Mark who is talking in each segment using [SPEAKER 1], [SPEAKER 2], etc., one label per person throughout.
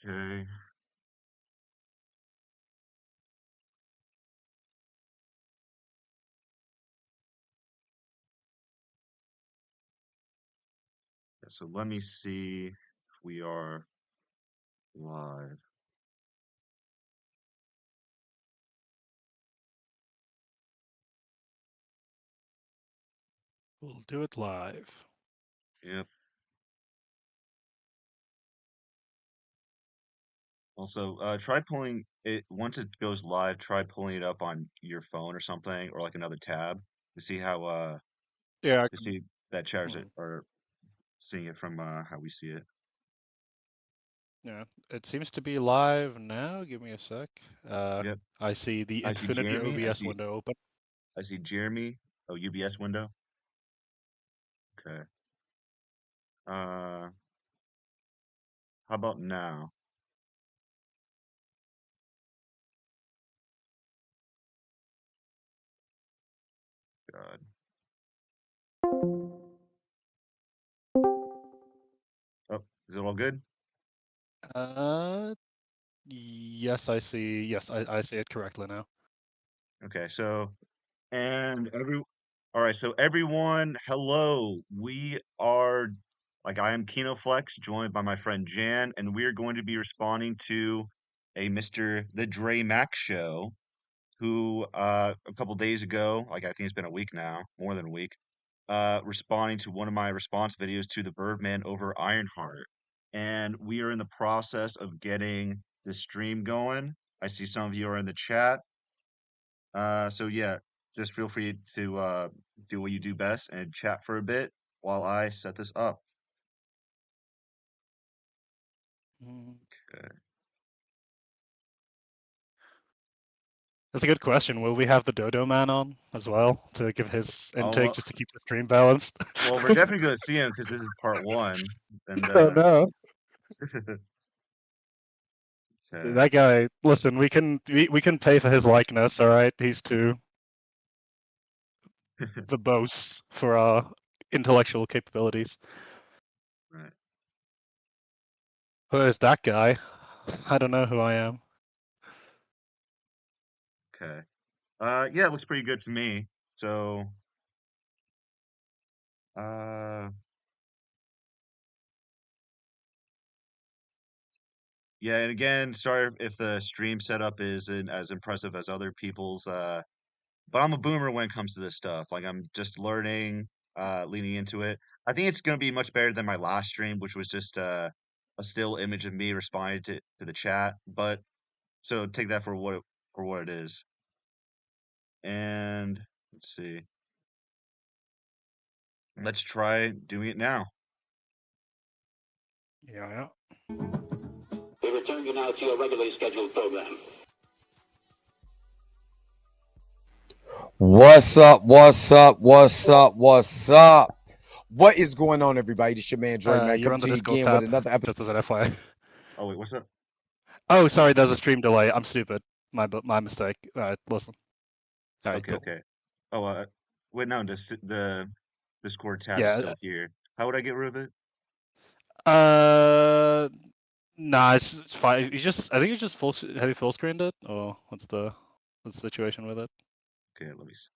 [SPEAKER 1] Okay. Yeah, so let me see if we are live.
[SPEAKER 2] We'll do it live.
[SPEAKER 1] Yep. Also, try pulling it once it goes live. Try pulling it up on your phone or something, or like another tab to see how
[SPEAKER 2] Yeah, I
[SPEAKER 1] to
[SPEAKER 2] can.
[SPEAKER 1] see that chatters
[SPEAKER 2] Mhm.
[SPEAKER 1] are seeing it from how we see it.
[SPEAKER 2] Yeah, it seems to be live now. Give me a sec.
[SPEAKER 1] Yep.
[SPEAKER 2] I see the
[SPEAKER 1] I see
[SPEAKER 2] Infinity
[SPEAKER 1] Jeremy.
[SPEAKER 2] OBS window open.
[SPEAKER 1] I see Jeremy. Oh, UBS window. Okay. How about now? God. Oh, is it all good?
[SPEAKER 2] Uh, yes, I see. Yes, I see it correctly now.
[SPEAKER 1] Okay. So and all right. So everyone, hello. We are I am KinoFlex, joined by my friend Jan, and we are going to be responding to a Mr. the Dre Mac Show, who a couple days ago, like I think it's been a week now, more than a week, responding to one of my response videos to the Birdman over Ironheart. And we are in the process of getting the stream going. I see some of you are in the chat. So yeah, just feel free to do what you do best and chat for a bit while I set this up.
[SPEAKER 2] Mm.
[SPEAKER 1] Okay.
[SPEAKER 2] That's a good question. Will we have the Dodo Man on as well to give his
[SPEAKER 1] Oh
[SPEAKER 2] intake just to keep the stream balanced?
[SPEAKER 1] well, we're definitely going to see him because this is part one, and
[SPEAKER 2] Oh no.
[SPEAKER 1] okay.
[SPEAKER 2] That guy, listen, we can pay for his likeness, all right? He's too verbose for our intellectual capabilities.
[SPEAKER 1] Right.
[SPEAKER 2] Who is that guy? I don't know who I am.
[SPEAKER 1] Okay. Yeah, it looks pretty good to me. So, uh, yeah, and again, sorry if the stream setup isn't as impressive as other people's. But I'm a boomer when it comes to this stuff. Like I'm just learning, leaning into it. I think it's gonna be much better than my last stream, which was just a still image of me responding to the chat. But so take that for what it is. And let's see. Let's try doing it now.
[SPEAKER 2] Yeah.
[SPEAKER 3] We return you now to your regularly scheduled program.
[SPEAKER 4] What's up? What's up? What's up? What's up? What is going on, everybody? This your man Dre Mac
[SPEAKER 2] You're
[SPEAKER 4] coming
[SPEAKER 2] on the
[SPEAKER 4] to you
[SPEAKER 2] Discord
[SPEAKER 4] again with
[SPEAKER 2] tab,
[SPEAKER 4] another episode.
[SPEAKER 2] just as an FYI.
[SPEAKER 1] Oh wait, what's up?
[SPEAKER 2] Oh, sorry, there's a stream delay. I'm stupid. My mistake. Listen. All right,
[SPEAKER 1] Okay,
[SPEAKER 2] cool.
[SPEAKER 1] okay. Oh, wait, no, the Discord tab is
[SPEAKER 2] Yeah.
[SPEAKER 1] still here. How would I get rid of it?
[SPEAKER 2] Uh, nah, it's fine. I think you just have you full screened it, or what's the situation with it?
[SPEAKER 1] Okay, let me see.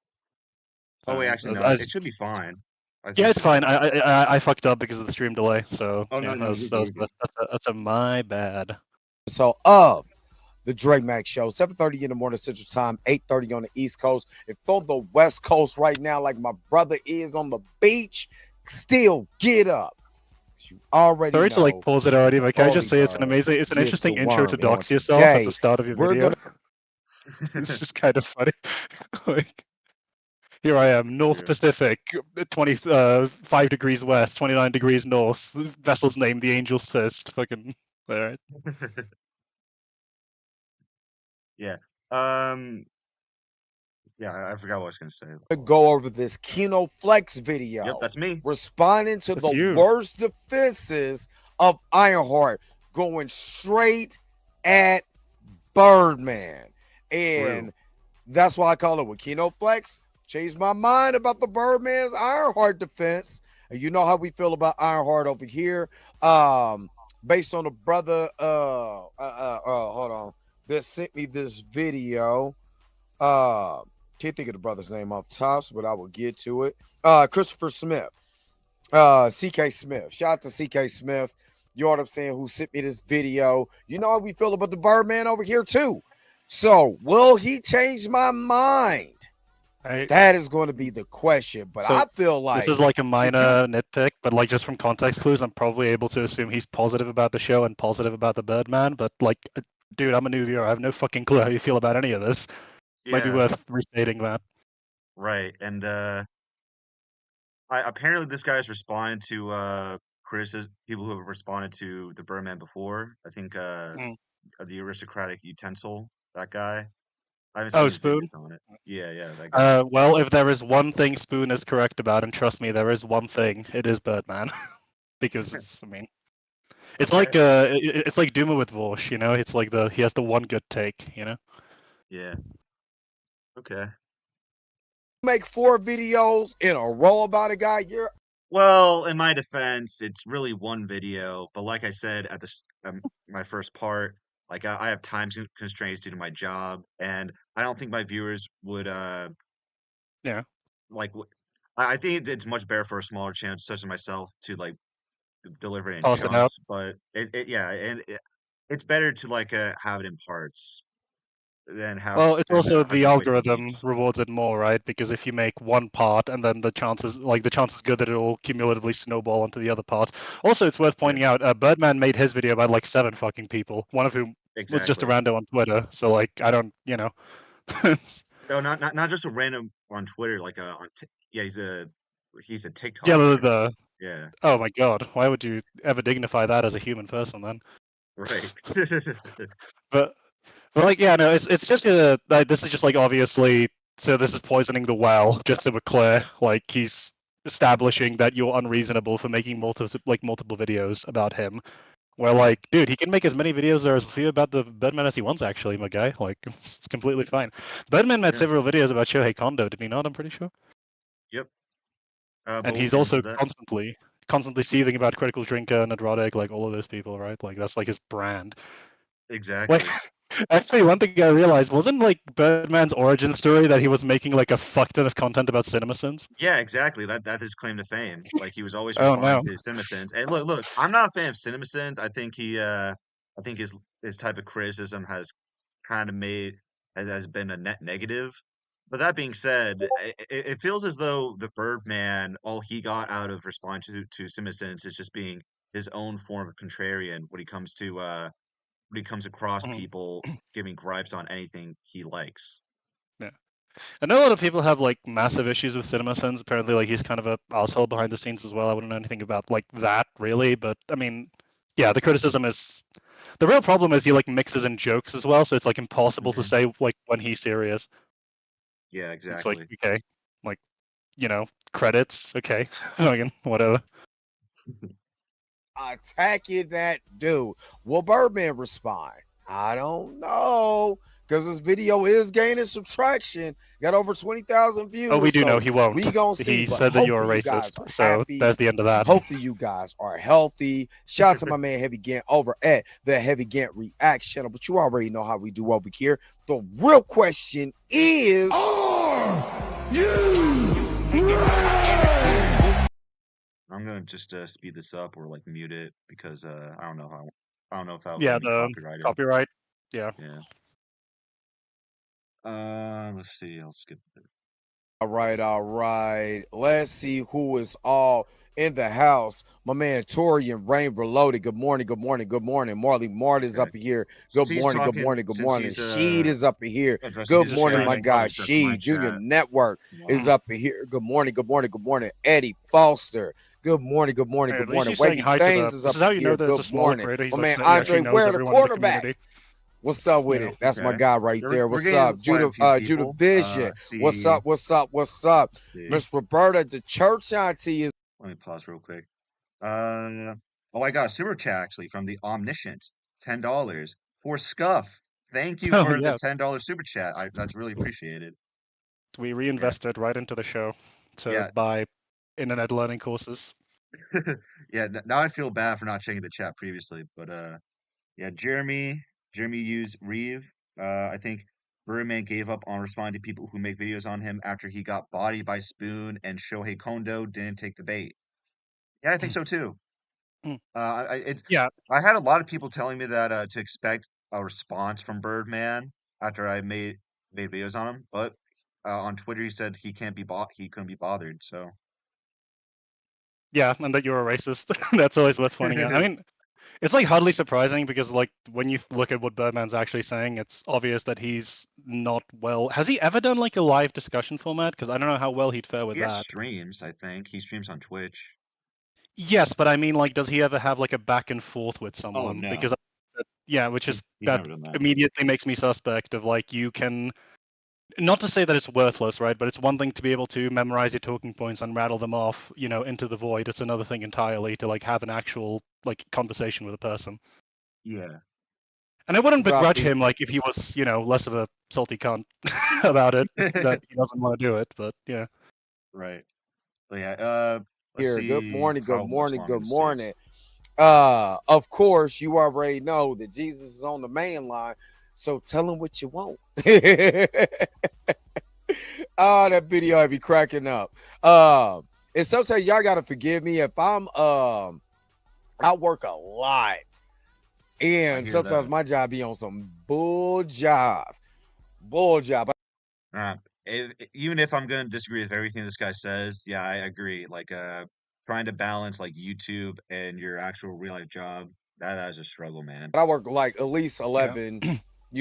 [SPEAKER 2] All
[SPEAKER 1] Oh wait,
[SPEAKER 2] right.
[SPEAKER 1] actually no, it should be fine. I
[SPEAKER 2] Yeah,
[SPEAKER 1] think
[SPEAKER 2] it's
[SPEAKER 1] so.
[SPEAKER 2] fine. I fucked up because of the stream delay. So
[SPEAKER 1] Oh no,
[SPEAKER 2] yeah,
[SPEAKER 1] no, you're good, you're good.
[SPEAKER 2] that's a my bad.
[SPEAKER 4] Of the Dre Mac Show, 7:30 in the morning Central Time, 8:30 on the East Coast. And for the West Coast right now, like my brother is on the beach, still get up. You already
[SPEAKER 2] Sorry to like
[SPEAKER 4] know
[SPEAKER 2] pause it already,
[SPEAKER 4] the
[SPEAKER 2] but can I just
[SPEAKER 4] early
[SPEAKER 2] say
[SPEAKER 4] bird
[SPEAKER 2] it's an
[SPEAKER 4] gets the
[SPEAKER 2] interesting intro to
[SPEAKER 4] worm. And on
[SPEAKER 2] dox yourself at the
[SPEAKER 4] today,
[SPEAKER 2] start of your
[SPEAKER 4] we're
[SPEAKER 2] video.
[SPEAKER 4] gonna
[SPEAKER 2] It's just kind of funny. Like, here I am, North
[SPEAKER 1] Yeah.
[SPEAKER 2] Pacific, 5 degrees west, 29 degrees north. Vessel's name, the Angel's Fist. Fucking, all right.
[SPEAKER 1] Yeah. Um. Yeah, I forgot what I was gonna say.
[SPEAKER 4] go over this Kino Flex
[SPEAKER 1] Yep,
[SPEAKER 4] video
[SPEAKER 1] that's me.
[SPEAKER 4] responding to
[SPEAKER 2] That's
[SPEAKER 4] the
[SPEAKER 2] you.
[SPEAKER 4] worst defenses of Ironheart, going straight at Birdman.
[SPEAKER 1] True.
[SPEAKER 4] And that's why I call it with Kino Flex. Changed my mind about the Birdman's Ironheart defense. And you know how we feel about Ironheart over here. based on the brother hold on, that sent me this video. Can't think of the brother's name off tops, but I will get to it. Christopher Smith, CK Smith. Shout out to CK Smith. You know what I'm saying? Who sent me this video? You know how we feel about the Birdman over here too. So will he change my mind? That is going to be the question. But
[SPEAKER 2] So,
[SPEAKER 4] I feel like
[SPEAKER 2] this is like a minor nitpick, but like just from context clues, I'm probably able to assume he's positive about the show and positive about the Birdman. But like, dude, I'm a new viewer. I have no fucking clue how you feel about any of this. Might be
[SPEAKER 1] Yeah,
[SPEAKER 2] worth restating that.
[SPEAKER 1] right. And apparently this guy's responded to criticism, people who have responded to the Birdman before. I think
[SPEAKER 2] Mm.
[SPEAKER 1] the aristocratic utensil, that guy. I haven't
[SPEAKER 2] Oh,
[SPEAKER 1] seen his
[SPEAKER 2] Spoon.
[SPEAKER 1] videos on it. Yeah, that guy.
[SPEAKER 2] Well, if there is one thing Spoon is correct about, and trust me, there is one thing, it is Birdman, because it's, I mean, it's
[SPEAKER 1] Okay.
[SPEAKER 2] like it's like Duma with Vorsh, you know. It's like he has the one good take, you know.
[SPEAKER 1] Yeah. Okay.
[SPEAKER 4] make 4 videos in a row about a guy, you're
[SPEAKER 1] Well, in my defense, it's really one video, but like I said at my first part, like I have time constraints due to my job, and I don't think my viewers would
[SPEAKER 2] Yeah,
[SPEAKER 1] like. I think it's much better for a smaller channel such as myself to like deliver it in
[SPEAKER 2] toss it out.
[SPEAKER 1] chunks, but yeah, and it's better to like have it in parts than
[SPEAKER 2] Well, it's also
[SPEAKER 1] have
[SPEAKER 2] the
[SPEAKER 1] them wait for
[SPEAKER 2] algorithm
[SPEAKER 1] weeks.
[SPEAKER 2] rewards it more, right? Because if you make one part and then the chances good that it will cumulatively snowball onto the other parts. Also, it's worth
[SPEAKER 1] Yeah,
[SPEAKER 2] pointing out, Birdman made his video by like 7 fucking people, one of whom was just a
[SPEAKER 1] exactly.
[SPEAKER 2] rando on Twitter. So like, I don't, you know.
[SPEAKER 1] No, not just a random on Twitter, like yeah, he's a
[SPEAKER 2] Yeah,
[SPEAKER 1] TikToker. Yeah,
[SPEAKER 2] oh my god, why would you ever dignify that as a human person then?
[SPEAKER 1] right.
[SPEAKER 2] But But like, yeah, no, it's just like, this is just like obviously. So this is poisoning the well. Just so we're clear, like he's establishing that you're unreasonable for making multiple videos about him. Where
[SPEAKER 1] Mhm.
[SPEAKER 2] like, dude, he can make as many videos or as few about the Birdman as he wants. Actually, my guy, like it's completely fine. Birdman made
[SPEAKER 1] Yeah.
[SPEAKER 2] several videos about Shohei Kondo, did he not? I'm pretty sure.
[SPEAKER 1] Yep.
[SPEAKER 2] And
[SPEAKER 1] But we'll
[SPEAKER 2] he's
[SPEAKER 1] get into
[SPEAKER 2] also
[SPEAKER 1] that.
[SPEAKER 2] constantly seething about Critical Drinker and Adrotic, like all of those people, right? Like that's like his brand. Like,
[SPEAKER 1] Exactly.
[SPEAKER 2] actually, one thing I realized wasn't like Birdman's origin story that he was making like a fuck ton of content about CinemaSins.
[SPEAKER 1] Yeah, exactly. That his claim to fame. Like he was always
[SPEAKER 2] Oh
[SPEAKER 1] responding
[SPEAKER 2] no.
[SPEAKER 1] to CinemaSins. And look, I'm not a fan of CinemaSins. I think his type of criticism has kind of has been a net negative. But that being said, it feels as though the Birdman, all he got out of responding to CinemaSins is just being his own form of contrarian when he comes across
[SPEAKER 2] Mhm.
[SPEAKER 1] people giving gripes on anything he likes.
[SPEAKER 2] Yeah. I know a lot of people have like massive issues with CinemaSins. Apparently, like he's kind of a asshole behind the scenes as well. I wouldn't know anything about like that really, but I mean, yeah, the criticism is the real problem is he like mixes in jokes as well, so it's like impossible to
[SPEAKER 1] Hmm.
[SPEAKER 2] say like when he's serious.
[SPEAKER 1] Yeah,
[SPEAKER 2] It's like
[SPEAKER 1] exactly.
[SPEAKER 2] okay, like you know, credits, okay, again, whatever.
[SPEAKER 4] attacking that dude. Will Birdman respond? I don't know. Because this video is gaining some traction. Got over 20,000
[SPEAKER 2] Oh, we
[SPEAKER 4] views.
[SPEAKER 2] do know
[SPEAKER 4] So
[SPEAKER 2] he won't.
[SPEAKER 4] we gonna see.
[SPEAKER 2] He
[SPEAKER 4] But
[SPEAKER 2] said that you're a
[SPEAKER 4] hopefully you guys
[SPEAKER 2] racist,
[SPEAKER 4] are
[SPEAKER 2] so
[SPEAKER 4] happy.
[SPEAKER 2] there's the end of that.
[SPEAKER 4] Hopefully you guys are healthy. Shout out to my man Heavy Gant over at the Heavy Gant React channel. But you already know how we do over here. The real question is, are you
[SPEAKER 1] I'm gonna just speed this up or like mute it because I don't know if that'll get
[SPEAKER 2] Yeah,
[SPEAKER 1] me
[SPEAKER 2] the
[SPEAKER 1] copyrighted.
[SPEAKER 2] copyright. Yeah.
[SPEAKER 1] Yeah. Let's see. I'll skip it.
[SPEAKER 4] all right, all right. Let's see who is all in the house. My man Torian Rain Reloaded. Good morning, good morning, good morning. Marley Mart is
[SPEAKER 1] Okay.
[SPEAKER 4] up here.
[SPEAKER 1] Since
[SPEAKER 4] Good
[SPEAKER 1] he's
[SPEAKER 4] morning, good
[SPEAKER 1] talking,
[SPEAKER 4] morning, good
[SPEAKER 1] since
[SPEAKER 4] morning.
[SPEAKER 1] he's
[SPEAKER 4] Sheed is up here.
[SPEAKER 1] addressing
[SPEAKER 4] Good
[SPEAKER 2] He's
[SPEAKER 1] his
[SPEAKER 2] just
[SPEAKER 4] morning,
[SPEAKER 1] chat,
[SPEAKER 4] my
[SPEAKER 2] streaming.
[SPEAKER 1] I'll
[SPEAKER 4] guy
[SPEAKER 1] address my
[SPEAKER 4] Sheed. Junior
[SPEAKER 1] chat.
[SPEAKER 4] Network is
[SPEAKER 2] Mhm.
[SPEAKER 4] up here. Good morning, good morning, good morning. Eddie Foster. Good morning, good morning,
[SPEAKER 2] Hey,
[SPEAKER 4] good
[SPEAKER 2] at least
[SPEAKER 4] morning.
[SPEAKER 2] he's saying
[SPEAKER 4] Wavy
[SPEAKER 2] hi to
[SPEAKER 4] Things
[SPEAKER 2] the.
[SPEAKER 4] is
[SPEAKER 2] This
[SPEAKER 4] up
[SPEAKER 2] is how you know
[SPEAKER 4] here.
[SPEAKER 2] there's
[SPEAKER 4] Good
[SPEAKER 2] a smaller
[SPEAKER 4] morning.
[SPEAKER 2] creator. He's
[SPEAKER 4] My
[SPEAKER 2] like
[SPEAKER 4] man
[SPEAKER 2] he actually
[SPEAKER 4] Andre
[SPEAKER 2] knows
[SPEAKER 4] Ware, the
[SPEAKER 2] everyone in the
[SPEAKER 4] quarterback.
[SPEAKER 2] community.
[SPEAKER 4] What's up
[SPEAKER 2] You
[SPEAKER 4] with
[SPEAKER 2] know.
[SPEAKER 4] it? That's my
[SPEAKER 1] Okay.
[SPEAKER 4] guy right there.
[SPEAKER 1] We're
[SPEAKER 4] What's
[SPEAKER 1] getting
[SPEAKER 4] up?
[SPEAKER 1] quite a
[SPEAKER 4] Judah,
[SPEAKER 1] few
[SPEAKER 4] Judah
[SPEAKER 1] people.
[SPEAKER 4] Vision. What's
[SPEAKER 1] See,
[SPEAKER 4] up? What's up? What's up?
[SPEAKER 1] let's see.
[SPEAKER 4] Miss Roberta, the church auntie is
[SPEAKER 1] Let me pause real quick. Uh, oh, I got a super chat actually from the Omniscient, $10 for Scuff. Thank you
[SPEAKER 2] Oh
[SPEAKER 1] for the
[SPEAKER 2] yeah,
[SPEAKER 1] $10 super chat. That's really appreciated.
[SPEAKER 2] we
[SPEAKER 1] Yeah,
[SPEAKER 2] reinvested right into the show to
[SPEAKER 1] yeah,
[SPEAKER 2] buy internet learning courses.
[SPEAKER 1] Yeah, now I feel bad for not checking the chat previously, but yeah, Jeremy used Reeve. I think Birdman gave up on responding to people who make videos on him after he got bodied by Spoon, and Shohei Kondo didn't take the bait. Yeah, I think so too. It's
[SPEAKER 2] Yeah,
[SPEAKER 1] I had a lot of people telling me that to expect a response from Birdman after I made videos on him, but on Twitter he said he couldn't be bothered. So
[SPEAKER 2] yeah, and that you're a racist. That's always worth pointing out. I mean, it's like hardly surprising because like when you look at what Birdman's actually saying, it's obvious that he's not well. Has he ever done like a live discussion format? Because I don't know how well he'd fare with
[SPEAKER 1] he has
[SPEAKER 2] that.
[SPEAKER 1] streams. I think he streams on Twitch.
[SPEAKER 2] Yes, but I mean, like, does he ever have like a back and forth with
[SPEAKER 1] Oh
[SPEAKER 2] someone? Because
[SPEAKER 1] no,
[SPEAKER 2] yeah, which is
[SPEAKER 1] he's
[SPEAKER 2] that
[SPEAKER 1] never done that.
[SPEAKER 2] immediately makes me suspect of like you can not to say that it's worthless, right? But it's one thing to be able to memorize your talking points and rattle them off, into the void. It's another thing entirely to like have an actual like conversation with a person.
[SPEAKER 1] Yeah.
[SPEAKER 2] And I wouldn't begrudge
[SPEAKER 4] Zombie.
[SPEAKER 2] him like if he was, less of a salty cunt about it, that he doesn't want to do it. But yeah.
[SPEAKER 1] Right. But yeah, let's
[SPEAKER 4] Here, good
[SPEAKER 1] see
[SPEAKER 4] morning, good
[SPEAKER 1] how much
[SPEAKER 4] morning,
[SPEAKER 1] longer
[SPEAKER 4] good
[SPEAKER 1] this takes.
[SPEAKER 4] morning. Of course, you already know that Jesus is on the main line, so tell him what you want. Oh, that video had me cracking up. And sometimes y'all gotta forgive me if I work a lot,
[SPEAKER 1] I
[SPEAKER 4] and
[SPEAKER 1] hear
[SPEAKER 4] sometimes
[SPEAKER 1] that.
[SPEAKER 4] my job be on some bull job, bull job.
[SPEAKER 1] Uh, Even if I'm gonna disagree with everything this guy says, yeah, I agree. Like, trying to balance like YouTube and your actual real life job, that is a struggle, man.
[SPEAKER 4] I work like at least
[SPEAKER 2] Yeah.
[SPEAKER 4] 11,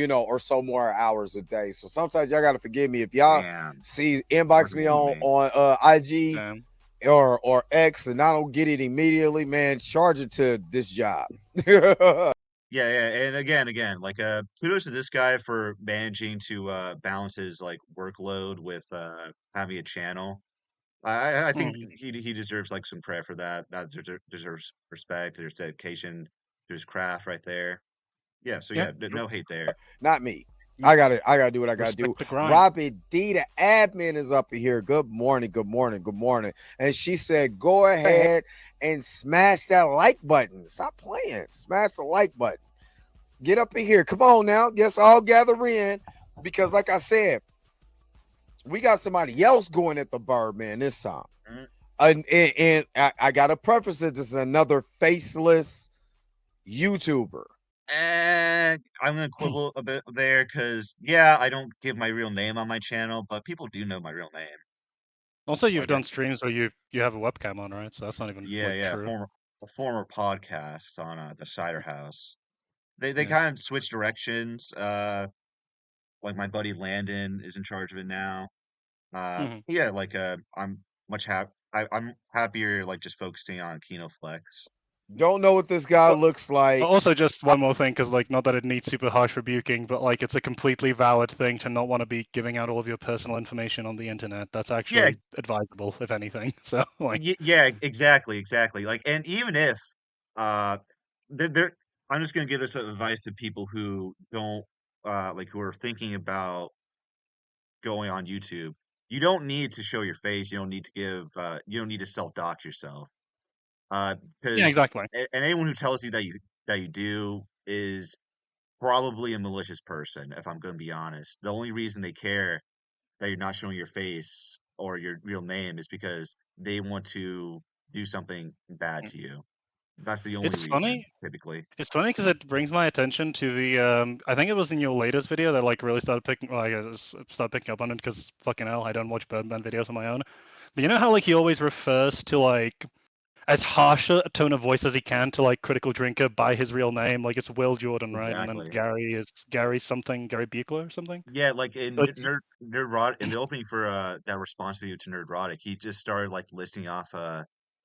[SPEAKER 4] or so more hours a day. So sometimes y'all gotta forgive me if y'all
[SPEAKER 1] Damn,
[SPEAKER 4] see inbox
[SPEAKER 1] working
[SPEAKER 4] me
[SPEAKER 1] more than
[SPEAKER 4] on
[SPEAKER 1] me.
[SPEAKER 4] IG
[SPEAKER 2] Um,
[SPEAKER 4] or X and I don't get it immediately, man. Charge it to this job.
[SPEAKER 1] Yeah, yeah, and again, like, kudos to this guy for managing to balance his like workload with having a channel. I think
[SPEAKER 2] mhm.
[SPEAKER 1] he deserves like some credit for that. That deserves respect. There's dedication to his craft right there. Yeah, so
[SPEAKER 2] Yeah.
[SPEAKER 1] yeah, no hate there.
[SPEAKER 4] Not me.
[SPEAKER 2] Mm,
[SPEAKER 4] I gotta do what I gotta do.
[SPEAKER 2] Respect the grind.
[SPEAKER 4] Robbie D, the admin, is up here. Good morning, good morning, good morning. And she said, go ahead and smash that like button. Stop playing. Smash the like button. Get up in here. Come on now. Let's all gather in. Because, like I said, we got somebody else going at the Birdman this time.
[SPEAKER 1] Mhm.
[SPEAKER 4] And I gotta preface it. This is another faceless YouTuber.
[SPEAKER 1] And I'm gonna quibble a bit there because yeah, I don't give my real name on my channel, but people do know my real name.
[SPEAKER 2] Also, you've
[SPEAKER 1] Like,
[SPEAKER 2] done streams where you have a webcam on, right? So that's not even
[SPEAKER 1] yeah,
[SPEAKER 2] like
[SPEAKER 1] yeah,
[SPEAKER 2] true.
[SPEAKER 1] a former podcast on the Cider House. They
[SPEAKER 2] Yeah.
[SPEAKER 1] kind of switched directions. Like my buddy Landon is in charge of it now.
[SPEAKER 2] Mhm.
[SPEAKER 1] Yeah, like I'm happier like just focusing on KinoFlex.
[SPEAKER 4] Don't know what this guy
[SPEAKER 2] But
[SPEAKER 4] looks like.
[SPEAKER 2] also, just one more thing, because like, not that it needs super harsh rebuking, but like, it's a completely valid thing to not want to be giving out all of your personal information on the internet. That's
[SPEAKER 1] Yeah,
[SPEAKER 2] actually advisable, if anything. So like,
[SPEAKER 1] yeah, exactly. Like, and even if uh, they're I'm just gonna give this advice to people who don't like who are thinking about going on YouTube. You don't need to show your face. You don't need to you don't need to self dox yourself.
[SPEAKER 2] yeah,
[SPEAKER 1] Because
[SPEAKER 2] exactly.
[SPEAKER 1] and anyone who tells you that you do is probably a malicious person. If I'm gonna be honest, the only reason they care that you're not showing your face or your real name is because they want to do something bad to you. That's the only
[SPEAKER 2] It's
[SPEAKER 1] reason,
[SPEAKER 2] funny.
[SPEAKER 1] typically.
[SPEAKER 2] It's funny because it brings my attention to the. I think it was in your latest video that like really started picking. Well, I guess started picking up on it because fucking hell, I don't watch Birdman videos on my own. But you know how like he always refers to like as harsh a tone of voice as he can to like Critical Drinker by his real name. Like it's Will Jordan, right? And then
[SPEAKER 1] Exactly.
[SPEAKER 2] Gary is Gary something, Gary Buechler or something.
[SPEAKER 1] Yeah, like in
[SPEAKER 2] Like
[SPEAKER 1] Nerdrot in the opening for that response video to Nerdrotic, he just started like listing off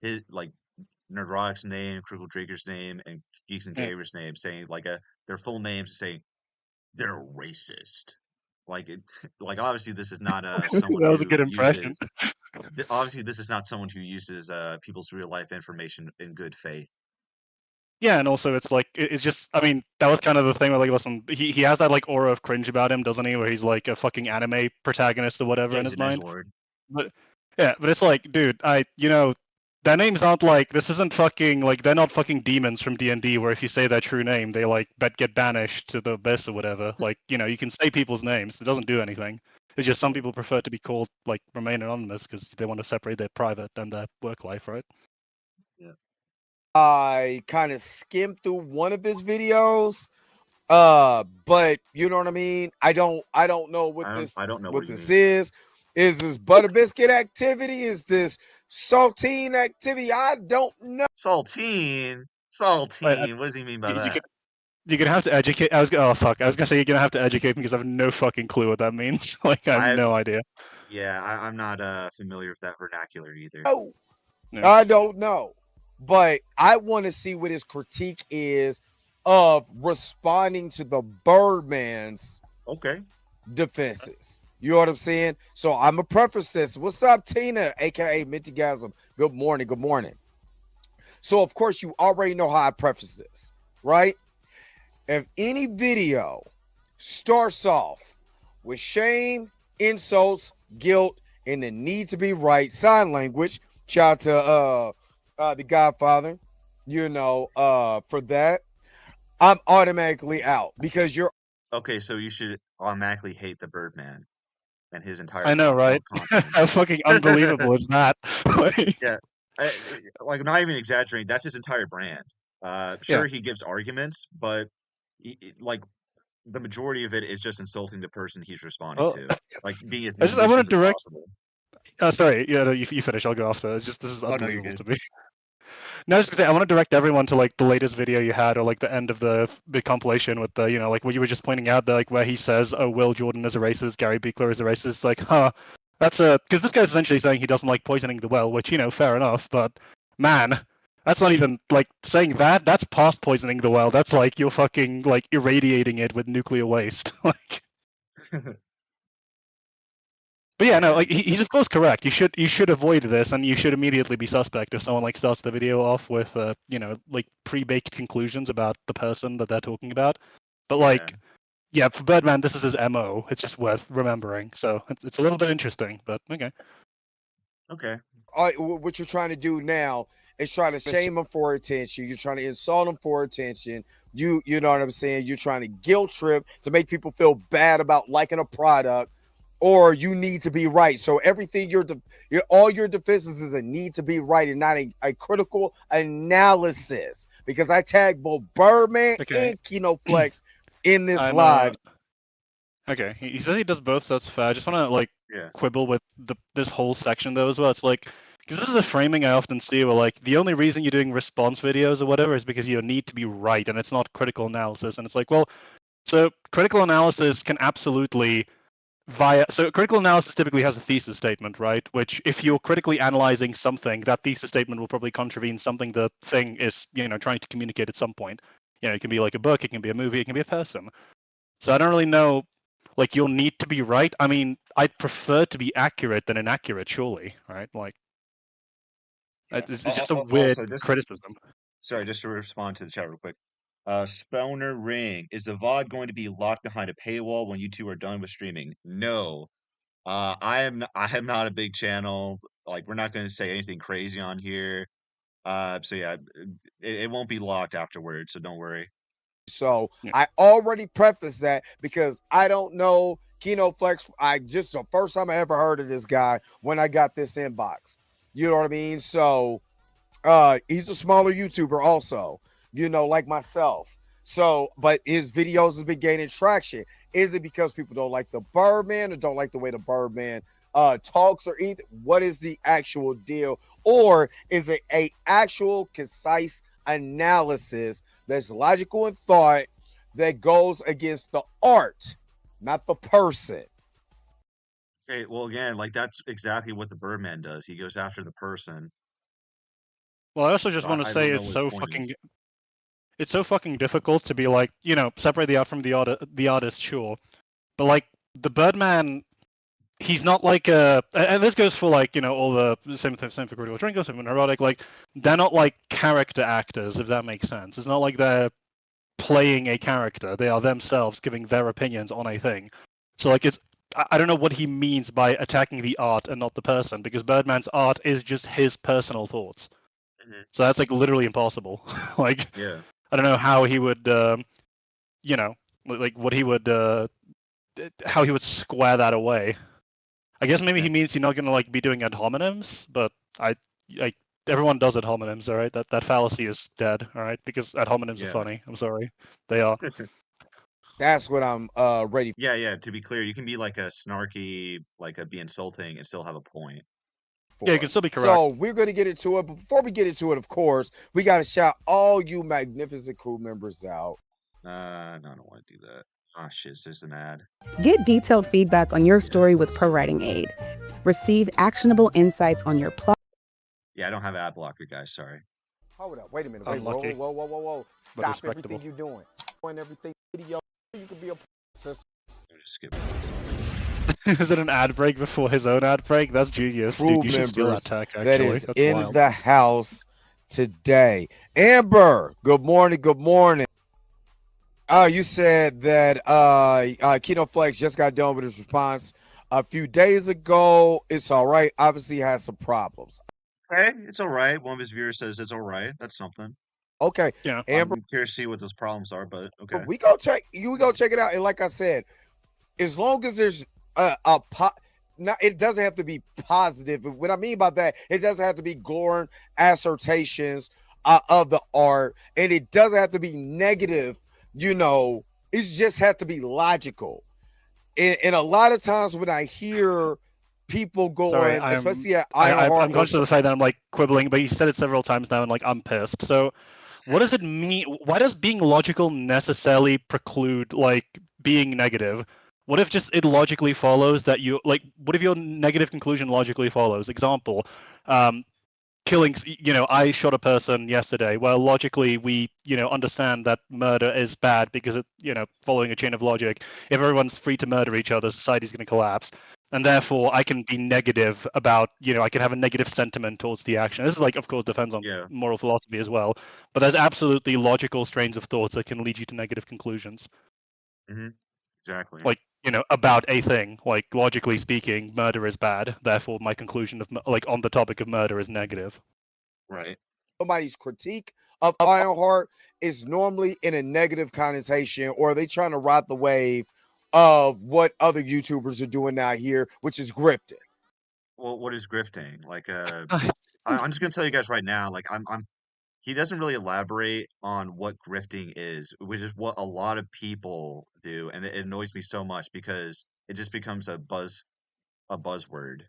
[SPEAKER 1] his like Nerdrotic's name, Critical Drinker's name, and Geeks and
[SPEAKER 2] yeah.
[SPEAKER 1] Gamers' name, saying like their full names, saying they're racist. Like it, like obviously this is not someone
[SPEAKER 2] That was a
[SPEAKER 1] who
[SPEAKER 2] good impression.
[SPEAKER 1] uses obviously this is not someone who uses people's real life information in good faith.
[SPEAKER 2] Yeah, and also it's like it's just I mean that was kind of the thing where like listen he has that like aura of cringe about him, doesn't he? Where he's like a fucking anime protagonist or whatever
[SPEAKER 1] Yeah,
[SPEAKER 2] in
[SPEAKER 1] he's
[SPEAKER 2] his
[SPEAKER 1] an edge
[SPEAKER 2] mind.
[SPEAKER 1] lord.
[SPEAKER 2] But yeah, but it's like, dude, I their names aren't like, this isn't fucking like, they're not fucking demons from D&D where if you say their true name they like get banished to the abyss or whatever. Like, you know, you can say people's names, it doesn't do anything. It's just some people prefer to be called like remain anonymous because they want to separate their private and their work life, right?
[SPEAKER 1] Yeah.
[SPEAKER 4] I kind of skimmed through one of his videos, but you know what I mean. I don't know what
[SPEAKER 1] I don't know
[SPEAKER 4] what
[SPEAKER 1] what you
[SPEAKER 4] this
[SPEAKER 1] mean.
[SPEAKER 4] is. Is this butter biscuit activity? Is this saltine activity? I don't know.
[SPEAKER 1] Saltine,
[SPEAKER 2] Wait,
[SPEAKER 1] saltine. What does he mean by
[SPEAKER 2] you
[SPEAKER 1] that?
[SPEAKER 2] you're gonna have to educate. Oh fuck! I was gonna say you're gonna have to educate me because I have no fucking clue what that means. Like I have
[SPEAKER 1] I
[SPEAKER 2] no idea.
[SPEAKER 1] Yeah, I'm not familiar with that vernacular either.
[SPEAKER 4] No,
[SPEAKER 2] Yeah.
[SPEAKER 4] I don't know. But I want to see what his critique is of responding to the Birdman's
[SPEAKER 1] Okay.
[SPEAKER 4] defenses. You know what I'm saying? So I'm a preface this. What's up, Tina, aka Mintygasm? Good morning. Good morning. So of course you already know how I preface this, right? If any video starts off with shame, insults, guilt, and the need to be right, sign language, shout out to the Godfather, you know, for that, I'm automatically out because you're
[SPEAKER 1] Okay, so you should automatically hate the Birdman and his entire
[SPEAKER 2] I know, right?
[SPEAKER 1] content.
[SPEAKER 2] How fucking unbelievable is that? Like,
[SPEAKER 1] Yeah, like I'm not even exaggerating. That's his entire brand.
[SPEAKER 2] yeah.
[SPEAKER 1] Sure, he gives arguments, but like the majority of it is just insulting the person he's responding
[SPEAKER 2] Well,
[SPEAKER 1] to, like being as
[SPEAKER 2] I want
[SPEAKER 1] malicious
[SPEAKER 2] to
[SPEAKER 1] as
[SPEAKER 2] direct.
[SPEAKER 1] possible.
[SPEAKER 2] Sorry, yeah, no, you finish. I'll go after. It's just this is
[SPEAKER 1] Oh no, you're
[SPEAKER 2] unbelievable
[SPEAKER 1] good.
[SPEAKER 2] to me. No, I was just gonna say I want to direct everyone to like the latest video you had, or like the end of the big compilation with the, you know, like what you were just pointing out, the, like where he says, "Oh, Will Jordan is a racist, Gary Beekler is a racist." It's like, huh, that's a because this guy's essentially saying he doesn't like poisoning the well, which, you know, fair enough, but man, that's not even like saying that. That's past poisoning the well. That's like you're fucking like irradiating it with nuclear waste. Like, but yeah, no,
[SPEAKER 1] Yeah,
[SPEAKER 2] like he's of course correct. You should avoid this, and you should immediately be suspect if someone like starts the video off with you know, like pre-baked conclusions about the person that they're talking about. But
[SPEAKER 1] yeah.
[SPEAKER 2] like, yeah, for Birdman, this is his MO. It's just worth remembering. So it's a little bit interesting, but okay.
[SPEAKER 1] Okay.
[SPEAKER 4] what you're trying to do now is trying to shame them for attention. You're trying to insult them for attention. You know what I'm saying? You're trying to guilt trip to make people feel bad about liking a product, or you need to be right. So everything all your defenses is a need to be right and not a critical analysis. Because I tagged both Birdman
[SPEAKER 2] Okay,
[SPEAKER 4] and KinoFlex in this
[SPEAKER 2] I'm
[SPEAKER 4] live.
[SPEAKER 2] okay. He says he does both, so that's fair. I just want to like
[SPEAKER 1] Yeah.
[SPEAKER 2] quibble with this whole section though as well. It's like, because this is a framing I often see where like the only reason you're doing response videos or whatever is because you need to be right, and it's not critical analysis. And it's like, well, so critical analysis can absolutely so critical analysis typically has a thesis statement, right? Which if you're critically analyzing something, that thesis statement will probably contravene something the thing is, you know, trying to communicate at some point. You know, it can be like a book, it can be a movie, it can be a person. So I don't really know, like, you'll need to be right. I mean, I'd prefer to be accurate than inaccurate, surely, right? Like,
[SPEAKER 1] Yeah.
[SPEAKER 2] it's just a weird
[SPEAKER 1] Also, just
[SPEAKER 2] criticism.
[SPEAKER 1] sorry, just to respond to the chat real quick. Spawner Ring, is the VOD going to be locked behind a paywall when you two are done with streaming? No. I am not a big channel. Like, we're not going to say anything crazy on here. So yeah, it won't be locked afterwards, so don't worry.
[SPEAKER 4] So
[SPEAKER 2] Yeah.
[SPEAKER 4] I already prefaced that because I don't know KinoFlex. I just the first time I ever heard of this guy when I got this inbox. You know what I mean? So he's a smaller YouTuber also, you know, like myself. So, but his videos has been gaining traction. Is it because people don't like the Birdman or don't like the way the Birdman talks or anything? What is the actual deal? Or is it a actual concise analysis that's logical in thought that goes against the art, not the person?
[SPEAKER 1] Okay, well again, like that's exactly what the Birdman does. He goes after the person.
[SPEAKER 2] Well, I also just
[SPEAKER 1] So
[SPEAKER 2] want to
[SPEAKER 1] I
[SPEAKER 2] say
[SPEAKER 1] don't know what his point is.
[SPEAKER 2] it's so fucking difficult to be like, you know, separate the art from the artist, sure, but like the Birdman, he's not like and this goes for like, you know, all the same for critical drinkers, same for neurotic, like they're not like character actors, if that makes sense. It's not like they're playing a character, they are themselves giving their opinions on a thing. So like it's I don't know what he means by attacking the art and not the person, because Birdman's art is just his personal thoughts. So that's like literally impossible. Like,
[SPEAKER 1] Yeah.
[SPEAKER 2] I don't know how he would, you know, like what he would, how he would square that away. I guess maybe he means you're not gonna like be doing ad hominems, but like everyone does ad hominems, all right? That fallacy is dead, all right? Because ad hominems are
[SPEAKER 1] Yeah.
[SPEAKER 2] funny. I'm sorry, they are.
[SPEAKER 4] That's what I'm ready
[SPEAKER 1] Yeah, yeah. To be clear, you can be like a snarky, like be insulting, and still have a point.
[SPEAKER 4] for.
[SPEAKER 2] Yeah, you can still be correct.
[SPEAKER 4] So we're going to get into it. But before we get into it, of course, we got to shout all you magnificent crew members out.
[SPEAKER 1] No, I don't want to do that. Ah, shit, there's an ad.
[SPEAKER 5] Get detailed feedback on your story with Pro Writing Aid. Receive actionable insights on your plot.
[SPEAKER 1] Yeah, I don't have ad blocker, guys. Sorry.
[SPEAKER 4] Hold up. Wait a minute.
[SPEAKER 2] Unlucky.
[SPEAKER 4] Whoa.
[SPEAKER 2] But
[SPEAKER 4] Stop
[SPEAKER 2] respectable.
[SPEAKER 4] everything you're doing. Doing everything video. You can be a process.
[SPEAKER 1] I'll just skip this.
[SPEAKER 2] Is it an ad break before his own ad break? That's genius,
[SPEAKER 4] Crew
[SPEAKER 2] dude. You should steal
[SPEAKER 4] members
[SPEAKER 2] that tech. Actually,
[SPEAKER 4] that is
[SPEAKER 2] that's
[SPEAKER 4] in
[SPEAKER 2] wild.
[SPEAKER 4] the house today. Amber, good morning. Good morning. You said that KinoFlex just got done with his response a few days ago. It's all right. Obviously, has some problems.
[SPEAKER 1] Okay, it's all right. One of his viewers says it's all right. That's something.
[SPEAKER 4] Okay,
[SPEAKER 2] Yeah.
[SPEAKER 4] Amber,
[SPEAKER 1] I'm curious to see what those problems are, but okay.
[SPEAKER 4] we go check. You go check it out. And like I said, as long as there's it doesn't have to be positive. What I mean by that, it doesn't have to be glowing assertions of the art, and it doesn't have to be negative. You know, it just has to be logical. And a lot of times when I hear people going,
[SPEAKER 2] Sorry,
[SPEAKER 4] especially at
[SPEAKER 2] I'm
[SPEAKER 4] Ironheart,
[SPEAKER 2] conscious of the fact that I'm like quibbling, but he said it several times now, and like I'm pissed. So, what does it mean? Why does being logical necessarily preclude like being negative? What if just it logically follows that you like? What if your negative conclusion logically follows? Example, killings. You know, I shot a person yesterday. Well, logically, we understand that murder is bad because it following a chain of logic. If everyone's free to murder each other, society's going to collapse. And therefore, I can be negative about, I can have a negative sentiment towards the action. This is like, of course, depends on moral philosophy as well. But there's absolutely logical strains of thoughts that can lead you to negative conclusions.
[SPEAKER 1] Mm-hmm. Exactly.
[SPEAKER 2] Like, about a thing. Like, logically speaking, murder is bad. Therefore, my conclusion of, like, on the topic of murder is negative.
[SPEAKER 1] Right.
[SPEAKER 4] Somebody's critique of Ironheart is normally in a negative connotation, or are they trying to ride the wave of what other YouTubers are doing now here, which is grifting?
[SPEAKER 1] Well, what is grifting? Like, I'm just gonna tell you guys right now. Like, he doesn't really elaborate on what grifting is, which is what a lot of people do, and it annoys me so much because it just becomes a buzzword.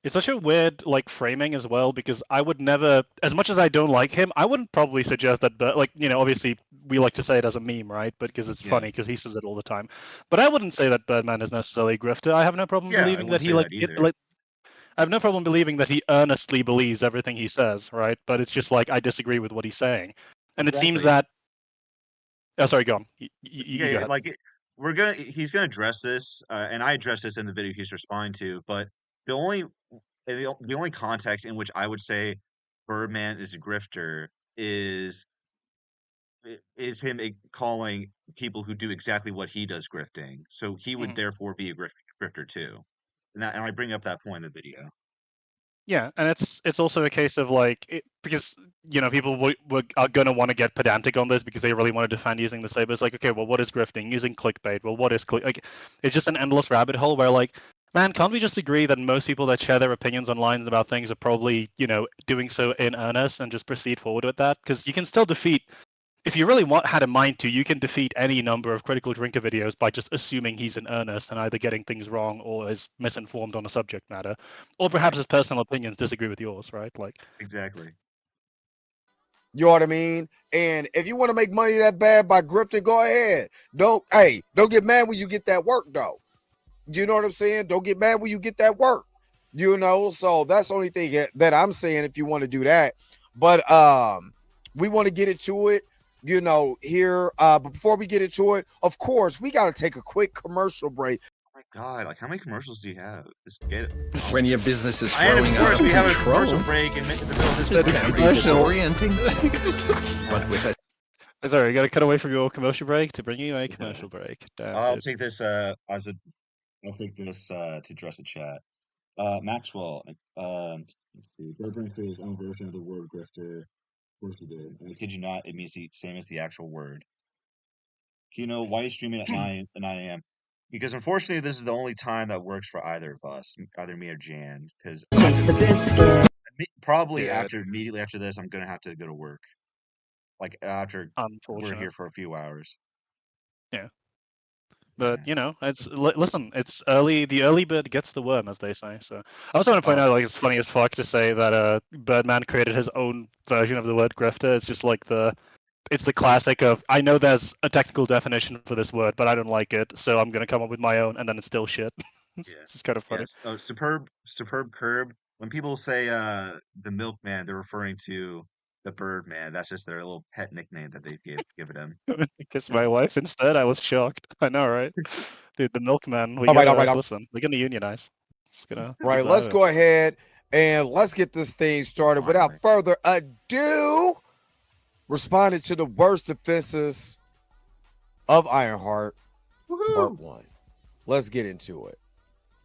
[SPEAKER 2] It's such a weird like framing as well, because I would never, as much as I don't like him, I wouldn't probably suggest that. But like, obviously we like to say it as a meme, right? But because it's funny, because he says it all the time. But I wouldn't say that Birdman is necessarily a grifter. I have no problem believing that he I have no problem believing that he earnestly believes everything he says, right? But it's just like I disagree with what he's saying, and it seems that. Oh, sorry, go on. Go ahead.
[SPEAKER 1] Like he's gonna address this, and I addressed this in the video he's responding to. But the only context in which I would say Birdman is a grifter is him calling people who do exactly what he does grifting. So he would therefore be a grifter too. And I bring up that point in the video.
[SPEAKER 2] Yeah, and it's also a case of like because people are going to want to get pedantic on this because they really want to defend using the saber. It's like, okay, well, what is grifting? Using clickbait. Well, what is like? It's just an endless rabbit hole where like, man, can't we just agree that most people that share their opinions online about things are probably doing so in earnest and just proceed forward with that? Because you can still defeat. If you really had a mind to, you can defeat any number of Critical Drinker videos by just assuming he's in earnest and either getting things wrong or is misinformed on a subject matter, or perhaps his personal opinions disagree with yours, right? Like
[SPEAKER 1] exactly.
[SPEAKER 4] You know what I mean? And if you want to make money that bad by grifting, go ahead. Don't get mad when you get that work, though. Do you know what I'm saying? Don't get mad when you get that work. So that's the only thing that I'm saying if you want to do that. But we want to get into it. Here, but before we get into it, of course, we got to take a quick commercial break.
[SPEAKER 1] Oh my God, like how many commercials do you have? Just get it.
[SPEAKER 6] When your business is
[SPEAKER 1] And
[SPEAKER 6] throwing
[SPEAKER 1] of
[SPEAKER 6] out
[SPEAKER 1] course,
[SPEAKER 6] of
[SPEAKER 1] we have a
[SPEAKER 6] control,
[SPEAKER 1] commercial break in the middle of this
[SPEAKER 6] it can be disorienting. But with a
[SPEAKER 2] sorry, you got to cut away from your commercial break to bring you a commercial break. Damn,
[SPEAKER 1] I'll
[SPEAKER 2] dude.
[SPEAKER 1] take this as a I'll take this to address the chat. Maxwell, let's see. Birdman created his own version of the word grifter. Of course he did. And I kid you not, it means the same as the actual word. Why are you streaming at 9 a.m.? Because unfortunately, this is the only time that works for either of us, either me or Jan. Because probably
[SPEAKER 2] Yeah,
[SPEAKER 1] immediately after this, I'm gonna have to go to work. Like after we're here
[SPEAKER 2] unfortunate.
[SPEAKER 1] for a few hours.
[SPEAKER 2] Yeah.
[SPEAKER 1] Yeah.
[SPEAKER 2] But listen, it's early. The early bird gets the worm, as they say. So I also want to point out, like, it's funny as fuck to say that Birdman created his own version of the word grifter. It's just like it's the classic of, I know there's a technical definition for this word, but I don't like it, so I'm gonna come up with my own, and then it's still shit. It's
[SPEAKER 1] Yeah.
[SPEAKER 2] just kind of funny.
[SPEAKER 1] Yes. Oh, superb curb. When people say the milkman, they're referring to the Birdman. That's just their little pet nickname that they've given him.
[SPEAKER 2] Kiss my wife instead. I was shocked. I know, right? Dude, the milkman. We
[SPEAKER 4] All right, all
[SPEAKER 2] gotta
[SPEAKER 4] right, all
[SPEAKER 2] listen. We're gonna unionize. It's gonna
[SPEAKER 4] right.
[SPEAKER 2] keep that
[SPEAKER 4] Let's
[SPEAKER 2] out.
[SPEAKER 4] go ahead and let's get this thing started. Without
[SPEAKER 1] Finally.
[SPEAKER 4] further ado, responding to the worst offenses of Ironheart, part 1. Let's get into it.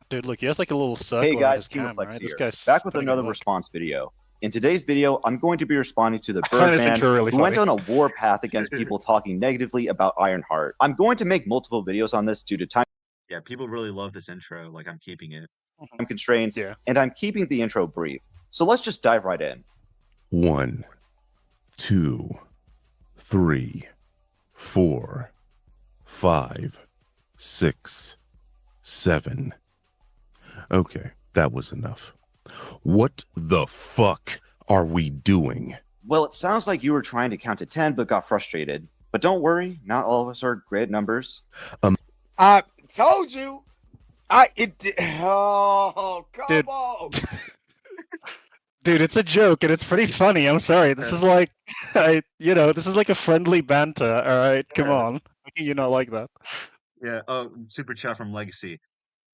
[SPEAKER 2] Dude, look, he has like a little circle
[SPEAKER 7] Hey
[SPEAKER 2] on
[SPEAKER 7] guys,
[SPEAKER 2] his cam,
[SPEAKER 7] KinoFlex
[SPEAKER 2] right? This
[SPEAKER 7] here,
[SPEAKER 2] guy's
[SPEAKER 7] back with
[SPEAKER 2] putting in
[SPEAKER 7] another
[SPEAKER 2] work.
[SPEAKER 7] response video. In today's video, I'm going to be responding to the
[SPEAKER 2] I find this
[SPEAKER 7] Birdman
[SPEAKER 2] intro really
[SPEAKER 7] who went
[SPEAKER 2] funny.
[SPEAKER 7] on a warpath against people talking negatively about Ironheart. I'm going to make multiple videos on this due to time
[SPEAKER 1] Yeah, people really love this intro. Like I'm keeping it.
[SPEAKER 7] constraints,
[SPEAKER 2] Yeah.
[SPEAKER 7] and I'm keeping the intro brief. So let's just dive right in.
[SPEAKER 8] 1, 2, 3, 4, 5, 6, 7. Okay, that was enough. What the fuck are we doing?
[SPEAKER 7] Well, it sounds like you were trying to count to 10 but got frustrated. But don't worry, not all of us are great at numbers.
[SPEAKER 4] I told you. Oh, come
[SPEAKER 2] Dude.
[SPEAKER 4] on.
[SPEAKER 2] Dude, it's a joke and it's pretty funny. I'm sorry. This is like, this is like a friendly banter. All right, come
[SPEAKER 1] Yeah.
[SPEAKER 2] on. How can you not like that?
[SPEAKER 1] Yeah. Oh, super chat from Legacy.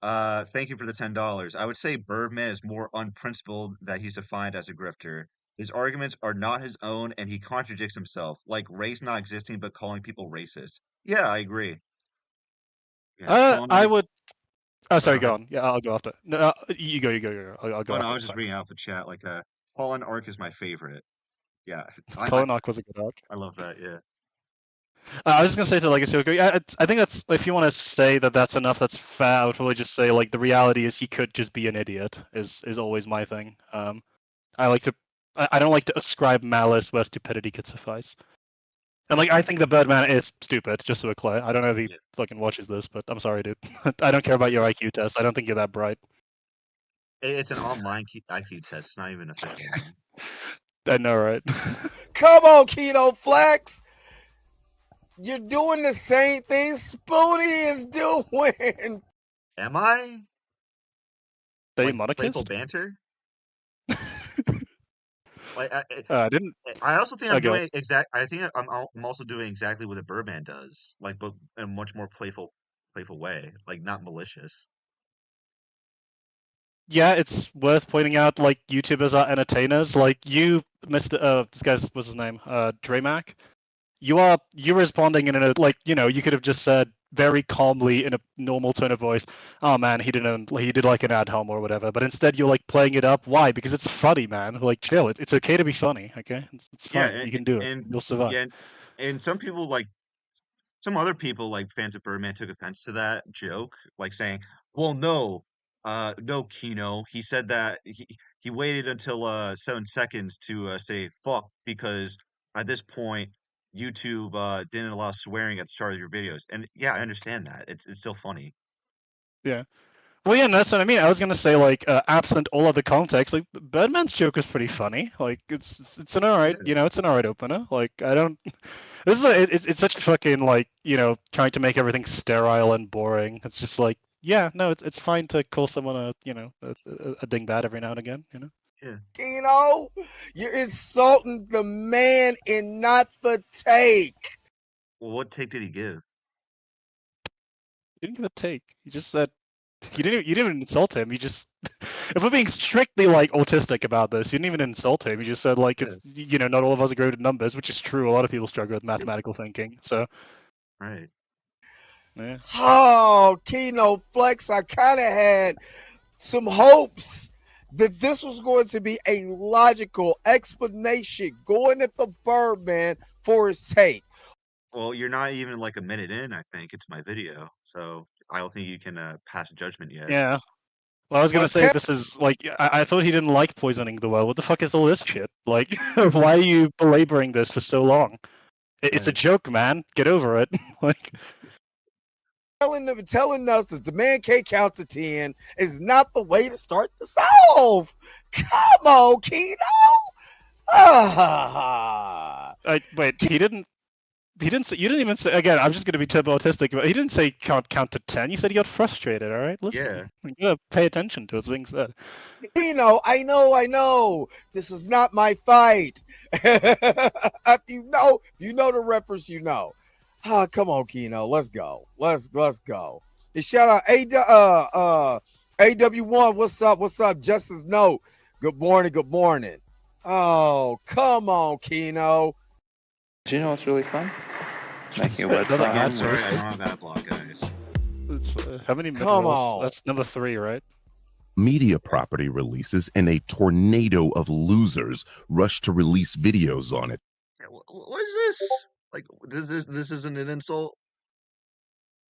[SPEAKER 1] Thank you for the $10. I would say Birdman is more unprincipled that he's defined as a grifter. His arguments are not his own, and he contradicts himself, like race not existing but calling people racist. Yeah, I agree. Yeah,
[SPEAKER 2] I would. Oh,
[SPEAKER 1] Oh, go
[SPEAKER 2] sorry. Go
[SPEAKER 1] ahead.
[SPEAKER 2] on. Yeah, I'll go after. No, you go. You go. I'll go
[SPEAKER 1] Oh no,
[SPEAKER 2] after.
[SPEAKER 1] I was just reading out the chat. Like, Paul and Ark is my favorite. Yeah,
[SPEAKER 2] Pollock was a good arc.
[SPEAKER 1] I love that. Yeah.
[SPEAKER 2] I was just gonna say to Legacy, I think that's, if you want to say that that's enough, that's fair. I would probably just say, like, the reality is he could just be an idiot. Is always my thing. I don't like to ascribe malice where stupidity could suffice. And like, I think the Birdman is stupid, just so we're clear. I don't know if he fucking watches this, but I'm sorry, dude. I don't care about your IQ test. I don't think you're that bright.
[SPEAKER 1] It's an online IQ test. It's not even official.
[SPEAKER 2] I know, right?
[SPEAKER 4] Come on, KinoFlex. You're doing the same thing Spoonie is doing.
[SPEAKER 1] Am I?
[SPEAKER 2] They
[SPEAKER 1] Like, playful
[SPEAKER 2] monarchist?
[SPEAKER 1] banter? Like,
[SPEAKER 2] I didn't.
[SPEAKER 1] I also think I'm
[SPEAKER 2] Okay.
[SPEAKER 1] doing I think I'm also doing exactly what the Birdman does, like, but in a much more playful way, like not malicious.
[SPEAKER 2] Yeah, it's worth pointing out, like, YouTubers are entertainers. Like, you, Mr. This guy's, what's his name? Dre Mac. You're responding in a, like, you could have just said very calmly in a normal tone of voice, oh man, he did like an ad hom or whatever. But instead you're like playing it up. Why? Because it's funny, man. Like, chill. It's okay to be funny. Okay, it's fun.
[SPEAKER 1] Yeah,
[SPEAKER 2] You can do it.
[SPEAKER 1] and
[SPEAKER 2] You'll survive.
[SPEAKER 1] yeah, and some other people, like fans of Birdman, took offense to that joke, like saying, "Well, no, no, Kino. He said that he waited until 7 seconds to say fuck because at this point YouTube didn't allow swearing at the start of your videos." And yeah, I understand that. It's still funny.
[SPEAKER 2] Yeah. Well, yeah, that's what I mean. I was gonna say, like, absent all other context, like, Birdman's joke is pretty funny. Like, it's an alright, it's an alright opener. Like, I don't. This is it's such a fucking, like, trying to make everything sterile and boring. It's just like, yeah, no, it's fine to call someone a dingbat every now and again.
[SPEAKER 1] Yeah.
[SPEAKER 4] Kino, you're insulting the man and not the take.
[SPEAKER 1] Well, what take did he give?
[SPEAKER 2] He didn't give a take. He just said. You didn't even insult him. You just, if we're being strictly, like, autistic about this, you didn't even insult him. You just said, like, it's, not all of us are great at numbers, which is true. A lot of people struggle with mathematical thinking. So,
[SPEAKER 1] Right.
[SPEAKER 2] Yeah.
[SPEAKER 4] Oh, Kino Flex, I kind of had some hopes that this was going to be a logical explanation going at the Birdman for his take.
[SPEAKER 1] Well, you're not even like a minute in, I think, into my video, so I don't think you can pass judgment yet.
[SPEAKER 2] Yeah. Well, I was gonna
[SPEAKER 4] But
[SPEAKER 2] say this is like I thought he didn't like poisoning the well. What the fuck is all this shit? Like, why are you belaboring this for so long? It's a joke, man. Get over it. Like,
[SPEAKER 4] telling us that the man can't count to 10 is not the way to start this off. Come on, Kino. Ah.
[SPEAKER 2] wait, he didn't. He didn't say. You didn't even say. Again, I'm just gonna be turbo autistic, but he didn't say count to 10. You said he got frustrated. All right, listen.
[SPEAKER 1] Yeah.
[SPEAKER 2] You gotta pay attention to what's being said.
[SPEAKER 4] Kino, I know. This is not my fight. If you know the reference, you know. Ah, come on, Kino. Let's go. Let's go. And shout out AW1. What's up? Justice Note. Good morning. Oh, come on, Kino.
[SPEAKER 9] Do you know what's really fun? Making a
[SPEAKER 2] Another
[SPEAKER 9] website.
[SPEAKER 2] ad
[SPEAKER 1] Sorry,
[SPEAKER 2] source.
[SPEAKER 1] I don't have ad block, guys.
[SPEAKER 2] How many
[SPEAKER 4] Come
[SPEAKER 2] minerals?
[SPEAKER 4] on.
[SPEAKER 2] That's number 3, right?
[SPEAKER 8] Media property releases and a tornado of losers rush to release videos on it.
[SPEAKER 1] Yeah, what is this? Like, this isn't an insult?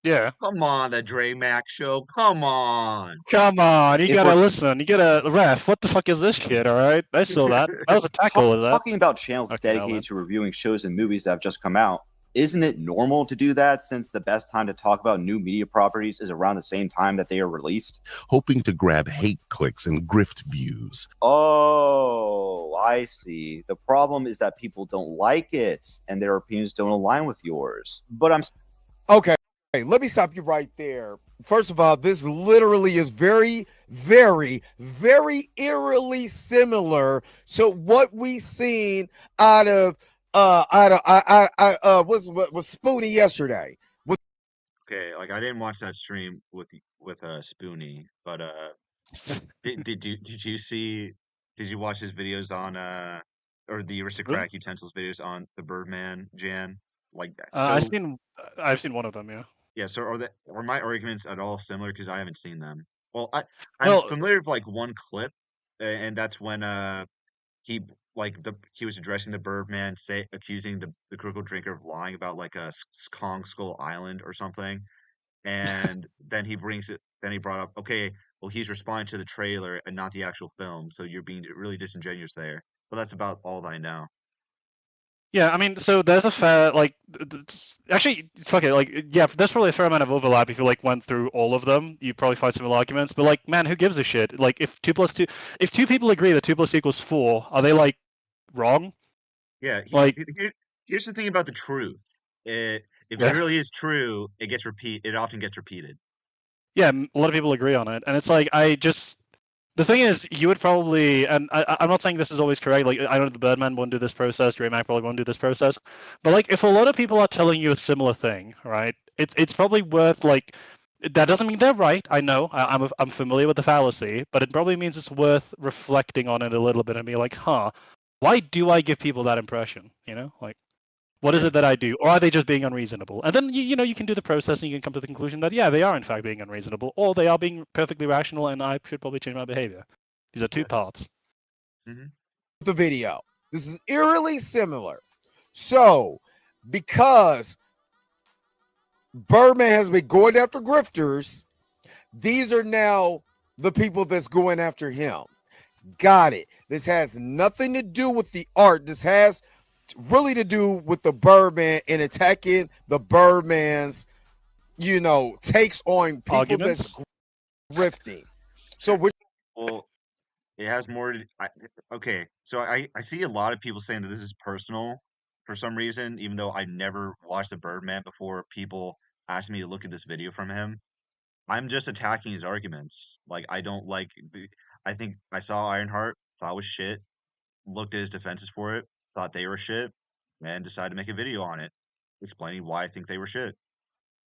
[SPEAKER 2] Yeah.
[SPEAKER 1] Come on, the Dre Mac Show. Come on.
[SPEAKER 2] Come on, you
[SPEAKER 7] If
[SPEAKER 2] gotta
[SPEAKER 7] we're
[SPEAKER 2] listen. You gotta ref. What the fuck is this shit? All right, I saw that. That was a tackle of that.
[SPEAKER 7] talking about channels
[SPEAKER 2] Okay, now
[SPEAKER 7] dedicated
[SPEAKER 2] then.
[SPEAKER 7] to reviewing shows and movies that have just come out, isn't it normal to do that since the best time to talk about new media properties is around the same time that they are released?
[SPEAKER 8] Hoping to grab hate clicks and grift views.
[SPEAKER 7] Oh, I see. The problem is that people don't like it and their opinions don't align with yours. But I'm
[SPEAKER 4] Okay, let me stop you right there. First of all, this literally is very, very, very eerily similar to what we seen out of what's Spoonie yesterday.
[SPEAKER 1] Okay, like I didn't watch that stream with Spoonie, but did you see? Did you watch his videos on or the
[SPEAKER 2] Who?
[SPEAKER 1] Aristocrat Utensils videos on the Birdman, Jan? Like that.
[SPEAKER 2] I've seen one of them. Yeah.
[SPEAKER 1] Yeah, so are my arguments at all similar? Because I haven't seen them. Well, I'm
[SPEAKER 2] Well,
[SPEAKER 1] familiar with like one clip, and that's when he he was addressing the Birdman, accusing the critical drinker of lying about like Kong Skull Island or something, and then he brought up, okay, well he's responding to the trailer and not the actual film, so you're being really disingenuous there. But that's about all that I know.
[SPEAKER 2] yeah. I mean, so there's a fair like. Actually, fuck it. Like, yeah, there's probably a fair amount of overlap if you like went through all of them. You probably find similar arguments. But like, man, who gives a shit? Like, if 2 + 2, if 2 people agree that 2 + 2 = 4, are they like wrong?
[SPEAKER 1] Yeah,
[SPEAKER 2] Like,
[SPEAKER 1] here's the thing about the truth. If it
[SPEAKER 2] yeah.
[SPEAKER 1] really is true, it often gets repeated.
[SPEAKER 2] Yeah, a lot of people agree on it, and it's like the thing is, you would probably, and I'm not saying this is always correct. Like, I know the Birdman won't do this process, Dre Mac probably won't do this process, but like, if a lot of people are telling you a similar thing, right? It's probably worth like. That doesn't mean they're right. I know. I'm familiar with the fallacy, but it probably means it's worth reflecting on it a little bit and be like, huh, why do I give people that impression? You know, like. What is
[SPEAKER 1] Yeah.
[SPEAKER 2] it that I do? Or are they just being unreasonable? And then you can do the process and you can come to the conclusion that yeah, they are in fact being unreasonable, or they are being perfectly rational and I should probably change my behavior. These are 2
[SPEAKER 1] Yeah.
[SPEAKER 2] parts.
[SPEAKER 1] Mm-hmm.
[SPEAKER 4] The video. This is eerily similar. So, because Birdman has been going after grifters, these are now the people that's going after him. Got it. This has nothing to do with the art. This has really to do with the Birdman and attacking the Birdman's, takes on people
[SPEAKER 2] Arguments?
[SPEAKER 4] that's grifting. So we're
[SPEAKER 1] Well, it has more to. Okay, so I see a lot of people saying that this is personal for some reason, even though I never watched the Birdman before. People asked me to look at this video from him. I'm just attacking his arguments. Like I don't like. I think I saw Ironheart, thought it was shit. Looked at his defenses for it, thought they were shit, and decided to make a video on it, explaining why I think they were shit.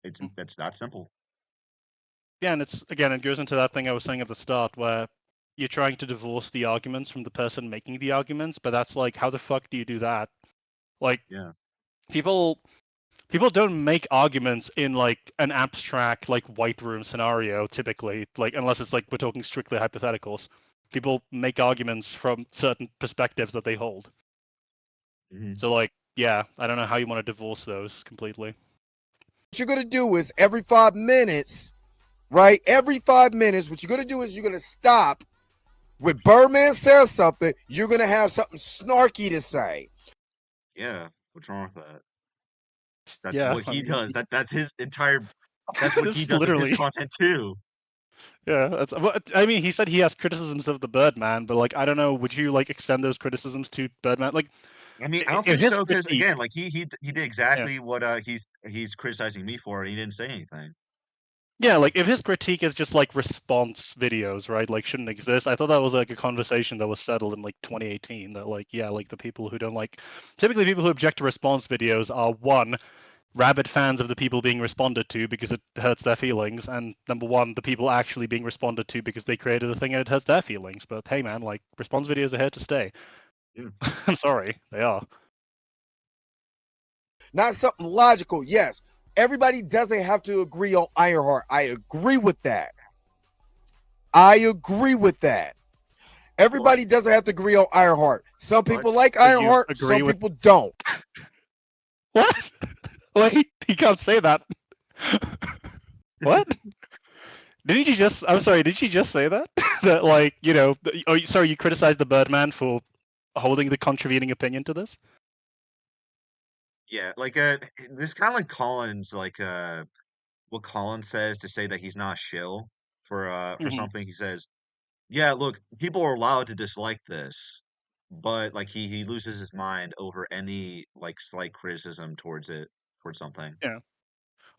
[SPEAKER 1] It's that simple.
[SPEAKER 2] Yeah, and it goes into that thing I was saying at the start where you're trying to divorce the arguments from the person making the arguments, but that's like, how the fuck do you do that? Like,
[SPEAKER 1] Yeah.
[SPEAKER 2] people people don't make arguments in like an abstract like white room scenario typically, like unless it's like we're talking strictly hypotheticals. People make arguments from certain perspectives that they hold. So like, yeah, I don't know how you want to divorce those completely.
[SPEAKER 4] What you're gonna do is every 5 minutes, right? Every 5 minutes, what you're gonna do is you're gonna stop. When Birdman says something, you're gonna have something snarky to say.
[SPEAKER 1] Yeah, what's wrong with that? That's
[SPEAKER 2] Yeah,
[SPEAKER 1] what
[SPEAKER 2] I
[SPEAKER 1] he
[SPEAKER 2] mean,
[SPEAKER 1] does. That's his entire. That's what he
[SPEAKER 2] it's
[SPEAKER 1] does with his
[SPEAKER 2] literally.
[SPEAKER 1] content too.
[SPEAKER 2] Yeah, that's. Well, I mean, he said he has criticisms of the Birdman, but like, I don't know. Would you like extend those criticisms to Birdman? Like,
[SPEAKER 1] I mean, I don't
[SPEAKER 2] if
[SPEAKER 1] think
[SPEAKER 2] his
[SPEAKER 1] so because
[SPEAKER 2] critique,
[SPEAKER 1] again, like he did
[SPEAKER 2] yeah,
[SPEAKER 1] exactly what he's criticizing me for, and he didn't say anything.
[SPEAKER 2] yeah, like if his critique is just like response videos, right? Like, shouldn't exist. I thought that was like a conversation that was settled in like 2018. That like, yeah, like the people who don't like, typically people who object to response videos are one, rabid fans of the people being responded to because it hurts their feelings, and number one, the people actually being responded to because they created the thing and it hurts their feelings. But hey, man, like response videos are here to stay.
[SPEAKER 1] Yeah.
[SPEAKER 2] I'm sorry, they are.
[SPEAKER 4] Not something logical. Yes, everybody doesn't have to agree on Ironheart. I agree with that. Everybody doesn't have to agree on Ironheart. Some people like
[SPEAKER 2] So you
[SPEAKER 4] Ironheart,
[SPEAKER 2] agree
[SPEAKER 4] some
[SPEAKER 2] with
[SPEAKER 4] people don't.
[SPEAKER 2] what? Wait, he can't say that. What? Didn't you just? I'm sorry. Did she just say that? That like Oh, sorry. You criticized the Birdman for holding the contravening opinion to this.
[SPEAKER 1] Yeah, like this kind of like Collins, like what Collins says to say that he's not shill for
[SPEAKER 2] Mhm.
[SPEAKER 1] something. He says, "Yeah, look, people are allowed to dislike this, but like he loses his mind over any like slight criticism towards something."
[SPEAKER 2] Yeah.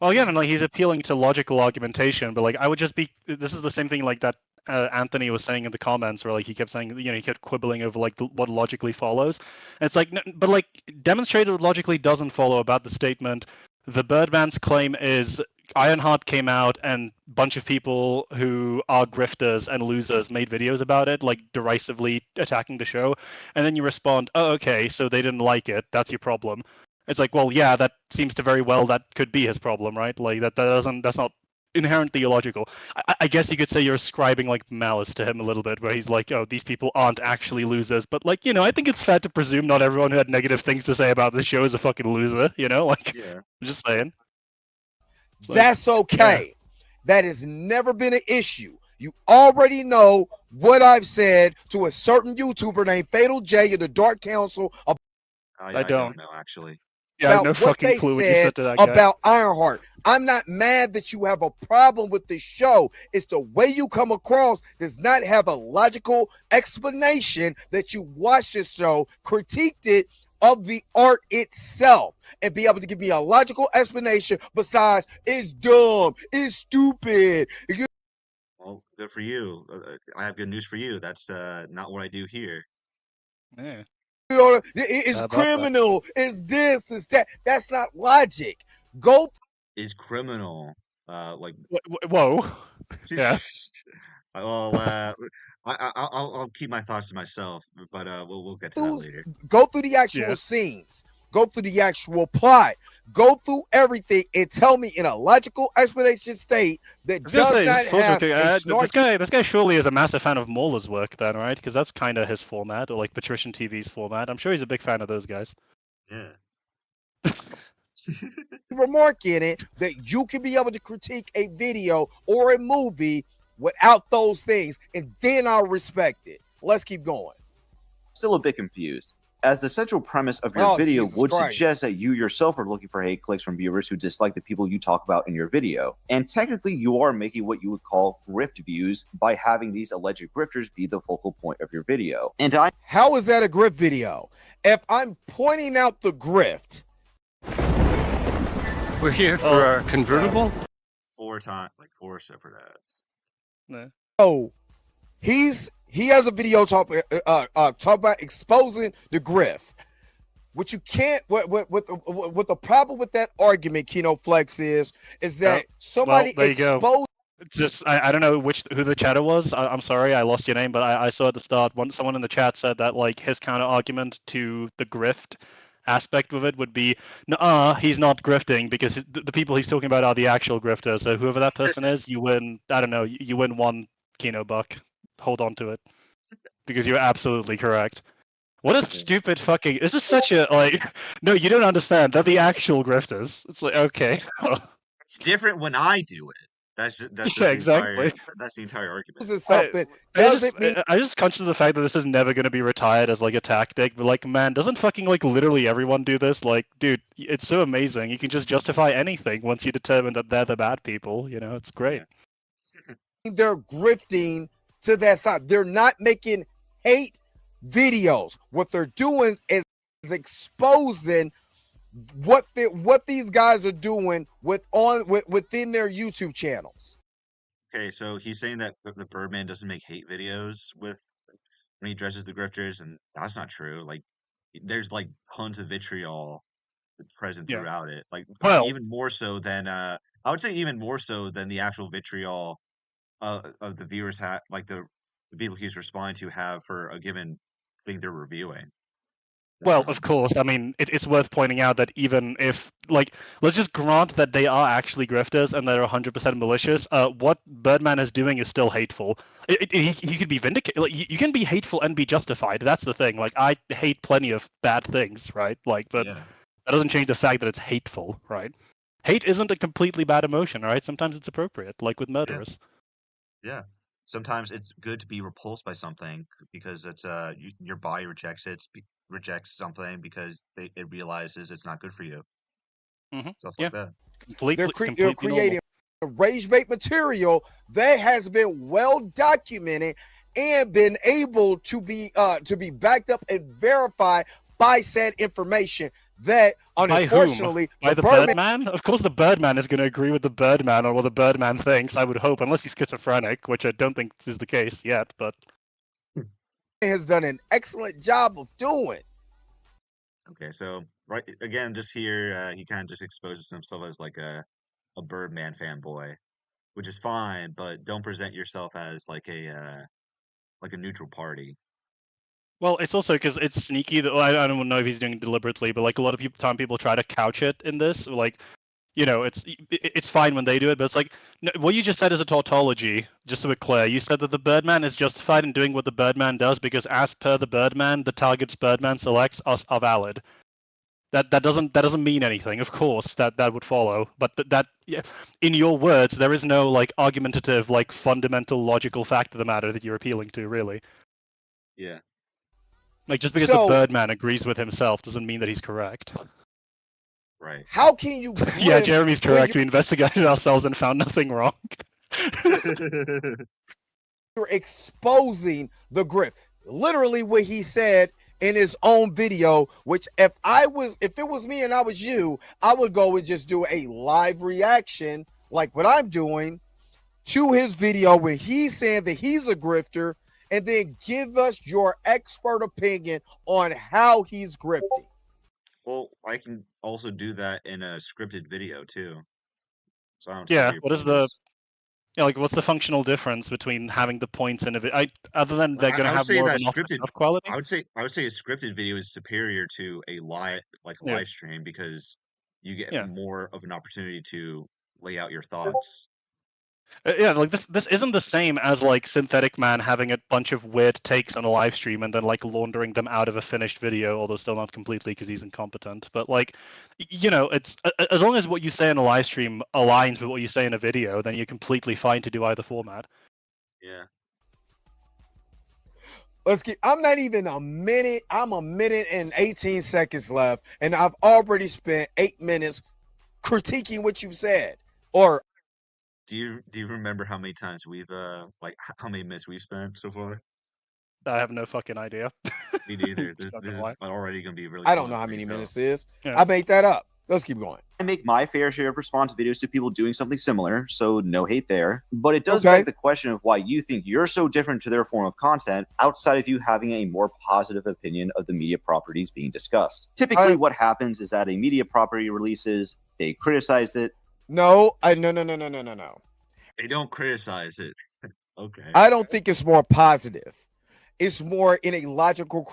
[SPEAKER 2] Well, again,
[SPEAKER 1] Yeah.
[SPEAKER 2] and like he's appealing to logical argumentation, but like I would just be. This is the same thing like that Anthony was saying in the comments, where like he kept saying, he kept quibbling over like what logically follows. And it's like, but like demonstrated logically doesn't follow about the statement. The Birdman's claim is Ironheart came out and a bunch of people who are grifters and losers made videos about it, like derisively attacking the show, and then you respond, oh, okay, so they didn't like it. That's your problem. It's like, well, yeah, that seems to very well that could be his problem, right? Like that's not inherently illogical. I guess you could say you're ascribing like malice to him a little bit, where he's like, oh, these people aren't actually losers, but like, I think it's fair to presume not everyone who had negative things to say about the show is a fucking loser, like,
[SPEAKER 1] Yeah.
[SPEAKER 2] I'm just saying. It's like,
[SPEAKER 4] That's okay. That has never been an issue. You already know what I've said to a certain YouTuber named Fatal J of the Dark Council
[SPEAKER 2] I
[SPEAKER 1] don't
[SPEAKER 2] don't.
[SPEAKER 1] know actually.
[SPEAKER 2] Yeah, I have
[SPEAKER 4] about
[SPEAKER 2] no
[SPEAKER 4] what
[SPEAKER 2] fucking
[SPEAKER 4] they
[SPEAKER 2] clue what you
[SPEAKER 4] said
[SPEAKER 2] said to that guy.
[SPEAKER 4] about Ironheart. I'm not mad that you have a problem with the show. It's the way you come across does not have a logical explanation that you watched the show, critiqued it of the art itself, and be able to give me a logical explanation besides it's dumb, it's stupid.
[SPEAKER 1] Well, good for you. I have good news for you. That's not what I do here.
[SPEAKER 2] Yeah.
[SPEAKER 4] It's
[SPEAKER 2] How about that?
[SPEAKER 4] criminal, it's this, it's that. That's not logic. Go
[SPEAKER 1] Is criminal. Like
[SPEAKER 2] Whoa. Yeah.
[SPEAKER 1] well, I'll keep my thoughts to myself, but we'll get to that later.
[SPEAKER 4] go through the actual
[SPEAKER 2] Yeah.
[SPEAKER 4] scenes, go through the actual plot, go through everything, and tell me in a logical explanation state that
[SPEAKER 2] I was gonna
[SPEAKER 4] does
[SPEAKER 2] say,
[SPEAKER 4] not
[SPEAKER 2] just pause real
[SPEAKER 4] have
[SPEAKER 2] quick.
[SPEAKER 4] a snarky.
[SPEAKER 2] This guy surely is a massive fan of Mauler's work, then, right? Because that's kind of his format, or like Patrician TV's format. I'm sure he's a big fan of those guys.
[SPEAKER 1] Yeah.
[SPEAKER 4] Remark in it that you can be able to critique a video or a movie without those things, and then I'll respect it. Let's keep going.
[SPEAKER 7] Still a bit confused, as the central premise of your
[SPEAKER 4] Oh,
[SPEAKER 7] video
[SPEAKER 4] Jesus
[SPEAKER 7] would
[SPEAKER 4] Christ.
[SPEAKER 7] suggest that you yourself are looking for hate clicks from viewers who dislike the people you talk about in your video. And technically, you are making what you would call grift views by having these alleged grifters be the focal point of your video. And
[SPEAKER 4] How is that a grift video? If I'm pointing out the grift,
[SPEAKER 6] We're here for our convertible.
[SPEAKER 1] Four separate ads.
[SPEAKER 2] No.
[SPEAKER 4] oh, he has a video talk about exposing the grift. What you can't what the problem with that argument, KinoFlex, is that somebody
[SPEAKER 2] there you go.
[SPEAKER 4] exposed.
[SPEAKER 2] It's just I don't know who the chatter was. I'm sorry, I lost your name, but I saw at the start someone in the chat said that like his counter argument to the grift aspect of it would be, he's not grifting because the people he's talking about are the actual grifters. So whoever that person is, you win. I don't know. You win one Kino buck. Hold on to it because you're absolutely correct. What a stupid fucking. This is such a like. No, you don't understand. They're the actual grifters. It's like okay.
[SPEAKER 1] It's different when I do it. That's just
[SPEAKER 2] Yeah,
[SPEAKER 1] the
[SPEAKER 2] exactly.
[SPEAKER 1] entire argument.
[SPEAKER 4] Is something doesn't mean
[SPEAKER 2] I just conscious of the fact that this is never going to be retired as like a tactic, but like, man, doesn't fucking like literally everyone do this? Like, dude, it's so amazing. You can just justify anything once you determine that they're the bad people. You know, it's great.
[SPEAKER 4] they're grifting to that side. They're not making hate videos. What they're doing is exposing what these guys are doing within their YouTube channels.
[SPEAKER 1] Okay, so he's saying that the Birdman doesn't make hate videos with when he dresses the grifters, and that's not true. Like, there's like tons of vitriol present
[SPEAKER 2] Yeah.
[SPEAKER 1] throughout it. Like,
[SPEAKER 2] Well,
[SPEAKER 1] even more so than I would say even more so than the actual vitriol of the viewers have, like the people he's responding to have for a given thing they're reviewing.
[SPEAKER 2] well, of course. I mean, it's worth pointing out that even if, like, let's just grant that they are actually grifters and they're 100% malicious, what Birdman is doing is still hateful. He could be vindicated. Like, you can be hateful and be justified. That's the thing. Like, I hate plenty of bad things, right? Like, but
[SPEAKER 1] Yeah.
[SPEAKER 2] that doesn't change the fact that it's hateful, right? Hate isn't a completely bad emotion, right? Sometimes it's appropriate, like with murderers.
[SPEAKER 1] Yeah. Sometimes it's good to be repulsed by something because it's your body rejects rejects something because it realizes it's not good for you. Stuff
[SPEAKER 2] Yeah.
[SPEAKER 1] like that.
[SPEAKER 4] They're
[SPEAKER 2] Completely
[SPEAKER 4] creating rage bait material that has been well documented and been able to be backed up and verified by said information. That unfortunately,
[SPEAKER 2] by the Birdman? Of course, the Birdman is going to agree with the Birdman on what the Birdman thinks. I would hope, unless he's schizophrenic, which I don't think is the case yet. But
[SPEAKER 4] has done an excellent job of doing.
[SPEAKER 1] Okay, so right again, just here, he kind of just exposes himself as like a Birdman fanboy, which is fine, but don't present yourself as like a neutral party.
[SPEAKER 2] well, it's also because it's sneaky. That I don't know if he's doing it deliberately, but like a lot of people try to couch it in this, like, you know, it's fine when they do it, but it's like no, what you just said is a tautology. Just to be clear, you said that the Birdman is justified in doing what the Birdman does because, as per the Birdman, the targets Birdman selects are valid. That doesn't mean anything. Of course, that would follow, but yeah, in your words, there is no like argumentative, like fundamental logical fact of the matter that you're appealing to, really.
[SPEAKER 1] Yeah.
[SPEAKER 2] Like just because the Birdman agrees with himself doesn't mean that he's correct.
[SPEAKER 1] Right.
[SPEAKER 4] How can you?
[SPEAKER 2] Yeah, Jeremy's correct. We investigated ourselves and found nothing wrong.
[SPEAKER 4] You're exposing the grift. Literally, what he said in his own video. Which, if it was me and I was you, I would go and just do a live reaction like what I'm doing to his video where he's saying that he's a grifter, and then give us your expert opinion on how he's grifting.
[SPEAKER 1] Well, I can also do that in a scripted video too. So I don't
[SPEAKER 2] Yeah,
[SPEAKER 1] see
[SPEAKER 2] what is the like what's the functional difference between having the points in a video? Other than they're going to have more of an off-the-cuff quality?
[SPEAKER 1] I would say a scripted video is superior to a live stream because you get more of an opportunity to lay out your thoughts.
[SPEAKER 2] Yeah, like this isn't the same as like Synthetic Man having a bunch of weird takes on a live stream and then like laundering them out of a finished video, although still not completely because he's incompetent. But like, you know, it's as long as what you say in a live stream aligns with what you say in a video, then you're completely fine to do either format.
[SPEAKER 1] Yeah.
[SPEAKER 4] I'm not even a minute. I'm a minute and 18 seconds left, and I've already spent 8 minutes critiquing what you've said. Or
[SPEAKER 1] do you remember how many times we've how many minutes we've spent so far?
[SPEAKER 2] I have no fucking idea.
[SPEAKER 1] Me neither. This is already gonna be really.
[SPEAKER 4] I don't know how many minutes it is. I made that up. Let's keep going.
[SPEAKER 7] I make my fair share of response videos to people doing something similar, so no hate there. But it does beg the question of why you think you're so different to their form of content outside of you having a more positive opinion of the media properties being discussed. Typically, what happens is that a media property releases, they criticize it.
[SPEAKER 4] No. They
[SPEAKER 1] don't criticize it. Okay.
[SPEAKER 4] I don't think it's more positive. It's more in a logical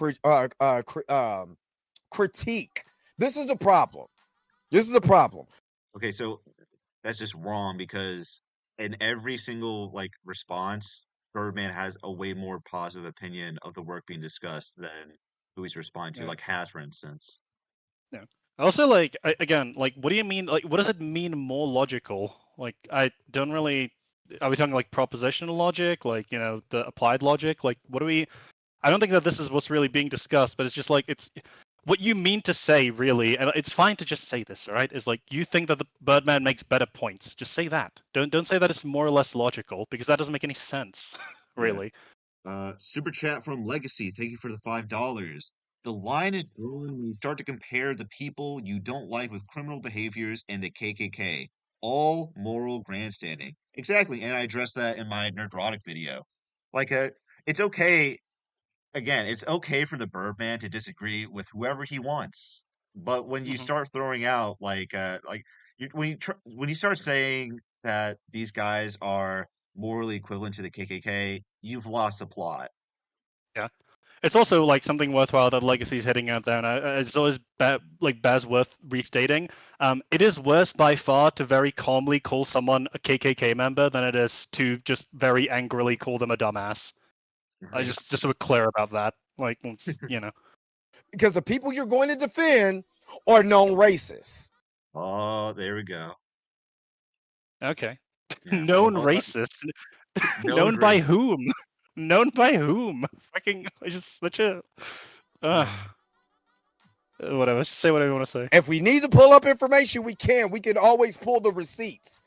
[SPEAKER 4] critique. This is a problem. This is a problem.
[SPEAKER 1] Okay, so that's just wrong because in every single like response, Birdman has a way more positive opinion of the work being discussed than who he's responding to,
[SPEAKER 2] Yeah.
[SPEAKER 1] like Has, for instance.
[SPEAKER 2] Yeah. Also, like again, like what do you mean? Like, what does it mean more logical? Like, I don't really. Are we talking like propositional logic, like the applied logic? Like, what do we? I don't think that this is what's really being discussed, but it's just like it's what you mean to say, really, and it's fine to just say this, all right? Is like you think that the Birdman makes better points. Just say that. Don't say that it's more or less logical because that doesn't make any sense,
[SPEAKER 1] Yeah.
[SPEAKER 2] really.
[SPEAKER 1] Super chat from Legacy. Thank you for the $5. The line is drawn when you start to compare the people you don't like with criminal behaviors and the KKK. All moral grandstanding. Exactly, and I addressed that in my Nerdrotic video. Like, it's okay. Again, it's okay for the Birdman to disagree with whoever he wants, but when you
[SPEAKER 2] Mhm.
[SPEAKER 1] start throwing out when you start saying that these guys are morally equivalent to the KKK, you've lost the plot.
[SPEAKER 2] Yeah. It's also like something worthwhile that Legacy's hitting out there, and it's always bears worth restating. It is worse by far to very calmly call someone a KKK member than it is to just very angrily call them a dumbass. I just to be clear about that. Like,
[SPEAKER 4] Because the people you're going to defend are known racists.
[SPEAKER 1] Oh, there we go.
[SPEAKER 2] Okay.
[SPEAKER 1] Yeah.
[SPEAKER 2] Known racist.
[SPEAKER 1] Known
[SPEAKER 2] Known by
[SPEAKER 1] racist.
[SPEAKER 2] whom? Known by whom? Fucking, it's just such a. Whatever. Just say whatever you want to say.
[SPEAKER 4] If we need to pull up information, we can. We can always pull the receipts.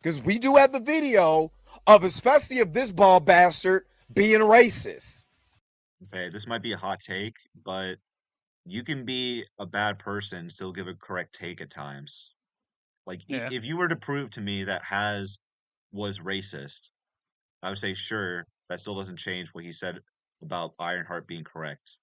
[SPEAKER 4] Because we do have the video of especially of this ball bastard being racist.
[SPEAKER 1] Okay, this might be a hot take, but you can be a bad person and still give a correct take at times. Like,
[SPEAKER 2] Yeah.
[SPEAKER 1] if you were to prove to me that Has was racist, I would say, sure, that still doesn't change what he said about Ironheart being correct.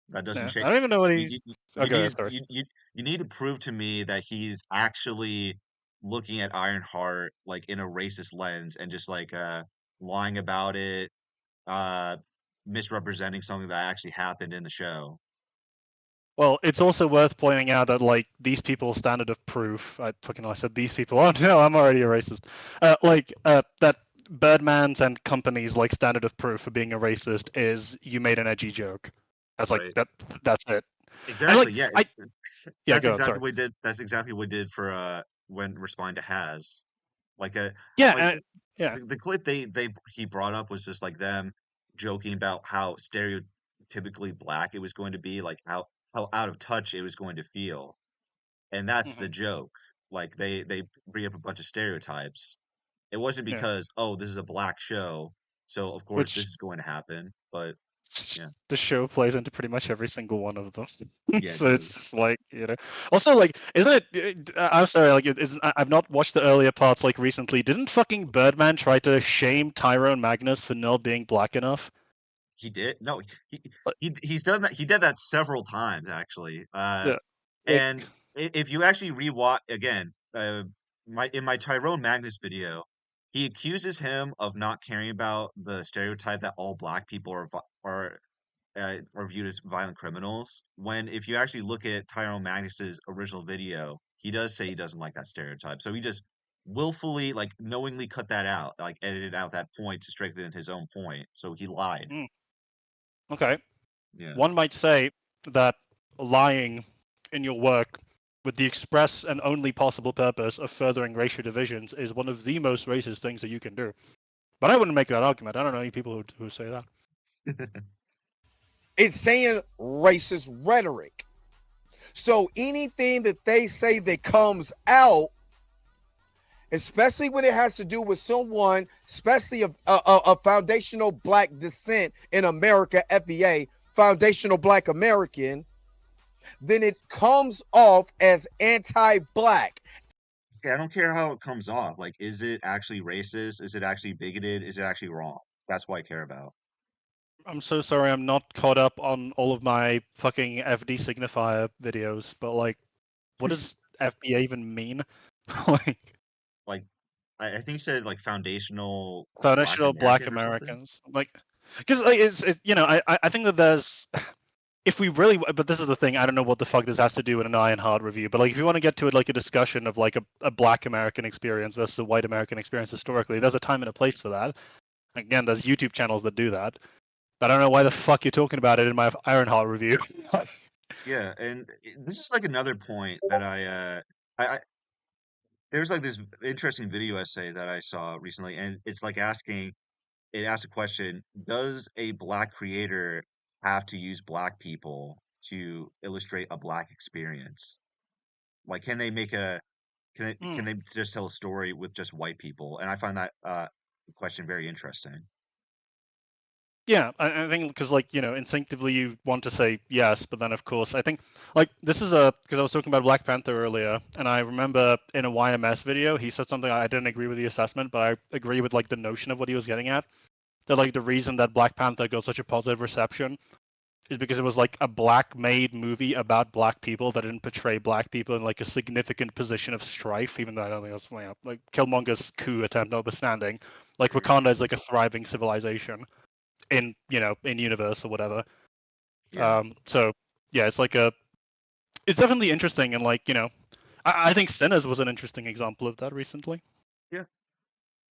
[SPEAKER 1] That doesn't
[SPEAKER 2] Yeah.
[SPEAKER 1] change.
[SPEAKER 2] I don't even know what
[SPEAKER 1] You,
[SPEAKER 2] he's.
[SPEAKER 1] you, you
[SPEAKER 2] Okay,
[SPEAKER 1] need
[SPEAKER 2] sorry.
[SPEAKER 1] you need to prove to me that he's actually looking at Ironheart like in a racist lens and just like lying about it, uh misrepresenting something that actually happened in the show.
[SPEAKER 2] Well, it's also worth pointing out that like these people's standard of proof. I said these people. Oh no, I'm already a racist. That Birdman's and companies like standard of proof for being a racist is you made an edgy joke. That's like
[SPEAKER 1] Right.
[SPEAKER 2] that. That's it. And
[SPEAKER 1] Exactly.
[SPEAKER 2] like
[SPEAKER 1] Yeah.
[SPEAKER 2] yeah,
[SPEAKER 1] That's
[SPEAKER 2] go on.
[SPEAKER 1] exactly
[SPEAKER 2] Sorry.
[SPEAKER 1] what we did. That's exactly what we did for when responding to Has. Like a
[SPEAKER 2] Yeah,
[SPEAKER 1] like
[SPEAKER 2] yeah.
[SPEAKER 1] the clip he brought up was just like them joking about how stereotypically black it was going to be, like how out of touch it was going to feel. And that's the
[SPEAKER 2] Mhm.
[SPEAKER 1] joke. Like they bring up a bunch of stereotypes. It wasn't
[SPEAKER 2] Yeah.
[SPEAKER 1] because, oh, this is a black show, so of course this
[SPEAKER 2] Which
[SPEAKER 1] is going to happen. But yeah.
[SPEAKER 2] the show plays into pretty much every single one of them.
[SPEAKER 1] Yeah, it
[SPEAKER 2] So it's
[SPEAKER 1] does.
[SPEAKER 2] just like Also, like, isn't it? I'm sorry. Like, I've not watched the earlier parts like recently. Didn't fucking Birdman try to shame Tyrone Magnus for not being black enough?
[SPEAKER 1] He did. No, he
[SPEAKER 2] Like,
[SPEAKER 1] he's done that. He did that several times actually.
[SPEAKER 2] yeah. Like,
[SPEAKER 1] And if you actually rewatch again, my Tyrone Magnus video, he accuses him of not caring about the stereotype that all black people are viewed as violent criminals. When if you actually look at Tyrone Magnus's original video, he does say he doesn't like that stereotype. So he just willfully, like knowingly cut that out, like edited out that point to strengthen his own point. So he lied.
[SPEAKER 2] okay.
[SPEAKER 1] Yeah.
[SPEAKER 2] One might say that lying in your work with the express and only possible purpose of furthering racial divisions is one of the most racist things that you can do. But I wouldn't make that argument. I don't know any people who say that.
[SPEAKER 4] It's saying racist rhetoric. So anything that they say that comes out, especially when it has to do with someone, especially a foundational black descent in America, FBA, foundational black American, then it comes off as anti-black.
[SPEAKER 1] Yeah, I don't care how it comes off. Like, is it actually racist? Is it actually bigoted? Is it actually wrong? That's what I care about.
[SPEAKER 2] I'm so sorry I'm not caught up on all of my fucking FD signifier videos, but like, what does FBA even mean? like,
[SPEAKER 1] Like, I think he said like foundational Black
[SPEAKER 2] foundational Black
[SPEAKER 1] American or something.
[SPEAKER 2] Americans, like, because like I think that there's if we really, but this is the thing, I don't know what the fuck this has to do with an Ironheart review, but like if you want to get to it like a discussion of like a Black American experience versus a white American experience historically, there's a time and a place for that. Again, there's YouTube channels that do that. But I don't know why the fuck you're talking about it in my Ironheart review.
[SPEAKER 1] Yeah, and this is like another point that I there's like this interesting video essay that I saw recently, and it's like it asks a question, does a black creator have to use black people to illustrate a black experience? Like, can they make a can
[SPEAKER 2] Hmm.
[SPEAKER 1] they just tell a story with just white people? And I find that question very interesting.
[SPEAKER 2] Yeah, I think because like instinctively you want to say yes, but then of course I think like this is a because I was talking about Black Panther earlier, and I remember in a YMS video he said something I didn't agree with the assessment, but I agree with like the notion of what he was getting at. That like the reason that Black Panther got such a positive reception is because it was like a black made movie about black people that didn't portray black people in like a significant position of strife, even though I don't think that's like Killmonger's coup attempt notwithstanding. Like
[SPEAKER 1] Mhm.
[SPEAKER 2] Wakanda is like a thriving civilization in in universe or whatever.
[SPEAKER 1] Yeah,
[SPEAKER 2] So yeah, it's definitely interesting, and like I think Sinners was an interesting example of that recently.
[SPEAKER 1] yeah,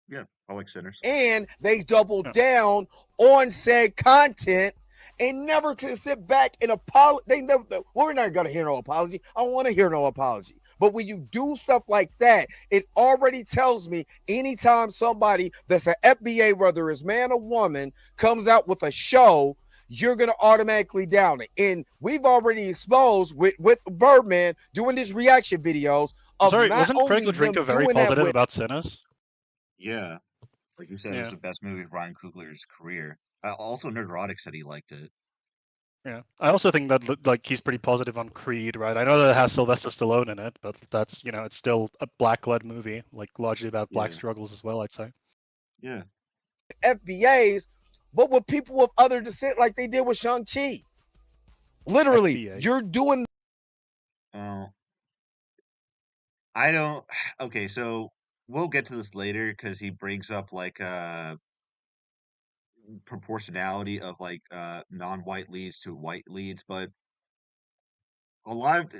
[SPEAKER 1] yeah. I like Sinners.
[SPEAKER 4] And they double
[SPEAKER 2] Yeah.
[SPEAKER 4] down on said content and never to sit back and apologize. They never. Well, we're not gonna hear no apology. I don't want to hear no apology. But when you do stuff like that, it already tells me anytime somebody that's an FBA, whether it's man or woman, comes out with a show, you're gonna automatically down it. And we've already exposed with Birdman doing these reaction videos
[SPEAKER 2] I'm
[SPEAKER 4] of
[SPEAKER 2] sorry,
[SPEAKER 4] not
[SPEAKER 2] wasn't Craig
[SPEAKER 4] only
[SPEAKER 2] Ladrinka
[SPEAKER 4] them
[SPEAKER 2] very
[SPEAKER 4] doing that
[SPEAKER 2] positive
[SPEAKER 4] with
[SPEAKER 2] about Sinners?
[SPEAKER 1] Yeah, like you said, it was
[SPEAKER 2] Yeah.
[SPEAKER 1] the best movie of Ryan Coogler's career. Also, Nerdrotic said he liked it.
[SPEAKER 2] Yeah, I also think that like he's pretty positive on Creed, right? I know that it has Sylvester Stallone in it, but that's it's still a black-led movie, like largely about black
[SPEAKER 1] Yeah,
[SPEAKER 2] struggles as well, I'd say.
[SPEAKER 1] yeah.
[SPEAKER 4] FBAs, but with people of other descent, like they did with Shang-Chi. Literally,
[SPEAKER 2] FBA.
[SPEAKER 4] you're doing.
[SPEAKER 1] Oh, I don't. Okay, so we'll get to this later because he brings up like proportionality of like non-white leads to white leads, but a lot of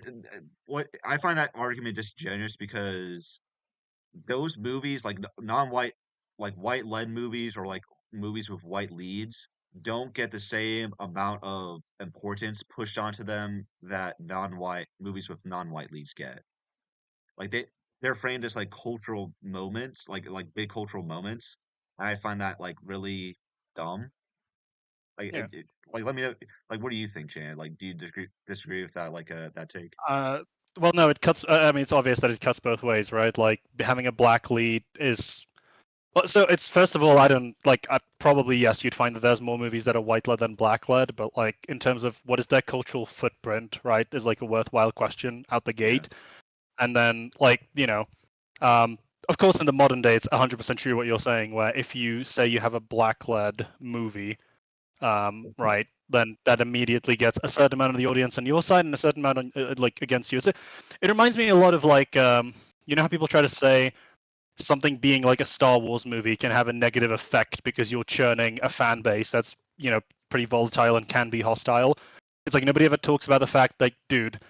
[SPEAKER 1] what I find that argument disingenuous because those movies like non-white like white led movies or like movies with white leads don't get the same amount of importance pushed onto them that non-white movies with non-white leads get. Like they're framed as like cultural moments, like big cultural moments. I find that like really dumb. Like
[SPEAKER 2] Yeah.
[SPEAKER 1] like let me know like what do you think, Chan? Like do you disagree with that like that take?
[SPEAKER 2] Uh, well, no, it cuts. I mean, it's obvious that it cuts both ways, right? Like having a black lead is. Well, so it's first of all, I don't like. Probably yes, you'd find that there's more movies that are white led than black led, but like in terms of what is their cultural footprint, right, is like a worthwhile question out the
[SPEAKER 1] Yeah.
[SPEAKER 2] gate. And then like um, of course, in the modern day, it's 100% true what you're saying. Where if you say you have a black led movie, right, then that immediately gets a certain amount of the audience on your side and a certain amount on, like against you. It reminds me a lot of like you know how people try to say something being like a Star Wars movie can have a negative effect because you're churning a fan base that's pretty volatile and can be hostile. It's like nobody ever talks about the fact that, dude,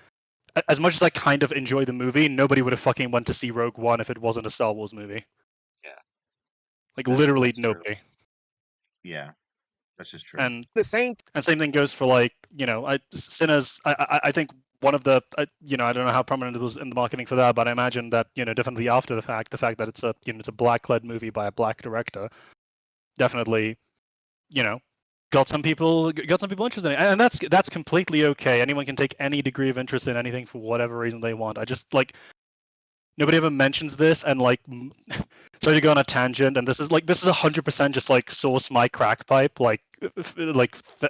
[SPEAKER 2] as much as I kind of enjoy the movie, nobody would have fucking went to see Rogue One if it wasn't a Star Wars movie.
[SPEAKER 1] Yeah.
[SPEAKER 2] Like literally
[SPEAKER 1] That's true.
[SPEAKER 2] nobody.
[SPEAKER 1] Yeah. That's just true.
[SPEAKER 2] And
[SPEAKER 4] the same.
[SPEAKER 2] And same thing goes for like Sinners. I think one of the I don't know how prominent it was in the marketing for that, but I imagine that definitely after the fact that it's a it's a black led movie by a black director definitely you know got some people interested in it, and that's completely okay. Anyone can take any degree of interest in anything for whatever reason they want. I just like nobody ever mentions this, and like so you go on a tangent, and this is 100% just like source my crack pipe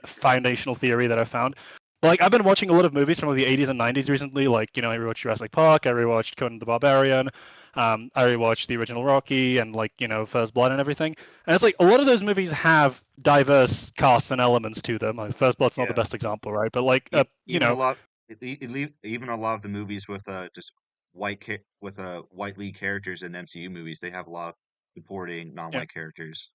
[SPEAKER 2] foundational theory that I found. Like I've been watching a lot of movies from the 80s and 90s recently. Like I rewatched Jurassic Park, I rewatched Conan the Barbarian, I rewatched the original Rocky, and like First Blood and everything. And it's like a lot of those movies have diverse casts and elements to them. Like First Blood's not the
[SPEAKER 1] Yeah.
[SPEAKER 2] best example, right? But like
[SPEAKER 1] Even a lot even a lot of the movies with just with white lead characters in MCU movies, they have a lot of supporting
[SPEAKER 2] yeah.
[SPEAKER 1] non-white characters.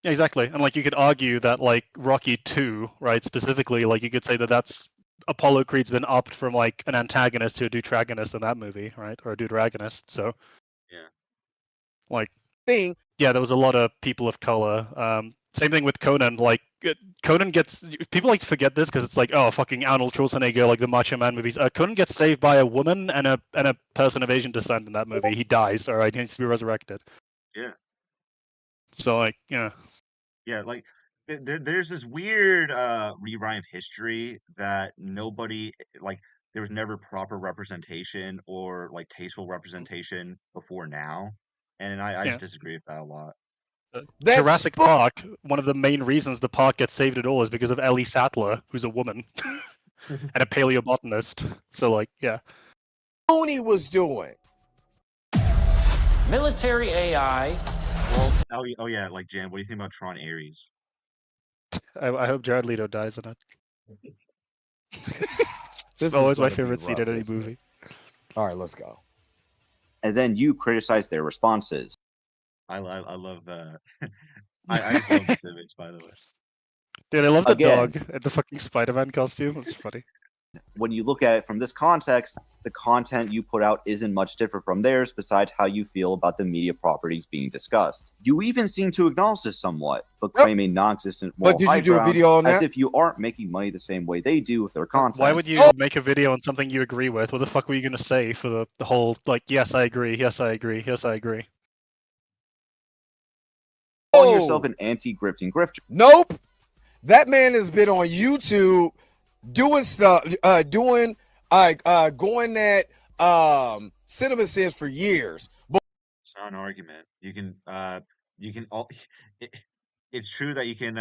[SPEAKER 2] Yeah, exactly. And like you could argue that like Rocky 2, right, specifically, like you could say that that's Apollo Creed's been upped from like an antagonist to a deuteragonist in that movie, right, or a deuteragonist. So
[SPEAKER 1] Yeah.
[SPEAKER 2] like
[SPEAKER 4] Thing.
[SPEAKER 2] yeah, there was a lot of people of color. Same thing with Conan. Like Conan gets people like to forget this because it's like, oh, fucking Arnold Schwarzenegger, like the Macho Man movies. Conan gets saved by a woman and a person of Asian descent in that movie. He dies. All right, he needs to be resurrected.
[SPEAKER 1] Yeah.
[SPEAKER 2] So like, yeah.
[SPEAKER 1] Yeah, like there's this weird rewrite of history that nobody like there was never proper representation or like tasteful representation before now. And I
[SPEAKER 2] Yeah.
[SPEAKER 1] just disagree with that a lot.
[SPEAKER 2] Jurassic Park, one of the main reasons the park gets saved at all is because of Ellie Sattler, who's a woman and a paleobotanist. So like, yeah.
[SPEAKER 4] Tony was doing.
[SPEAKER 10] Military AI.
[SPEAKER 1] Well, oh yeah, like Jan, what do you think about Tron Ares?
[SPEAKER 2] I hope Jared Leto dies in it.
[SPEAKER 4] This
[SPEAKER 2] It's always
[SPEAKER 4] is
[SPEAKER 2] my
[SPEAKER 4] gonna be
[SPEAKER 2] favorite scene in
[SPEAKER 4] rough,
[SPEAKER 2] any
[SPEAKER 4] isn't it?
[SPEAKER 2] movie.
[SPEAKER 4] All right, let's go.
[SPEAKER 7] And then you criticize their responses.
[SPEAKER 1] I love I just love this image, by the way.
[SPEAKER 2] Dude, I love the
[SPEAKER 7] Again.
[SPEAKER 2] dog and the fucking Spider-Man costume. It's funny.
[SPEAKER 7] When you look at it from this context, the content you put out isn't much different from theirs besides how you feel about the media properties being discussed. You even seem to acknowledge this somewhat, but claim a non-existent moral
[SPEAKER 4] But did
[SPEAKER 7] high
[SPEAKER 4] you do a
[SPEAKER 7] ground
[SPEAKER 4] video on
[SPEAKER 7] as
[SPEAKER 4] that?
[SPEAKER 7] if you aren't making money the same way they do with their content.
[SPEAKER 2] Why would you make a video on something you agree with? What the fuck were you gonna say for the whole like, yes, I agree, yes, I agree, yes, I agree?
[SPEAKER 7] calling yourself an anti-grifting grifter?
[SPEAKER 4] Nope. That man has been on YouTube doing stuff, going at Cinema Sins for years. But
[SPEAKER 1] It's not an argument. You can all it's true that you can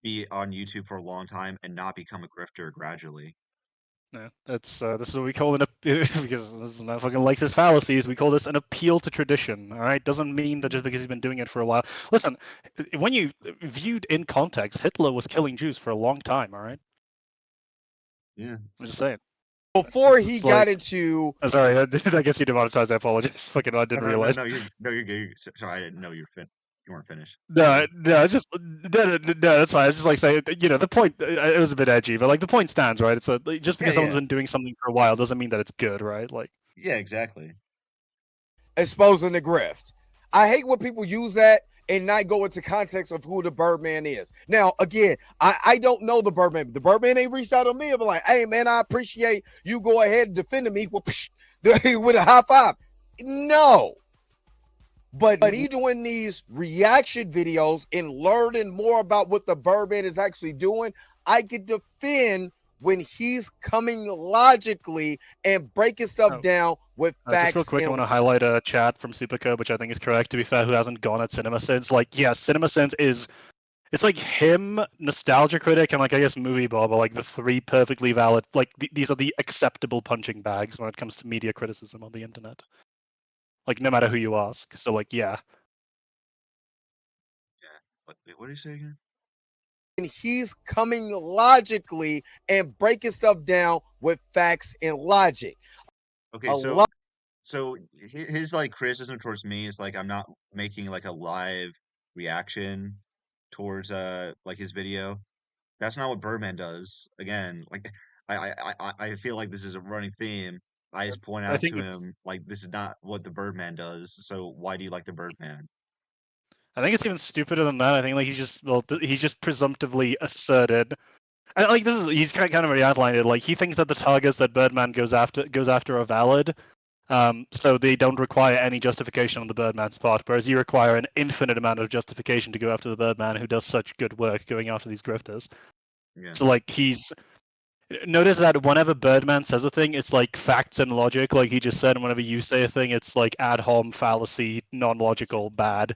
[SPEAKER 1] be on YouTube for a long time and not become a grifter gradually.
[SPEAKER 2] Yeah, that's this is what we call an because this motherfucker likes his fallacies. We call this an appeal to tradition. All right, doesn't mean that just because he's been doing it for a while. Listen, when you viewed in context, Hitler was killing Jews for a long time. All right.
[SPEAKER 1] Yeah,
[SPEAKER 2] I'm just saying.
[SPEAKER 4] Before he
[SPEAKER 2] It's
[SPEAKER 4] got
[SPEAKER 2] like-
[SPEAKER 4] into,
[SPEAKER 2] Oh, sorry, I guess you demonetized. I apologize. Fucking, I didn't realize.
[SPEAKER 1] No, you're good. Sorry, I didn't know you weren't finished.
[SPEAKER 2] No, it's just no, that's fine. It's just like saying, the point. It was a bit edgy, but like the point stands, right? It's just because someone's been doing something for a while doesn't mean that it's good, right? Like,
[SPEAKER 1] yeah, exactly.
[SPEAKER 4] exposing the grift. I hate when people use that and not go into context of who the Birdman is. Now, again, I don't know the Birdman. The Birdman ain't reached out to me and be like, hey, man, I appreciate you go ahead and defending me with a high five. No. But me doing these reaction videos and learning more about what the Birdman is actually doing, I can defend when he's coming logically and breaking stuff down with facts.
[SPEAKER 2] just real quick, I want to highlight a chat from Supercode, which I think is correct, to be fair, who hasn't gone at CinemaSins. Like, yeah, CinemaSins it's like him, Nostalgia Critic, and like, I guess Movie Bob are like the three perfectly valid, like, these are the acceptable punching bags when it comes to media criticism on the internet. Like, no matter who you ask. So, like, yeah.
[SPEAKER 1] Yeah. What are you saying again?
[SPEAKER 4] And he's coming logically and breaking stuff down with facts and logic.
[SPEAKER 1] Okay, so his like criticism towards me is like I'm not making like a live reaction towards like his video. That's not what Birdman does. Again, like I feel like this is a running theme. I just point out to him like this is not what the Birdman does. So why do you like the Birdman?
[SPEAKER 2] I think it's even stupider than that. I think like he's just presumptively asserted, and like he's kind of already outlined it. Like he thinks that the targets that Birdman goes after are valid, so they don't require any justification on the Birdman's part. Whereas you require an infinite amount of justification to go after the Birdman, who does such good work going after these grifters.
[SPEAKER 1] Yeah.
[SPEAKER 2] So like notice that whenever Birdman says a thing, it's like facts and logic, like he just said. And whenever you say a thing, it's like ad hom, fallacy, non-logical, bad.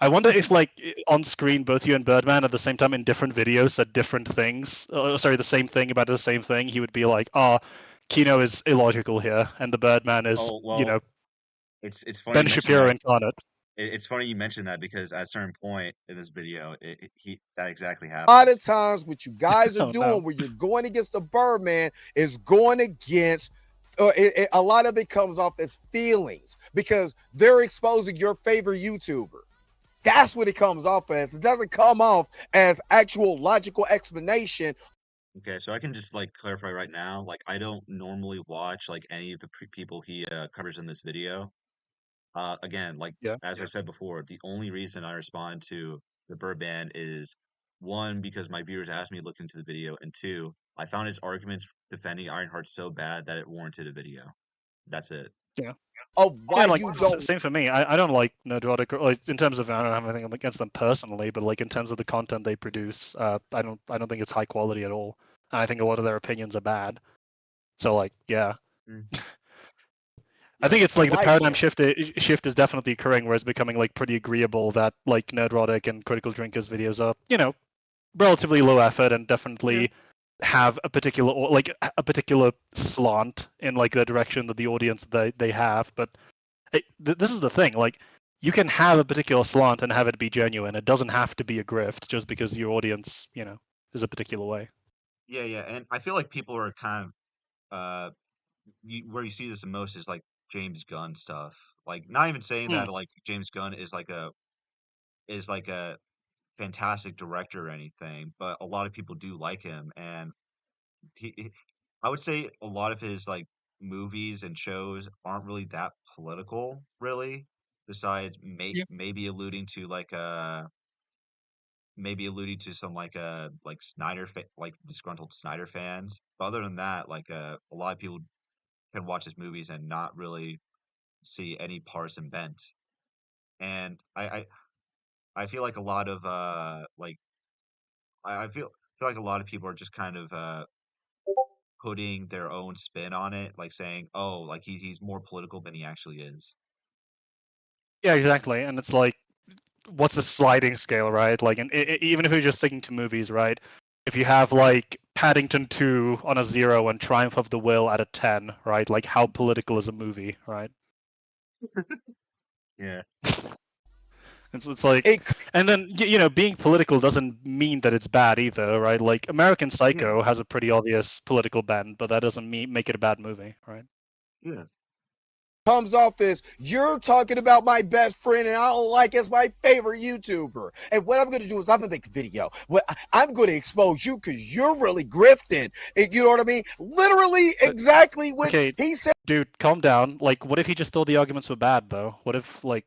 [SPEAKER 2] I wonder if, like, on screen, both you and Birdman at the same time in different videos said different things. The same thing about the same thing. He would be like, Kino is illogical here, and the Birdman is,
[SPEAKER 1] it's funny
[SPEAKER 2] Ben Shapiro incarnate.
[SPEAKER 1] It's funny you mentioned that because at a certain point in this video, that exactly happens.
[SPEAKER 4] A lot of times what you guys are doing when you're going against the Birdman is going against a lot of it comes off as feelings because they're exposing your favorite YouTuber. That's what it comes off as. It doesn't come off as actual logical explanation.
[SPEAKER 1] Okay, so I can just like clarify right now. Like, I don't normally watch like any of the people he covers in this video. Again, like
[SPEAKER 2] Yeah.
[SPEAKER 1] as I said before, the only reason I respond to the Birdman is one, because my viewers asked me to look into the video, and two, I found his arguments defending Ironheart so bad that it warranted a video. That's it.
[SPEAKER 2] Yeah.
[SPEAKER 4] Of why
[SPEAKER 2] Yeah, like
[SPEAKER 4] you don't.
[SPEAKER 2] same for me. I don't like Nerdrotic, like in terms of I don't have anything against them personally, but like in terms of the content they produce, I don't think it's high quality at all. And I think a lot of their opinions are bad. So like, yeah.
[SPEAKER 1] Mm.
[SPEAKER 2] I think it's like the
[SPEAKER 4] Why
[SPEAKER 2] paradigm
[SPEAKER 4] you?
[SPEAKER 2] shift is definitely occurring where it's becoming like pretty agreeable that like Nerdrotic and Critical Drinkers videos are, relatively low effort and definitely have a particular slant in like the direction that the audience they have. But this is the thing, like you can have a particular slant and have it be genuine. It doesn't have to be a grift just because your audience, is a particular way.
[SPEAKER 1] Yeah, and I feel like people are kind of where you see this the most is like James Gunn stuff. Like, not even saying
[SPEAKER 2] Hmm.
[SPEAKER 1] that like James Gunn is like a fantastic director or anything, but a lot of people do like him, and I would say a lot of his like movies and shows aren't really that political, really. Besides,
[SPEAKER 2] Yeah.
[SPEAKER 1] maybe alluding to some like like disgruntled Snyder fans. But other than that, like a lot of people can watch his movies and not really see any partisan bent. And I feel like a lot of like I feel like a lot of people are just kind of putting their own spin on it, like saying, "Oh, like he's more political than he actually is."
[SPEAKER 2] Yeah, exactly. And it's like, what's the sliding scale, right? Like, and even if you're just sticking to movies, right? If you have like Paddington 2 on a 0 and Triumph of the Will at a 10, right? Like, how political is a movie, right?
[SPEAKER 1] Yeah.
[SPEAKER 2] It's like,
[SPEAKER 4] It
[SPEAKER 2] and then being political doesn't mean that it's bad either, right? Like American
[SPEAKER 1] Yeah.
[SPEAKER 2] Psycho has a pretty obvious political bend, but that doesn't make it a bad movie, right?
[SPEAKER 1] Yeah.
[SPEAKER 4] comes off as you're talking about my best friend and I don't like as my favorite YouTuber. And what I'm going to do is I'm going to make a video. I'm going to expose you because you're really grifting. You know what I mean? Literally
[SPEAKER 2] But
[SPEAKER 4] exactly what
[SPEAKER 2] okay,
[SPEAKER 4] he said.
[SPEAKER 2] dude, calm down. Like, what if he just thought the arguments were bad, though? What if, like,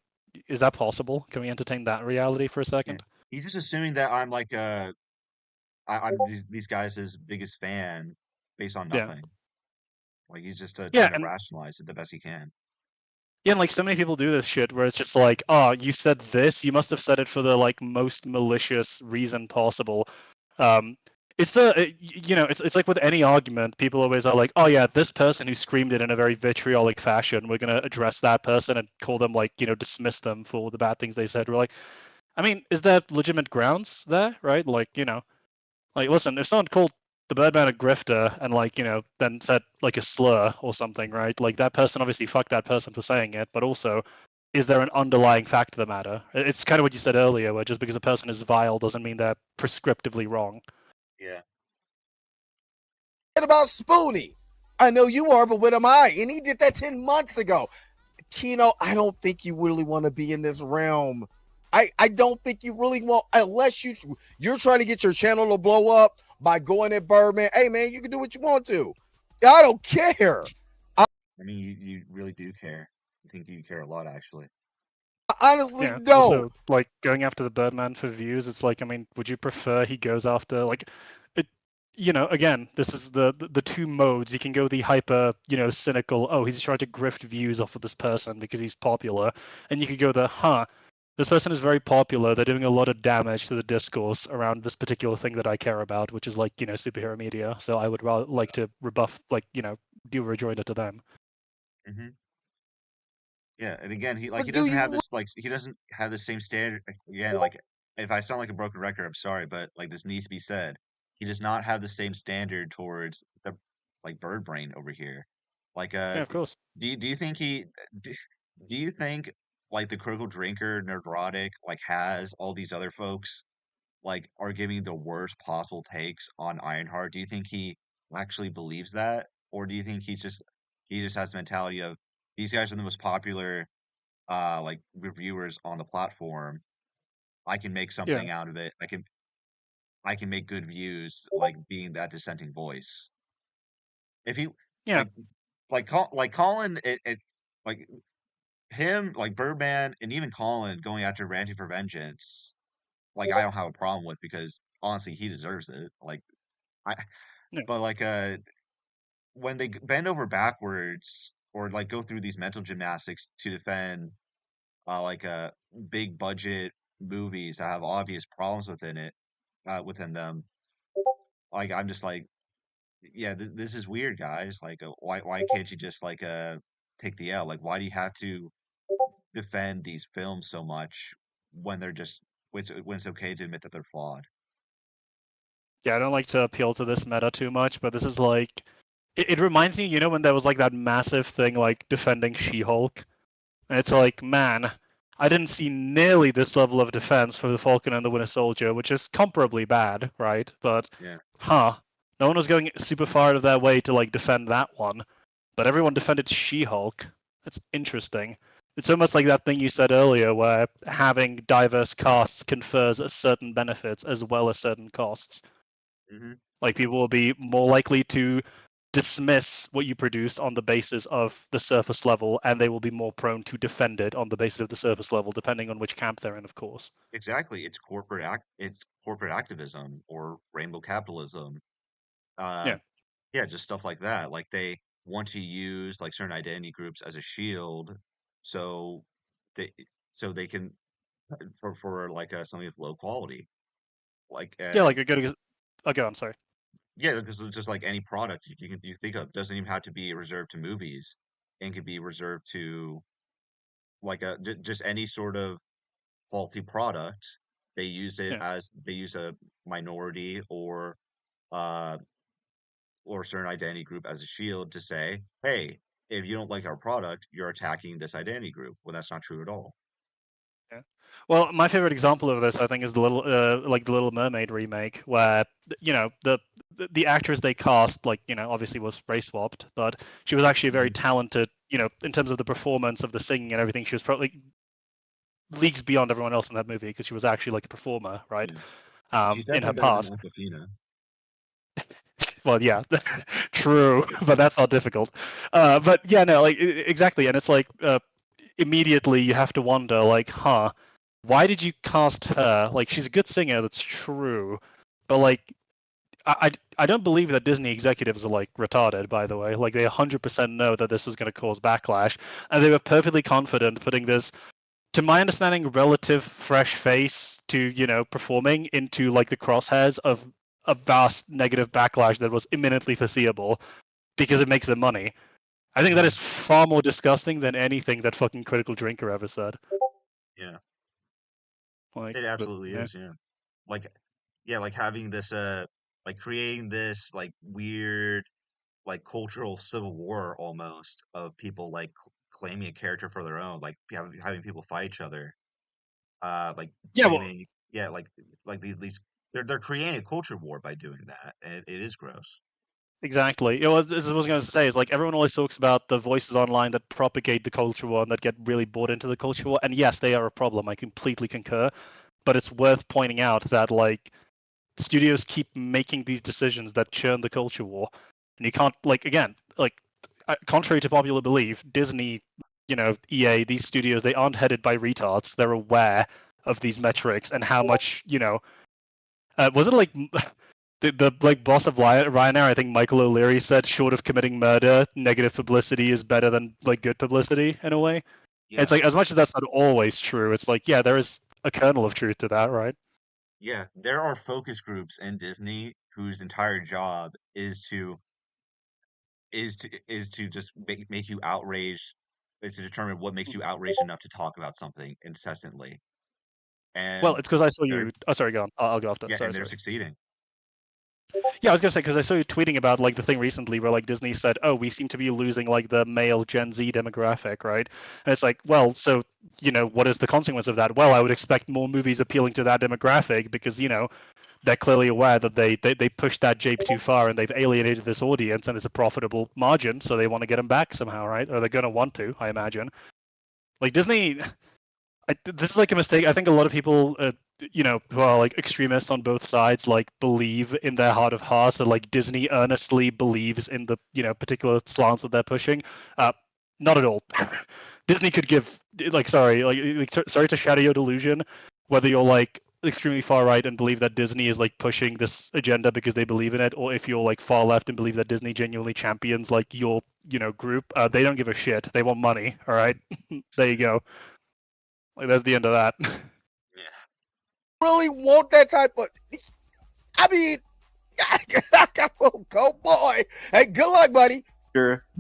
[SPEAKER 2] is that possible? Can we entertain that reality for a
[SPEAKER 1] Yeah.
[SPEAKER 2] second?
[SPEAKER 1] He's just assuming that I'm like I'm these guys' biggest fan based on
[SPEAKER 2] Yeah.
[SPEAKER 1] nothing. Like, he's just
[SPEAKER 2] Yeah,
[SPEAKER 1] trying to
[SPEAKER 2] and
[SPEAKER 1] rationalize it the best he can.
[SPEAKER 2] yeah, and like so many people do this shit where it's just like, oh, you said this, you must have said it for the like most malicious reason possible. It's it's like with any argument, people always are like, oh yeah, this person who screamed it in a very vitriolic fashion, we're gonna address that person and call them like, dismiss them for the bad things they said. We're like, I mean, is there legitimate grounds there, right? Like, like, listen, if someone called the Birdman a grifter and like, then said like a slur or something, right? Like that person obviously fucked that person for saying it, but also, is there an underlying fact of the matter? It's kind of what you said earlier, where just because a person is vile doesn't mean they're prescriptively wrong.
[SPEAKER 1] Yeah.
[SPEAKER 4] About Spoonie. I know you are, but what am I? And he did that 10 months ago. Kino, I don't think you really want to be in this realm. I don't think you really want, unless you're trying to get your channel to blow up by going at Birdman. Hey man, you can do what you want to. I don't care.
[SPEAKER 1] I mean, you really do care. I think you care a lot, actually.
[SPEAKER 4] I honestly
[SPEAKER 2] Yeah.
[SPEAKER 4] don't.
[SPEAKER 2] Also, like going after the Birdman for views, it's like, I mean, would you prefer he goes after like, it, again, this is the two modes. You can go the hyper, cynical. Oh, he's trying to grift views off of this person because he's popular, and you could go the this person is very popular. They're doing a lot of damage to the discourse around this particular thing that I care about, which is like, superhero media. So I would rather like to rebuff, like, do a rejoinder to them.
[SPEAKER 1] Hmm. Yeah, and again, he
[SPEAKER 4] But do
[SPEAKER 1] doesn't have
[SPEAKER 4] you
[SPEAKER 1] this he doesn't have the same standard. Again, like if I sound like a broken record, I'm sorry, but like this needs to be said. He does not have the same standard towards the like bird brain over here. Like
[SPEAKER 2] Yeah, of course.
[SPEAKER 1] do you think do, do you think like the critical drinker neurotic like has all these other folks like are giving the worst possible takes on Ironheart? Do you think he actually believes that, or do you think he just has the mentality of these guys are the most popular like reviewers on the platform, I can make
[SPEAKER 2] Yeah.
[SPEAKER 1] something out of it. I can make good views, like being that dissenting voice. If he
[SPEAKER 2] Yeah.
[SPEAKER 1] like like Colin, like him, like Birdman, and even Colin going after Ranting for Vengeance, like I don't have a problem with because honestly he deserves it. Like I,
[SPEAKER 2] Yeah.
[SPEAKER 1] but like when they bend over backwards or like go through these mental gymnastics to defend like big budget movies that have obvious problems within them, like I'm just like, yeah, this is weird, guys. Like, why can't you just like take the L? Like, why do you have to defend these films so much when they're just when it's okay to admit that they're flawed?
[SPEAKER 2] Yeah, I don't like to appeal to this meta too much, but this is like it reminds me, you know, when there was like that massive thing like defending She-Hulk. And it's like, man, I didn't see nearly this level of defense for the Falcon and the Winter Soldier, which is comparably bad, right? But
[SPEAKER 1] Yeah,
[SPEAKER 2] no one was going super far out of their way to like defend that one, but everyone defended She-Hulk. That's interesting. It's almost like that thing you said earlier, where having diverse casts confers certain benefits as well as certain costs.
[SPEAKER 1] hmm
[SPEAKER 2] Like people will be more likely to dismiss what you produce on the basis of the surface level, and they will be more prone to defend it on the basis of the surface level, depending on which camp they're in, of course.
[SPEAKER 1] exactly. It's corporate activism or rainbow capitalism. Uh,
[SPEAKER 2] Yeah,
[SPEAKER 1] yeah, just stuff like that. Like they want to use like certain identity groups as a shield, so they they can for like something of low quality. Like
[SPEAKER 2] yeah, like a good. Okay, I'm sorry.
[SPEAKER 1] yeah, this is just like any product you think of. Doesn't even have to be reserved to movies, and could be reserved to like just any sort of faulty product.
[SPEAKER 2] Yeah.
[SPEAKER 1] They use a minority uh or a certain identity group as a shield to say, hey, if you don't like our product, you're attacking this identity group. Well, that's not true at all.
[SPEAKER 2] Yeah. Well, my favorite example of this, I think, is like the Little Mermaid remake, where you know the actress they cast, like obviously was race swapped, but she was actually very
[SPEAKER 1] Mhm.
[SPEAKER 2] talented. In terms of the performance of the singing and everything, she was probably leagues beyond everyone else in that movie because she was actually like a performer, right?
[SPEAKER 1] Yeah. She's
[SPEAKER 2] In her
[SPEAKER 1] definitely better than
[SPEAKER 2] past.
[SPEAKER 1] Aquafina.
[SPEAKER 2] Well, yeah, true, but that's not difficult. But yeah, no, like exactly, and it's like immediately you have to wonder, like, why did you cast her? Like, she's a good singer, that's true, but like, I don't believe that Disney executives are like retarded. By the way, like they 100% know that this is going to cause backlash, and they were perfectly confident putting this, to my understanding, relative fresh face to performing into like the crosshairs of a vast negative backlash that was imminently foreseeable because it makes them money. I think that
[SPEAKER 1] Mhm.
[SPEAKER 2] is far more disgusting than anything that fucking Critical Drinker ever said.
[SPEAKER 1] Yeah,
[SPEAKER 2] Like,
[SPEAKER 1] it
[SPEAKER 2] but
[SPEAKER 1] absolutely
[SPEAKER 2] yeah,
[SPEAKER 1] is. Yeah, like yeah, like having this like creating this like weird like cultural civil war almost of people like claiming a character for their own, like having people fight each other, like
[SPEAKER 2] yeah, well,
[SPEAKER 1] claiming, yeah, like these they're creating a culture war by doing that, and it is gross.
[SPEAKER 2] exactly. This is what I was going to say is like everyone always talks about the voices online that propagate the culture war and that get really bought into the culture war, and yes, they are a problem. I completely concur, but it's worth pointing out that like studios keep making these decisions that churn the culture war, and you can't like again like contrary to popular belief, Disney, EA, these studios, they aren't headed by retards. They're aware of these metrics and how much was it like the like boss of Ryanair, I think Michael O'Leary said, short of committing murder, negative publicity is better than like good publicity in a way. It's
[SPEAKER 1] Yeah,
[SPEAKER 2] like as much as that's not always true, it's like yeah, there is a kernel of truth to that, right?
[SPEAKER 1] yeah, there are focus groups in Disney whose entire job is to just make you outraged, is to determine what makes you outraged enough to talk about something incessantly,
[SPEAKER 2] Well,
[SPEAKER 1] and
[SPEAKER 2] it's because I saw
[SPEAKER 1] they're
[SPEAKER 2] you. Oh, sorry, go on. I'll go after.
[SPEAKER 1] yeah,
[SPEAKER 2] Sorry,
[SPEAKER 1] and they're
[SPEAKER 2] sorry.
[SPEAKER 1] succeeding.
[SPEAKER 2] Yeah, I was gonna say because I saw you tweeting about like the thing recently where like Disney said, "Oh, we seem to be losing like the male Gen Z demographic, right?" And it's like, well, so what is the consequence of that? Well, I would expect more movies appealing to that demographic because they're clearly aware that they pushed that jape too far and they've alienated this audience and it's a profitable margin, so they want to get them back somehow, right? Or they're gonna want to, I imagine. Like Disney, this is like a mistake. I think a lot of people who are like extremists on both sides, like believe in their heart of hearts that like Disney earnestly believes in the particular slants that they're pushing. Not at all. Disney could give sorry to shatter your delusion, whether you're like extremely far right and believe that Disney is like pushing this agenda because they believe in it, or if you're like far left and believe that Disney genuinely champions like your group, they don't give a shit. They want money. All right, there you go. Like that's the end of that.
[SPEAKER 4] Really want that type of? I mean, go boy. Hey, good luck, buddy.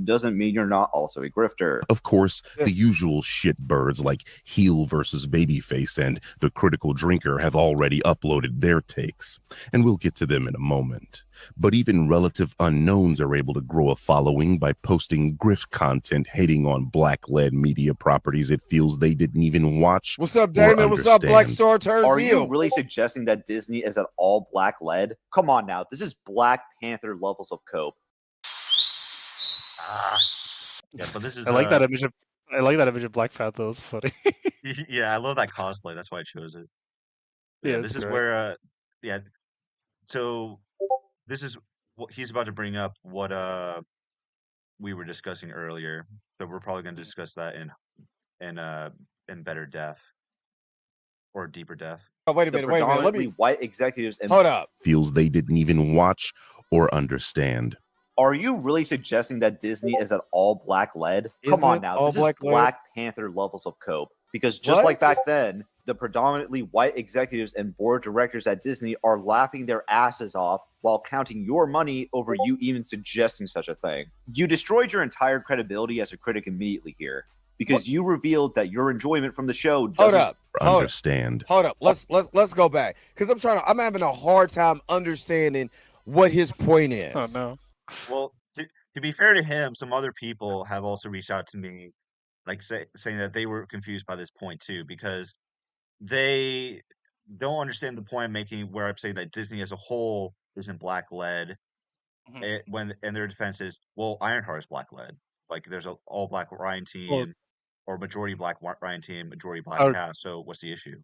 [SPEAKER 7] Doesn't mean you're not also a grifter.
[SPEAKER 8] Of course, the usual shitbirds like Heel versus Babyface and The Critical Drinker have already uploaded their takes, and we'll get to them in a moment. But even relative unknowns are able to grow a following by posting grift content hating on black-led media properties it feels they didn't even watch.
[SPEAKER 4] What's up, Damon? What's up, Black Star turns
[SPEAKER 7] Are
[SPEAKER 4] heel?
[SPEAKER 7] you really suggesting that Disney is an all black led? Come on now, this is Black Panther levels of cope.
[SPEAKER 1] Yeah, but this is.
[SPEAKER 2] I like that image of Black Panther. That was funny.
[SPEAKER 1] Yeah, I love that cosplay. That's why I chose it. Yeah, this is
[SPEAKER 2] great.
[SPEAKER 1] where. Yeah. So this is what he's about to bring up. What we were discussing earlier. So we're probably going to discuss that in better depth or deeper depth.
[SPEAKER 4] Oh, wait a minute. Let me.
[SPEAKER 7] White executives and
[SPEAKER 4] Hold up.
[SPEAKER 8] Feels they didn't even watch or understand.
[SPEAKER 7] Are you really suggesting that Disney is an all black led? Come on now, this is Black Panther levels of cope. Because just like back then, the predominantly white executives and board directors at Disney are laughing their asses off while counting your money over you even suggesting such a thing. You destroyed your entire credibility as a critic immediately here because you revealed that your enjoyment from the show doesn't
[SPEAKER 8] understand.
[SPEAKER 4] Hold up. Let's go back because I'm having a hard time understanding what his point is.
[SPEAKER 2] Oh no.
[SPEAKER 1] Well, to be fair to him, some other people have also reached out to me, like saying that they were confused by this point too, because they don't understand the point I'm making, where I'm saying that Disney as a whole isn't black led. And their defense is, well, Ironheart is black led. Like there's a all black Ryan team, or majority black Ryan team, majority black cast. So what's the issue?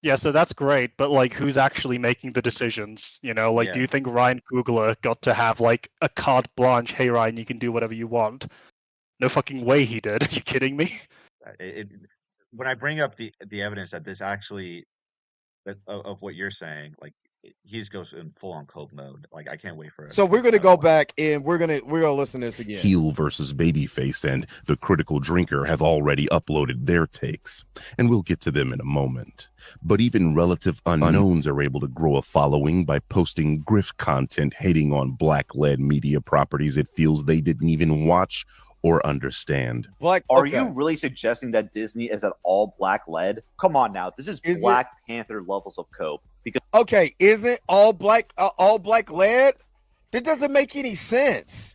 [SPEAKER 2] Yeah, so that's great, but like, who's actually making the decisions? Do you think Ryan Coogler got to have like a carte blanche? Hey, Ryan, you can do whatever you want. No fucking way he did. Are you kidding me?
[SPEAKER 1] When I bring up the evidence that this actually of what you're saying, like he just goes in full on cope mode. Like I can't wait for it.
[SPEAKER 4] So we're gonna go back and we're gonna listen to this again.
[SPEAKER 8] Heel versus Babyface and The Critical Drinker have already uploaded their takes, and we'll get to them in a moment. But even relative unknowns are able to grow a following by posting grift content hating on black-led media properties it feels they didn't even watch or understand.
[SPEAKER 7] Are you really suggesting that Disney is an all black led? Come on now, this is Black Panther levels of cope. Because
[SPEAKER 4] isn't all black led? That doesn't make any sense.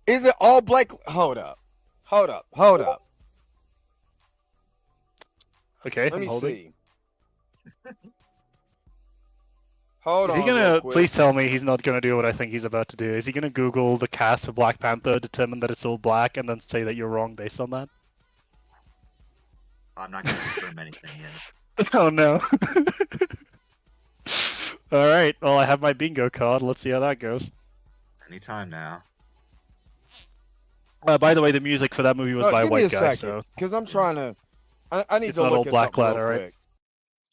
[SPEAKER 4] Is it all black? Hold up.
[SPEAKER 2] Okay,
[SPEAKER 4] let me
[SPEAKER 2] holding.
[SPEAKER 4] see. Hold
[SPEAKER 2] on. Is he gonna please tell me he's not gonna do what I think he's about to do? Is he gonna Google the cast for Black Panther, determine that it's all black, and then say that you're wrong based on that?
[SPEAKER 1] I'm not gonna confirm anything yet.
[SPEAKER 2] Oh no. All right. Well, I have my bingo card. Let's see how that goes.
[SPEAKER 1] Anytime now.
[SPEAKER 2] By the way, the music for that movie was by a white guy. So
[SPEAKER 4] because I'm trying to, I need
[SPEAKER 2] it's
[SPEAKER 4] to
[SPEAKER 2] not
[SPEAKER 4] look
[SPEAKER 2] all
[SPEAKER 4] at
[SPEAKER 2] black
[SPEAKER 4] something
[SPEAKER 2] lad,
[SPEAKER 4] real
[SPEAKER 2] right?
[SPEAKER 4] quick.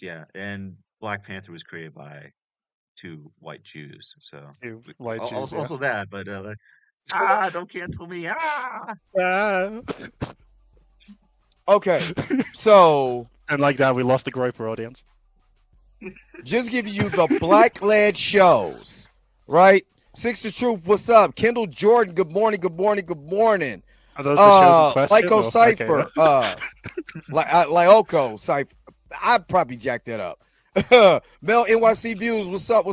[SPEAKER 1] Yeah, and Black Panther was created by 2 white Jews. So
[SPEAKER 2] 2 white Jews.
[SPEAKER 1] Also that, but don't cancel me.
[SPEAKER 4] Okay, so
[SPEAKER 2] and like that, we lost the Groper audience.
[SPEAKER 4] Just giving you the black led shows, right? Six to Truth, what's up? Kendall Jordan, good morning.
[SPEAKER 2] Are those the shows in question?
[SPEAKER 4] Lyco Cypher, Lyoko Cypher. I probably jacked that up. Mel NYC Views, what's up?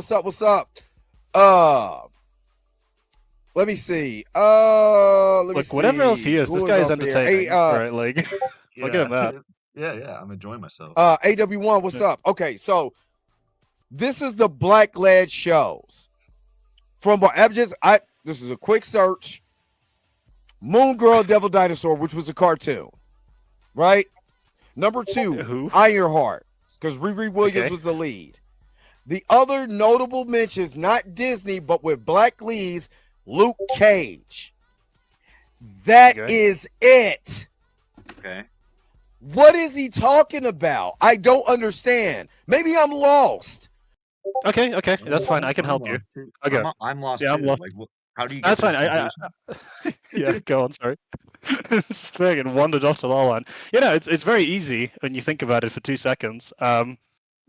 [SPEAKER 4] Let me see.
[SPEAKER 2] Look, whatever else he is, this guy is entertaining. Right, like, look at him that.
[SPEAKER 1] Yeah, I'm enjoying myself.
[SPEAKER 4] AW1, what's up? Okay, so this is the black led shows. This is a quick search. Moon Girl, Devil Dinosaur, which was a cartoon, right? Number 2,
[SPEAKER 2] Who?
[SPEAKER 4] Ironheart. because Riri Williams was the lead. The other notable mentions, not Disney, but with Black leads, Luke Cage. That is it.
[SPEAKER 1] Okay.
[SPEAKER 4] What is he talking about? I don't understand. Maybe I'm lost.
[SPEAKER 2] Okay, that's fine. I can help you. Okay.
[SPEAKER 1] I'm lost
[SPEAKER 2] Yeah,
[SPEAKER 1] too.
[SPEAKER 2] I'm lost.
[SPEAKER 1] Like, how do you get
[SPEAKER 2] That's
[SPEAKER 1] to this
[SPEAKER 2] fine.
[SPEAKER 1] conclusion?
[SPEAKER 2] Yeah, go on. Sorry. This thing and wandered off to La La Land. It's very easy when you think about it for 2 seconds.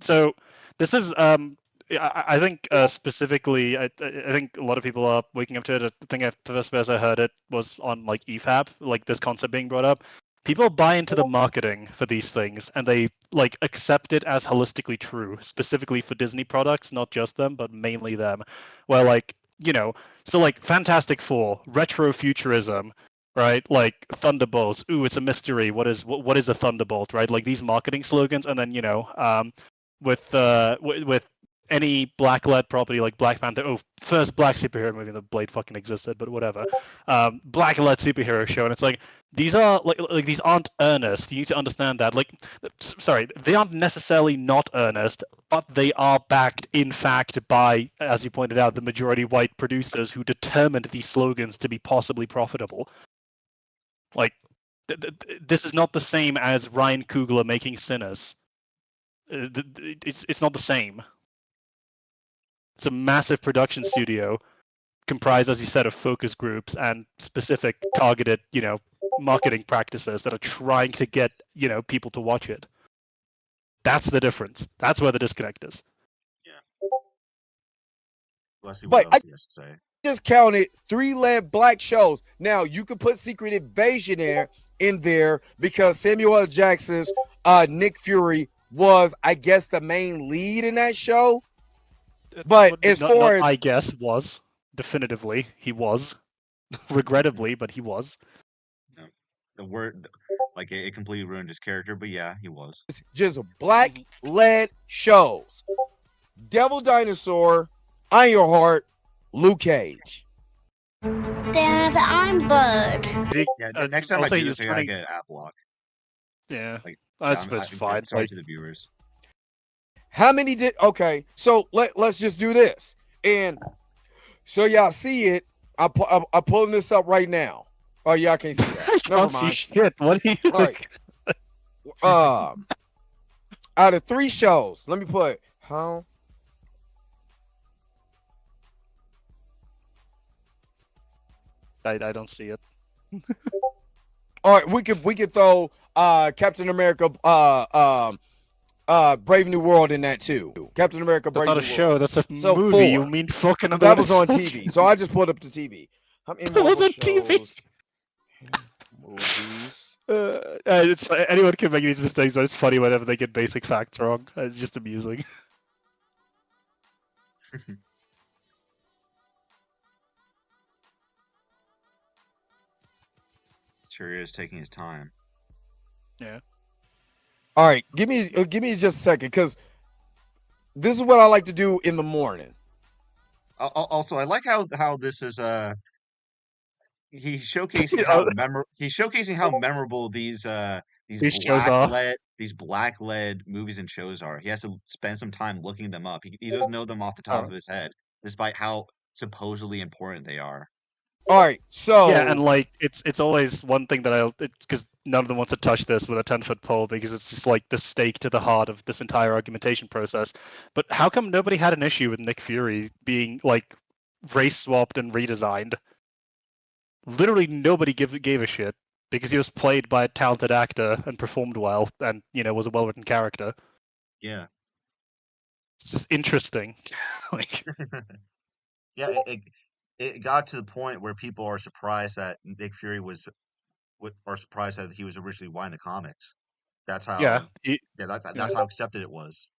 [SPEAKER 2] So this is I think specifically I think a lot of people are waking up to it. I think the first place I heard it was on like EFAB, like this concept being brought up. People buy into the marketing for these things and they like accept it as holistically true, specifically for Disney products, not just them, but mainly them. Where like, so like Fantastic Four, retrofuturism, right? Like Thunderbolts. Ooh, it's a mystery. What is a Thunderbolt, right? Like these marketing slogans, and then with any black-led property like Black Panther. Oh, first black superhero movie. The Blade fucking existed, but whatever. Black-led superhero show, and it's like these are like these aren't earnest. You need to understand that. Like, sorry, they aren't necessarily not earnest, but they are backed, in fact, by, as you pointed out, the majority white producers who determined these slogans to be possibly profitable. Like, this is not the same as Ryan Coogler making Sinners. It's not the same. It's a massive production studio comprised, as you said, of focus groups and specific targeted, marketing practices that are trying to get, people to watch it. That's the difference. That's where the disconnect is.
[SPEAKER 1] Yeah. Let's see what else he has to say.
[SPEAKER 4] Just counted 3 lead black shows. Now you could put Secret Invasion in there because Samuel L. Jackson's Nick Fury was, I guess, the main lead in that show. But as far as
[SPEAKER 2] I guess was definitively he was, regrettably, but he was.
[SPEAKER 1] The word, like it completely ruined his character, but yeah, he was.
[SPEAKER 4] Just black led shows. Devil Dinosaur, Ironheart, Luke Cage.
[SPEAKER 10] Dad, I'm Bud.
[SPEAKER 1] Yeah, next time I do this, I gotta get an app lock.
[SPEAKER 2] Yeah,
[SPEAKER 1] like
[SPEAKER 2] that's fine.
[SPEAKER 1] Sorry to the viewers.
[SPEAKER 4] How many did? Okay, so let's just do this, and so y'all see it. I'm pulling this up right now. Oh, y'all can't see that. Never mind.
[SPEAKER 2] See shit. What are you?
[SPEAKER 4] All right. Out of 3 shows, let me put how.
[SPEAKER 2] I don't see it.
[SPEAKER 4] All right, we could throw Captain America Brave New World in that too. Captain America Brave New World.
[SPEAKER 2] That's not a show, that's a movie.
[SPEAKER 4] 4.
[SPEAKER 2] You mean fucking
[SPEAKER 4] that was on TV. So I just pulled up the TV.
[SPEAKER 2] That was on TV.
[SPEAKER 4] Movies.
[SPEAKER 2] It's anyone can make these mistakes, but it's funny whenever they get basic facts wrong. It's just amusing.
[SPEAKER 1] Sure is taking his time.
[SPEAKER 2] Yeah.
[SPEAKER 4] All right, give me just a second, because this is what I like to do in the morning.
[SPEAKER 1] Also, I like how this is he's showcasing how memorable these black led movies and shows are. He has to spend some time looking them up. He doesn't know them off the top of his head, despite how supposedly important they are.
[SPEAKER 4] All right, so
[SPEAKER 2] yeah, and like it's always one thing that it's because none of them want to touch this with a 10-foot pole because it's just like the stake to the heart of this entire argumentation process. But how come nobody had an issue with Nick Fury being like race swapped and redesigned? Literally nobody gave a shit because he was played by a talented actor and performed well and was a well-written character.
[SPEAKER 1] Yeah,
[SPEAKER 2] it's just interesting. Like,
[SPEAKER 1] yeah, it got to the point where people are surprised that Nick Fury or surprised that he was originally white in the comics. That's how. That's how accepted it was.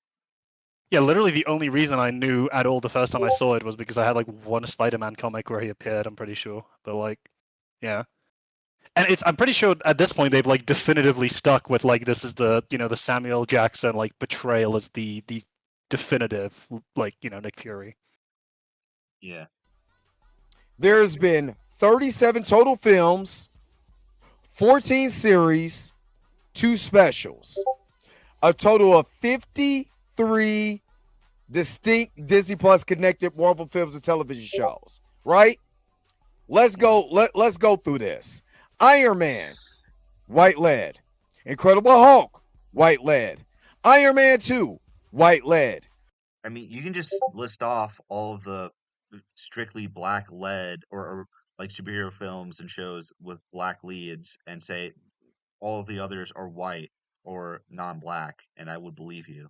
[SPEAKER 2] Yeah, literally the only reason I knew at all the first time I saw it was because I had like one Spider-Man comic where he appeared. I'm pretty sure, but like, yeah, and I'm pretty sure at this point they've like definitively stuck with like this is the the Samuel Jackson like betrayal as the definitive like Nick Fury.
[SPEAKER 1] Yeah.
[SPEAKER 4] There's been 37 total films, 14 series, 2 specials. a total of 53 distinct Disney Plus connected Marvel films and television shows, right? Let's go. Let's go through this. Iron Man, white lead. Incredible Hulk, white lead. Iron Man 2, white lead.
[SPEAKER 1] I mean, you can just list off all of the strictly black led or like superhero films and shows with black leads and say all of the others are white or non-black, and I would believe you.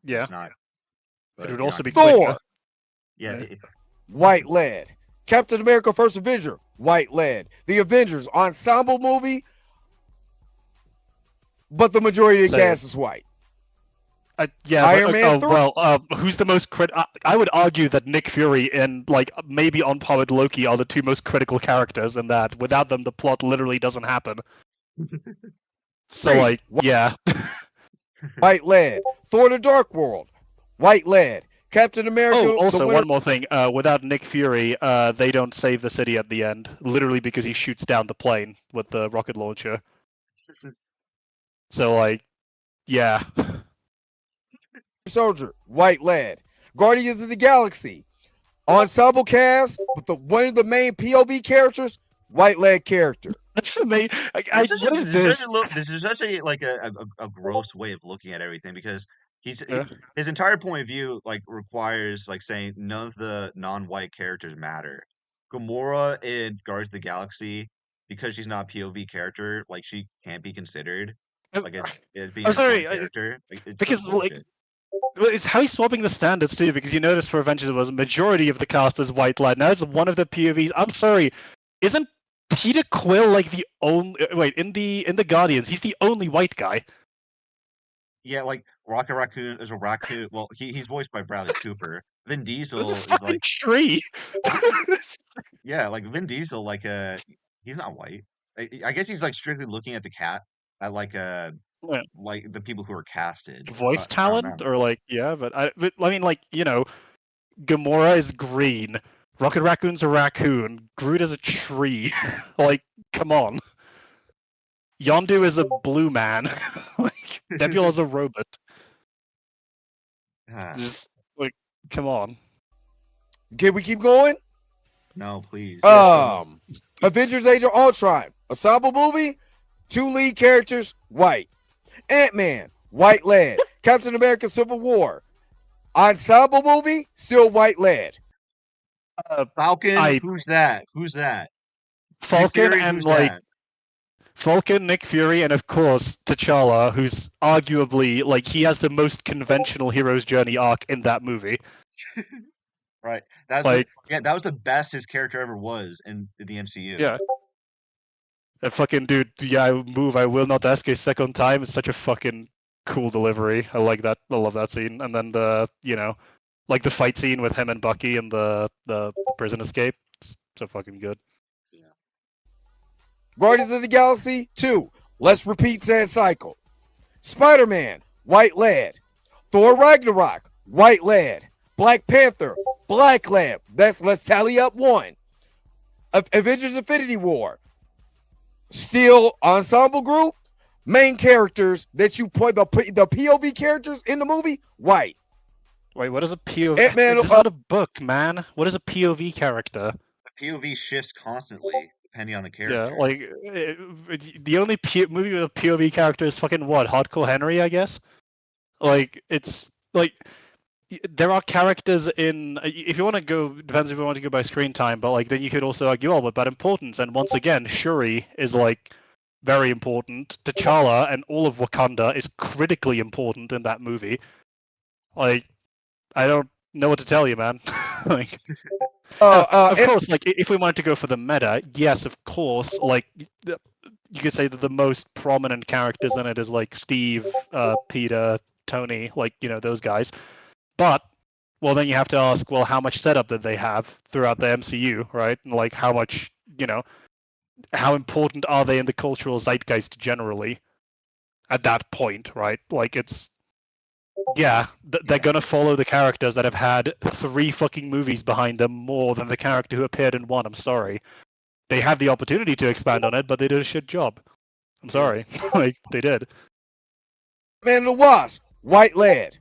[SPEAKER 2] Yeah.
[SPEAKER 1] It's not,
[SPEAKER 2] It
[SPEAKER 1] but
[SPEAKER 2] would
[SPEAKER 1] you're
[SPEAKER 2] also
[SPEAKER 1] not
[SPEAKER 2] be
[SPEAKER 1] gonna-
[SPEAKER 4] Thor,
[SPEAKER 2] quicker.
[SPEAKER 1] Yeah,
[SPEAKER 2] Yeah.
[SPEAKER 4] white lead. Captain America First Avenger, white lead. The Avengers ensemble movie, but the majority of the
[SPEAKER 2] Same.
[SPEAKER 4] cast is white.
[SPEAKER 2] Yeah,
[SPEAKER 4] Iron
[SPEAKER 2] but,
[SPEAKER 4] Man 3?
[SPEAKER 2] who's the most I would argue that Nick Fury and like maybe on par with Loki are the two most critical characters in that. Without them, the plot literally doesn't happen. So
[SPEAKER 4] Hey,
[SPEAKER 2] like, yeah,
[SPEAKER 4] White lead. Thor the Dark World, white lead. Captain America.
[SPEAKER 2] Oh,
[SPEAKER 4] the
[SPEAKER 2] also
[SPEAKER 4] winter...
[SPEAKER 2] one more thing. Without Nick Fury, they don't save the city at the end. Literally because he shoots down the plane with the rocket launcher. So like, yeah.
[SPEAKER 4] Soldier, white lead. Guardians of the Galaxy, ensemble cast, but one of the main POV characters, white lead character.
[SPEAKER 2] That's the main.
[SPEAKER 1] This is such a like a gross way of looking at everything because his entire point of view like requires like saying none of the non-white characters matter. Gamora in Guardians of the Galaxy, because she's not a POV character, like she can't be considered like as being a character. Like, it's
[SPEAKER 2] because like. It's how he's swapping the standards too, because you notice for Avengers it was a majority of the cast is white lad. Now it's one of the POVs. I'm sorry, isn't Peter Quill like the only? Wait, in the Guardians, he's the only white guy.
[SPEAKER 1] Yeah, like Rocket Raccoon is a raccoon. Well, he's voiced by Bradley Cooper. Vin Diesel
[SPEAKER 2] There's a
[SPEAKER 1] is
[SPEAKER 2] fucking
[SPEAKER 1] like
[SPEAKER 2] tree.
[SPEAKER 1] yeah, like Vin Diesel, like he's not white. I guess he's like strictly looking at the cat at like the people who are casted.
[SPEAKER 2] Voice
[SPEAKER 1] I don't
[SPEAKER 2] talent
[SPEAKER 1] know.
[SPEAKER 2] or like but I mean like Gamora is green, Rocket Raccoon's a raccoon, Groot is a tree. Like come on. Yondu is a blue man. Like Nebula's a robot. Just like come on.
[SPEAKER 4] Can we keep going?
[SPEAKER 1] No, please.
[SPEAKER 4] Avengers Age of Ultron, ensemble movie, 2 lead characters, white. Ant-Man, white lead. Captain America Civil War, ensemble movie, still white lead.
[SPEAKER 1] Falcon, who's that?
[SPEAKER 2] Falcon and like that? Falcon, Nick Fury, and of course T'Challa, who's arguably like he has the most conventional hero's journey arc in that movie.
[SPEAKER 1] Right. That's like that was the best his character ever was in the MCU.
[SPEAKER 2] Yeah. That fucking dude, I will not ask a second time. It's such a fucking cool delivery. I like that. I love that scene. And then the like the fight scene with him and Bucky and the prison escape. It's so fucking good.
[SPEAKER 1] Yeah.
[SPEAKER 4] Guardians of the Galaxy 2. Let's repeat said cycle. Spider-Man, white lead. Thor Ragnarok, white lead. Black Panther, black lead. Let's tally up 1. Avengers Infinity War. Still ensemble group, main characters that you put the POV characters in the movie, white.
[SPEAKER 2] Wait, what is a POV?
[SPEAKER 4] Ant-Man,
[SPEAKER 2] It's not a book, man. What is a POV character?
[SPEAKER 1] The POV shifts constantly depending on the character.
[SPEAKER 2] Yeah, like the only movie with a POV character is fucking what? Hardcore Henry, I guess. Like it's like there are characters in. If you want to go, depends if you want to go by screen time, but like then you could also argue, what about importance? And once again, Shuri is like very important. T'Challa and all of Wakanda is critically important in that movie. Like, I don't know what to tell you, man. Like, of course, like if we wanted to go for the meta, yes, of course, like you could say that the most prominent characters in it is like Steve, Peter, Tony, like those guys. But, well, then you have to ask, well, how much setup did they have throughout the MCU, right? And, like, how much, how important are they in the cultural zeitgeist generally at that point, right? Like, it's, they're going to follow the characters that have had 3 fucking movies behind them more than the character who appeared in 1. I'm sorry. They have the opportunity to expand on it, but they did a shit job. I'm sorry. Like, they did.
[SPEAKER 4] Man of the Wasp, white lead.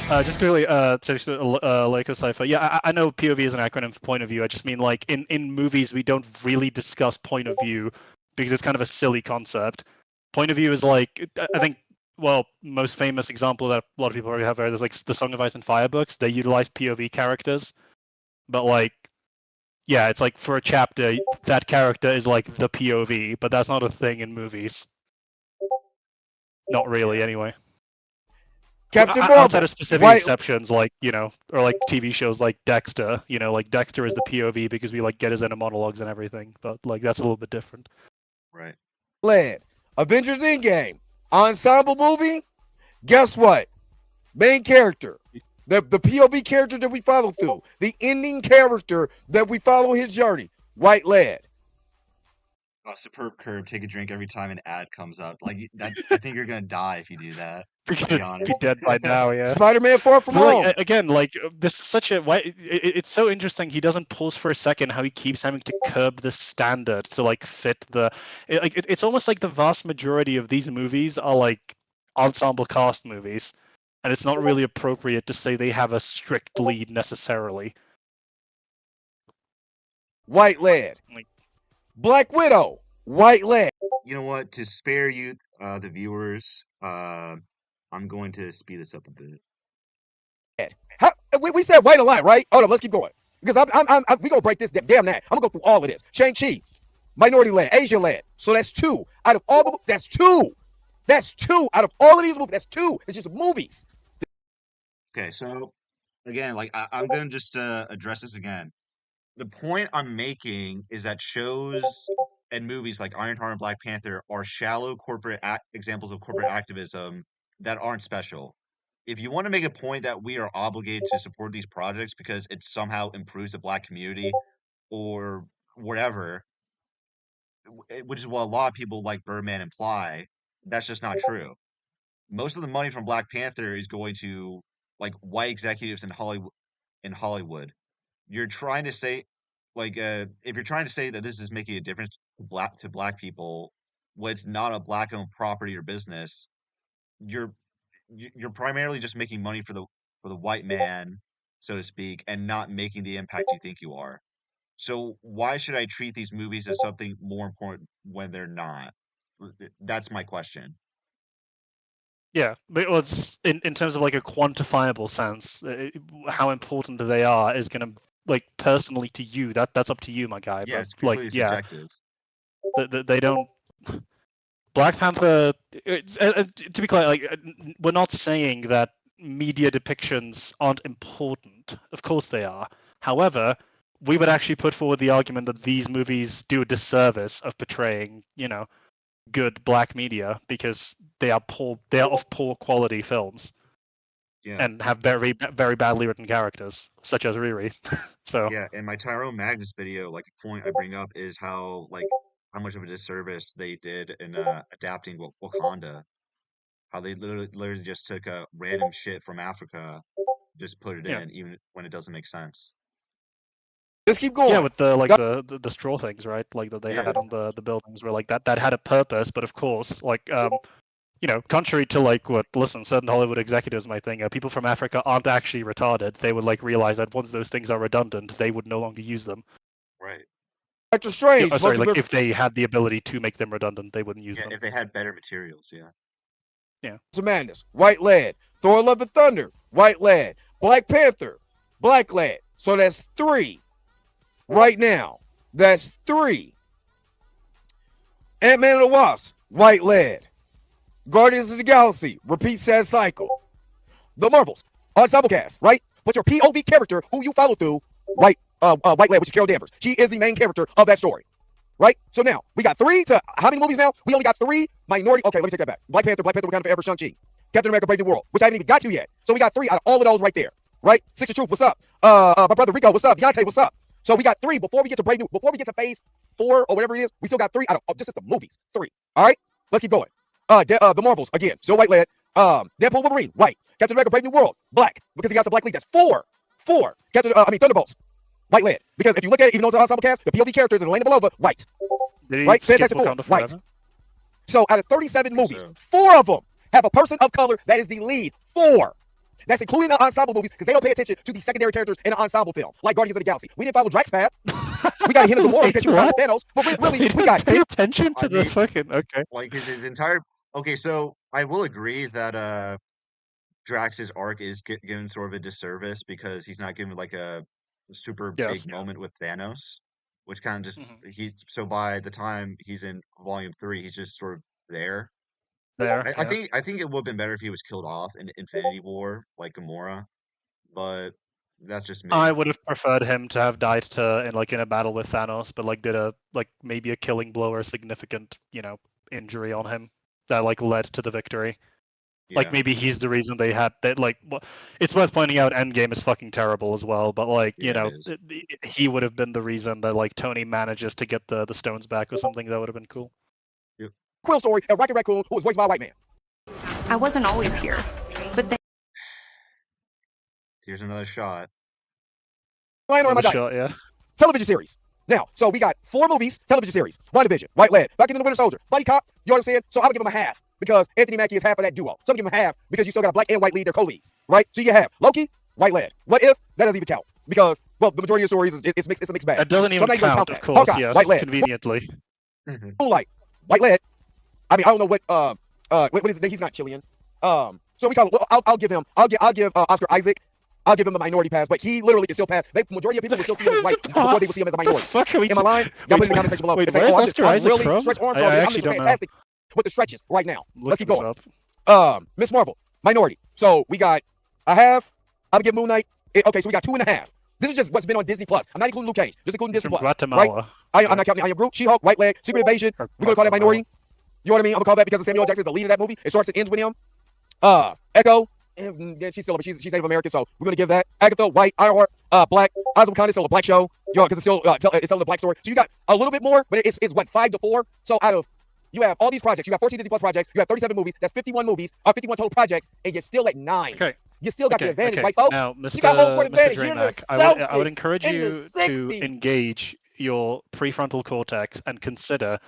[SPEAKER 2] Just quickly, Leico Cypher. Yeah, I know POV is an acronym for point of view. I just mean like in movies we don't really discuss point of view because it's kind of a silly concept. Point of view is like I think most famous example that a lot of people already have heard is like the Song of Ice and Fire books. They utilize POV characters, but like yeah, it's like for a chapter that character is like the POV, but that's not a thing in movies. Not really, anyway.
[SPEAKER 4] Captain Marvel,
[SPEAKER 2] outside of specific
[SPEAKER 4] white.
[SPEAKER 2] exceptions, like or like TV shows like Dexter. Like Dexter is the POV because we like get his inner monologues and everything, but like that's a little bit different.
[SPEAKER 1] Right.
[SPEAKER 4] Lead. Avengers Endgame, ensemble movie. Guess what? Main character, the POV character that we follow through, the ending character that we follow his journey. White lead.
[SPEAKER 1] Superb curve. Take a drink every time an ad comes up. Like that, I think you're gonna die if you do that. To be honest.
[SPEAKER 2] Be dead by now, yeah.
[SPEAKER 4] Spider-Man Far From Home.
[SPEAKER 2] Like, again, like this is such a it's so interesting. He doesn't pause for a second. How he keeps having to curb the standard to like fit the. It's almost like the vast majority of these movies are like ensemble cast movies, and it's not really appropriate to say they have a strict lead necessarily.
[SPEAKER 4] White lead. Black Widow, white lead.
[SPEAKER 1] You know what? To spare you, the viewers, I'm going to speed this up a bit.
[SPEAKER 4] We said white a lot, right? Hold up, let's keep going because we gonna break this damn that. I'm gonna go through all of this. Shang-Chi, minority led, Asian led. So that's two out of all the. That's two. That's two out of all of these movies. That's two. It's just movies.
[SPEAKER 1] Okay, so again, like I'm gonna just address this again. The point I'm making is that shows and movies like Ironheart and Black Panther are shallow corporate examples of corporate activism that aren't special. If you want to make a point that we are obligated to support these projects because it somehow improves the Black community or whatever, which is what a lot of people like Birdman imply, that's just not true. Most of the money from Black Panther is going to like white executives in Hollywood. You're trying to say, like, if you're trying to say that this is making a difference to black people, when it's not a black-owned property or business, you're primarily just making money for the white man, so to speak, and not making the impact you think you are. So why should I treat these movies as something more important when they're not? That's my question.
[SPEAKER 2] Yeah, but it's in terms of like a quantifiable sense, how important they are is going to like personally to you. That's up to you, my guy.
[SPEAKER 1] Yeah,
[SPEAKER 2] but
[SPEAKER 1] it's completely subjective.
[SPEAKER 2] They don't. Black Panther. To be clear, like we're not saying that media depictions aren't important. Of course they are. However, we would actually put forward the argument that these movies do a disservice of portraying, good black media because they are of poor quality films.
[SPEAKER 1] Yeah.
[SPEAKER 2] And have very, very badly written characters, such as Riri. So
[SPEAKER 1] yeah, in my Tyrone Magnus video, like a point I bring up is how much of a disservice they did in adapting Wakanda. How they literally just took a random shit from Africa, just put it in, even when it doesn't make sense.
[SPEAKER 4] Let's keep going.
[SPEAKER 2] Yeah, with the straw things, right? Like that they had on the buildings, where like that had a purpose, but of course, like contrary to like what certain Hollywood executives might think, people from Africa aren't actually retarded. They would like realize that once those things are redundant, they would no longer use them.
[SPEAKER 1] Right.
[SPEAKER 4] Doctor Strange.
[SPEAKER 2] Like if they had the ability to make them redundant, they wouldn't use them.
[SPEAKER 1] If they had better materials, yeah.
[SPEAKER 4] It's Madness, white lead. Thor: Love and Thunder, white lead. Black Panther, black lead. So that's three. Right now, that's three. Ant-Man and the Wasp, white lead. Guardians of the Galaxy, repeat sad cycle. The Marvels, ensemble cast, right? But your POV character, who you follow through, white lead, which is Carol Danvers. She is the main character of that story, right? So now we got three to how many movies now? We only got three minority. Okay, let me take that back. Black Panther, Wakanda Forever, Shang-Chi, Captain America: Brave New World, which I haven't even got to yet. So we got three out of all of those right there, right? Six of Truth, what's up? My brother Rico, what's up? Deontay, what's up? So we got three before we get to before we get to phase 4 or whatever it is. We still got three out of just the movies. Three. All right, let's keep going. The Marvels again, still white lead. Deadpool, Wolverine, white. Captain America: Brave New World, black, because he got some black lead. That's four. Thunderbolts, white lead. Because if you look at it, even though it's an ensemble cast, the POV characters in Elena Belova, white.
[SPEAKER 2] Did he
[SPEAKER 4] right?
[SPEAKER 2] skip
[SPEAKER 4] Fantastic Four,
[SPEAKER 2] Wakanda
[SPEAKER 4] white.
[SPEAKER 2] Forever?
[SPEAKER 4] So out of 37 movies,
[SPEAKER 1] So
[SPEAKER 4] 4 of them have a person of color that is the lead. 4. That's including the ensemble movies because they don't pay attention to the secondary characters in an ensemble film, like Guardians of the Galaxy. We didn't follow Drax's path. We got a hint of Gamora because she was talking to Thanos. But really, we got
[SPEAKER 2] pay attention to
[SPEAKER 1] I
[SPEAKER 2] the
[SPEAKER 1] mean,
[SPEAKER 2] fucking okay.
[SPEAKER 1] like his entire. Okay, so I will agree that Drax's arc is given sort of a disservice because he's not given like a super
[SPEAKER 2] Yes.
[SPEAKER 1] big moment with Thanos, which kind of just
[SPEAKER 2] Mhm.
[SPEAKER 1] so by the time he's in Volume 3, he's just sort of there.
[SPEAKER 2] There,
[SPEAKER 1] I
[SPEAKER 2] yeah.
[SPEAKER 1] think it would have been better if he was killed off in Infinity War like Gamora, but that's just me.
[SPEAKER 2] I would have preferred him to have died in a battle with Thanos, but like did a maybe a killing blow or a significant injury on him that like led to the victory. Like
[SPEAKER 1] Yeah,
[SPEAKER 2] maybe he's the reason they had that. Like, it's worth pointing out, Endgame is fucking terrible as well. But like,
[SPEAKER 1] yeah, it is.
[SPEAKER 2] he would have been the reason that like Tony manages to get the stones back or something. That would have been cool.
[SPEAKER 1] Yep.
[SPEAKER 4] Quill story of Rocket Raccoon, who was voiced by a white man.
[SPEAKER 11] I wasn't always here, but then
[SPEAKER 1] Here's another shot.
[SPEAKER 4] Lion or am I dying?
[SPEAKER 2] Shot, yeah.
[SPEAKER 4] Television series. Now, so we got 4 movies, television series. WandaVision, White Lad, Back into the Winter Soldier, Buddy Cop. You know what I'm saying? So I would give him a half because Anthony Mackie is half of that duo. So I'm give him a half because you still got a black and white lead, they're co-leads, right? So you have Loki, White Lad. What if? That doesn't even count because, well, the majority of stories it's a mixed bag.
[SPEAKER 2] That doesn't even
[SPEAKER 4] so
[SPEAKER 2] count, of course.
[SPEAKER 4] Hawkeye,
[SPEAKER 2] Yes,
[SPEAKER 4] White Lad.
[SPEAKER 2] conveniently.
[SPEAKER 4] Moonlight, White Lad. I mean, I don't know what is it? He's not Chilean. So we call it. I'll give Oscar Isaac. I'll give him a minority pass, but he literally can still pass. The majority of people will still see him as white before they will see him as a minority. Am I lying? Y'all put it in the comment section below.
[SPEAKER 2] Wait,
[SPEAKER 4] Say,
[SPEAKER 2] where's
[SPEAKER 4] oh,
[SPEAKER 2] Oscar Isaac
[SPEAKER 4] really
[SPEAKER 2] from?
[SPEAKER 4] stretch arms.
[SPEAKER 2] I
[SPEAKER 4] I'm
[SPEAKER 2] actually
[SPEAKER 4] just
[SPEAKER 2] don't know.
[SPEAKER 4] fantastic with the stretches right now. Let's keep
[SPEAKER 2] Look
[SPEAKER 4] going.
[SPEAKER 2] this up.
[SPEAKER 4] Miss Marvel, minority. So we got a half. I would give Moon Knight. Okay, so we got 2.5. This is just what's been on Disney Plus. I'm not including Luke Cage. Just including
[SPEAKER 2] He's
[SPEAKER 4] Disney
[SPEAKER 2] from
[SPEAKER 4] Plus.
[SPEAKER 2] Guatemala.
[SPEAKER 4] Right? I'm not counting. I am Groot, She-Hulk, White Leg, Secret Invasion. We're gonna call that minority. You know what I mean? I'm gonna call that because Samuel Jackson is the lead of that movie. It starts and ends with him. Echo. Yeah, she's Native American, so we're gonna give that. Agatha, white, Ironheart, black. Eyes of Wakanda is still a black show, because it's still it's telling a black story. So you got a little bit more, but it's what 5-4. So out of you have all these projects, you have 14 Disney Plus projects, you have 37 movies. That's 51 movies, 51 total projects, and you're still at 9.
[SPEAKER 2] Okay.
[SPEAKER 4] You still got the advantage,
[SPEAKER 2] okay.
[SPEAKER 4] white folks.
[SPEAKER 2] Now,
[SPEAKER 4] You got home court
[SPEAKER 2] Mr.
[SPEAKER 4] advantage.
[SPEAKER 2] Dre
[SPEAKER 4] You're
[SPEAKER 2] Mac,
[SPEAKER 4] the
[SPEAKER 2] I would
[SPEAKER 4] Celtics
[SPEAKER 2] encourage
[SPEAKER 4] in
[SPEAKER 2] you
[SPEAKER 4] the
[SPEAKER 2] to
[SPEAKER 4] 60s.
[SPEAKER 2] engage your prefrontal cortex and consider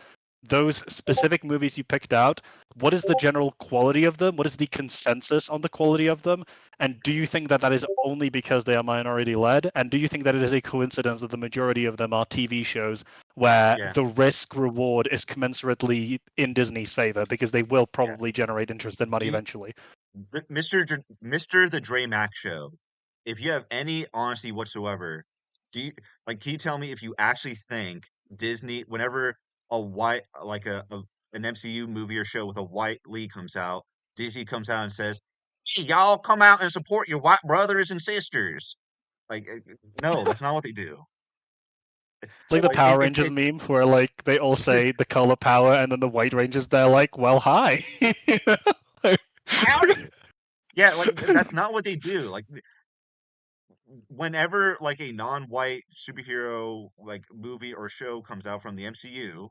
[SPEAKER 2] those specific movies you picked out. What is the general quality of them? What is the consensus on the quality of them? And do you think that is only because they are minority led? And do you think that it is a coincidence that the majority of them are TV shows where the risk reward is commensurately in Disney's favor because they will probably generate interest and money eventually?
[SPEAKER 1] Mr. The Dre Mac Show, if you have any honesty whatsoever, can you tell me if you actually think Disney, whenever a white an MCU movie or show with a white lead comes out, Disney comes out and says, "Hey, y'all come out and support your white brothers and sisters." No, that's not what they do.
[SPEAKER 2] It's like the Power Rangers meme where like they all say the color power, and then the White Rangers they're like, "Well, hi."
[SPEAKER 1] Yeah, that's not what they do. Whenever a non-white superhero movie or show comes out from the MCU,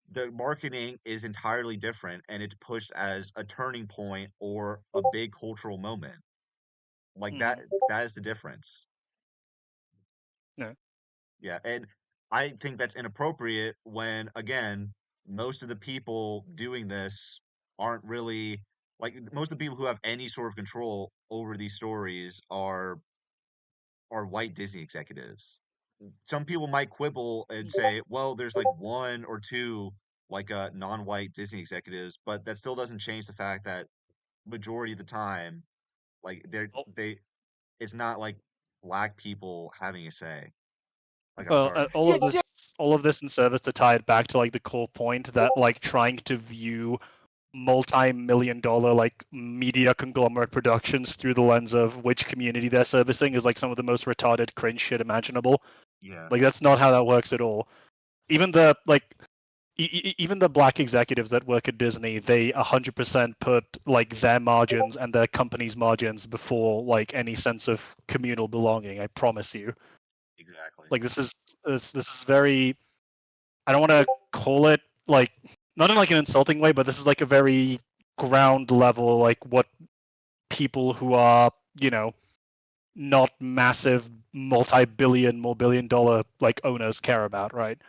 [SPEAKER 1] the marketing is entirely different and it's pushed as a turning point or a big cultural moment. That is the difference.
[SPEAKER 2] Yeah.
[SPEAKER 1] Yeah, and I think that's inappropriate when again, most of the people doing this aren't really most of the people who have any sort of control over these stories are white Disney executives. Some people might quibble and say, well, there's one or two non-white Disney executives, but that still doesn't change the fact that majority of the time, it's not black people having a say. I'm sorry.
[SPEAKER 2] all of this in service to tie it back to the core point that trying to view multi-million-dollar media conglomerate productions through the lens of which community they're servicing is some of the most retarded cringe shit imaginable.
[SPEAKER 1] Yeah.
[SPEAKER 2] That's not how that works at all. Even the even the black executives that work at Disney, they 100% put their margins and their company's margins before any sense of communal belonging. I promise you.
[SPEAKER 1] Exactly.
[SPEAKER 2] This is very. I don't want to call it not in an insulting way, but this is a very ground level what people who are not massive multi-billion, more billion-dollar owners care about, right?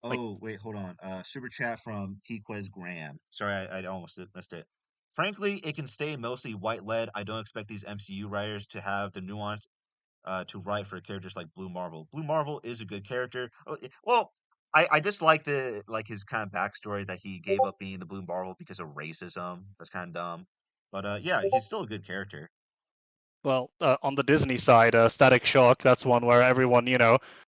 [SPEAKER 2] Like,
[SPEAKER 1] Oh, wait, hold on. Super chat from T-Quez Graham. Sorry, I almost missed it. Frankly, it can stay mostly white-led. I don't expect these MCU writers to have the nuance to write for characters like Blue Marvel. Blue Marvel is a good character. Well, I just like his kind of backstory that he gave up being the Blue Marvel because of racism. That's kind of dumb. But yeah, he's still a good character.
[SPEAKER 2] well, on the Disney side, Static Shock, that's one where everyone,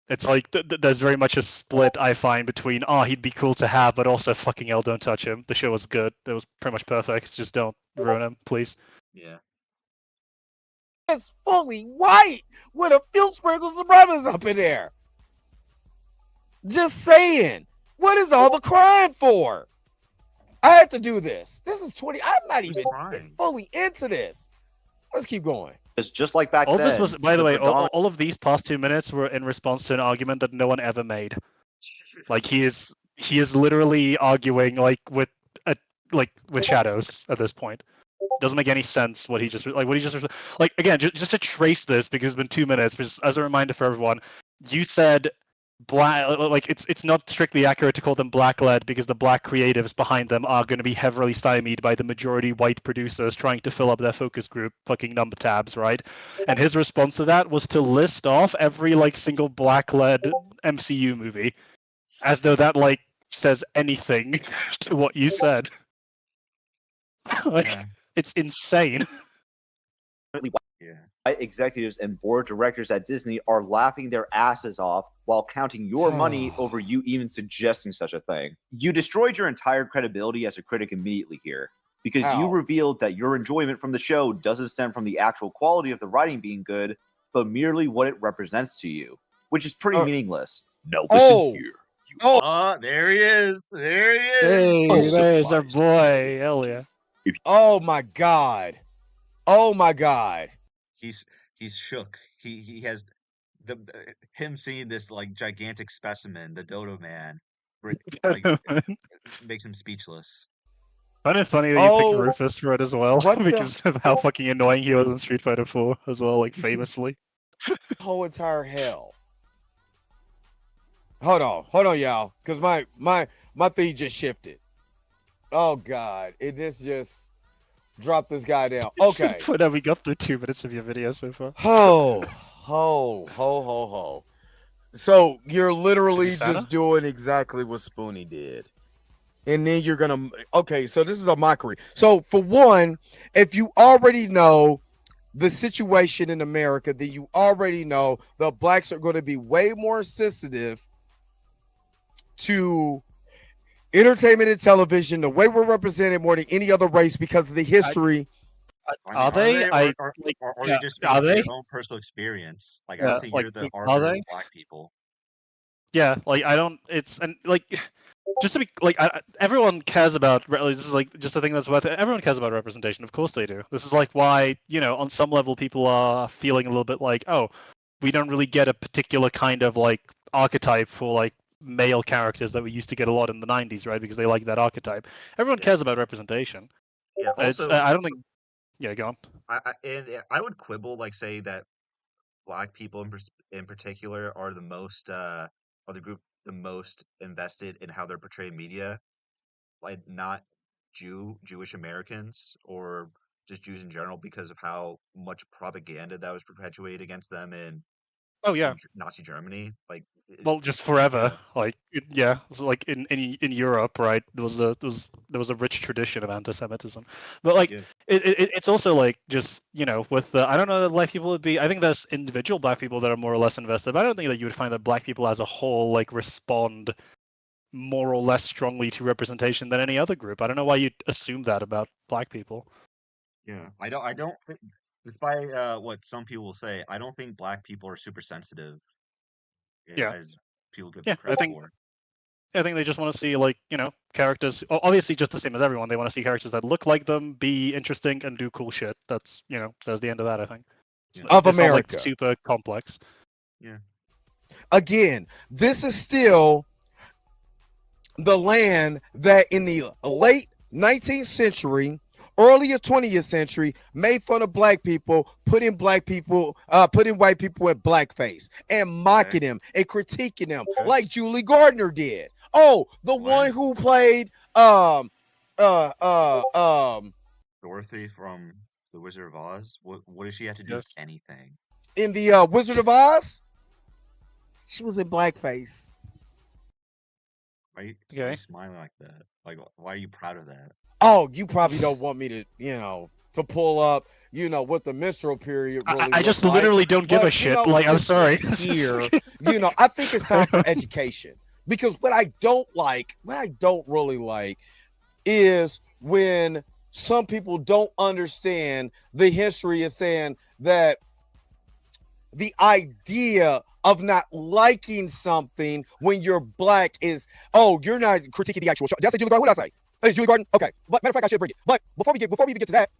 [SPEAKER 2] it's like there's very much a split I find between he'd be cool to have, but also fucking hell, don't touch him. The show was good. It was pretty much perfect. Just don't ruin him, please.
[SPEAKER 1] Yeah.
[SPEAKER 4] It's fully white with a few sprinkles of brothers up in there. Just saying. What is all the crying for? I had to do this. This is 20. I'm not even fully into this. Let's keep going.
[SPEAKER 7] It's just like back
[SPEAKER 2] all
[SPEAKER 7] then.
[SPEAKER 2] This was, by the way, all of these past 2 minutes were in response to an argument that no one ever made. Like he is literally arguing with shadows at this point. Doesn't make any sense what he just again just to trace this because it's been 2 minutes. Just as a reminder for everyone, you said black, it's not strictly accurate to call them black-led because the black creatives behind them are going to be heavily stymied by the majority white producers trying to fill up their focus group fucking number tabs, right? And his response to that was to list off every single black-led MCU movie, as though that says anything to what you said. It's insane.
[SPEAKER 7] Executives and board directors at Disney are laughing their asses off while counting your money over you even suggesting such a thing. You destroyed your entire credibility as a critic immediately here because you revealed that your enjoyment from the show doesn't stem from the actual quality of the writing being good, but merely what it represents to you, which is pretty meaningless. No, listen here.
[SPEAKER 1] There he is. There he is.
[SPEAKER 2] Hey, there's our boy. Hell yeah.
[SPEAKER 4] Oh my god. Oh my god.
[SPEAKER 1] He's shook. He has him seeing this gigantic specimen, the Dodo Man, makes him speakless.
[SPEAKER 2] Kind of funny that you picked Rufus for it as well, because of how fucking annoying he was in Street Fighter 4 as well, famously.
[SPEAKER 4] Whole entire hell. Hold on, y'all, because my feed just shifted. Oh god, it just dropped this guy down. Okay.
[SPEAKER 2] We got through 2 minutes of your video so far.
[SPEAKER 4] Ho. So you're literally just doing exactly what Spoonie did. And then you're gonna so this is a mockery. So for one, if you already know the situation in America, then you already know the blacks are going to be way more sensitive to entertainment and television, the way we're represented more than any other race because of the history.
[SPEAKER 1] Are they? Or you just your own personal experience? I don't think you're the arbiter of black people.
[SPEAKER 2] Yeah, I don't. It's and just to be everyone cares about. This is just the thing that's worth it. Everyone cares about representation. Of course they do. This is why on some level people are feeling a little bit we don't really get a particular kind of archetype for male characters that we used to get a lot in the 90s, right? Because they like that archetype. Everyone cares about representation.
[SPEAKER 1] Yeah. Also,
[SPEAKER 2] I don't think. Yeah, go on.
[SPEAKER 1] I would quibble, say that black people in particular are the most are the group the most invested in how they're portrayed in media, not Jewish Americans or just Jews in general, because of how much propaganda that was perpetuated against them in Nazi Germany.
[SPEAKER 2] Well, just forever. So in Europe, right? There was a rich tradition of anti-Semitism, but it's also just with the I don't know that black people would be. I think there's individual black people that are more or less invested, but I don't think that you would find that black people as a whole respond more or less strongly to representation than any other group. I don't know why you'd assume that about black people.
[SPEAKER 1] Yeah, I don't. Despite what some people will say, I don't think black people are super sensitive. As people give them credit for.
[SPEAKER 2] I think they just want to see characters. Obviously, just the same as everyone, they want to see characters that look like them, be interesting, and do cool shit. That's that's the end of that. I think
[SPEAKER 4] of America,
[SPEAKER 2] super complex.
[SPEAKER 1] Yeah.
[SPEAKER 4] Again, this is still the land that in the late 19th century, earlier 20th century, made fun of black people, putting white people in blackface and mocking them and critiquing them like Julie Gardner did. Oh, the
[SPEAKER 1] What?
[SPEAKER 4] one who played
[SPEAKER 1] Dorothy from The Wizard of Oz? What does she have to do with
[SPEAKER 2] Yes.
[SPEAKER 1] anything?
[SPEAKER 4] in the Wizard of Oz. She was in blackface.
[SPEAKER 1] Why are you
[SPEAKER 2] Okay.
[SPEAKER 1] smiling like that? Like, why are you proud of that?
[SPEAKER 4] Oh, you probably don't want me to, to pull up, what the menstrual period really
[SPEAKER 2] I
[SPEAKER 4] looks
[SPEAKER 2] just
[SPEAKER 4] like.
[SPEAKER 2] literally don't give a
[SPEAKER 4] But,
[SPEAKER 2] shit. Like, I'm
[SPEAKER 4] since
[SPEAKER 2] sorry.
[SPEAKER 4] we're here, I think it's time for education. Because what I don't really like is when some people don't understand the history of saying that the idea of not liking something when you're black is, oh, you're not critiquing the actual show. Did I say Julie Garden? What did I say? Hey, Julie Garden? Okay. But matter of fact, I should bring it. But before we even get to that.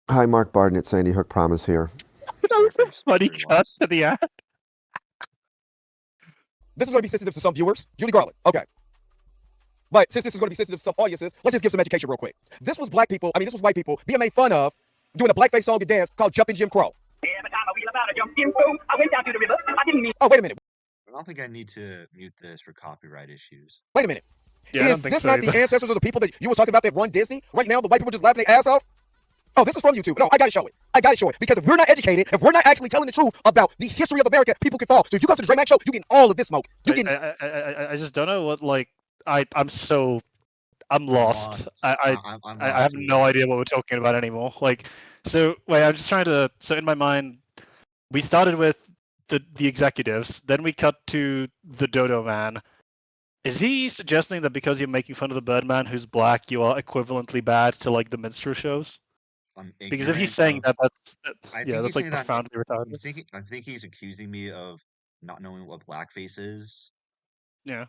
[SPEAKER 12] Hi, Mark Barden at Sandy Hook Promise here.
[SPEAKER 2] That was a funny cut to the ad.
[SPEAKER 4] This is going to be sensitive to some viewers. Julie Garland. Okay. But since this is going to be sensitive to some audiences, let's just give some education real quick. This was white people being made fun of doing a blackface song and dance called Jumpin' Jim Crow. Oh, wait a minute.
[SPEAKER 1] I don't think I need to mute this for copyright issues.
[SPEAKER 4] Wait a minute.
[SPEAKER 2] Yeah,
[SPEAKER 4] is this not the ancestors of the people that you were talking about that run Disney? Right now, the white people just laughing their ass off? Oh, this is from YouTube. No, I gotta show it. Because if we're not educated, if we're not actually telling the truth about the history of America, people can fall. So if you come to the Dre Mac Show, you get all of this smoke.
[SPEAKER 2] I just don't know what, like, I'm lost. I have no idea what we're talking about anymore. Like, so wait, I'm just trying to. So in my mind, we started with the executives, then we cut to the Dodo Man. Is he suggesting that because you're making fun of the Birdman who's black, you are equivalently bad to like the minstrel shows? Because if he's saying that's like profoundly retarded.
[SPEAKER 1] I think he's accusing me of not knowing what blackface is.
[SPEAKER 2] Yeah.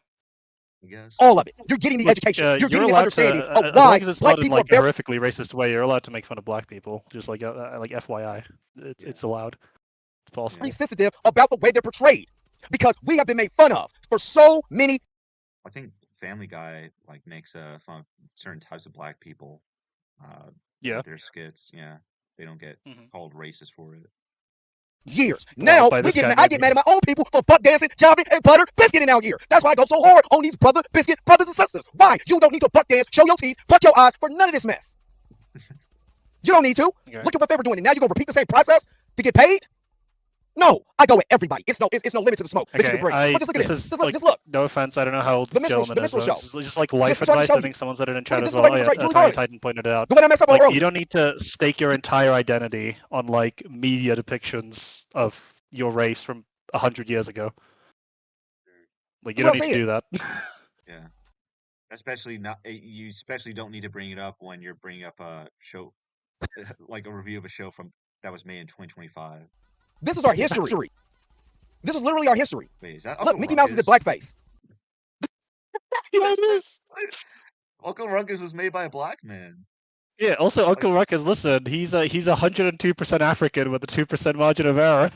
[SPEAKER 1] I guess.
[SPEAKER 4] All of it. You're getting the education. You're getting the understanding of
[SPEAKER 2] as
[SPEAKER 4] why
[SPEAKER 2] long as it's
[SPEAKER 4] black
[SPEAKER 2] not in
[SPEAKER 4] people
[SPEAKER 2] like
[SPEAKER 4] are
[SPEAKER 2] a
[SPEAKER 4] very
[SPEAKER 2] horrifically racist way, you're allowed to make fun of black people. Just like FYI, it's allowed. It's possible.
[SPEAKER 4] sensitive about the way they're portrayed. Because we have been made fun of for so many.
[SPEAKER 1] I think Family Guy like makes fun of certain types of black people.
[SPEAKER 2] Yeah.
[SPEAKER 1] With their skits. Yeah. They don't get called racist for it.
[SPEAKER 4] Years. Now, I get mad at my own people for butt dancing, jobbing, and butter biscuiting out here. That's why I go so hard on these biscuit brothers and sisters. Why? You don't need to butt dance, show your teeth, butt your eyes for none of this mess. You don't need to. Okay. Look at what they were doing. And now you're going to repeat the same process to get paid? No, I go with everybody. It's no limit to the smoke.
[SPEAKER 2] Okay,
[SPEAKER 4] but just look at this. Just look.
[SPEAKER 2] No offense, I don't know how old this gentleman is. Just like life
[SPEAKER 4] just
[SPEAKER 2] advice. I think someone said it in chat as well. Tiny Titan pointed it out. Like, you don't need to stake your entire identity on like media depictions of your race from 100 years ago. Like, you don't need to do that.
[SPEAKER 1] Yeah. Especially not. You especially don't need to bring it up when you're bringing up a show, like a review of a show that was made in 2025.
[SPEAKER 4] This is our history. This is literally our history.
[SPEAKER 1] Wait, is that
[SPEAKER 4] Look, Mickey Mouse is in blackface.
[SPEAKER 1] Uncle Ruckus was made by a black man.
[SPEAKER 2] Yeah. Also, Uncle Ruckus, listen, he's 102% African with a 2% margin of error.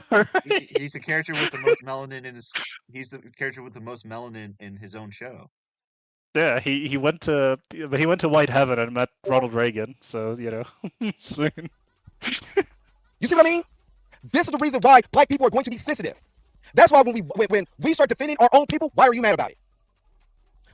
[SPEAKER 1] He's a character with the most melanin in his. He's the character with the most melanin in his own show.
[SPEAKER 2] Yeah, he went to White Heaven and met Ronald Reagan. So soon.
[SPEAKER 4] You see what I mean? This is the reason why black people are going to be sensitive. That's why when we start defending our own people, why are you mad about it?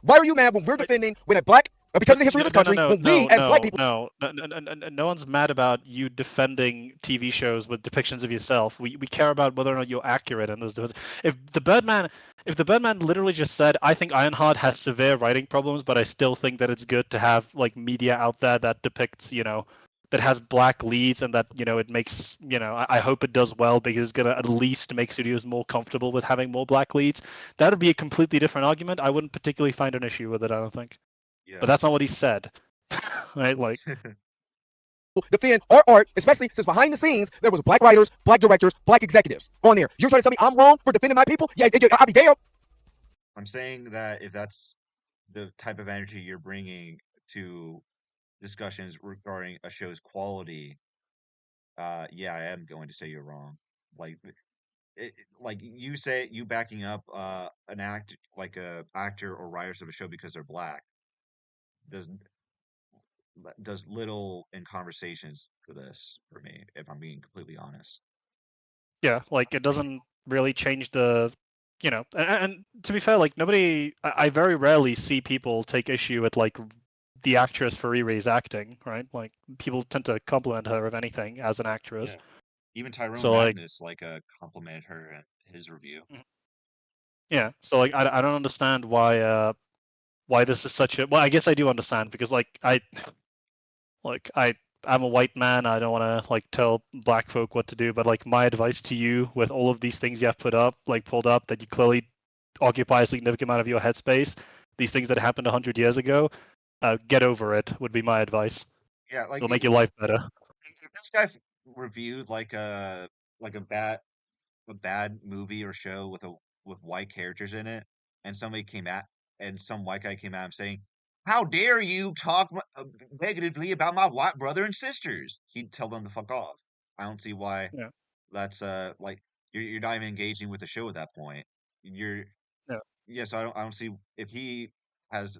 [SPEAKER 4] Why are you mad when we're defending because of the history of this country? Black people.
[SPEAKER 2] No one's mad about you defending TV shows with depictions of yourself. We care about whether or not you're accurate in those. If the Birdman literally just said, "I think Ironheart has severe writing problems, but I still think that it's good to have like media out there that depicts, that has black leads and that it makes I hope it does well because it's gonna at least make studios more comfortable with having more black leads." That would be a completely different argument. I wouldn't particularly find an issue with it, I don't think. Yeah. But that's not what he said. Right? Like
[SPEAKER 4] defend our art, especially since behind the scenes there was black writers, black directors, black executives on there. You're trying to tell me I'm wrong for defending my people? Yeah, I'll be damned.
[SPEAKER 1] I'm saying that if that's the type of energy you're bringing to discussions regarding a show's quality, yeah, I am going to say you're wrong. Like you backing up an actor or writers of a show because they're black does little in conversations for me, if I'm being completely honest.
[SPEAKER 2] Yeah, like it doesn't really change the you know, and to be fair, like nobody, I very rarely see people take issue with like the actress for Riri's acting, right? Like people tend to compliment her, if anything, as an actress.
[SPEAKER 1] Yeah. Even Tyrone
[SPEAKER 2] So like,
[SPEAKER 1] Magnus complimented her in his review.
[SPEAKER 2] yeah. So like, I don't understand why this is such a. Well, I guess I do understand because like I'm a white man. I don't want to like tell black folk what to do, but like my advice to you with all of these things you have pulled up that you clearly occupy a significant amount of your headspace, these things that happened 100 years ago, get over it would be my advice.
[SPEAKER 1] Yeah, like
[SPEAKER 2] It'll make your life better.
[SPEAKER 1] if this guy reviewed like a bad movie or show with white characters in it, and some white guy came at him saying, "How dare you talk negatively about my white brother and sisters?" He'd tell them to fuck off. I don't see why
[SPEAKER 2] Yeah.
[SPEAKER 1] that's like you're not even engaging with the show at that point. You're
[SPEAKER 2] Yeah.
[SPEAKER 1] Yes, I don't see if he has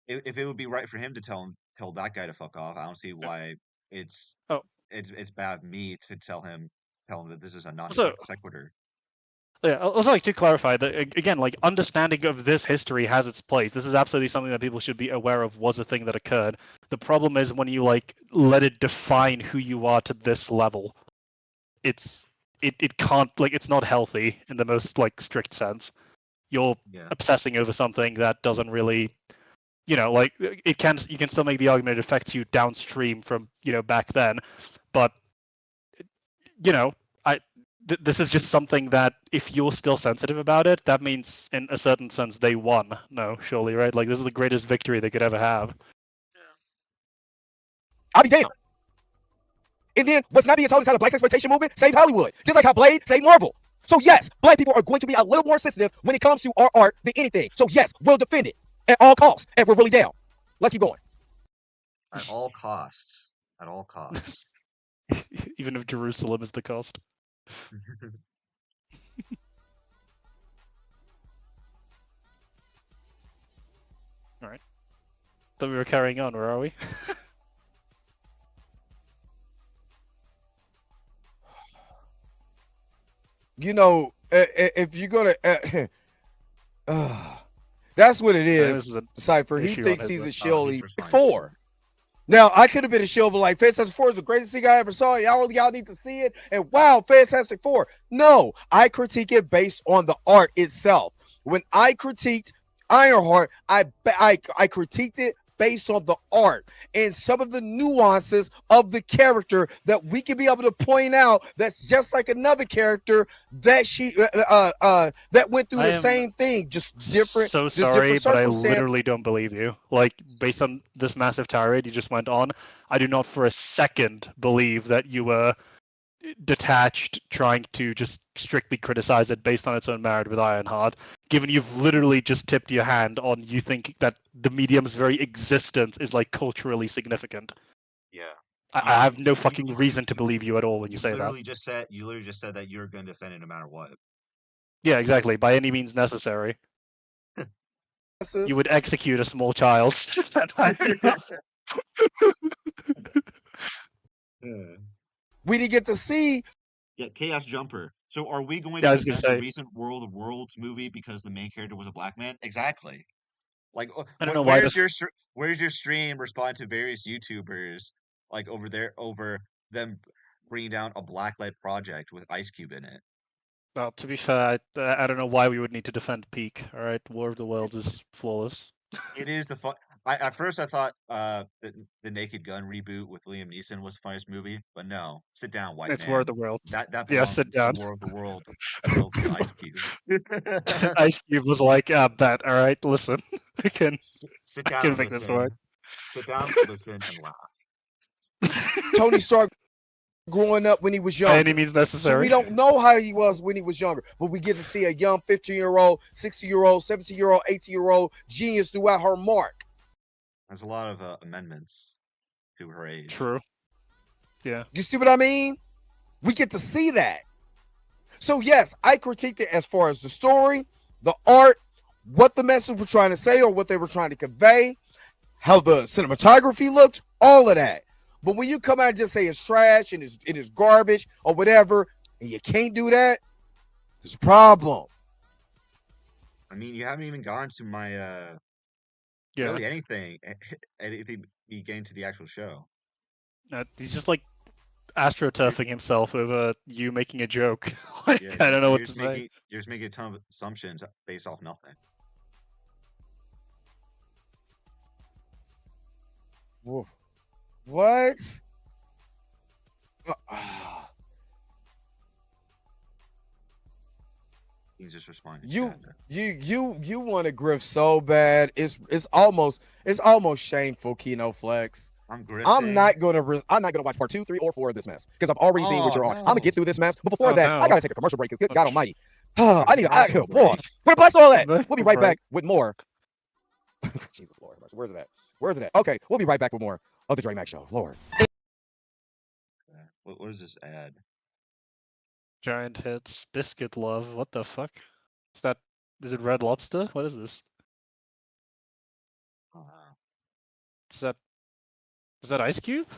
[SPEAKER 1] if it would be right for him to tell that guy to fuck off. I don't see why it's
[SPEAKER 2] Oh.
[SPEAKER 1] it's bad of me to tell him that this is a non
[SPEAKER 2] So
[SPEAKER 1] sequitur.
[SPEAKER 2] yeah, I also like to clarify that again, like understanding of this history has its place. This is absolutely something that people should be aware of was a thing that occurred. The problem is when you like let it define who you are to this level. It can't like it's not healthy in the most like strict sense. You're obsessing over something that doesn't really, you know, like you can still make the argument it affects you downstream from back then, but you know this is just something that if you're still sensitive about it, that means in a certain sense they won. No, surely, right? Like this is the greatest victory they could ever have.
[SPEAKER 4] I'll be damned. And then what's not being told is how the black exploitation movement saved Hollywood, just like how Blade saved Marvel. So yes, black people are going to be a little more sensitive when it comes to our art than anything. So yes, we'll defend it at all costs, and we're really down. Let's keep going.
[SPEAKER 1] At all costs. At all costs.
[SPEAKER 2] Even if Jerusalem is the cost. All right. Thought we were carrying on. Where are we?
[SPEAKER 4] You know, if you're gonna, that's what it is. Cypher. He thinks he's a shill. He's 4. Now I could have been a shill, but like Fantastic Four is the greatest thing I ever saw. Y'all need to see it. And wow, Fantastic Four. No, I critique it based on the art itself. When I critiqued Ironheart, I critiqued it based on the art and some of the nuances of the character that we can be able to point out. That's just like another character that she that went through the same thing, just different.
[SPEAKER 2] So
[SPEAKER 4] just
[SPEAKER 2] sorry,
[SPEAKER 4] different
[SPEAKER 2] but I literally don't believe you. Like based on this massive tirade you just went on, I do not for a second believe that you were detached trying to just strictly criticize it based on its own merit with Ironheart, given you've literally just tipped your hand on you think that the medium's very existence is like culturally significant.
[SPEAKER 1] Yeah.
[SPEAKER 2] I have no fucking reason to believe you at all when you say that.
[SPEAKER 1] You literally just said that you're going to defend it no matter what.
[SPEAKER 2] Yeah, exactly. By any means necessary. You would execute a small child.
[SPEAKER 4] We didn't get to see.
[SPEAKER 1] Yeah, Chaos Jumper. So are we going
[SPEAKER 2] Yeah,
[SPEAKER 1] to defend the recent World of Worlds movie because the main character was a black man? Exactly. Like,
[SPEAKER 2] I don't know why
[SPEAKER 1] where's your stream respond to various YouTubers like over them bringing down a black-led project with Ice Cube in it?
[SPEAKER 2] Well, to be fair, I don't know why we would need to defend Peak. All right, War of the Worlds is flawless.
[SPEAKER 1] It is the fun. At first I thought the Naked Gun reboot with Liam Neeson was the funniest movie, but no. Sit down, white
[SPEAKER 2] It's
[SPEAKER 1] man.
[SPEAKER 2] War of the Worlds.
[SPEAKER 1] That
[SPEAKER 2] Yeah, sit down.
[SPEAKER 1] War of the Worlds with Ice Cube.
[SPEAKER 2] Ice Cube was like, bet. All right, listen. I can
[SPEAKER 1] down and
[SPEAKER 2] make
[SPEAKER 1] listen.
[SPEAKER 2] this work.
[SPEAKER 1] Sit down, listen, and laugh.
[SPEAKER 4] Tony Stark growing up when he was young.
[SPEAKER 2] By any means necessary.
[SPEAKER 4] So we don't know how he was when he was younger, but we get to see a young 15-year-old, 60-year-old, 17-year-old, 18-year-old genius throughout her mark.
[SPEAKER 1] There's a lot of amendments to her age.
[SPEAKER 2] True. Yeah.
[SPEAKER 4] You see what I mean? We get to see that. So yes, I critiqued it as far as the story, the art, what the message was trying to say or what they were trying to convey, how the cinematography looked, all of that. But when you come out and just say it's trash and it is garbage or whatever, and you can't do that, there's a problem.
[SPEAKER 1] mean, you haven't even gone to my really anything be getting to the actual show.
[SPEAKER 2] He's just like astroturfing himself over you making a joke. Like,
[SPEAKER 1] Yeah,
[SPEAKER 2] I don't know what to say.
[SPEAKER 1] You're just making a ton of assumptions based off nothing.
[SPEAKER 4] Whoa. What?
[SPEAKER 1] He's just responding.
[SPEAKER 4] You want to grift so bad. It's almost shameful, Kino Flex.
[SPEAKER 1] I'm grifting.
[SPEAKER 4] I'm not gonna watch part 2, 3, or 4 of this mess because I've already seen what you're on. I'm gonna get through this mess, but before that, I gotta take a commercial break. Cause good God Almighty, boy, where the bless all that? We'll be right back with more. Jesus Lord, where's it at? Where's it at? Okay, we'll be right back with more of the Dre Mac Show. Lord.
[SPEAKER 1] What is this ad?
[SPEAKER 2] Giant hits, biscuit love. What the fuck? Is it Red Lobster? What is this? Is that Ice Cube?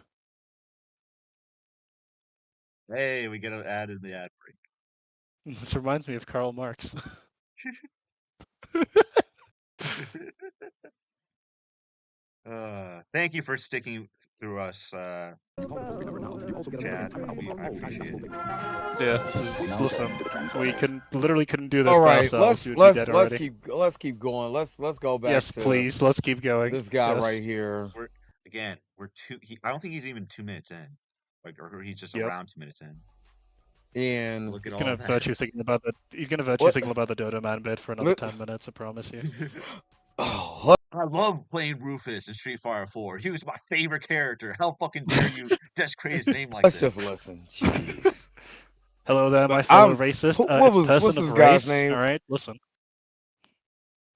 [SPEAKER 1] Hey, we get an ad in the ad break.
[SPEAKER 2] This reminds me of Karl Marx.
[SPEAKER 1] Thank you for sticking through us, Chad. I appreciate it.
[SPEAKER 2] Yeah, listen. We literally couldn't do this
[SPEAKER 4] All
[SPEAKER 2] by
[SPEAKER 4] right,
[SPEAKER 2] ourselves.
[SPEAKER 4] let's keep going. Let's go back.
[SPEAKER 2] Yes, please. Let's keep going.
[SPEAKER 4] This guy right here.
[SPEAKER 1] I don't think he's even 2 minutes in, or he's just around 2 minutes in.
[SPEAKER 4] And
[SPEAKER 1] look at
[SPEAKER 2] he's gonna virtue signal about the Dodo Man bit for another 10 minutes. I promise you.
[SPEAKER 1] I love playing Rufus in Street Fighter 4. He was my favorite character. How fucking dare you desecrate his name like this?
[SPEAKER 4] Let's just listen. Jeez.
[SPEAKER 2] Hello there, my fellow racist.
[SPEAKER 4] What's this guy's name?
[SPEAKER 2] All right, listen.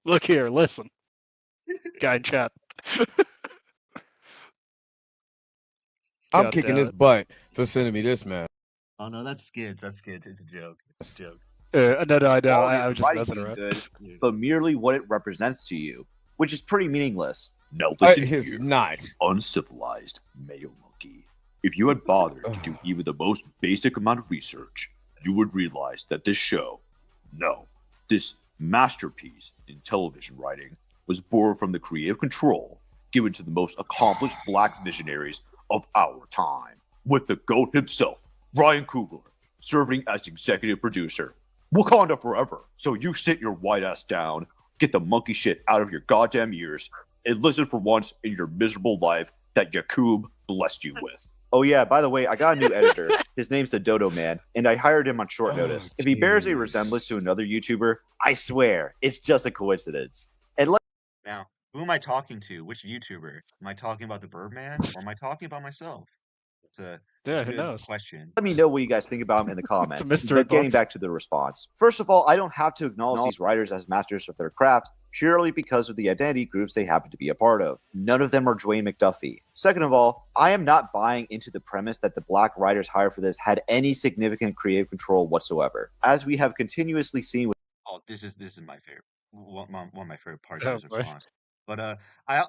[SPEAKER 2] Look here, listen. Guy in chat.
[SPEAKER 4] I'm kicking his butt for sending me this, man.
[SPEAKER 1] Oh no, that's Skids. That's Skids. It's a joke. It's a joke.
[SPEAKER 2] No, I was just messing around.
[SPEAKER 7] Good, but merely what it represents to you, which is pretty meaningless.
[SPEAKER 4] No, listen here, not
[SPEAKER 7] uncivilized male monkey. If you had bothered to do even the most basic amount of research, you would realize that this masterpiece in television writing was born from the creative control given to the most accomplished black visionaries of our time, with the GOAT himself, Ryan Coogler, serving as executive producer. Wakanda forever. So you sit your white ass down, get the monkey shit out of your goddamn ears, and listen for once in your miserable life that Yakub blessed you with. Oh yeah, by the way, I got a new editor. His name's the Dodo Man, and I hired him on short notice. If he bears a resemblance to another YouTuber, I swear, it's just a coincidence. And
[SPEAKER 1] now, who am I talking to? Which YouTuber? Am I talking about the Birdman, or am I talking about myself? It's a good question.
[SPEAKER 7] Let me know what you guys think about him in the comments.
[SPEAKER 2] But
[SPEAKER 7] getting back to the response. First of all, I don't have to acknowledge these writers as masters of their craft purely because of the identity groups they happen to be a part of. None of them are Dwayne McDuffie. Second of all, I am not buying into the premise that the black writers hired for this had any significant creative control whatsoever. As we have continuously seen with
[SPEAKER 1] this is my favorite one of my favorite parts of his response. But I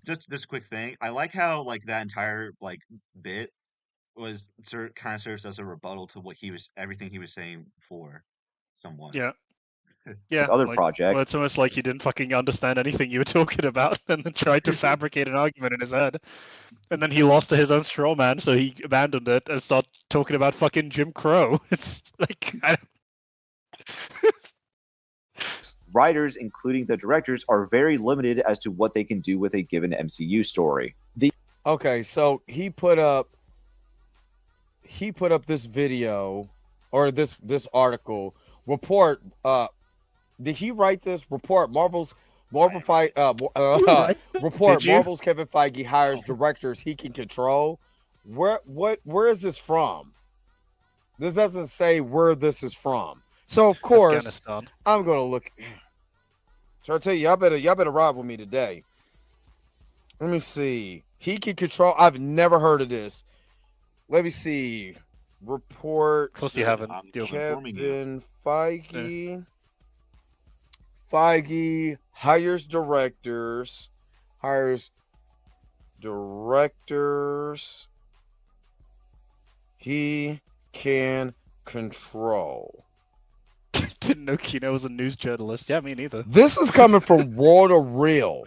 [SPEAKER 1] just a quick thing. I like how that entire bit was kind of serves as a rebuttal to everything he was saying before. Somewhat.
[SPEAKER 2] Yeah.
[SPEAKER 7] Other projects.
[SPEAKER 2] Well, it's almost like he didn't fucking understand anything you were talking about, and then tried to fabricate an argument in his head, and then he lost to his own straw man, so he abandoned it and started talking about fucking Jim Crow. It's like
[SPEAKER 7] writers, including the directors, are very limited as to what they can do with a given MCU story.
[SPEAKER 4] Okay, so he put up this video or this article report. Did he write this report? Marvel's Kevin Feige hires directors he can control. Where is this from? This doesn't say where this is from. So of course I'm gonna look. So I tell you, y'all better ride with me today. Let me see. He can control. I've never heard of this. Let me see. Report.
[SPEAKER 2] Of course you haven't.
[SPEAKER 4] Kevin Feige. Feige hires directors. He can control.
[SPEAKER 2] didn't know Kino was a news journalist. Yeah, me neither.
[SPEAKER 4] This is coming from World of Real.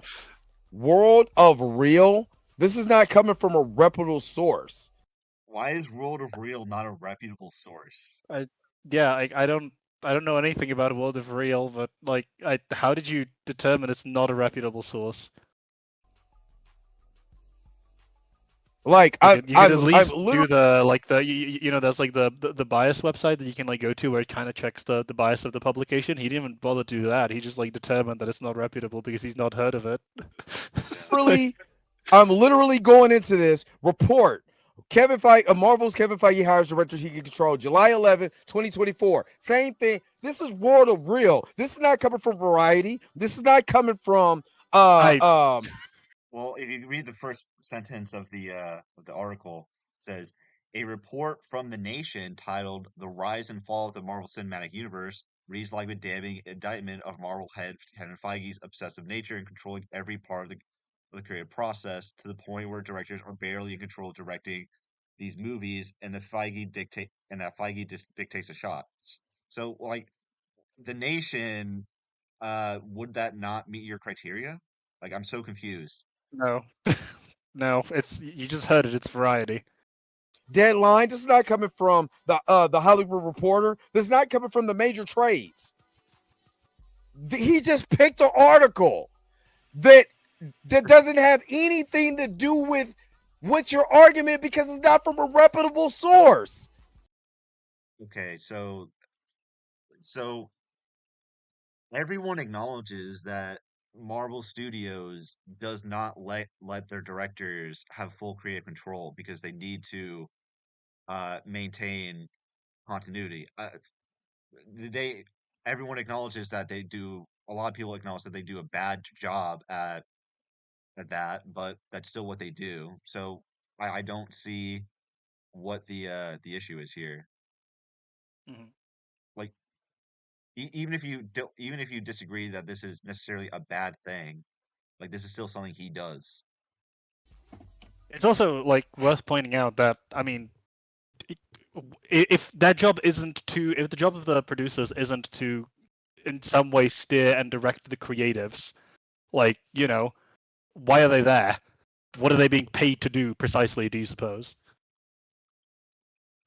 [SPEAKER 4] World of Real. This is not coming from a reputable source.
[SPEAKER 1] Why is World of Real not a reputable source?
[SPEAKER 2] I don't know anything about World of Real, but like, how did you determine it's not a reputable source?
[SPEAKER 4] Like
[SPEAKER 2] you could at least
[SPEAKER 4] literally...
[SPEAKER 2] do the like the you know, there's like the bias website that you can like go to where it kind of checks the bias of the publication. He didn't even bother to do that. He just like determined that it's not reputable because he's not heard of it.
[SPEAKER 4] Really, I'm literally going into this report. Marvel's Kevin Feige hires director he can control July 11, 2024. Same thing. This is World of Real. This is not coming from Variety. This is not coming from
[SPEAKER 1] Well, if you read the first sentence of the article, it says a report from The Nation titled "The Rise and Fall of the Marvel Cinematic Universe" reads like a damning indictment of Marvel head Kevin Feige's obsessive nature in controlling every part of the creative process to the point where directors are barely in control of directing these movies, and that Feige dictates the shots. So, like, The Nation, would that not meet your criteria? Like, I'm so confused.
[SPEAKER 2] No, no, it's you just heard it. It's Variety.
[SPEAKER 4] Deadline. This is not coming from the Hollywood Reporter. This is not coming from the major trades. He just picked an article that doesn't have anything to do with your argument because it's not from a reputable source.
[SPEAKER 1] Okay, so everyone acknowledges that Marvel Studios does not let their directors have full creative control because they need to maintain continuity. Everyone acknowledges that they do. A lot of people acknowledge that they do a bad job at that, but that's still what they do. So I don't see what the issue is here.
[SPEAKER 2] Mhm.
[SPEAKER 1] Like, even if you disagree that this is necessarily a bad thing, like, this is still something he does.
[SPEAKER 2] It's also like worth pointing out that, I mean, if that job isn't to, if the job of the producers isn't to in some way steer and direct the creatives, like, you know, why are they there? What are they being paid to do precisely, do you suppose?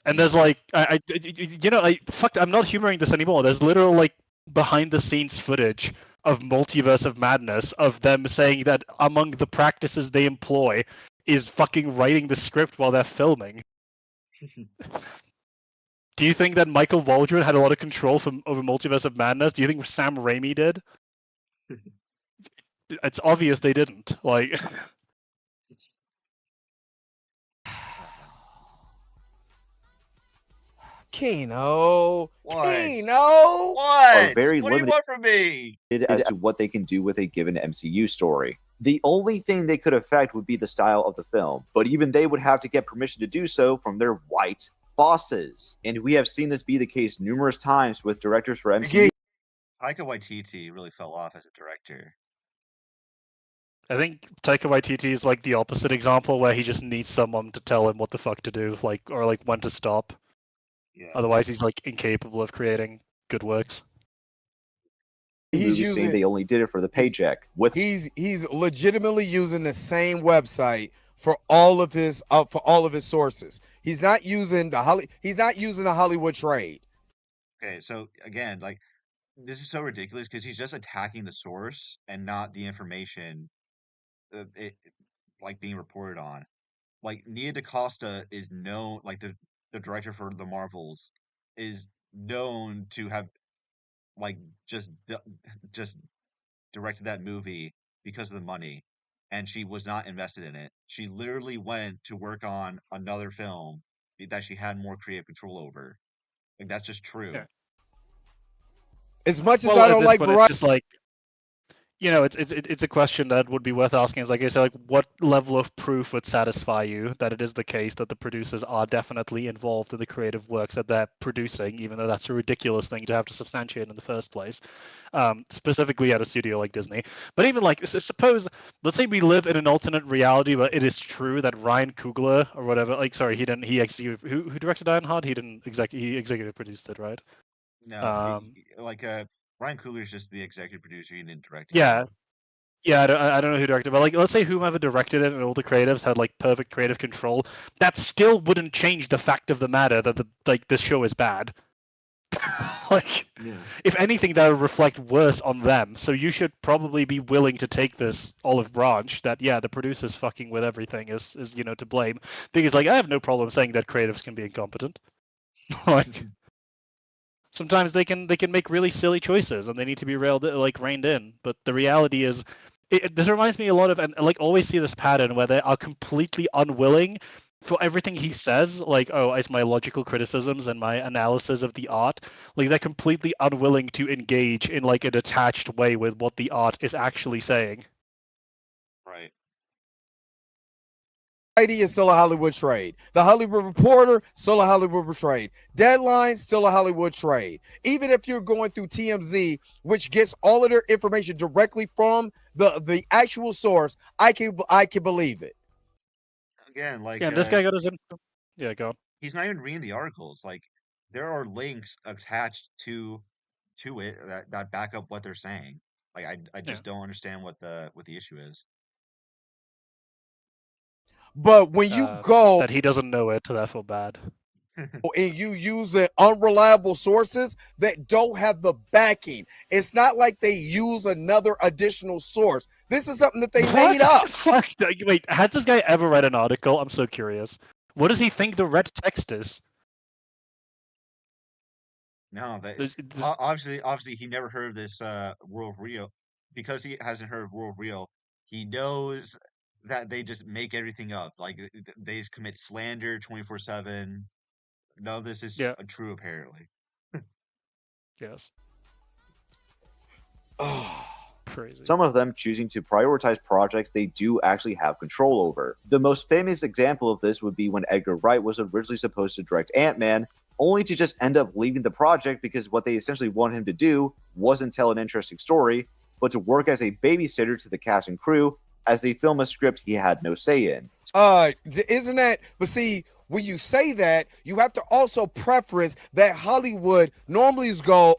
[SPEAKER 2] And there's like, you know, I'm not humoring this anymore. There's literal like behind the scenes footage of Multiverse of Madness of them saying that among the practices they employ is fucking writing the script while they're filming. Do you think that Michael Waldron had a lot of control over Multiverse of Madness? Do you think Sam Raimi did? It's obvious they didn't. Like,
[SPEAKER 4] Kino.
[SPEAKER 1] What?
[SPEAKER 4] Kino.
[SPEAKER 1] What?
[SPEAKER 7] Are very
[SPEAKER 1] What do you
[SPEAKER 7] limited
[SPEAKER 1] want from me?
[SPEAKER 7] as to what they can do with a given MCU story. The only thing they could affect would be the style of the film, but even they would have to get permission to do so from their white bosses. And we have seen this be the case numerous times with directors for MCU.
[SPEAKER 1] Taika Waititi really fell off as a director.
[SPEAKER 2] I think Taika Waititi is like the opposite example where he just needs someone to tell him what the fuck to do, like, or like when to stop.
[SPEAKER 1] Yeah.
[SPEAKER 2] Otherwise, he's like incapable of creating good works.
[SPEAKER 7] He's saying they only did it for the paycheck.
[SPEAKER 4] He's legitimately using the same website for all of his sources. He's not using the Hollywood trade.
[SPEAKER 1] Okay, so again, like, this is so ridiculous because he's just attacking the source and not the information like being reported on. Like, Nia DaCosta is known, like the director for the Marvels is known to have like just directed that movie because of the money, and she was not invested in it. She literally went to work on another film that she had more creative control over. Like, that's just true.
[SPEAKER 2] Yeah.
[SPEAKER 4] As much as I don't like
[SPEAKER 2] Variety, it's just like, you know, it's a question that would be worth asking. Is like I said, like, what level of proof would satisfy you that it is the case that the producers are definitely involved in the creative works that they're producing, even though that's a ridiculous thing to have to substantiate in the first place, specifically at a studio like Disney. But even like, suppose, let's say we live in an alternate reality where it is true that Ryan Coogler or whatever, like, sorry, he executive, who directed Ironheart? He didn't he executive produced it, right?
[SPEAKER 1] No, like Ryan Coogler's just the executive producer. He didn't direct
[SPEAKER 2] Yeah,
[SPEAKER 1] anything.
[SPEAKER 2] yeah, I don't know who directed, but like, let's say whomever directed it and all the creatives had like perfect creative control. That still wouldn't change the fact of the matter that this show is bad. Like, if anything, that would reflect worse on them. So you should probably be willing to take this olive branch that the producers fucking with everything is to blame. Because like I have no problem saying that creatives can be incompetent. Like sometimes they can make really silly choices and they need to be reined in. But the reality is, this reminds me a lot of, and like always see this pattern where they are completely unwilling for everything he says, like, oh, it's my logical criticisms and my analysis of the art. Like they're completely unwilling to engage in like a detached way with what the art is actually saying.
[SPEAKER 1] Right.
[SPEAKER 4] Is still a Hollywood trade. The Hollywood Reporter, still a Hollywood trade. Deadline, still a Hollywood trade. Even if you're going through TMZ, which gets all of their information directly from the actual source, I can believe it.
[SPEAKER 1] Again, like
[SPEAKER 2] this guy got his info. Yeah, go on.
[SPEAKER 1] He's not even reading the articles. Like there are links attached to it that back up what they're saying. Like I just don't understand what the issue is.
[SPEAKER 4] But when you go
[SPEAKER 2] that he doesn't know it, therefore bad.
[SPEAKER 4] And you use unreliable sources that don't have the backing. It's not like they use another additional source. This is something that they made up.
[SPEAKER 2] Fuck. Wait, has this guy ever read an article? I'm so curious. What does he think the red text is?
[SPEAKER 1] No, obviously he never heard of this World Real. Because he hasn't heard of World Real, he knows that they just make everything up. Like they just commit slander 24/7. No, this is true apparently.
[SPEAKER 2] Yes. Crazy.
[SPEAKER 7] Some of them choosing to prioritize projects they do actually have control over. The most famous example of this would be when Edgar Wright was originally supposed to direct Ant-Man, only to just end up leaving the project because what they essentially wanted him to do wasn't tell an interesting story, but to work as a babysitter to the cast and crew as they film a script he had no say in.
[SPEAKER 4] Isn't that? But see, when you say that, you have to also preference that Hollywood normally go,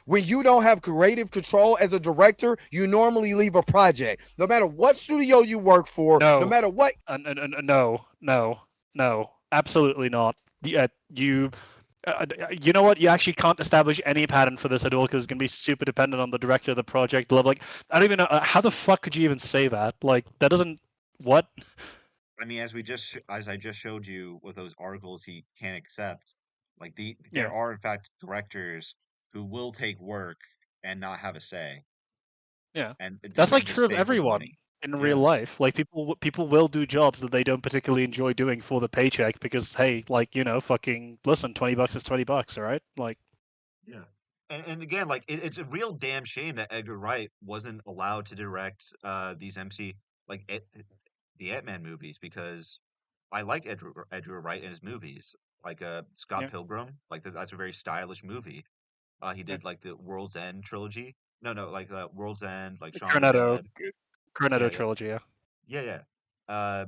[SPEAKER 4] when you don't have creative control as a director, you normally leave a project. No matter what studio you work for, no matter what.
[SPEAKER 2] No, absolutely not. You know what? You actually can't establish any pattern for this at all because it's going to be super dependent on the director of the project. Like, I don't even know. How the fuck could you even say that? Like, that doesn't... What?
[SPEAKER 1] I mean, as I just showed you with those articles he can't accept, like there are in fact directors who will take work and not have a say.
[SPEAKER 2] Yeah,
[SPEAKER 1] and
[SPEAKER 2] that's like true of everyone in real life. Like people will do jobs that they don't particularly enjoy doing for the paycheck because hey, like fucking listen, $20 is $20, all right? Like,
[SPEAKER 1] yeah. And again, like it's a real damn shame that Edgar Wright wasn't allowed to direct these the Ant-Man movies because I like Edgar Wright in his movies, like Scott Pilgrim, like that's a very stylish movie. He did like the World's End trilogy. No, like World's End, like Shaun of the Dead.
[SPEAKER 2] Cornetto trilogy, yeah.
[SPEAKER 1] Yeah.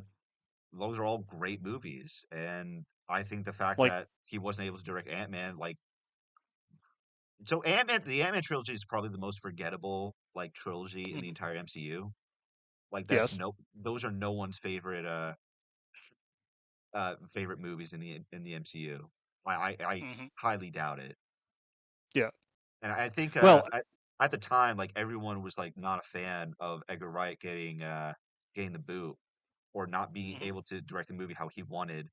[SPEAKER 1] Those are all great movies, and I think the fact that he wasn't able to direct Ant-Man, so the Ant-Man trilogy is probably the most forgettable like trilogy in the entire MCU. Like those are no one's favorite favorite movies in the MCU. I highly doubt it.
[SPEAKER 2] Yeah.
[SPEAKER 1] And I think at the time, like everyone was like not a fan of Edgar Wright getting the boot or not being able to direct the movie how he wanted.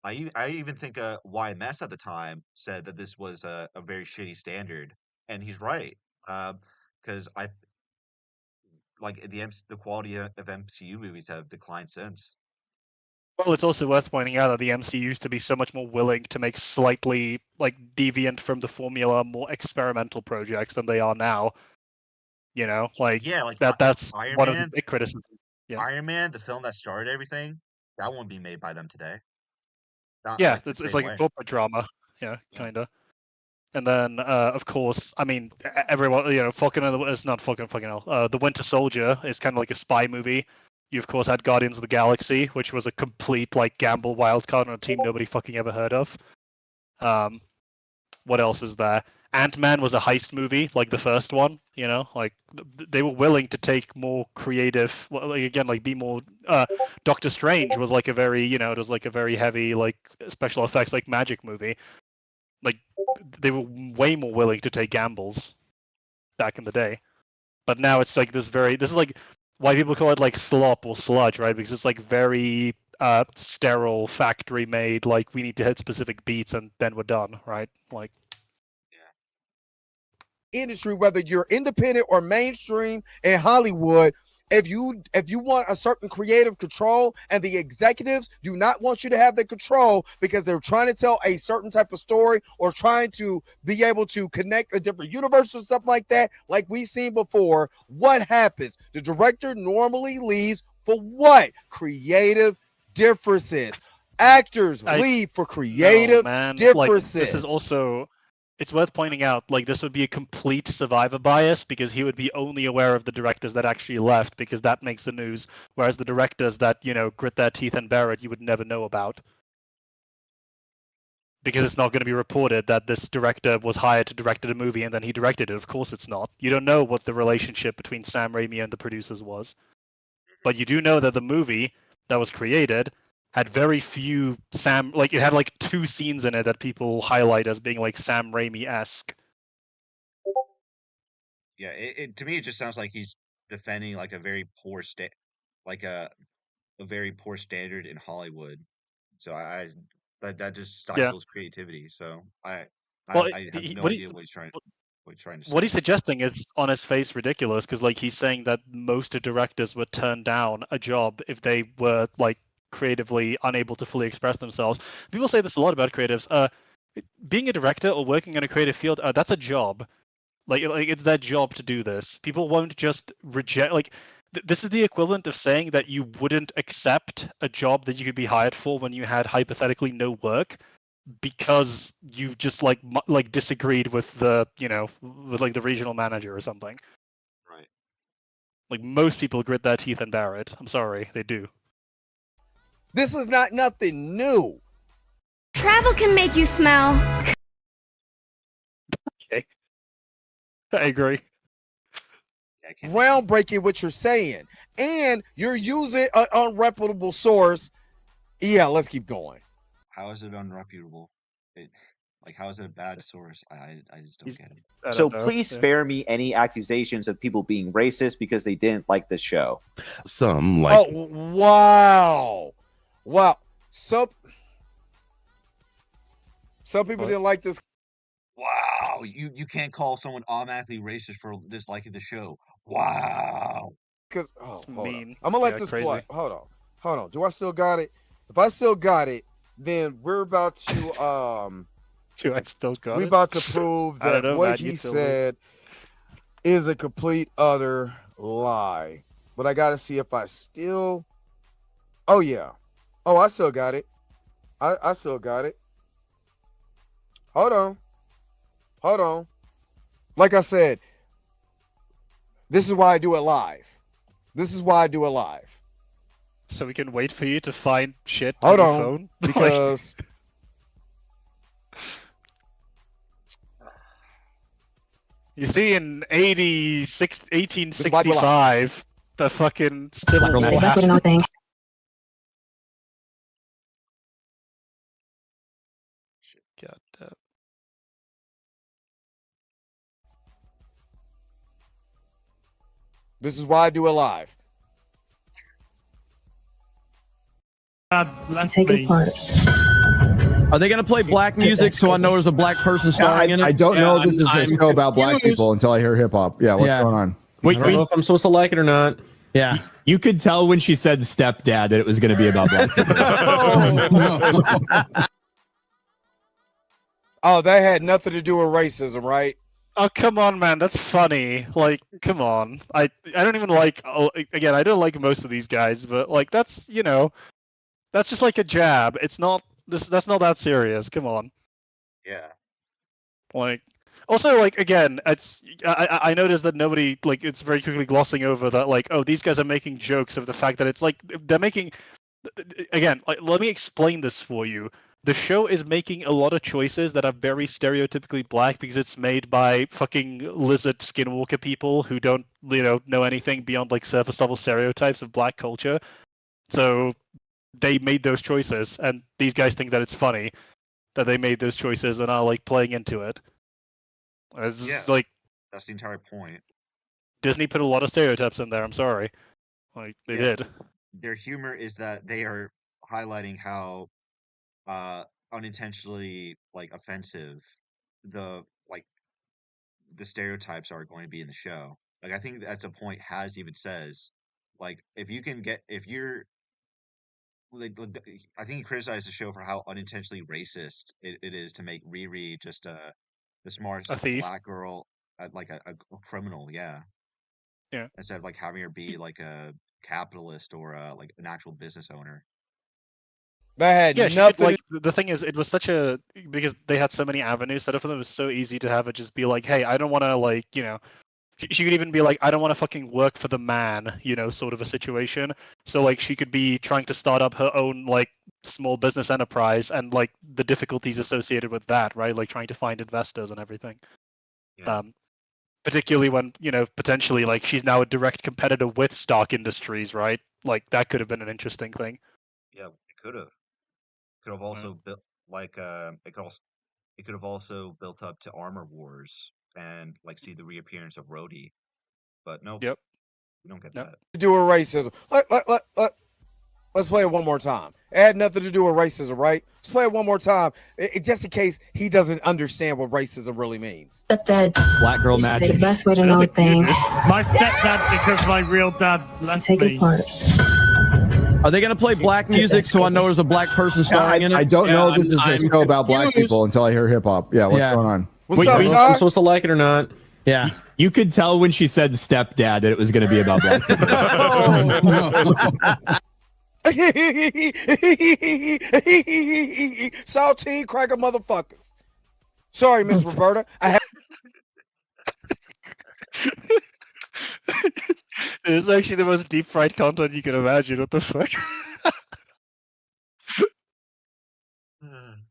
[SPEAKER 1] I even think YMS at the time said that this was a very shitty standard, and he's right. Because the quality of MCU movies have declined since.
[SPEAKER 2] Well, it's also worth pointing out that the MCU used to be so much more willing to make slightly like deviant from the formula, more experimental projects than they are now. That's
[SPEAKER 1] Iron
[SPEAKER 2] one
[SPEAKER 1] Man,
[SPEAKER 2] of the big criticisms. Yeah.
[SPEAKER 1] Iron Man, the film that started everything, that won't be made by them today.
[SPEAKER 2] It's like a corporate drama. Yeah, kind of. And then, of course, I mean, everyone, it's not fucking hell. The Winter Soldier is kind of like a spy movie. You, of course, had Guardians of the Galaxy, which was a complete, gamble wildcard on a team nobody fucking ever heard of. What else is there? Ant-Man was a heist movie, like the first one. You know, like they were willing to take more creative. Well, like, again, like be more. Doctor Strange was like a very, it was like a very heavy like special effects like magic movie. Like they were way more willing to take gambles back in the day. But now it's like this is like why people call it like slop or sludge, right? Because it's like very sterile, factory made, like we need to hit specific beats and then we're done, right? Like
[SPEAKER 4] industry, whether you're independent or mainstream in Hollywood, if you want a certain creative control and the executives do not want you to have the control because they're trying to tell a certain type of story or trying to be able to connect a different universe or something like that, like we've seen before, what happens? The director normally leaves for what? Creative differences. Actors leave for creative differences.
[SPEAKER 2] Like, this is also, it's worth pointing out, like this would be a complete survivor bias because he would be only aware of the directors that actually left because that makes the news, whereas the directors that, grit their teeth and bear it, you would never know about. Because it's not going to be reported that this director was hired to direct a movie and then he directed it. Of course it's not. You don't know what the relationship between Sam Raimi and the producers was. But you do know that the movie that was created had very few it had like 2 scenes in it that people highlight as being like Sam Raimi-esque.
[SPEAKER 1] Yeah, it to me it just sounds like he's defending like a very poor like a very poor standard in Hollywood. So that just stifles creativity. So I have no idea what he's trying to say.
[SPEAKER 2] What he's suggesting is on his face ridiculous because like he's saying that most directors would turn down a job if they were like creatively unable to fully express themselves. People say this a lot about creatives. Being a director or working in a creative field, that's a job. Like it's their job to do this. People won't just reject. Like this is the equivalent of saying that you wouldn't accept a job that you could be hired for when you had hypothetically no work because you just like disagreed with the with like the regional manager or something.
[SPEAKER 1] Right.
[SPEAKER 2] Like most people grit their teeth and bear it. I'm sorry, they do.
[SPEAKER 4] This is not nothing new.
[SPEAKER 11] Travel can make you smell.
[SPEAKER 2] Okay. I agree.
[SPEAKER 4] Groundbreaking what you're saying. And you're using an unreputable source. Yeah, let's keep going.
[SPEAKER 1] How is it unreputable? How is it a bad source? I just don't get it.
[SPEAKER 7] So please spare me any accusations of people being racist because they didn't like the show.
[SPEAKER 8] Some like.
[SPEAKER 4] Oh, wow. Wow. Some people didn't like this.
[SPEAKER 1] Wow, you can't call someone automatically racist for disliking the show. Wow.
[SPEAKER 4] Because hold on. I'm gonna let this play. Hold on. Do I still got it? If I still got it, then we're about to
[SPEAKER 2] Do I still got it?
[SPEAKER 4] We're about to prove that what he said is a complete utter lie. But I gotta see if I still. Oh yeah. Oh, I still got it. I still got it. Hold on. Like I said, this is why I do it live.
[SPEAKER 2] So we can wait for you to find shit
[SPEAKER 4] on
[SPEAKER 2] your phone?
[SPEAKER 4] Because
[SPEAKER 2] you see, in 1865, the fucking Civil War happened. God damn.
[SPEAKER 4] This is why I do it live.
[SPEAKER 13] Take it apart.
[SPEAKER 14] Are they going to play black music so I know there's a black person starring in it?
[SPEAKER 15] I don't know if this is a show about black people until I hear hip hop. Yeah, what's going on?
[SPEAKER 16] Wait, I don't know if I'm supposed to like it or not.
[SPEAKER 14] Yeah.
[SPEAKER 16] You could tell when she said stepdad that it was going to be about black people.
[SPEAKER 4] Oh, that had nothing to do with racism, right?
[SPEAKER 2] Oh, come on, man. That's funny. Like, come on. I don't even like, again, I don't like most of these guys, but like, that's, that's just like a jab. It's not, that's not that serious. Come on.
[SPEAKER 1] Yeah.
[SPEAKER 2] Like, also, like, again, I noticed that nobody, like, it's very quickly glossing over that, like, oh, these guys are making jokes of the fact that it's like, they're making, again, like, let me explain this for you. the show is making a lot of choices that are very stereotypically black because it's made by fucking lizard skinwalker people who don't, know anything beyond like surface level stereotypes of black culture. So they made those choices, and these guys think that it's funny that they made those choices and are like playing into it. It's like
[SPEAKER 1] that's the entire point.
[SPEAKER 2] Disney put a lot of stereotypes in there. I'm sorry, like they did.
[SPEAKER 1] Their humor is that they are highlighting how unintentionally like offensive the stereotypes are going to be in the show. Like I think that's a point Has even says. Like if you're I think he criticized the show for how unintentionally racist it is to make Riri just the smartest
[SPEAKER 2] A thief.
[SPEAKER 1] black girl, like a criminal, yeah. Instead of like having her be like a capitalist or like an actual business owner.
[SPEAKER 4] That had
[SPEAKER 2] She
[SPEAKER 4] nothing.
[SPEAKER 2] could, like the thing is, it was such a because they had so many avenues set up for them. It was so easy to have it just be like, hey, I don't want to like She could even be like, I don't want to fucking work for the man, sort of a situation. So like she could be trying to start up her own like small business enterprise and like the difficulties associated with that, right? Like trying to find investors and everything.
[SPEAKER 1] Yeah.
[SPEAKER 2] Particularly when, potentially like she's now a direct competitor with Stark Industries, right? Like that could have been an interesting thing.
[SPEAKER 1] Yeah, it could have. Could have also built like it could have also built up to Armor Wars and like see the reappearance of Rhodey. But nope.
[SPEAKER 2] Yep.
[SPEAKER 1] We don't get that.
[SPEAKER 4] To do with racism. Let's play it one more time. It had nothing to do with racism, right? Let's play it one more time, just in case he doesn't understand what racism really means.
[SPEAKER 13] Stepdad.
[SPEAKER 16] Black girl
[SPEAKER 13] Say
[SPEAKER 16] magic.
[SPEAKER 13] the best way to know a thing.
[SPEAKER 14] My stepdad, because my real dad left
[SPEAKER 13] Take it
[SPEAKER 14] me.
[SPEAKER 13] apart.
[SPEAKER 14] Are they gonna play black music so I know there's a black person starring in it?
[SPEAKER 15] I don't know if this is a show about black people until I hear hip hop. Yeah, what's going on?
[SPEAKER 4] What's up,
[SPEAKER 16] I'm
[SPEAKER 4] Todd?
[SPEAKER 16] supposed to like it or not?
[SPEAKER 14] Yeah.
[SPEAKER 16] You could tell when she said stepdad that it was going to be about black people.
[SPEAKER 4] Saltine cracker motherfuckers. Sorry, Miss Roberta.
[SPEAKER 2] It's actually the most deep fried content you can imagine. What the fuck?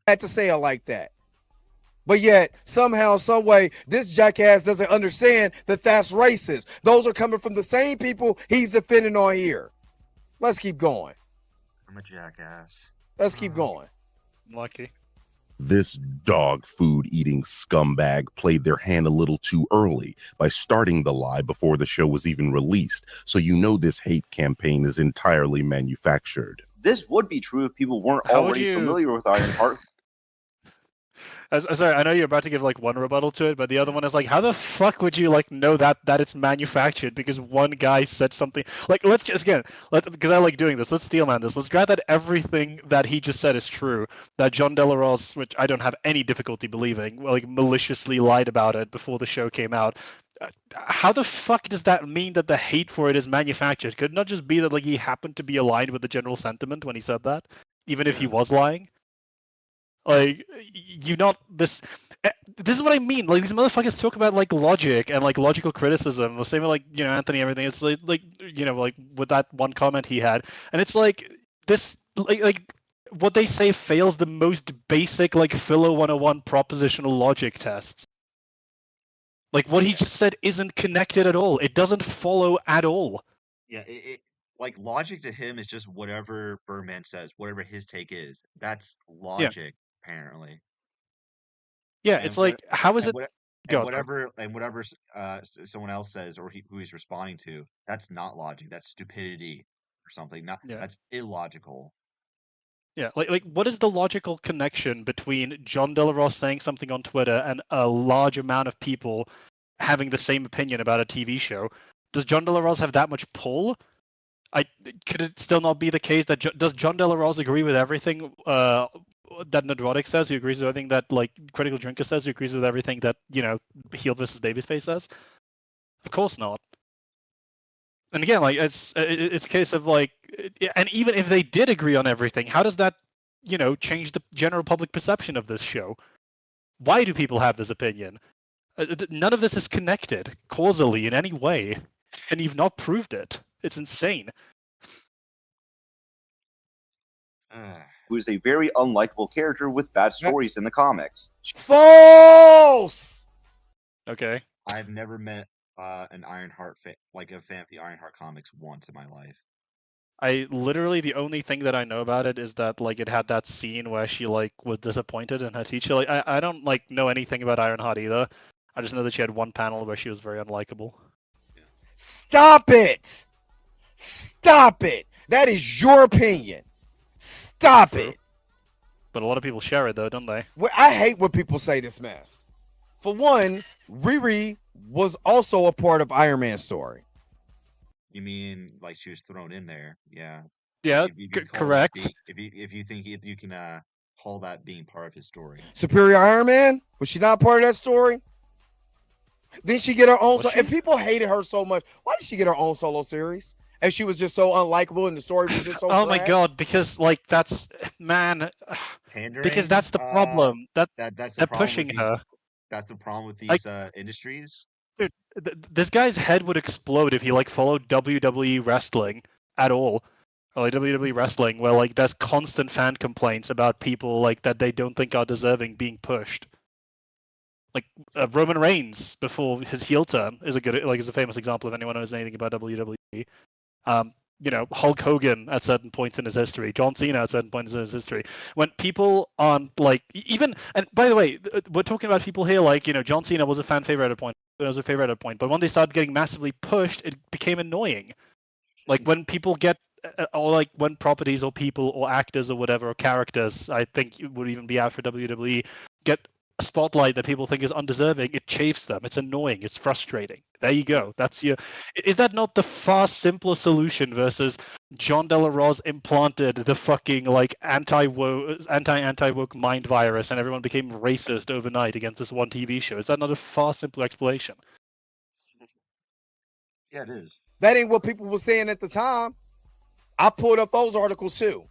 [SPEAKER 4] had to say it like that. But yet, somehow, some way, this jackass doesn't understand that that's racist. Those are coming from the same people he's defending on here. Let's keep going.
[SPEAKER 1] I'm a jackass.
[SPEAKER 4] Let's keep going.
[SPEAKER 2] Lucky.
[SPEAKER 8] This dog food eating scumbag played their hand a little too early by starting the lie before the show was even released. So this hate campaign is entirely manufactured.
[SPEAKER 7] This would be true if people weren't already familiar with Ironheart.
[SPEAKER 2] Sorry, I know you're about to give like one rebuttal to it, but the other one is like, how the fuck would you like know that it's manufactured because one guy said something? Like, let's just because I like doing this. Let's steelman this. Let's grab that everything that he just said is true. That John Delarose, which I don't have any difficulty believing, like maliciously lied about it before the show came out. How the fuck does that mean that the hate for it is manufactured? Could it not just be that like he happened to be aligned with the general sentiment when he said that, even if he was lying? Like, this is what I mean. Like, these motherfuckers talk about like logic and like logical criticism. The same with like Anthony, everything. It's like like with that one comment he had, and it's like this like what they say fails the most basic like Philo 101 propositional logic tests. Like what he just said isn't connected at all. It doesn't follow at all.
[SPEAKER 1] Yeah, it like logic to him is just whatever Birdman says, whatever his take is. That's logic, apparently.
[SPEAKER 2] Yeah,
[SPEAKER 1] And
[SPEAKER 2] it's like, how is it?
[SPEAKER 1] Whatever someone else says or who he's responding to, that's not logic. That's stupidity or something. That's illogical.
[SPEAKER 2] Yeah, like what is the logical connection between John Delarose saying something on Twitter and a large amount of people having the same opinion about a TV show? Does John Delarose have that much pull? Could it still not be the case that does John Delarose agree with everything that Nedrotic says? He agrees with everything that like Critical Drinker says. He agrees with everything that Heel versus Babyface says. Of course not. And again, like it's a case of like, and even if they did agree on everything, how does that change the general public perception of this show? Why do people have this opinion? None of this is connected causally in any way, and you've not proved it. It's insane.
[SPEAKER 7] who is a very unlikable character with bad stories in the comics.
[SPEAKER 4] False.
[SPEAKER 2] Okay.
[SPEAKER 1] I've never met an Ironheart fan, like a fan of the Ironheart comics once in my life.
[SPEAKER 2] I literally, the only thing that I know about it is that like it had that scene where she like was disappointed in her teacher. Like I don't like know anything about Ironheart either. I just know that she had one panel where she was very unlikable.
[SPEAKER 4] Stop it. Stop it. That is your opinion. Stop it.
[SPEAKER 2] But a lot of people share it though, don't they?
[SPEAKER 4] Well, I hate when people say this mess. For one, Riri was also a part of Iron Man's story.
[SPEAKER 1] You mean like she was thrown in there? Yeah.
[SPEAKER 2] Yeah,
[SPEAKER 1] If you can call
[SPEAKER 2] correct.
[SPEAKER 1] that if you think you can call that being part of his story.
[SPEAKER 4] Superior Iron Man? Was she not part of that story? Didn't she get her own? And people hated her so much. Why did she get her own solo series? And she was just so unlikable, and the story was just so.
[SPEAKER 2] Oh my god! Because like that's man.
[SPEAKER 1] Pandering?
[SPEAKER 2] Because that's the problem.
[SPEAKER 1] That's the
[SPEAKER 2] they're
[SPEAKER 1] problem
[SPEAKER 2] pushing
[SPEAKER 1] with
[SPEAKER 2] her.
[SPEAKER 1] That's the problem with these
[SPEAKER 2] Like,
[SPEAKER 1] industries.
[SPEAKER 2] Dude, this guy's head would explode if he like followed WWE wrestling at all, or like WWE wrestling, where like there's constant fan complaints about people like that they don't think are deserving being pushed. Like Roman Reigns before his heel turn is a famous example if anyone knows anything about WWE. You know, Hulk Hogan at certain points in his history, John Cena at certain points in his history. When people aren't like even, and by the way, we're talking about people here like, you know, John Cena was a fan favorite at a point, but when they started getting massively pushed, it became annoying. Like when people get, or like when properties or people or actors or whatever or characters, I think it would even be out for WWE, get a spotlight that people think is undeserving, it chafes them. It's annoying. It's frustrating. There you go. That's your. Is that not the far simpler solution versus John De La Rose implanted the fucking like anti-woke mind virus and everyone became racist overnight against this one TV show? Is that not a far simpler explanation?
[SPEAKER 1] Yeah, it is.
[SPEAKER 4] That ain't what people were saying at the time. I pulled up those articles too.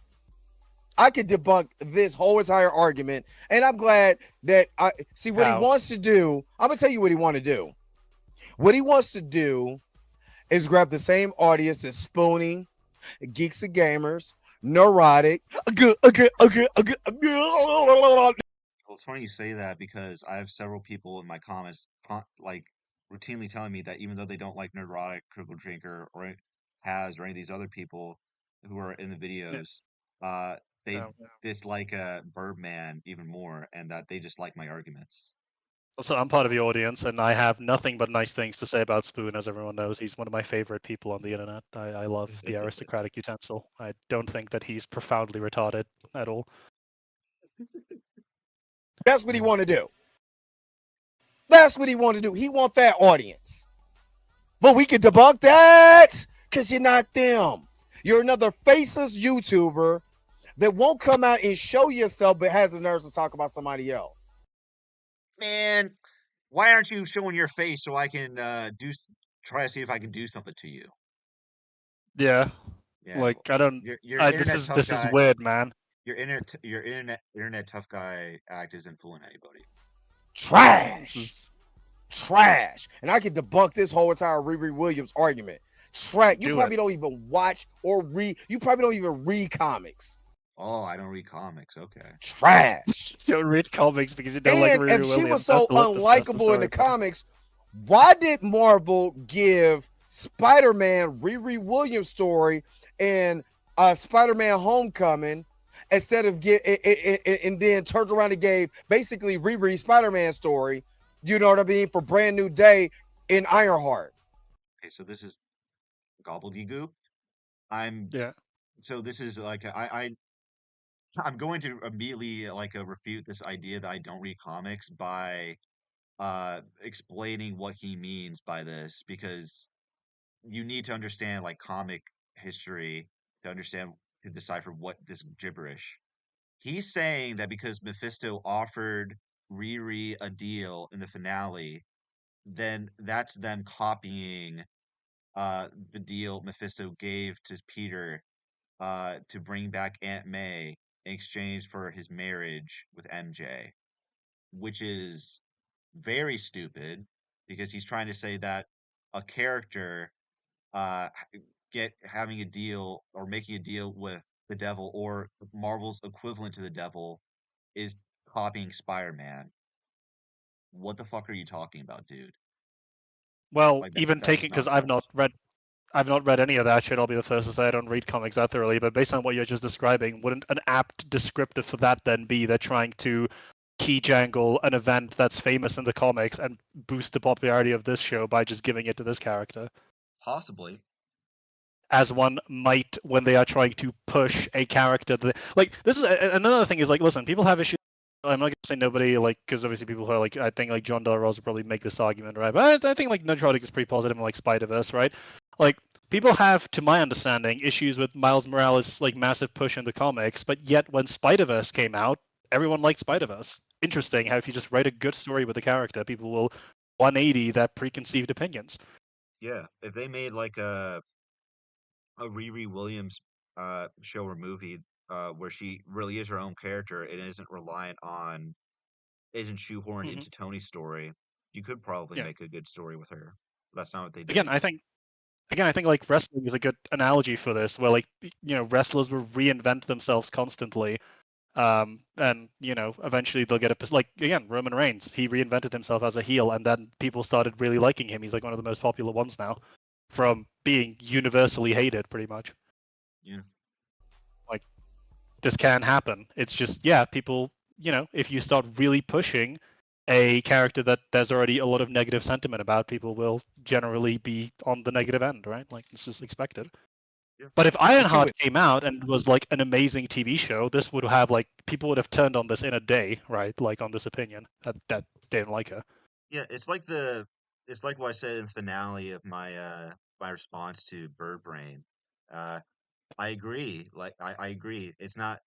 [SPEAKER 4] I could debunk this whole entire argument, and I'm glad that I see what he wants to do. I'm gonna tell you what he want to do. What he wants to do is grab the same audience as Spoonie, Geeks and Gamers, Neurotic.
[SPEAKER 1] Well, it's funny you say that because I have several people in my comments like routinely telling me that even though they don't like Neurotic, Critical Drinker, or Has, or any of these other people who are in the videos, they dislike Birdman even more, and that they just like my arguments.
[SPEAKER 2] So I'm part of the audience, and I have nothing but nice things to say about Spoon, as everyone knows. He's one of my favorite people on the internet. I love the aristocratic utensil. I don't think that he's profoundly retarded at all.
[SPEAKER 4] That's what he want to do. That's what he want to do. He want that audience. But we can debunk that because you're not them. You're another faceless YouTuber that won't come out and show yourself but has the nerves to talk about somebody else.
[SPEAKER 1] Man, why aren't you showing your face so I can try to see if I can do something to you?
[SPEAKER 2] Yeah.
[SPEAKER 1] Yeah,
[SPEAKER 2] like I don't. This is weird, man.
[SPEAKER 1] Your internet tough guy act isn't fooling anybody.
[SPEAKER 4] Trash. Trash. And I can debunk this whole entire Riri Williams argument. Trash. You probably don't even watch or read. You probably don't even read comics.
[SPEAKER 1] Oh, I don't read comics. Okay.
[SPEAKER 4] Trash.
[SPEAKER 2] You don't read comics because you don't like Riri Williams.
[SPEAKER 4] If she was so unlikable in the comics, why did Marvel give Spider-Man Riri Williams story and Spider-Man Homecoming instead of and then turned around and gave basically Riri Spider-Man story, you know what I mean, for Brand New Day in Ironheart?
[SPEAKER 1] Okay, so this is gobbledygook. So this is like I'm going to immediately refute this idea that I don't read comics by explaining what he means by this, because you need to understand like comic history to decipher what this gibberish. He's saying that because Mephisto offered Riri a deal in the finale, then that's them copying the deal Mephisto gave to Peter to bring back Aunt May in exchange for his marriage with MJ, which is very stupid because he's trying to say that a character having a deal or making a deal with the devil, or Marvel's equivalent to the devil, is copying Spider-Man. What the fuck are you talking about, dude?
[SPEAKER 2] Well,
[SPEAKER 1] Like
[SPEAKER 2] even
[SPEAKER 1] that
[SPEAKER 2] taking
[SPEAKER 1] is
[SPEAKER 2] because I've not
[SPEAKER 1] nonsense.
[SPEAKER 2] read any of that shit. I'll be the first to say I don't read comics that thoroughly. But based on what you're just describing, wouldn't an apt descriptor for that then be they're trying to key jangle an event that's famous in the comics and boost the popularity of this show by just giving it to this character?
[SPEAKER 1] Possibly.
[SPEAKER 2] As one might when they are trying to push a character that, like, this is another thing is, like, listen, people have issues. I'm not gonna say nobody, like, because obviously people who are like, I think like John Del Rose would probably make this argument, right? But I think like Neutronic is pretty positive in like Spider-Verse, right? Like, people have, to my understanding, issues with Miles Morales' like massive push in the comics, but yet when Spider-Verse came out, everyone liked Spider-Verse. Interesting how if you just write a good story with a character, people will 180 that preconceived opinions.
[SPEAKER 1] Yeah, if they made like a Riri Williams show or movie where she really is her own character and isn't shoehorned
[SPEAKER 2] Mhm.
[SPEAKER 1] into Tony's story, you could probably
[SPEAKER 2] Yeah.
[SPEAKER 1] make a good story with her. That's not what they
[SPEAKER 2] Again,
[SPEAKER 1] did.
[SPEAKER 2] I think like wrestling is a good analogy for this, where, like, wrestlers will reinvent themselves constantly, and eventually they'll get like, again, Roman Reigns, he reinvented himself as a heel, and then people started really liking him. He's like one of the most popular ones now, from being universally hated, pretty much.
[SPEAKER 1] Yeah.
[SPEAKER 2] Like, this can happen. It's just, yeah, people, if you start really pushing a character that there's already a lot of negative sentiment about, people will generally be on the negative end, right? Like, it's just expected.
[SPEAKER 1] Yeah.
[SPEAKER 2] But if Ironheart came out and was like an amazing TV show, this would have, like, people would have turned on this in a day, right? Like, on this opinion that they didn't like her.
[SPEAKER 1] Yeah, it's like what I said in the finale of my response to Bird Brain. Uh I agree. I agree. It's not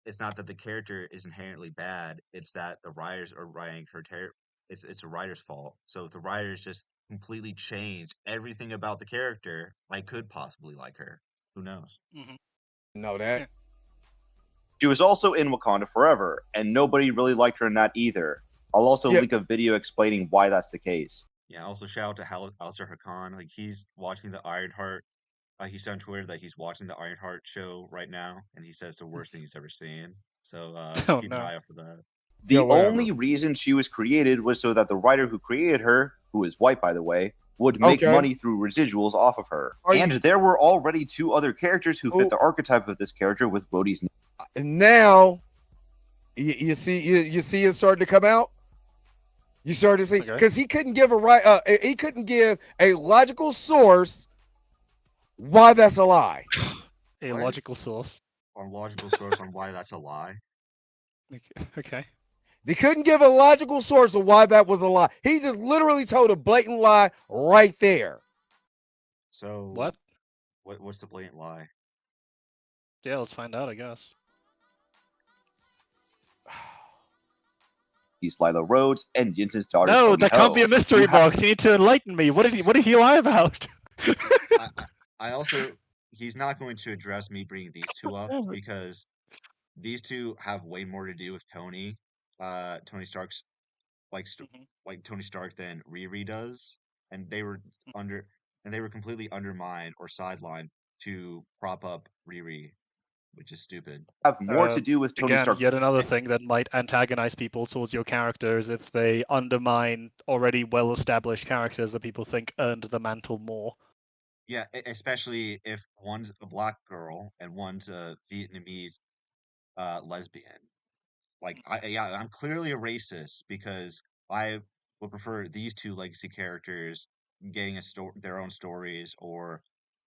[SPEAKER 1] that the character is inherently bad. It's that the writers are writing it's a writer's fault. So if the writers just completely change everything about the character, I could possibly like her. Who knows?
[SPEAKER 4] Know that.
[SPEAKER 2] Yeah.
[SPEAKER 7] She was also in Wakanda Forever, and nobody really liked her in that either. I'll also link a video explaining why that's the case.
[SPEAKER 1] Yeah, also shout out to Alistair Hakan. Like, he's watching the Ironheart. He said on Twitter that he's watching the Ironheart show right now, and he says the worst thing he's ever seen. So
[SPEAKER 2] Oh,
[SPEAKER 1] keep an
[SPEAKER 2] no.
[SPEAKER 1] eye out for that.
[SPEAKER 7] The only reason she was created was so that the writer who created her, who is white by the way, would make money through residuals off of her. And there were already two other characters who fit the archetype of this character with Rhodey's name.
[SPEAKER 4] And now you see it starting to come out. You started to see because he couldn't give he couldn't give a logical source why that's a lie.
[SPEAKER 2] A logical source.
[SPEAKER 1] Or logical source on why that's a lie.
[SPEAKER 2] Okay.
[SPEAKER 4] They couldn't give a logical source of why that was a lie. He just literally told a blatant lie right there.
[SPEAKER 1] So what's the blatant lie?
[SPEAKER 2] Yeah, let's find out, I guess.
[SPEAKER 7] He's Lila Rhodes and Jensen's daughter.
[SPEAKER 2] No,
[SPEAKER 7] Tony
[SPEAKER 2] that can't
[SPEAKER 7] Ho,
[SPEAKER 2] be a mystery box. You need to enlighten me. What did he lie about?
[SPEAKER 1] I also, he's not going to address me bringing these two up because these two have way more to do with Tony Stark's like Tony Stark than Riri does, and they were completely undermined or sidelined to prop up Riri, which is stupid.
[SPEAKER 7] Have more to do with Tony
[SPEAKER 2] Again,
[SPEAKER 7] Stark.
[SPEAKER 2] yet another thing that might antagonize people towards your characters if they undermine already well-established characters that people think earned the mantle more.
[SPEAKER 1] Yeah, especially if one's a black girl and one's a Vietnamese lesbian. Like, I'm clearly a racist because I would prefer these two legacy characters getting their own stories or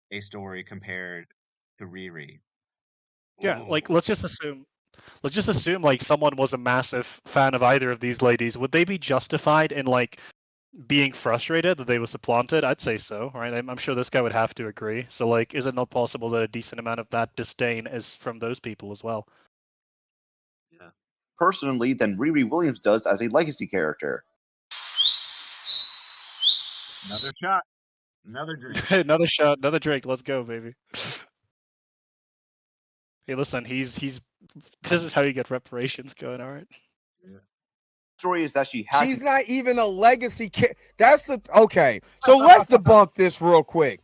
[SPEAKER 1] a story compared to Riri.
[SPEAKER 2] Yeah, like, let's just assume like someone was a massive fan of either of these ladies. Would they be justified in, like, being frustrated that they were supplanted? I'd say so, right? I'm sure this guy would have to agree. So, like, is it not possible that a decent amount of that disdain is from those people as well?
[SPEAKER 7] Yeah. Personally, than Riri Williams does as a legacy character.
[SPEAKER 1] Another shot. Another drink.
[SPEAKER 2] Another shot, another drink. Let's go, baby. Hey, listen, he's this is how you get reparations going, all right?
[SPEAKER 7] Yeah. Story is that she's
[SPEAKER 4] not even a legacy that's okay. So let's debunk this real quick.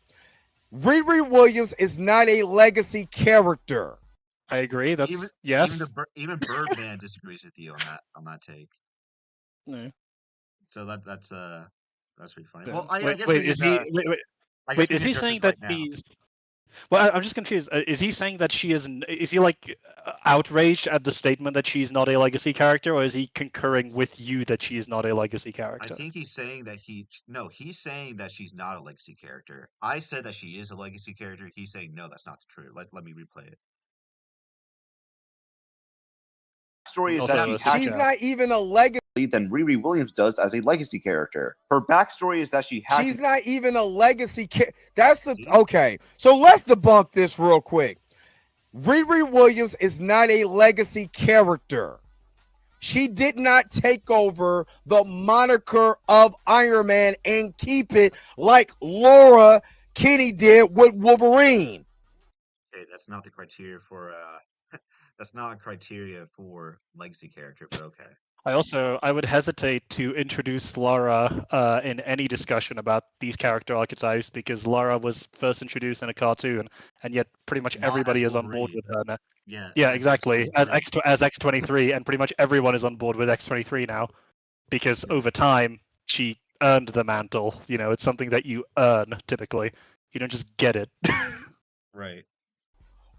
[SPEAKER 4] Riri Williams is not a legacy character.
[SPEAKER 2] I agree. That's
[SPEAKER 1] Even
[SPEAKER 2] yes.
[SPEAKER 1] even Birdman disagrees with you on that take.
[SPEAKER 2] No.
[SPEAKER 1] So that's pretty funny.
[SPEAKER 2] Yeah.
[SPEAKER 1] Well, I
[SPEAKER 2] Wait,
[SPEAKER 1] guess
[SPEAKER 2] wait,
[SPEAKER 1] we
[SPEAKER 2] is
[SPEAKER 1] could
[SPEAKER 2] he? Wait, wait,
[SPEAKER 1] I guess
[SPEAKER 2] wait.
[SPEAKER 1] we
[SPEAKER 2] Is
[SPEAKER 1] could
[SPEAKER 2] he
[SPEAKER 1] address
[SPEAKER 2] saying
[SPEAKER 1] this
[SPEAKER 2] that
[SPEAKER 1] right now.
[SPEAKER 2] she's? Well, I'm just confused. Is he saying that she isn't? Is he like outraged at the statement that she's not a legacy character, or is he concurring with you that she is not a legacy
[SPEAKER 1] I
[SPEAKER 2] character?
[SPEAKER 1] think he's saying that he's saying that she's not a legacy character. I said that she is a legacy character. He's saying no, that's not true. Let me replay it.
[SPEAKER 7] Story is
[SPEAKER 2] Also,
[SPEAKER 7] that she
[SPEAKER 2] super
[SPEAKER 7] has
[SPEAKER 4] She's
[SPEAKER 2] chat.
[SPEAKER 4] not even a legacy.
[SPEAKER 7] than Riri Williams does as a legacy character. Her backstory is that she had
[SPEAKER 4] She's not even a legacy. That's the okay. So let's debunk this real quick. Riri Williams is not a legacy character. She did not take over the moniker of Iron Man and keep it like Laura Kinney did with Wolverine.
[SPEAKER 1] Okay, that's not the criteria for that's not a criteria for legacy character, but okay.
[SPEAKER 2] I would hesitate to introduce Lara in any discussion about these character archetypes because Lara was first introduced in a cartoon, and yet pretty much
[SPEAKER 1] Not
[SPEAKER 2] everybody
[SPEAKER 1] as
[SPEAKER 2] is on board
[SPEAKER 1] Wolverine.
[SPEAKER 2] with her now.
[SPEAKER 1] Yeah,
[SPEAKER 2] Yeah,
[SPEAKER 1] as
[SPEAKER 2] exactly. As
[SPEAKER 1] X23.
[SPEAKER 2] X23, and pretty much everyone is on board with X23 now, because over time she earned the mantle. You know, it's something that you earn typically. You don't just get it.
[SPEAKER 1] Right.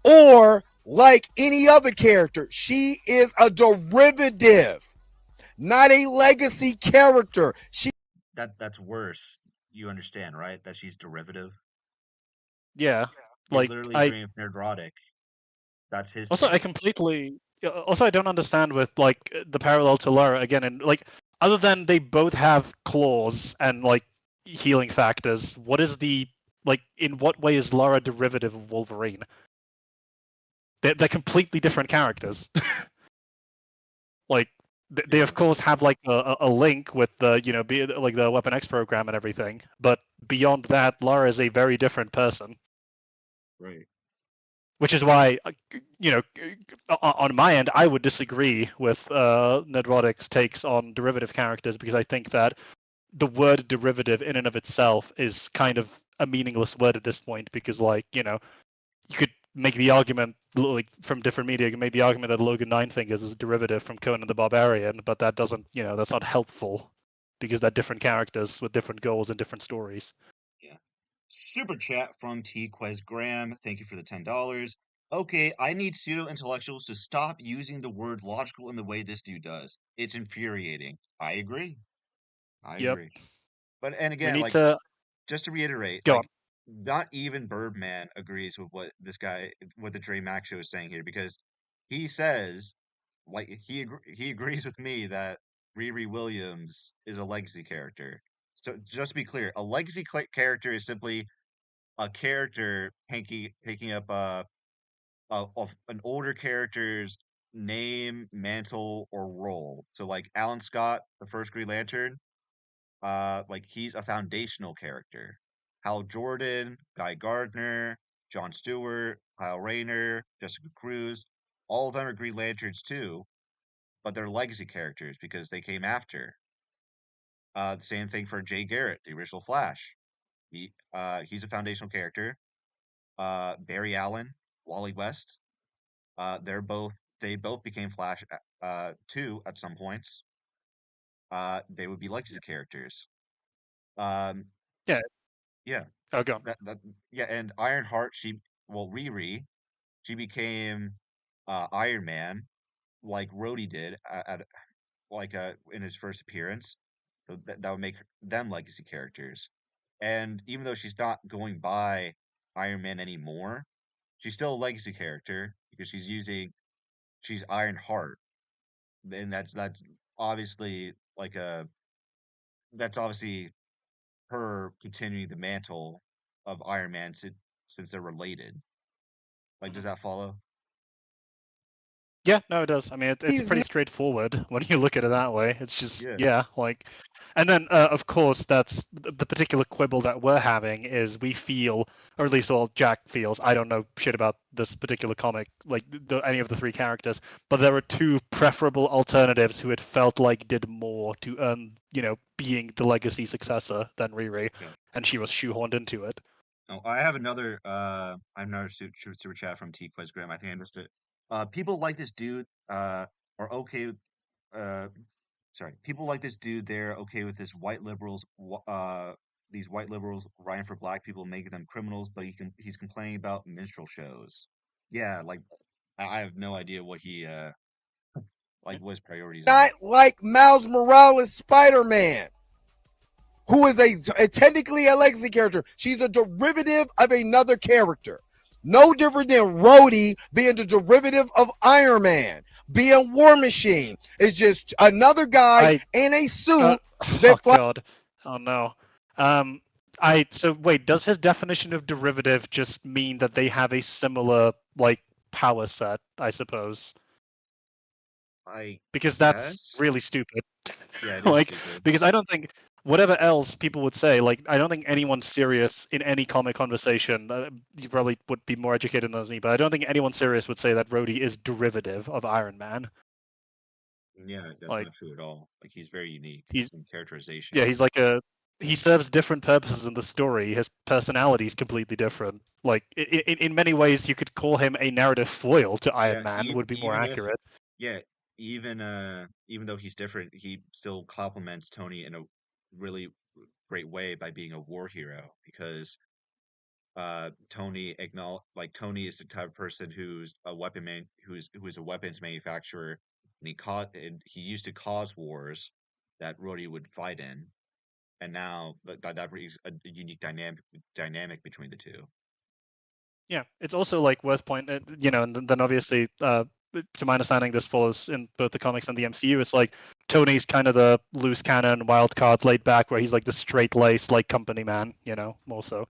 [SPEAKER 4] Or like any other character, she is a derivative, not a legacy character.
[SPEAKER 1] That's worse. You understand, right? That she's derivative.
[SPEAKER 2] Yeah,
[SPEAKER 1] You're
[SPEAKER 2] like
[SPEAKER 1] literally
[SPEAKER 2] I
[SPEAKER 1] agreeing with Nerdrotic. That's his
[SPEAKER 2] also I
[SPEAKER 1] take.
[SPEAKER 2] completely also I don't understand with like the parallel to Lara again, and like other than they both have claws and like healing factors, what is the like in what way is Lara derivative of Wolverine? They're completely different characters. Like they of course have like a link with the like the Weapon X program and everything, but beyond that, Lara is a very different person.
[SPEAKER 1] Right.
[SPEAKER 2] Which is why, on my end, I would disagree with Nedrodic's takes on derivative characters because I think that the word derivative in and of itself is kind of a meaningless word at this point because, you could make the argument, like from different media, you can make the argument that Logan Ninefingers is a derivative from Conan the Barbarian, but that doesn't, that's not helpful because they're different characters with different goals and different stories.
[SPEAKER 1] Yeah. Super chat from T Quez Graham. Thank you for the $10. Okay, I need pseudo intellectuals to stop using the word logical in the way this dude does. It's infuriating. I agree. I
[SPEAKER 2] Yep.
[SPEAKER 1] agree. But and
[SPEAKER 2] We
[SPEAKER 1] again,
[SPEAKER 2] need
[SPEAKER 1] like
[SPEAKER 2] to
[SPEAKER 1] just to reiterate,
[SPEAKER 2] go on.
[SPEAKER 1] like not even Birdman agrees with what the Dre Mac Show is saying here because he says, like he agrees with me that Riri Williams is a legacy character. So just to be clear, a legacy character is simply a character picking up of an older character's name, mantle, or role. So like Alan Scott, the first Green Lantern, like he's a foundational character. Hal Jordan, Guy Gardner, John Stewart, Kyle Rayner, Jessica Cruz, all of them are Green Lanterns too, but they're legacy characters because they came after. The same thing for Jay Garrett, the original Flash. He's a foundational character. Barry Allen, Wally West, they both became Flash too at some points. They would be legacy characters. Um,
[SPEAKER 2] Yeah.
[SPEAKER 1] yeah.
[SPEAKER 2] Oh, go on.
[SPEAKER 1] Yeah, and Ironheart, Riri, she became Iron Man, like Rhodey did in his first appearance. So that would make them legacy characters. And even though she's not going by Iron Man anymore, she's still a legacy character because she's Ironheart, and that's obviously that's obviously her continuing the mantle of Iron Man since they're related. Like, does that follow?
[SPEAKER 2] Yeah, no, it does. I mean, it's pretty straightforward when you look at it that way. It's just, and then of course that's the particular quibble that we're having is we feel, or at least all Jack feels. I don't know shit about this particular comic, like any of the three characters, but there are two preferable alternatives who it felt like did more to earn, being the legacy successor than Riri, and she was shoehorned into it.
[SPEAKER 1] Oh, I have another super chat from T Quiz Graham. I think I missed it. People like this dude are okay. Uh, sorry, people like this dude. They're okay with this white liberals. These white liberals writing for black people, making them criminals. But he's complaining about minstrel shows. Yeah, like I have no idea what he like what his priorities
[SPEAKER 4] Not
[SPEAKER 1] are.
[SPEAKER 4] like Miles Morales Spider-Man, who is technically a legacy character. She's a derivative of another character. No different than Rhodey being the derivative of Iron Man, being War Machine. It's just another guy in a suit that
[SPEAKER 2] Oh God. Oh no. So wait, does his definition of derivative just mean that they have a similar like power set, I suppose? Because that's
[SPEAKER 1] Guess.
[SPEAKER 2] really stupid.
[SPEAKER 1] Yeah, it is
[SPEAKER 2] Like,
[SPEAKER 1] stupid.
[SPEAKER 2] because I don't think whatever else people would say, like, I don't think anyone serious in any comic conversation, you probably would be more educated than me, but I don't think anyone serious would say that Rhodey is derivative of Iron Man.
[SPEAKER 1] Yeah, that's
[SPEAKER 2] Like,
[SPEAKER 1] not true at all. Like he's very unique
[SPEAKER 2] he's
[SPEAKER 1] in characterization.
[SPEAKER 2] yeah, he's like he serves different purposes in the story. His personality is completely different. Like in many ways, you could call him a narrative foil to Iron
[SPEAKER 1] Yeah,
[SPEAKER 2] Man. Would be more
[SPEAKER 1] even if
[SPEAKER 2] accurate.
[SPEAKER 1] yeah, even though he's different, he still complements Tony in a really great way by being a war hero because Tony is the type of person who's a who's a weapons manufacturer and he used to cause wars that Rhodey would fight in, and now that brings a unique dynamic between the two.
[SPEAKER 2] Yeah, it's also like worth pointing, and then obviously, to my understanding, this follows in both the comics and the MCU. It's like Tony's kind of the loose cannon, wild card, laid back, where he's like the straight laced, like company man, more so.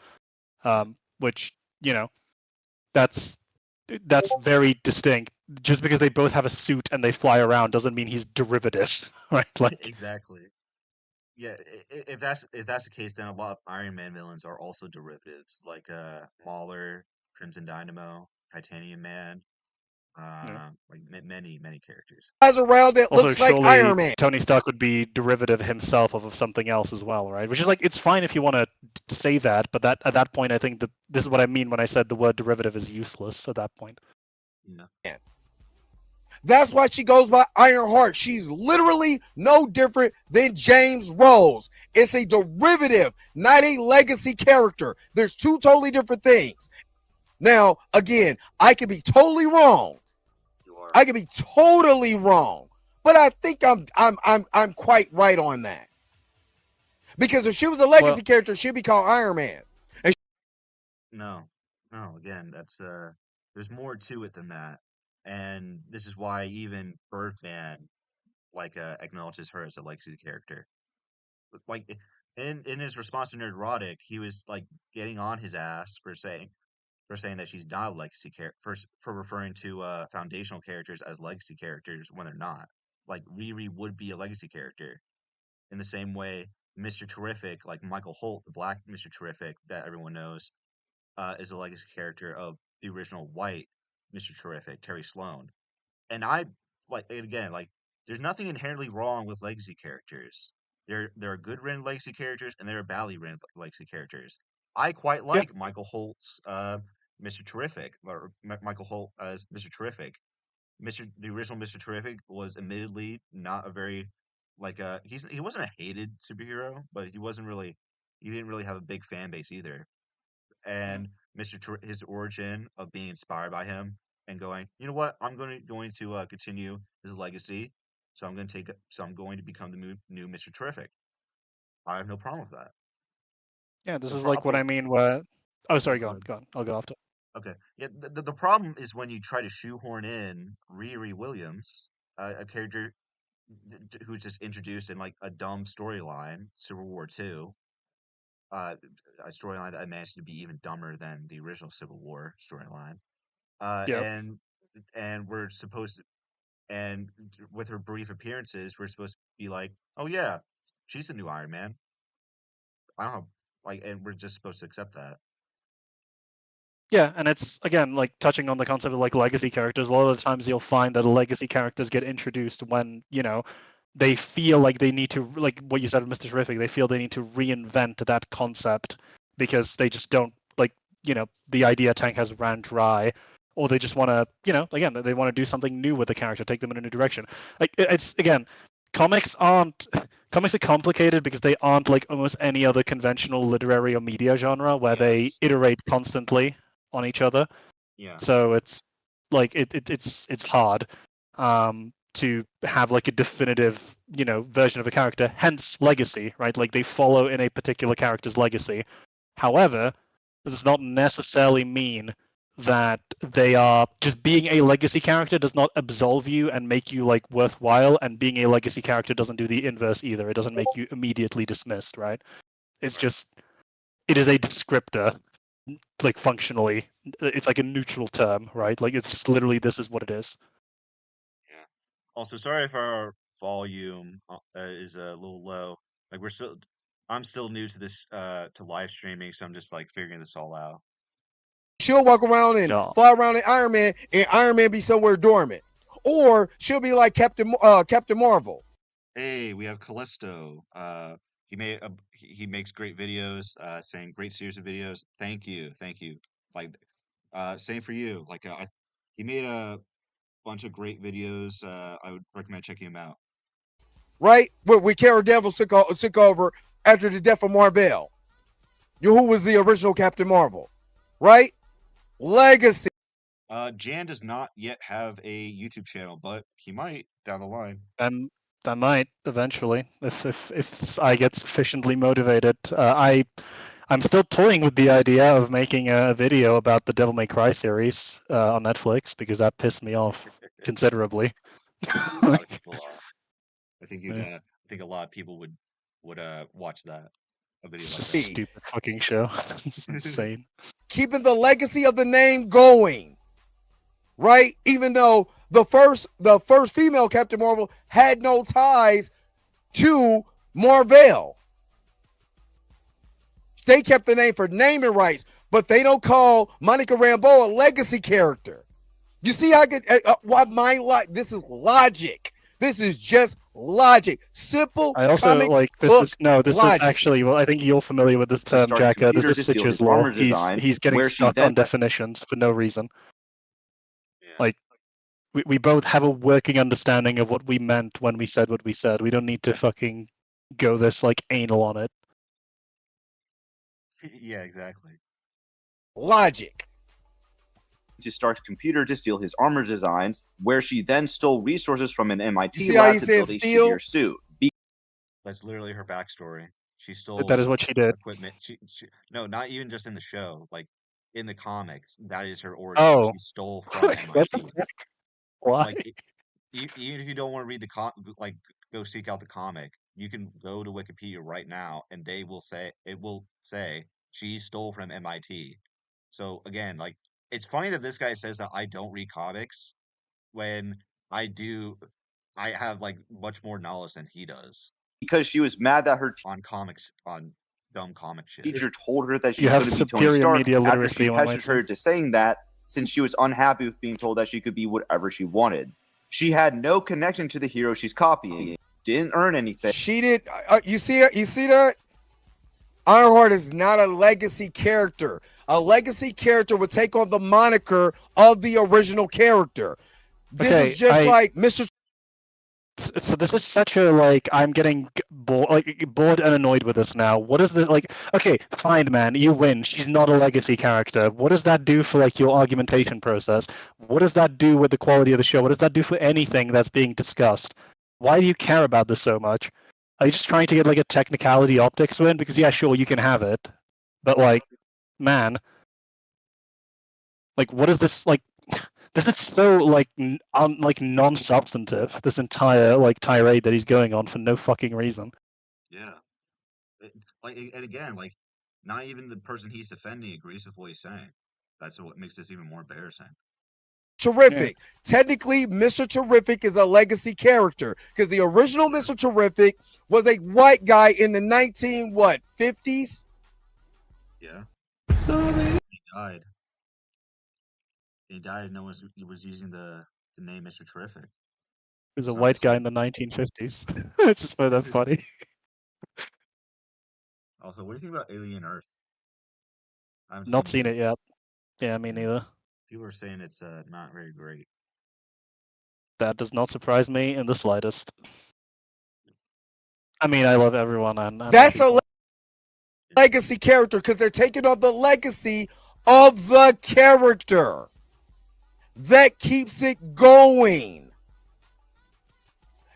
[SPEAKER 2] Which that's very distinct. Just because they both have a suit and they fly around doesn't mean he's derivative, right? Like
[SPEAKER 1] Exactly. Yeah, if that's the case, then a lot of Iron Man villains are also derivatives, like Mauler, Crimson Dynamo, Titanium Man, like many characters.
[SPEAKER 4] guys around that
[SPEAKER 2] also,
[SPEAKER 4] looks like
[SPEAKER 2] surely
[SPEAKER 4] Iron Man.
[SPEAKER 2] Tony Stark would be derivative himself of something else as well, right? Which is like, it's fine if you want to say that, but that at that point, I think that this is what I mean when I said the word derivative is useless at that point.
[SPEAKER 1] Yeah.
[SPEAKER 4] That's why she goes by Ironheart. She's literally no different than James Rose. It's a derivative, not a legacy character. There's two totally different things. Now, again, I could be totally wrong. I could be totally wrong, but I think I'm quite right on that. Because if she was a legacy character, she'd be called Iron Man.
[SPEAKER 1] No, again, that's there's more to it than that, and this is why even Birdman acknowledges her as a legacy character. Like in his response to Nerdrotic, he was like getting on his ass for saying that she's not a legacy character for referring to foundational characters as legacy characters when they're not. Like Riri would be a legacy character in the same way Mr. Terrific, like Michael Holt, the black Mr. Terrific that everyone knows, is a legacy character of the original white Mr. Terrific, Terry Sloan. And there's nothing inherently wrong with legacy characters. There are good written legacy characters and there are badly written legacy characters. I quite like Michael Holt's Mr. Terrific, or Michael Holt as Mr. Terrific. The original Mr. Terrific was admittedly not a very he wasn't a hated superhero, but he didn't really have a big fan base either. And his origin of being inspired by him and going, you know what, I'm going to continue his legacy, so I'm going to become the new Mr. Terrific. I have no problem with that.
[SPEAKER 2] Yeah, this is like what I mean. Where sorry, go on. I'll go after.
[SPEAKER 1] Okay. Yeah, the problem is when you try to shoehorn in Riri Williams, a character who's just introduced in like a dumb storyline, Civil War II, a storyline that managed to be even dumber than the original Civil War storyline. And we're supposed to, and with her brief appearances, we're supposed to be like, oh yeah, she's the new Iron Man. I don't know, and we're just supposed to accept that.
[SPEAKER 2] Yeah, and it's again like touching on the concept of like legacy characters. A lot of the times you'll find that legacy characters get introduced when they feel like they need to, like what you said with Mr. Terrific, they feel they need to reinvent that concept because they just don't the idea tank has ran dry. or they just want to, again, they want to do something new with the character, take them in a new direction. Like it's again, comics are complicated because they aren't like almost any other conventional literary or media genre where they iterate constantly on each other.
[SPEAKER 1] Yeah.
[SPEAKER 2] So it's like it's hard to have like a definitive version of a character. Hence legacy, right? Like they follow in a particular character's legacy. However, this does not necessarily mean that they are just being a legacy character does not absolve you and make you like worthwhile, and being a legacy character doesn't do the inverse either. It doesn't make you immediately dismissed, right? It's just it is a descriptor, like functionally. It's like a neutral term, right? Like it's just literally this is what it is.
[SPEAKER 1] Yeah. Also, sorry if our volume is a little low. Like I'm still new to this to live streaming, so I'm just like figuring this all out.
[SPEAKER 4] She'll walk around and fly around in Iron Man, and Iron Man be somewhere dormant, or she'll be like Captain Marvel.
[SPEAKER 1] Hey, we have Callisto. He makes great videos, saying great series of videos. Thank you. Like, same for you. Like, he made a bunch of great videos. I would recommend checking him out.
[SPEAKER 4] Right, where Cara Devil took over after the death of Marvel. Who was the original Captain Marvel, right? Legacy.
[SPEAKER 1] Jan does not yet have a YouTube channel, but he might down the line.
[SPEAKER 2] I might eventually if I get sufficiently motivated. I'm still toying with the idea of making a video about the Devil May Cry series on Netflix because that pissed me off considerably.
[SPEAKER 1] A lot of people I think a lot of people would watch that. A video
[SPEAKER 2] It's
[SPEAKER 1] like
[SPEAKER 2] just
[SPEAKER 1] that.
[SPEAKER 2] a stupid fucking show. It's insane.
[SPEAKER 4] Keeping the legacy of the name going, right? Even though the first female Captain Marvel had no ties to Marvel. They kept the name for naming rights, but they don't call Monica Rambeau a legacy character. You see how this is logic. This is just logic. Simple.
[SPEAKER 2] I also like this is
[SPEAKER 4] logic.
[SPEAKER 2] actually, well, I think you're familiar with this term, Jacka. This is Stitch's law. He's getting stuck on definitions for no reason.
[SPEAKER 1] Yeah.
[SPEAKER 2] Like we both have a working understanding of what we meant when we said what we said. We don't need to fucking go this like anal on it.
[SPEAKER 1] Yeah, exactly.
[SPEAKER 4] Logic.
[SPEAKER 7] To Stark's computer to steal his armor designs, where she then stole resources from an MIT
[SPEAKER 4] lab
[SPEAKER 7] to build a shittier suit.
[SPEAKER 1] That's literally her backstory. She stole.
[SPEAKER 2] That is what she did.
[SPEAKER 1] Equipment. No, not even just in the show. Like in the comics, that is her origin.
[SPEAKER 2] Oh,
[SPEAKER 1] she stole from MIT.
[SPEAKER 2] Why?
[SPEAKER 1] Like, even if you don't want to read go seek out the comic, you can go to Wikipedia right now, and it will say she stole from MIT. So again, like, it's funny that this guy says that I don't read comics when I do. I have like much more knowledge than he does.
[SPEAKER 7] Because she was mad that her
[SPEAKER 1] on dumb comic shit.
[SPEAKER 7] Teacher told her that she
[SPEAKER 2] You
[SPEAKER 7] was
[SPEAKER 2] have
[SPEAKER 7] going to be Tony
[SPEAKER 2] superior
[SPEAKER 7] Stark
[SPEAKER 2] media
[SPEAKER 7] after
[SPEAKER 2] literacy,
[SPEAKER 7] she
[SPEAKER 2] one might
[SPEAKER 7] pestered her to saying that, since she was unhappy with being told that she could be whatever she wanted. She had no connection to the hero she's copying. Didn't earn anything.
[SPEAKER 4] She did. You see it? You see that? Ironheart is not a legacy character. A legacy character would take on the moniker of the original character. This is just like Mr.
[SPEAKER 2] So this is such a like I'm getting bored and annoyed with this now. What is this like? Okay, fine, man, you win. She's not a legacy character. What does that do for like your argumentation process? What does that do with the quality of the show? What does that do for anything that's being discussed? Why do you care about this so much? Are you just trying to get like a technicality optics win? Because yeah, sure, you can have it, but like, man, like what is this like? This is so like non-substantive. This entire like tirade that he's going on for no fucking reason.
[SPEAKER 1] Yeah, and again, like, not even the person he's defending agrees with what he's saying. That's what makes this even more embarrassing.
[SPEAKER 4] Terrific. Yeah. Technically, Mr. Terrific is a legacy character because the original Mr. Terrific was a white guy in the 50s.
[SPEAKER 1] Yeah. He died. He died, and no one was using the name Mr. Terrific.
[SPEAKER 2] He was a white guy in the 1950s. It's just that funny.
[SPEAKER 1] Also, what do you think about Alien Earth?
[SPEAKER 2] Not seen it yet. Yeah, me neither.
[SPEAKER 1] People are saying it's not very great.
[SPEAKER 2] That does not surprise me in the slightest. I mean, I love everyone, and
[SPEAKER 4] that's a legacy character because they're taking on the legacy of the character that keeps it going.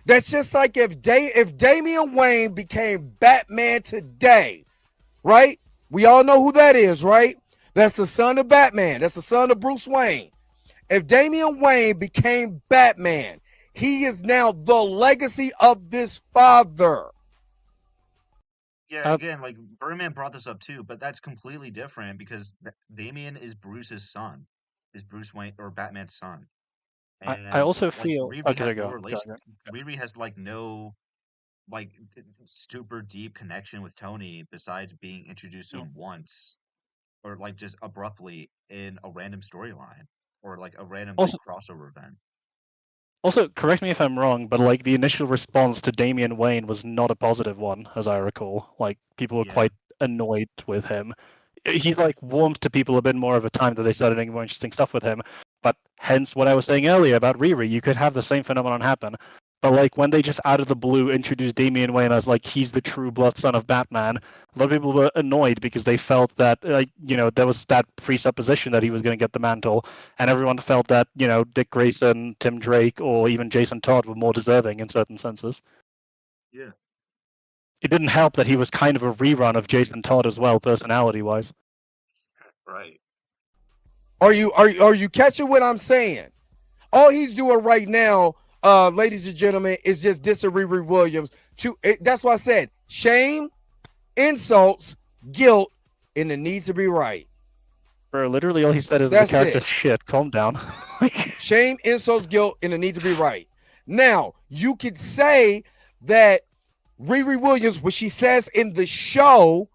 [SPEAKER 4] That's just like if Damian Wayne became Batman today, right? We all know who that is, right? That's the son of Batman. That's the son of Bruce Wayne. If Damian Wayne became Batman, he is now the legacy of this father.
[SPEAKER 1] Yeah, again, like Birdman brought this up too, but that's completely different because Damian is Bruce's son, is Bruce Wayne or Batman's son.
[SPEAKER 2] I
[SPEAKER 1] And
[SPEAKER 2] also
[SPEAKER 1] like
[SPEAKER 2] feel
[SPEAKER 1] Riri has no
[SPEAKER 2] go.
[SPEAKER 1] relation. Riri has like no like super deep connection with Tony besides being introduced to him once or like just abruptly in a random storyline or like a random like
[SPEAKER 2] Also-
[SPEAKER 1] crossover event.
[SPEAKER 2] Also, correct me if I'm wrong, but like the initial response to Damian Wayne was not a positive one, as I recall. Like people were quite annoyed with him. He's like warmed to people a bit more over time that they started doing more interesting stuff with him. But hence what I was saying earlier about Riri, you could have the same phenomenon happen. But like when they just out of the blue introduced Damian Wayne as like he's the true blood son of Batman, a lot of people were annoyed because they felt that like there was that presupposition that he was going to get the mantle, and everyone felt that Dick Grayson, Tim Drake, or even Jason Todd were more deserving in certain senses.
[SPEAKER 1] Yeah.
[SPEAKER 2] It didn't help that he was kind of a rerun of Jason Todd as well, personality-wise.
[SPEAKER 1] Right.
[SPEAKER 4] Are you catching what I'm saying? All he's doing right now, ladies and gentlemen, is just dissing Riri Williams. That's why I said shame, insults, guilt, and the need to be right.
[SPEAKER 2] Bro, literally all he said is
[SPEAKER 4] That's
[SPEAKER 2] the character
[SPEAKER 4] it.
[SPEAKER 2] shit. Calm down.
[SPEAKER 4] Shame, insults, guilt, and the need to be right. Now, you could say that Riri Williams, what she says in the show,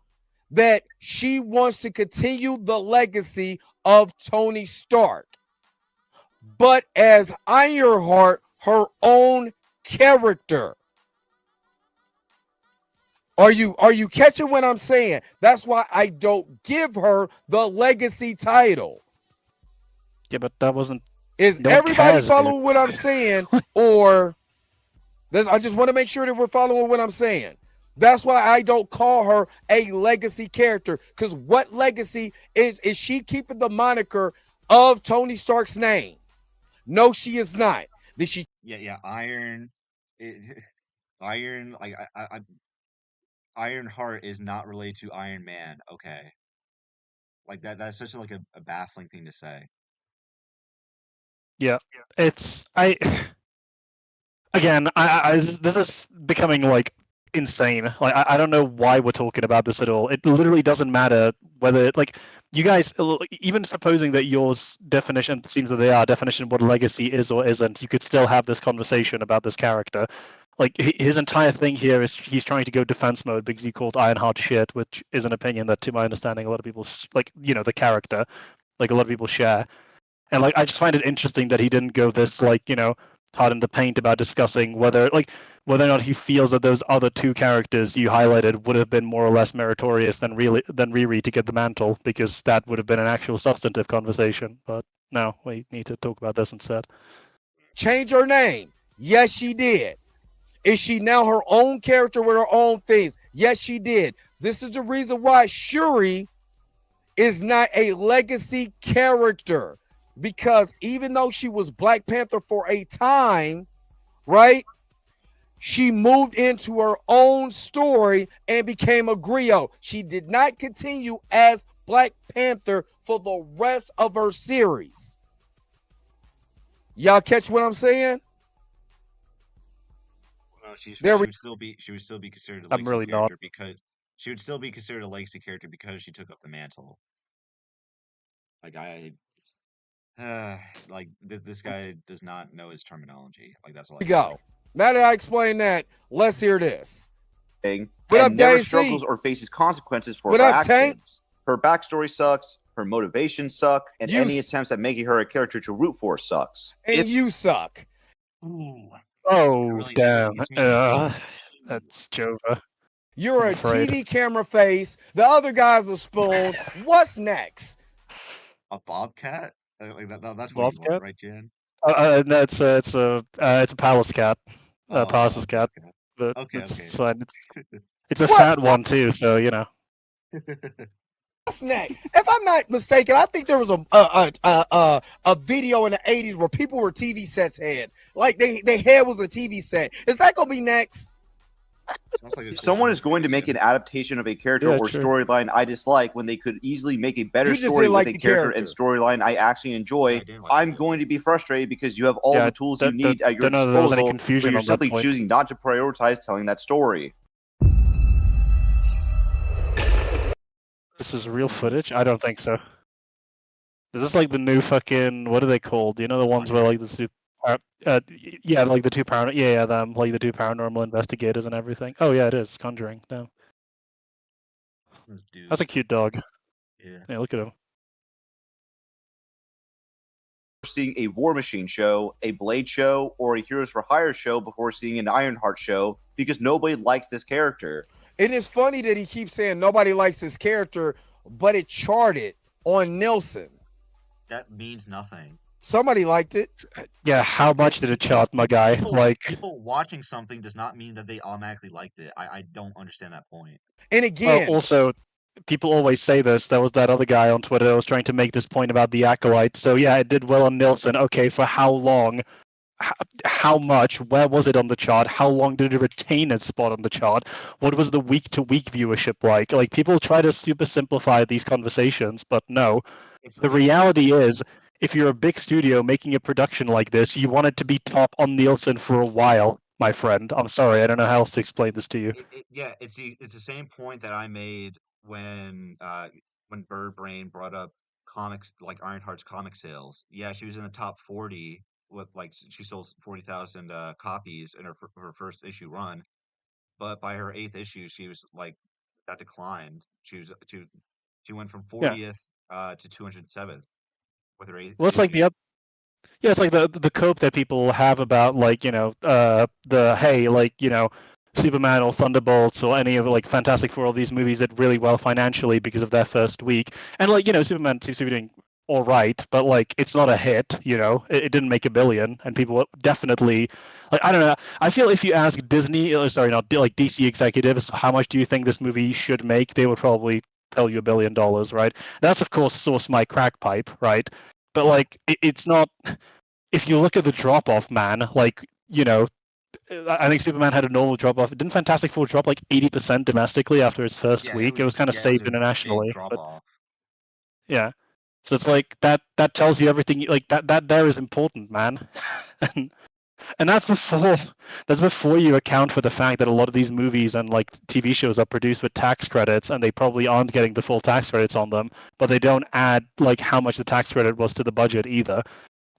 [SPEAKER 4] that she wants to continue the legacy of Tony Stark, but as Ironheart, her own character. Are you catching what I'm saying? That's why I don't give her the legacy title.
[SPEAKER 2] Yeah, but that wasn't.
[SPEAKER 4] Is
[SPEAKER 2] no one
[SPEAKER 4] everybody
[SPEAKER 2] cares,
[SPEAKER 4] following
[SPEAKER 2] dude.
[SPEAKER 4] what I'm saying? Or I just want to make sure that we're following what I'm saying. That's why I don't call her a legacy character. Because what legacy is she keeping the moniker of Tony Stark's name? No, she is not. Did she?
[SPEAKER 1] Yeah. Iron, Iron. Like Ironheart is not related to Iron Man. Okay. Like that's such like a baffling thing to say.
[SPEAKER 2] Yeah, it's again. This is becoming like insane. Like I don't know why we're talking about this at all. It literally doesn't matter whether like you guys, even supposing that yours definition seems that they are definition of what legacy is or isn't, you could still have this conversation about this character. Like his entire thing here is he's trying to go defense mode because he called Ironheart shit, which is an opinion that, to my understanding, a lot of people like the character, like a lot of people share. And like I just find it interesting that he didn't go this like hard in the paint about discussing whether or not he feels that those other two characters you highlighted would have been more or less meritorious than Riri to get the mantle, because that would have been an actual substantive conversation. But no, we need to talk about this instead.
[SPEAKER 4] Change her name? Yes, she did. Is she now her own character with her own things? Yes, she did. This is the reason why Shuri is not a legacy character, because even though she was Black Panther for a time, right? She moved into her own story and became a griot. She did not continue as Black Panther for the rest of her series. Y'all catch what I'm saying?
[SPEAKER 1] No, she would still be considered a legacy character because she would still be considered a legacy character because she took up the mantle. Like like this guy does not know his terminology. Like that's all I
[SPEAKER 4] Here we go. Now that I explained that, let's hear this.
[SPEAKER 7] What up, never struggles or faces consequences for her actions. Tank? Her backstory sucks. Her motivations suck, and any attempts at making her a character to root for sucks.
[SPEAKER 4] And you suck.
[SPEAKER 1] Ooh.
[SPEAKER 2] Oh, really damn! That's Jova.
[SPEAKER 4] You're a TV camera face. The other guy's a spoon. What's next?
[SPEAKER 1] A bobcat? Like that's what you
[SPEAKER 2] Lost
[SPEAKER 1] want,
[SPEAKER 2] cat?
[SPEAKER 1] right, Jan?
[SPEAKER 2] No, it's a palace cat. Palace's
[SPEAKER 1] Okay,
[SPEAKER 2] cat.
[SPEAKER 1] okay.
[SPEAKER 2] But
[SPEAKER 1] Okay,
[SPEAKER 2] it's
[SPEAKER 1] okay.
[SPEAKER 2] fine. It's a
[SPEAKER 4] What's
[SPEAKER 2] fat one too, so you know.
[SPEAKER 4] snack? If I'm not mistaken, I think there was a video in the '80s where people were TV sets head, like their head was a TV set. Is that gonna be next?
[SPEAKER 7] If someone is going to make an adaptation of a character or storyline I dislike when they could easily make a better
[SPEAKER 4] You just
[SPEAKER 7] story
[SPEAKER 4] didn't
[SPEAKER 7] with
[SPEAKER 4] like
[SPEAKER 7] a
[SPEAKER 4] the
[SPEAKER 7] character and
[SPEAKER 4] character.
[SPEAKER 7] storyline I actually enjoy, I'm going to be frustrated because you have all the tools you need at your
[SPEAKER 2] don't know if there was any
[SPEAKER 7] disposal, but
[SPEAKER 2] confusion
[SPEAKER 7] you're
[SPEAKER 2] on that
[SPEAKER 7] simply
[SPEAKER 2] point.
[SPEAKER 7] choosing not to prioritize telling that story.
[SPEAKER 2] This is real footage? I don't think so. Is this like the new fucking, what are they called? You know, the ones where like the super, yeah, like the two them, like the two paranormal investigators and everything. Oh yeah, it is Conjuring. No, that's a cute dog.
[SPEAKER 1] Yeah,
[SPEAKER 2] look at him.
[SPEAKER 7] Seeing a War Machine show, a Blade show, or a Heroes for Hire show before seeing an Ironheart show because nobody likes this character.
[SPEAKER 4] It is funny that he keeps saying nobody likes this character, but it charted on Nielsen.
[SPEAKER 1] that means nothing.
[SPEAKER 4] Somebody liked it.
[SPEAKER 2] Yeah, how much did it chart, my guy?
[SPEAKER 1] People watching something does not mean that they automatically liked it. I don't understand that point.
[SPEAKER 4] And again,
[SPEAKER 2] also, people always say this. There was that other guy on Twitter that was trying to make this point about the Acolyte. So yeah, it did well on Nielsen. Okay, for how long? How much? Where was it on the chart? How long did it retain its spot on the chart? What was the week-to-week viewership like? Like people try to super simplify these conversations, but no. The reality is, if you're a big studio making a production like this, you want it to be top on Nielsen for a while, my friend. I'm sorry, I don't know how else to explain this to you.
[SPEAKER 1] Yeah, it's the same point that I made when Bird Brain brought up comics like Ironheart's comic sales. Yeah, she was in the top 40 with like she sold 40,000 copies in her first issue run, but by her eighth issue, she was like that declined. She went from
[SPEAKER 2] Yeah.
[SPEAKER 1] 40th to 207th with her eighth
[SPEAKER 2] Well, it's like
[SPEAKER 1] issue.
[SPEAKER 2] yeah, it's like the cope that people have about like the hey like Superman or Thunderbolts or any of like Fantastic Four, all these movies did really well financially because of their first week, and like Superman seems to be doing all right, but like it's not a hit, it didn't make $1 billion, and people definitely like I don't know. I feel if you ask Disney, sorry, not like DC executives, how much do you think this movie should make, they would probably tell you $1 billion, right? That's of course source my crack pipe, right? But like it's not. If you look at the drop off, man, like I think Superman had a normal drop off. Didn't Fantastic Four drop like 80% domestically after its first week? It was kind of saved
[SPEAKER 1] Big
[SPEAKER 2] internationally,
[SPEAKER 1] drop
[SPEAKER 2] but
[SPEAKER 1] off.
[SPEAKER 2] yeah. So it's like that tells you everything. Like that there is important, man. and that's before you account for the fact that a lot of these movies and like TV shows are produced with tax credits, and they probably aren't getting the full tax credits on them, but they don't add like how much the tax credit was to the budget either.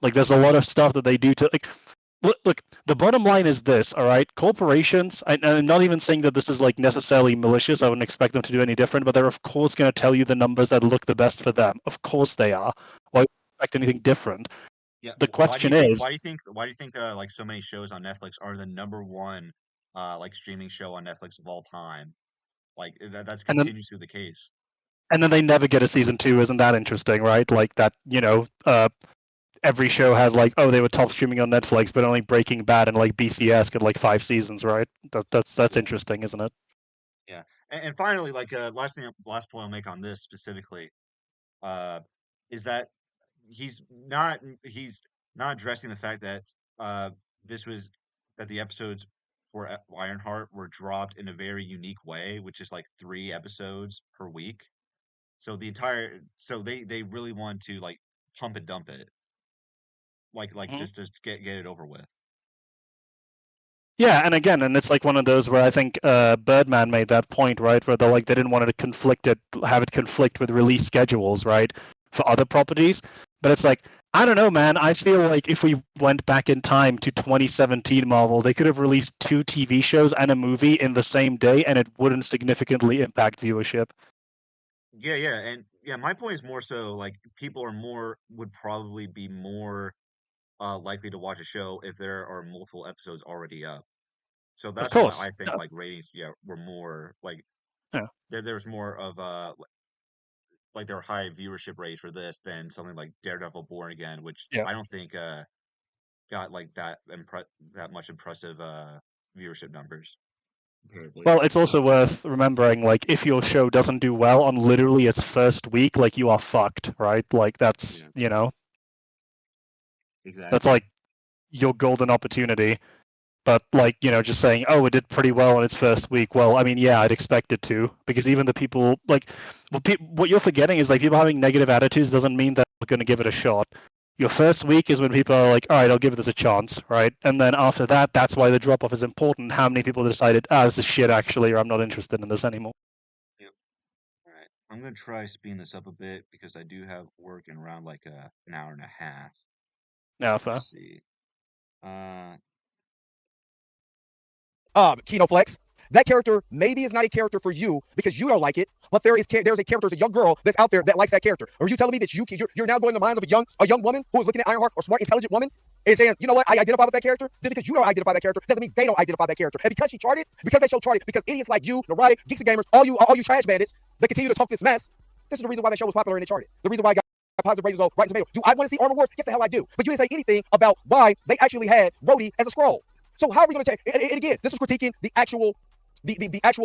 [SPEAKER 2] Like there's a lot of stuff that they do to like look, the bottom line is this, all right? Corporations, I'm not even saying that this is like necessarily malicious. I wouldn't expect them to do any different, but they're of course going to tell you the numbers that look the best for them. Of course they are. Why expect anything different?
[SPEAKER 1] Yeah.
[SPEAKER 2] The question is,
[SPEAKER 1] why do you think like so many shows on Netflix are the number one like streaming show on Netflix of all time? Like that's
[SPEAKER 2] and then
[SPEAKER 1] continuously the case.
[SPEAKER 2] and then they never get a season 2. Isn't that interesting, right? Like that, every show has like, oh, they were top streaming on Netflix, but only Breaking Bad and like BCS got like 5 seasons, right? That's interesting, isn't it?
[SPEAKER 1] Yeah, and finally, like last point I'll make on this specifically, uh, is that he's not addressing the fact that uh this was that the episodes for Ironheart were dropped in a very unique way, which is like 3 episodes per week. So they really want to like pump and dump it, like just get it over with.
[SPEAKER 2] Yeah, and again, and it's like one of those where I think Birdman made that point, right? Where they didn't want to have it conflict with release schedules, right, for other properties. But it's like, I don't know, man. I feel like if we went back in time to 2017 Marvel, they could have released 2 TV shows and a movie in the same day, and it wouldn't significantly impact viewership.
[SPEAKER 1] Yeah, and yeah, my point is more so like people would probably be more likely to watch a show if there are multiple episodes already up. So
[SPEAKER 2] Of
[SPEAKER 1] that's why
[SPEAKER 2] course.
[SPEAKER 1] I think like ratings, were more like
[SPEAKER 2] Yeah.
[SPEAKER 1] there's more of like their high viewership rate for this than something like Daredevil Born Again, which
[SPEAKER 2] Yeah.
[SPEAKER 1] I don't think got like that much impressive viewership numbers. Comparatively.
[SPEAKER 2] Well, it's also worth remembering, like, if your show doesn't do well on literally its first week, like, you are fucked, right? Like, that's,
[SPEAKER 1] Exactly.
[SPEAKER 2] that's like your golden opportunity. But, like, just saying, oh, it did pretty well in its first week. Well, I mean, yeah, I'd expect it to, because even the people, like, what you're forgetting is, like, people having negative attitudes doesn't mean that they're going to give it a shot. Your first week is when people are like, all right, I'll give this a chance, right? And then after that, that's why the drop off is important. How many people decided, this is shit actually, or I'm not interested in this anymore?
[SPEAKER 1] Yep. All right. I'm gonna try speeding this up a bit because I do have work in around like an hour and a half.
[SPEAKER 2] Yeah, fair.
[SPEAKER 1] Let's see.
[SPEAKER 4] KinoFlex. That character maybe is not a character for you because you don't like it, but there's a character, there's a young girl that's out there that likes that character. Are you telling me that you're now going in the minds of a young woman who is looking at Ironheart, or smart, intelligent woman, and saying, you know what, I identify with that character? Just because you don't identify that character doesn't mean they don't identify that character. And because because they show charted, because idiots like you, neurotic, geeks and gamers, all you trash bandits that continue to talk this mess, this is the reason why that show was popular and it charted. The reason why I got positive ratings on Rotten Tomatoes. Do I want to see Armor Wars? Yes, the hell I do. But you didn't say anything about why they actually had Rhodey as a scroll. So how are we going to take? And again, this was critiquing the actual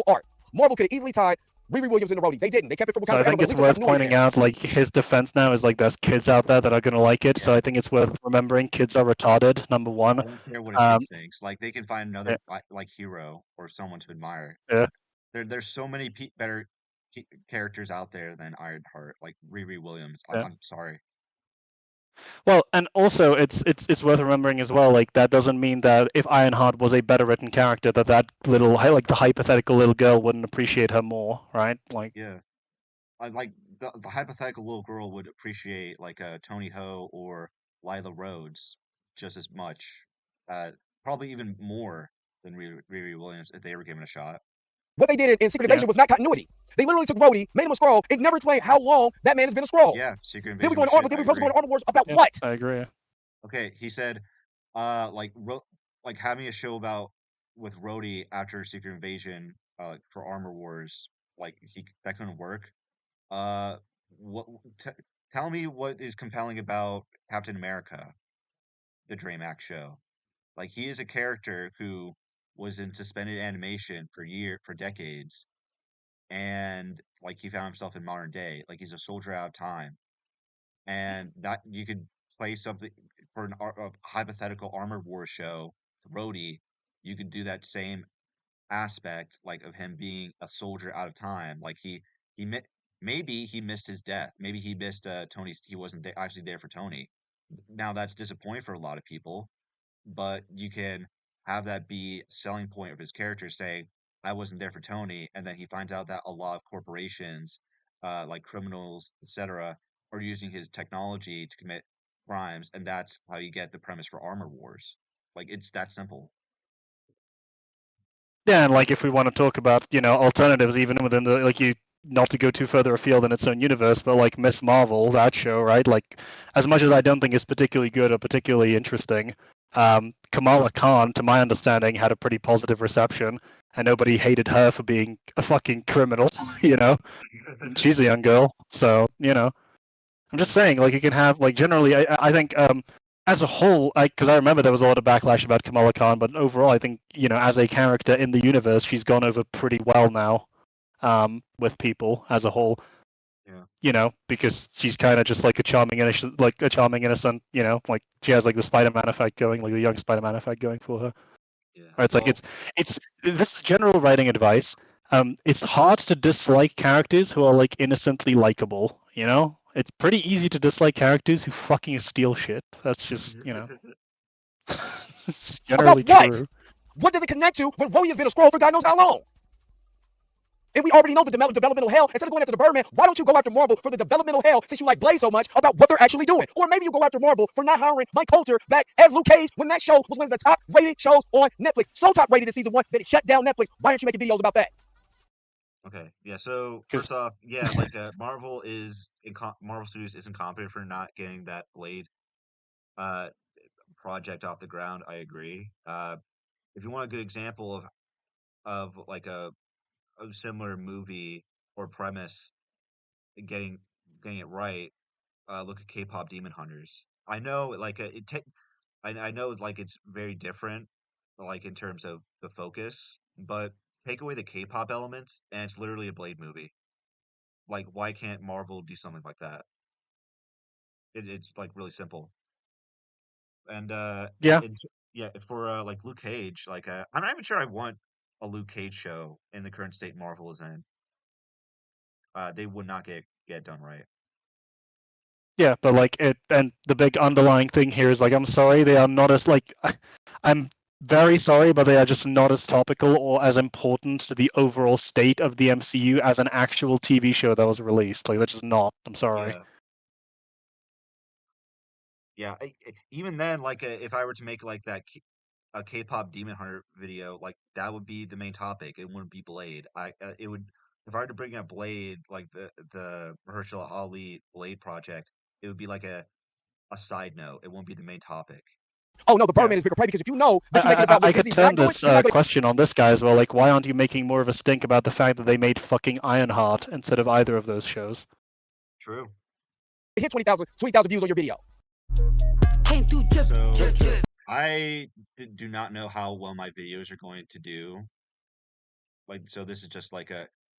[SPEAKER 4] art. Marvel could have easily tied Riri Williams into Rhodey. They didn't. They kept it from.
[SPEAKER 2] So I think it's worth pointing out, like, his defense now is like there's kids out there that are gonna like it.
[SPEAKER 1] Yeah.
[SPEAKER 2] So I think it's worth remembering kids are retarded. Number one.
[SPEAKER 1] I don't care what a kid thinks. Like they can find another like hero or someone to admire.
[SPEAKER 2] Yeah.
[SPEAKER 1] There's so many better characters out there than Ironheart, like Riri Williams.
[SPEAKER 2] Yeah.
[SPEAKER 1] I'm sorry.
[SPEAKER 2] Well, and also it's worth remembering as well, like that doesn't mean that if Ironheart was a better written character, that little like the hypothetical little girl wouldn't appreciate her more, right? Like
[SPEAKER 1] Yeah, I like the hypothetical little girl would appreciate like Tony Ho or Lila Rhodes just as much, probably even more than Riri Williams if they were given a shot.
[SPEAKER 4] What they did in Secret Invasion was not continuity. They literally took Rhodey, made him a scroll, and never explained how long that man has been a scroll.
[SPEAKER 1] Yeah, Secret Invasion.
[SPEAKER 4] Then we go on Armor Wars about what?
[SPEAKER 2] I agree.
[SPEAKER 1] Okay, he said, like having a show with Rhodey after Secret Invasion, for Armor Wars, like that couldn't work. What? Tell me what is compelling about Captain America, the Dre Mac Show. Like he is a character who was in suspended animation for decades, and like he found himself in modern day. Like he's a soldier out of time, and that you could play something for a hypothetical Armor War show with Rhodey. You could do that same aspect, like of him being a soldier out of time. Like he maybe he missed his death. Maybe he missed Tony's. He wasn't actually there for Tony. Now that's disappointing for a lot of people, but you can have that be a selling point of his character, saying I wasn't there for Tony, and then he finds out that a lot of corporations, like criminals, etc., are using his technology to commit crimes, and that's how you get the premise for Armor Wars. Like it's that simple.
[SPEAKER 2] Yeah, and like if we want to talk about, alternatives even within the not to go too further afield in its own universe, but like Miss Marvel, that show, right? Like as much as I don't think it's particularly good or particularly interesting, Kamala Khan, to my understanding, had a pretty positive reception, and nobody hated her for being a fucking criminal, She's a young girl, so, I'm just saying, like, you can have, like, generally, I think, as a whole, because I remember there was a lot of backlash about Kamala Khan, but overall, I think, as a character in the universe, she's gone over pretty well now, with people as a whole.
[SPEAKER 1] Yeah.
[SPEAKER 2] Because she's kind of just like a charming innocent, like she has like the Spider-Man effect going, like the young Spider-Man effect going for her.
[SPEAKER 1] Yeah.
[SPEAKER 2] Right, it's like it's this is general writing advice. It's hard to dislike characters who are like innocently likable. It's pretty easy to dislike characters who fucking steal shit. That's just it's generally
[SPEAKER 4] about what?
[SPEAKER 2] true.
[SPEAKER 4] What does it connect to when Rhodey has been a scroll for God knows how long? And we already know the developmental hell. Instead of going after the Birdman, why don't you go after Marvel for the developmental hell, since you like Blaze so much, about what they're actually doing? Or maybe you go after Marvel for not hiring Mike Coulter back as Luke Cage when that show was one of the top rated shows on Netflix. So top rated in season 1 that it shut down Netflix. Why aren't you making videos about that?
[SPEAKER 1] Okay, yeah. So first off, yeah, like Marvel Studios is incompetent for not getting that Blade project off the ground. I agree. If you want a good example of like a similar movie or premise getting getting it right, look at K-pop Demon Hunters. I know, like, I know, like, it's very different, like, in terms of the focus, but take away the K-pop elements, and it's literally a Blade movie. Like, why can't Marvel do something like that? It's like really simple. And
[SPEAKER 2] Yeah.
[SPEAKER 1] yeah, for like Luke Cage, like I'm not even sure I want a Luke Cage show in the current state Marvel is in. They would not get done right.
[SPEAKER 2] Yeah, but like it, and the big underlying thing here is like, I'm sorry, they are not as like, I'm very sorry, but they are just not as topical or as important to the overall state of the MCU as an actual TV show that was released. Like, they're just not. I'm sorry.
[SPEAKER 1] Yeah. Yeah, even then, like if I were to make like a K-pop Demon Hunter video, like that would be the main topic. It wouldn't be Blade. It would if I were to bring up Blade, like the Mahershala Ali Blade project, it would be like a side note. It won't be the main topic.
[SPEAKER 4] Oh no, the Birdman is bigger play because if you know that you make it about what
[SPEAKER 2] I could
[SPEAKER 4] Disney's
[SPEAKER 2] turn
[SPEAKER 4] not doing,
[SPEAKER 2] this
[SPEAKER 4] you're not gonna-
[SPEAKER 2] question on this guy as well. Like, why aren't you making more of a stink about the fact that they made fucking Ironheart instead of either of those shows?
[SPEAKER 1] True.
[SPEAKER 4] hit 20,000 views on your video.
[SPEAKER 1] So, I do not know how well my videos are going to do. Like, so this is just like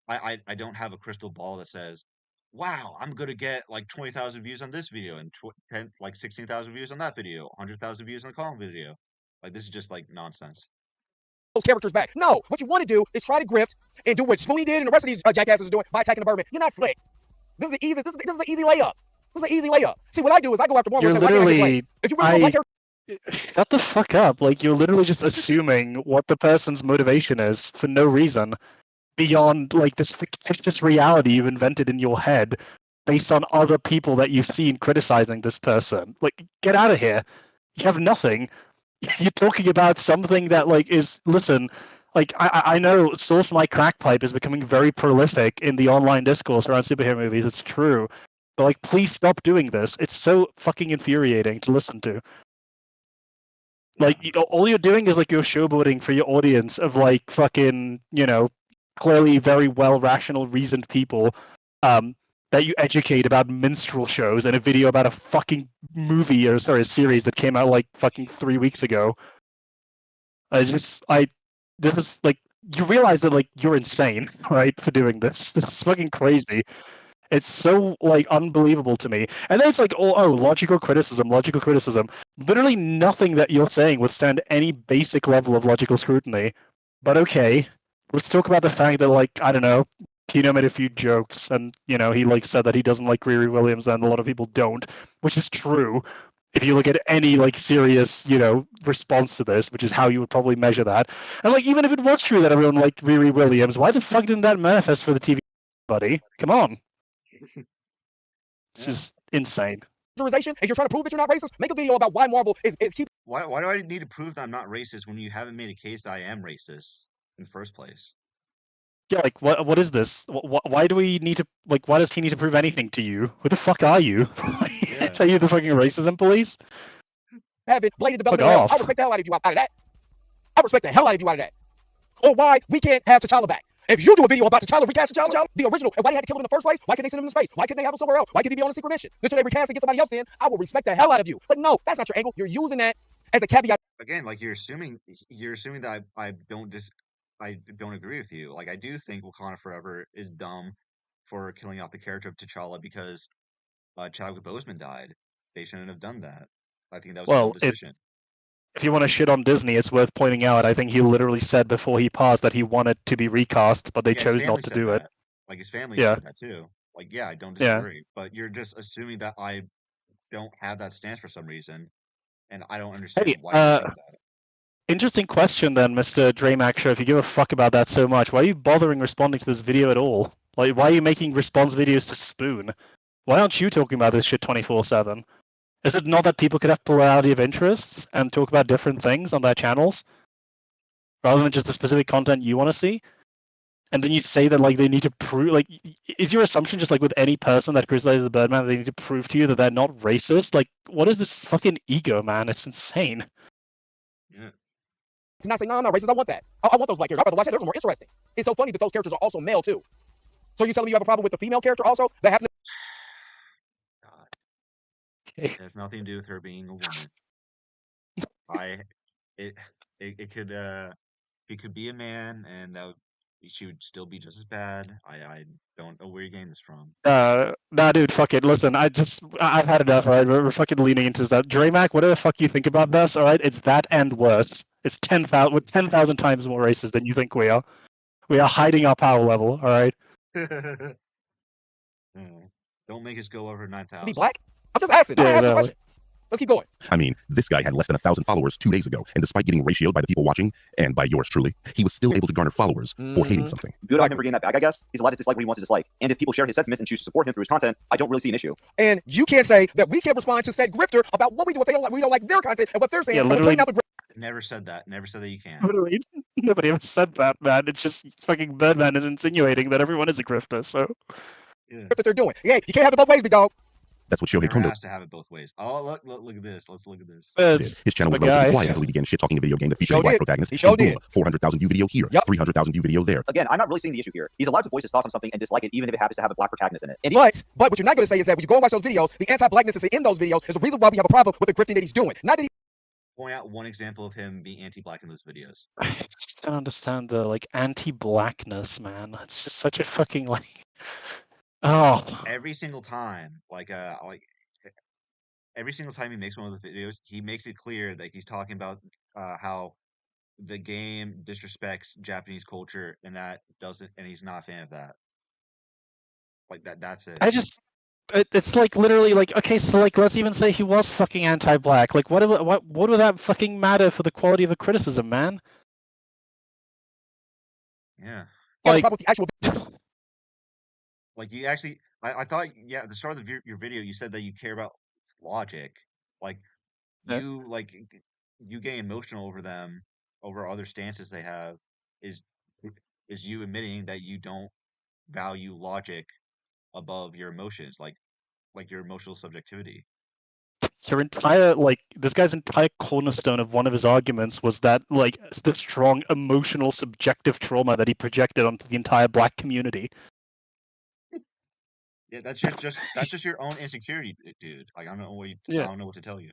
[SPEAKER 1] I don't have a crystal ball that says, wow, I'm going to get like 20,000 views on this video and 16,000 views on that video, 100,000 views on the column video. Like, this is just like nonsense.
[SPEAKER 4] Those characters back. No, what you want to do is try to grift and do what Spoonie did and the rest of these jackasses are doing by attacking the Birdman. You're not slick. This is an easy. This is an easy layup. This is an easy layup. See, what I do is I go after one.
[SPEAKER 2] You're
[SPEAKER 4] and say, why can't I get
[SPEAKER 2] literally,
[SPEAKER 4] Blade? If you really want black
[SPEAKER 2] shut the fuck up. Like, you're literally just assuming what the person's motivation is for no reason beyond like this fictitious reality you've invented in your head based on other people that you've seen criticizing this person. Like, get out of here. You have nothing. You're talking about something that like is, listen, like I know Source My Crack Pipe is becoming very prolific in the online discourse around superhero movies. It's true. But like, please stop doing this. It's so fucking infuriating to listen to. Like, all you're doing is like you're showboating for your audience of like fucking, you know, clearly very well rational, reasoned people that you educate about minstrel shows in a video about a fucking movie or sorry, a series that came out like fucking 3 weeks ago. This is like, you realize that like you're insane, right, for doing this. This is fucking crazy. It's so like unbelievable to me. And then it's like, oh, logical criticism. Literally nothing that you're saying would stand any basic level of logical scrutiny. But okay, let's talk about the fact that like, I don't know, Kino made a few jokes and, you know, he like said that he doesn't like Riri Williams and a lot of people don't, which is true. If you look at any like serious, you know, response to this, which is how you would probably measure that. And like, even if it was true that everyone liked Riri Williams, why the fuck didn't that manifest for the TV, buddy? Come on. It's just insane.
[SPEAKER 4] And you're trying to prove that you're not racist, make a video about why Marvel is keep.
[SPEAKER 1] Why do I need to prove that I'm not racist when you haven't made a case that I am racist in the first place?
[SPEAKER 2] Yeah, like what is this? Why do we need to like? Why does he need to prove anything to you? Who the fuck are you? Are you the fucking racism police?
[SPEAKER 4] Having blatant development hell. I respect the hell out of you out of that. I respect the hell out of you out of that. Or why we can't have T'Challa back. If you do a video about T'Challa, recast T'Challa, the original, and why they had to kill him in the first place? Why couldn't they send him to space? Why couldn't they have him somewhere else? Why couldn't he be on a secret mission? Then should they recast and get somebody else in? I will respect the hell out of you. But no, that's not your angle. You're using that as a caveat.
[SPEAKER 1] Again, like you're assuming that I don't agree with you. Like, I do think Wakanda Forever is dumb for killing off the character of T'Challa because Chadwick Boseman died. They shouldn't have done that. I think that was a dumb decision.
[SPEAKER 2] If you want to shit on Disney, it's worth pointing out. I think he literally said before he passed that he wanted to be recast, but they chose not to do it.
[SPEAKER 1] Like, his family said that too. Like, yeah, I don't disagree. But you're just assuming that I don't have that stance for some reason, and I don't understand why you think that.
[SPEAKER 2] Interesting question then, Mr. Dre Mac Show. If you give a fuck about that so much, why are you bothering responding to this video at all? Like, why are you making response videos to Spoon? Why aren't you talking about this shit 24/7? Is it not that people could have plurality of interests and talk about different things on their channels rather than just the specific content you want to see? And then you say that like they need to prove, like, is your assumption just like with any person that criticizes the Birdman that they need to prove to you that they're not racist? Like, what is this fucking ego, man? It's insane.
[SPEAKER 1] Yeah.
[SPEAKER 4] To not say, no, I'm not racist. I want that. I want those black characters. I'd rather watch that. Those are more interesting. It's so funny that those characters are also male too. So you telling me you have a problem with the female character also that happened?
[SPEAKER 1] It has nothing to do with her being a woman. I it it could he could be a man and she would still be just as bad. I don't know where you're getting this from.
[SPEAKER 2] Nah, dude, fuck it. Listen, I've had enough. All right, we're fucking leaning into that. Dre Mac, whatever the fuck you think about this, all right, it's that and worse. It's 10,000. We're 10,000 times more racist than you think we are. We are hiding our power level. All right.
[SPEAKER 1] Don't make us go over 9,000.
[SPEAKER 4] Be black? I'm just asking. I'm asking a question. Let's keep going.
[SPEAKER 8] I mean, this guy had less than 1,000 followers 2 days ago, and despite getting ratioed by the people watching, and by yours truly, he was still able to garner followers for hating something.
[SPEAKER 7] Good on him for getting that back, I guess. He's allowed to dislike what he wants to dislike. And if people share his sentiments and choose to support him through his content, I don't really see an issue.
[SPEAKER 4] And you can't say that we can't respond to said grifter about what we do if they don't like, we don't like their content and what they're saying.
[SPEAKER 2] Yeah, literally.
[SPEAKER 1] Never said that. Never said that you can.
[SPEAKER 2] Literally, nobody ever said that, man. It's just fucking Birdman is insinuating that everyone is a grifter, so.
[SPEAKER 1] Yeah.
[SPEAKER 4] That they're doing. Yeah, you can't have it both ways, big dog.
[SPEAKER 8] That's what Shohei
[SPEAKER 1] Never
[SPEAKER 8] Kondo
[SPEAKER 1] has to have it both ways. Oh, look at this. Let's look at this.
[SPEAKER 8] did. His channel was relatively quiet until he began shit talking a video game that featured a black protagonist.
[SPEAKER 4] He sure
[SPEAKER 8] and boom,
[SPEAKER 4] did.
[SPEAKER 8] 400,000 view video here, 300,000 view video there.
[SPEAKER 7] Again, I'm not really seeing the issue here. He's allowed to voice his thoughts on something and dislike it, even if it happens to have a black protagonist in it. And
[SPEAKER 4] But what you're not going to say is that when you go and watch those videos, the anti-blackness that's in those videos is the reason why we have a problem with the grifting that he's doing. Not that he
[SPEAKER 1] point out one example of him being anti-black in those videos.
[SPEAKER 2] I just don't understand the anti-blackness, man. It's just such a fucking
[SPEAKER 1] Every single time, every single time he makes one of the videos, he makes it clear that he's talking about how the game disrespects Japanese culture, and and he's not a fan of that. That's it.
[SPEAKER 2] It's literally okay, so let's even say he was fucking anti-black. What would that fucking matter for the quality of the criticism, man?
[SPEAKER 1] Yeah.
[SPEAKER 4] The
[SPEAKER 1] you actually, I thought, at the start of your video, you said that you care about logic. You getting emotional over them, over other stances they have, is you admitting that you don't value logic above your emotions, like your emotional subjectivity.
[SPEAKER 2] Your entire this guy's entire cornerstone of one of his arguments was that the strong emotional subjective trauma that he projected onto the entire black community.
[SPEAKER 1] Yeah, that's just your own insecurity, dude. I don't know what to tell you.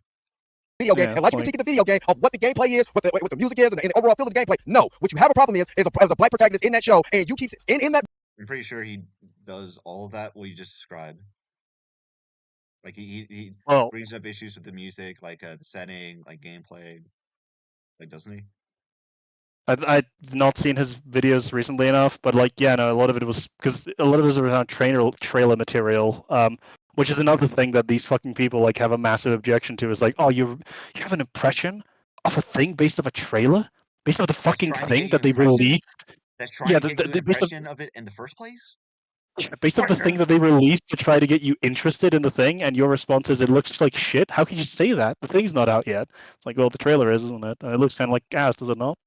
[SPEAKER 4] Video game, and let you critique the video game of what the gameplay is, what the music is, and the overall feel of the gameplay. No, what you have a problem is a black protagonist in that show, and you keep in that.
[SPEAKER 1] I'm pretty sure he does all of that what you just described. He brings up issues with the music, the setting, gameplay, doesn't he?
[SPEAKER 2] I've not seen his videos recently enough, but a lot of it was because a lot of it was around trailer material, which is another thing that these fucking people have a massive objection to. Is you have an impression of a thing based off a trailer, based off the fucking thing that they released.
[SPEAKER 1] That's trying to get you an impression of it in the first place.
[SPEAKER 2] Based off the thing that they released to try to get you interested in the thing, and your response is, "It looks like shit." How can you say that? The thing's not out yet. It's well, the trailer is, isn't it? And it looks kind of like ass, does it not?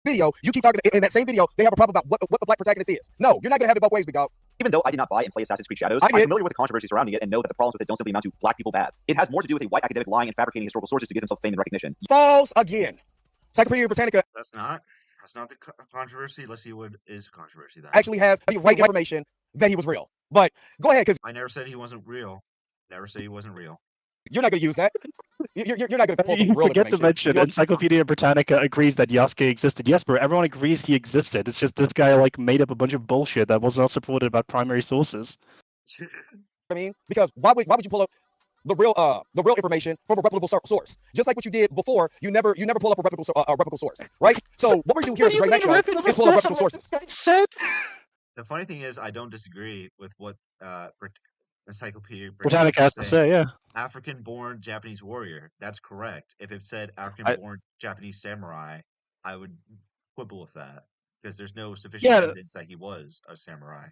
[SPEAKER 4] Video, you keep talking in that same video, they have a problem about what the black protagonist is. No, you're not gonna have it both ways, big dog.
[SPEAKER 7] Even though I did not buy and play Assassin's Creed Shadows, I'm familiar with the controversy surrounding it and know that the problems with it don't simply amount to black people bad. It has more to do with a white academic lying and fabricating historical sources to give himself fame and recognition.
[SPEAKER 4] False again. Encyclopedia Britannica.
[SPEAKER 1] That's not the controversy. Let's see what is controversy. That
[SPEAKER 4] actually has the right information that he was real. But go ahead, because
[SPEAKER 1] I never said he wasn't real. Never said he wasn't real.
[SPEAKER 4] You're not going to use that. You're not going to pull
[SPEAKER 2] You
[SPEAKER 4] real
[SPEAKER 2] forget to mention Encyclopedia Britannica agrees that Yasuke existed. Yes, bro, everyone agrees he existed. It's just this guy made up a bunch of bullshit that was not supported by primary sources.
[SPEAKER 4] I mean, because why would you pull up the real information from a reputable source? Just like what you did before, you never pull up a reputable source, right? So what we're doing here at the Dre Mac Show is pull up reputable sources.
[SPEAKER 1] The funny thing is, I don't disagree with what Encyclopedia
[SPEAKER 2] Britannica has to say, yeah.
[SPEAKER 1] African-born Japanese warrior. That's correct. If it said African-born Japanese samurai, I would quibble with that because there's no sufficient evidence that he was a samurai.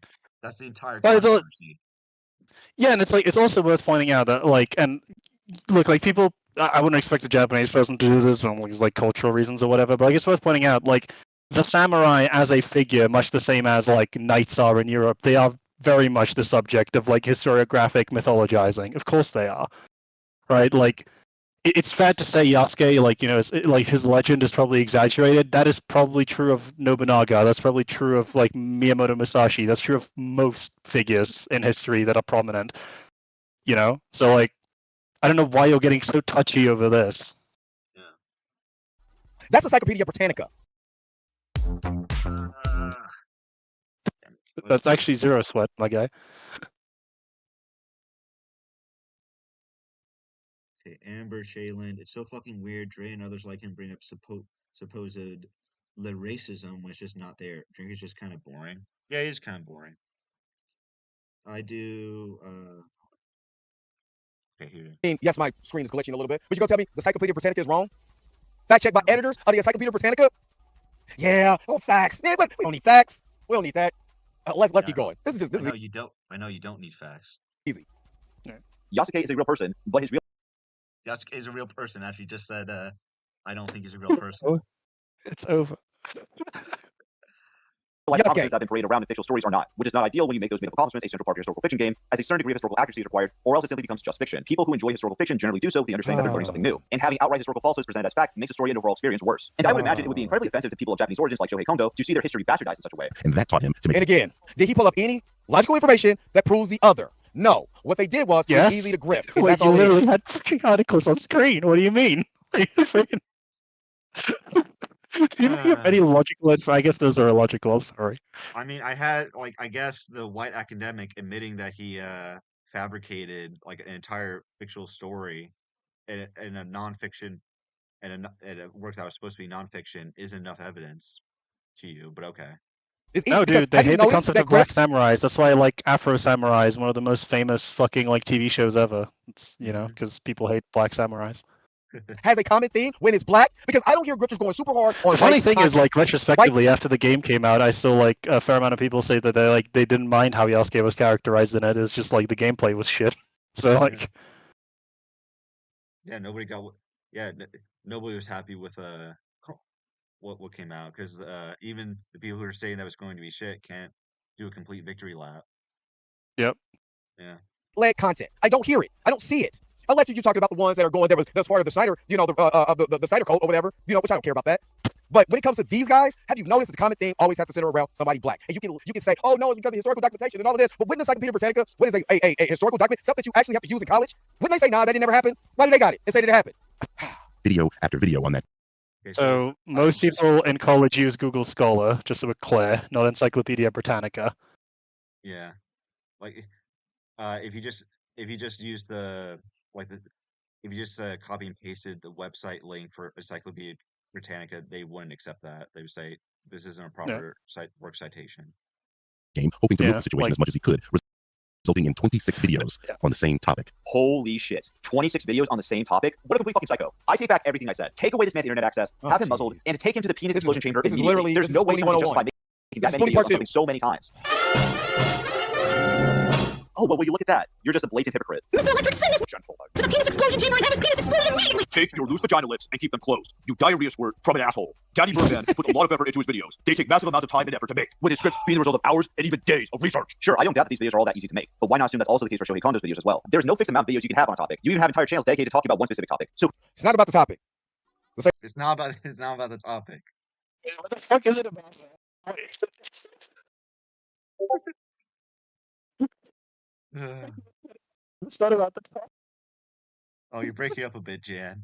[SPEAKER 1] That's the entire controversy.
[SPEAKER 2] Yeah, and it's also worth pointing out that and look, people, I wouldn't expect a Japanese person to do this from cultural reasons or whatever, but it's worth pointing out the samurai as a figure, much the same as knights are in Europe, they are very much the subject of historiographic mythologizing. Of course they are, right? It's fair to say Yasuke, his legend is probably exaggerated. That is probably true of Nobunaga. That's probably true of Miyamoto Musashi. That's true of most figures in history that are prominent. you know. So like, I don't know why you're getting so touchy over this.
[SPEAKER 4] That's Encyclopedia Britannica.
[SPEAKER 2] That's actually Zero Sweat, my guy.
[SPEAKER 1] Okay, Amber Shayland. It's so fucking weird. Dre and others like him bring up supposed racism when it's just not there. Drink is just kind of boring. Yeah, he is kind of boring. I do. Okay, here.
[SPEAKER 4] Yes, my screen is glitching a little bit. But you gonna tell me the Encyclopedia Britannica is wrong? Fact checked by editors of the Encyclopedia Britannica? Yeah, facts. Yeah, but we don't need facts. We don't need that. Let's keep going. This is
[SPEAKER 1] I know you don't need facts.
[SPEAKER 4] Easy.
[SPEAKER 7] Yasuke is a real person, but his real
[SPEAKER 1] Yasuke is a real person. Actually, just said I don't think he's a real person.
[SPEAKER 2] It's over.
[SPEAKER 7] life accomplishments that have been paraded around in fictional stories are not, which is not ideal when you make those made-up accomplishments a central part of your historical fiction game, as a certain degree of historical accuracy is required, or else it simply becomes just fiction. People who enjoy historical fiction generally do so with the understanding that they're learning something new, and having outright historical falsehoods presented as fact makes the story and overall experience worse. And I would imagine it would be incredibly offensive to people of Japanese origins like Shohei Kondo to see their history bastardized in such a way.
[SPEAKER 8] And that taught him to make.
[SPEAKER 4] And again, did he pull up any logical information that proves the other? No. What they did was it was easy to grift.
[SPEAKER 2] Wait,
[SPEAKER 4] that's
[SPEAKER 2] you
[SPEAKER 4] all
[SPEAKER 2] literally had fucking articles on screen. What do you mean? Do you have any logical? I guess those are illogical. I'm sorry.
[SPEAKER 1] I mean, I had I guess the white academic admitting that he fabricated like an entire fictional story in a nonfiction and a work that was supposed to be nonfiction is enough evidence to you. But okay.
[SPEAKER 2] No, dude, they hate the concept of black samurais. That's why Afro Samurai is one of the most famous fucking TV shows ever. It's because people hate black samurais.
[SPEAKER 4] Has a common theme when it's black, because I don't hear grifters going super hard on.
[SPEAKER 2] The funny thing is, retrospectively, after the game came out, I saw a fair amount of people say that they didn't mind how Yasuke was characterized in it. It's just the gameplay was shit. So
[SPEAKER 1] yeah, nobody was happy with what came out, because even the people who are saying that was going to be shit can't do a complete victory lap.
[SPEAKER 2] Yep.
[SPEAKER 1] Yeah.
[SPEAKER 4] Led content. I don't hear it. I don't see it. Unless you talked about the ones that are going, that's part of the Snyder, the Snyder code or whatever, which I don't care about that. But when it comes to these guys, have you noticed the common thing always has to center around somebody black? And you can say, oh no, it's because of historical documentation and all of this. But wouldn't Encyclopedia Britannica, what is a historical document, stuff that you actually have to use in college? Wouldn't they say, nah, that didn't never happen? Why did they got it and say that it happened?
[SPEAKER 8] Video after video on that.
[SPEAKER 2] So most people in college use Google Scholar, just so we're clear, not Encyclopedia Britannica.
[SPEAKER 1] Yeah, if you just use if you just copy and pasted the website link for Encyclopedia Britannica, they wouldn't accept that. They would say this isn't a proper work citation.
[SPEAKER 8] Game, hoping to milk the situation as much as he could, resulting in 26 videos on the same topic.
[SPEAKER 7] Holy shit. 26 videos on the same topic? What a complete fucking psycho. I take back everything I said. Take away this man's internet access, have him muzzled, and take him to the penis explosion chamber immediately. There's no way someone can justify making that many videos on something so many times. Oh, well, will you look at that? You're just a blatant hypocrite.
[SPEAKER 10] Mr. Electric, send this to the penis explosion chamber and have his penis explode immediately!
[SPEAKER 13] Take your loose vagina lips and keep them closed. You diarrhea squirt from an asshole. Daddy Birdman puts a lot of effort into his videos. They take massive amounts of time and effort to make, with his scripts being the result of hours and even days of research.
[SPEAKER 7] Sure, I don't doubt that these videos are all that easy to make, but why not assume that's also the case for Shohei Kondo's videos as well? There's no fixed amount of videos you can have on a topic. You even have entire channels dedicated to talking about one specific topic. So
[SPEAKER 4] it's not about the topic.
[SPEAKER 1] It's not about the topic.
[SPEAKER 2] What the fuck is it about? It's not about the topic.
[SPEAKER 1] Oh, you're breaking up a bit, Jan.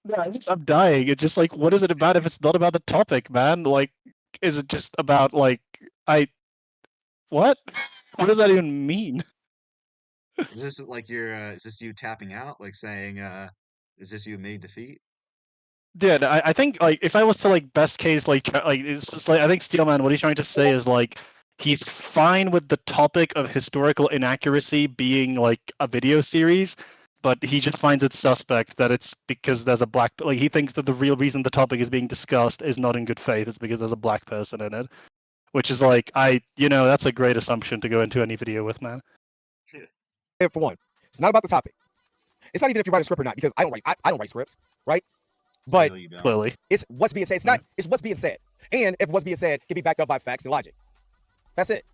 [SPEAKER 2] Yeah, I'm dying. It's just what is it about if it's not about the topic, man? Is it just about what? What does that even mean?
[SPEAKER 1] Is this is this you tapping out, saying, is this you admitting defeat?
[SPEAKER 2] Dude, I think if I was to best case it's just I think Steelman, what he's trying to say is he's fine with the topic of historical inaccuracy being a video series, but he just finds it suspect that it's because there's a black he thinks that the real reason the topic is being discussed is not in good faith, it's because there's a black person in it, which is that's a great assumption to go into any video with, man.
[SPEAKER 4] For one, it's not about the topic. It's not even if you write a script or not, because I don't write scripts, right? But
[SPEAKER 2] clearly
[SPEAKER 4] it's what's being said. It's what's being said, and if what's being said can be backed up by facts and logic. That's it.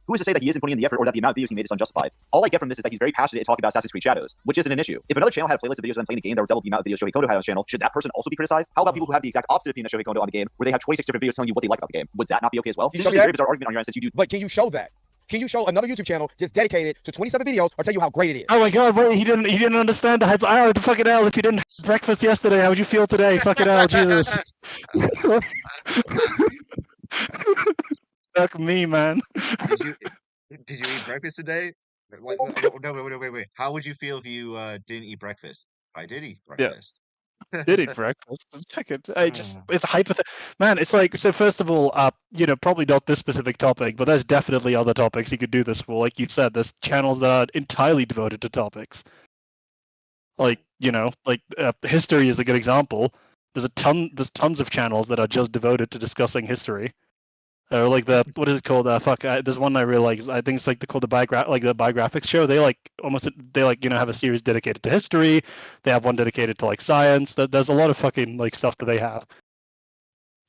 [SPEAKER 7] Who is to say that he isn't putting in the effort or that the amount of videos he made is unjustified? All I get from this is that he's very passionate in talking about Assassin's Creed Shadows, which isn't an issue. If another channel had a playlist of videos of them playing the game that were double the amount of videos Shohei Kondo had on his channel, should that person also be criticized? How about people who have the exact opposite opinion of Shohei Kondo on the game, where they have 26 different videos telling you what they like about the game? Would that not be okay as well? This is a very bizarre argument on your end since you do.
[SPEAKER 4] But can you show that? Can you show another YouTube channel just dedicated to 27 videos or tell you how great it is?
[SPEAKER 2] Oh my god, wait, he didn't understand the hype. Oh, the fucking hell, if you didn't have breakfast yesterday, how would you feel today? Fucking hell, Jesus. Fuck me, man.
[SPEAKER 1] Did you eat breakfast today? Like, no, wait. How would you feel if you didn't eat breakfast? I did eat breakfast.
[SPEAKER 2] Did eat breakfast. It's hypothetical. Man, it's like, so first of all, probably not this specific topic, but there's definitely other topics you could do this for. Like you said, there's channels that are entirely devoted to topics. Like, history is a good example. There's tons of channels that are just devoted to discussing history. Or like what is it called? There's one I really like. I think it's called the Biographics show. They have a series dedicated to history. They have one dedicated to science. There's a lot of fucking stuff that they have.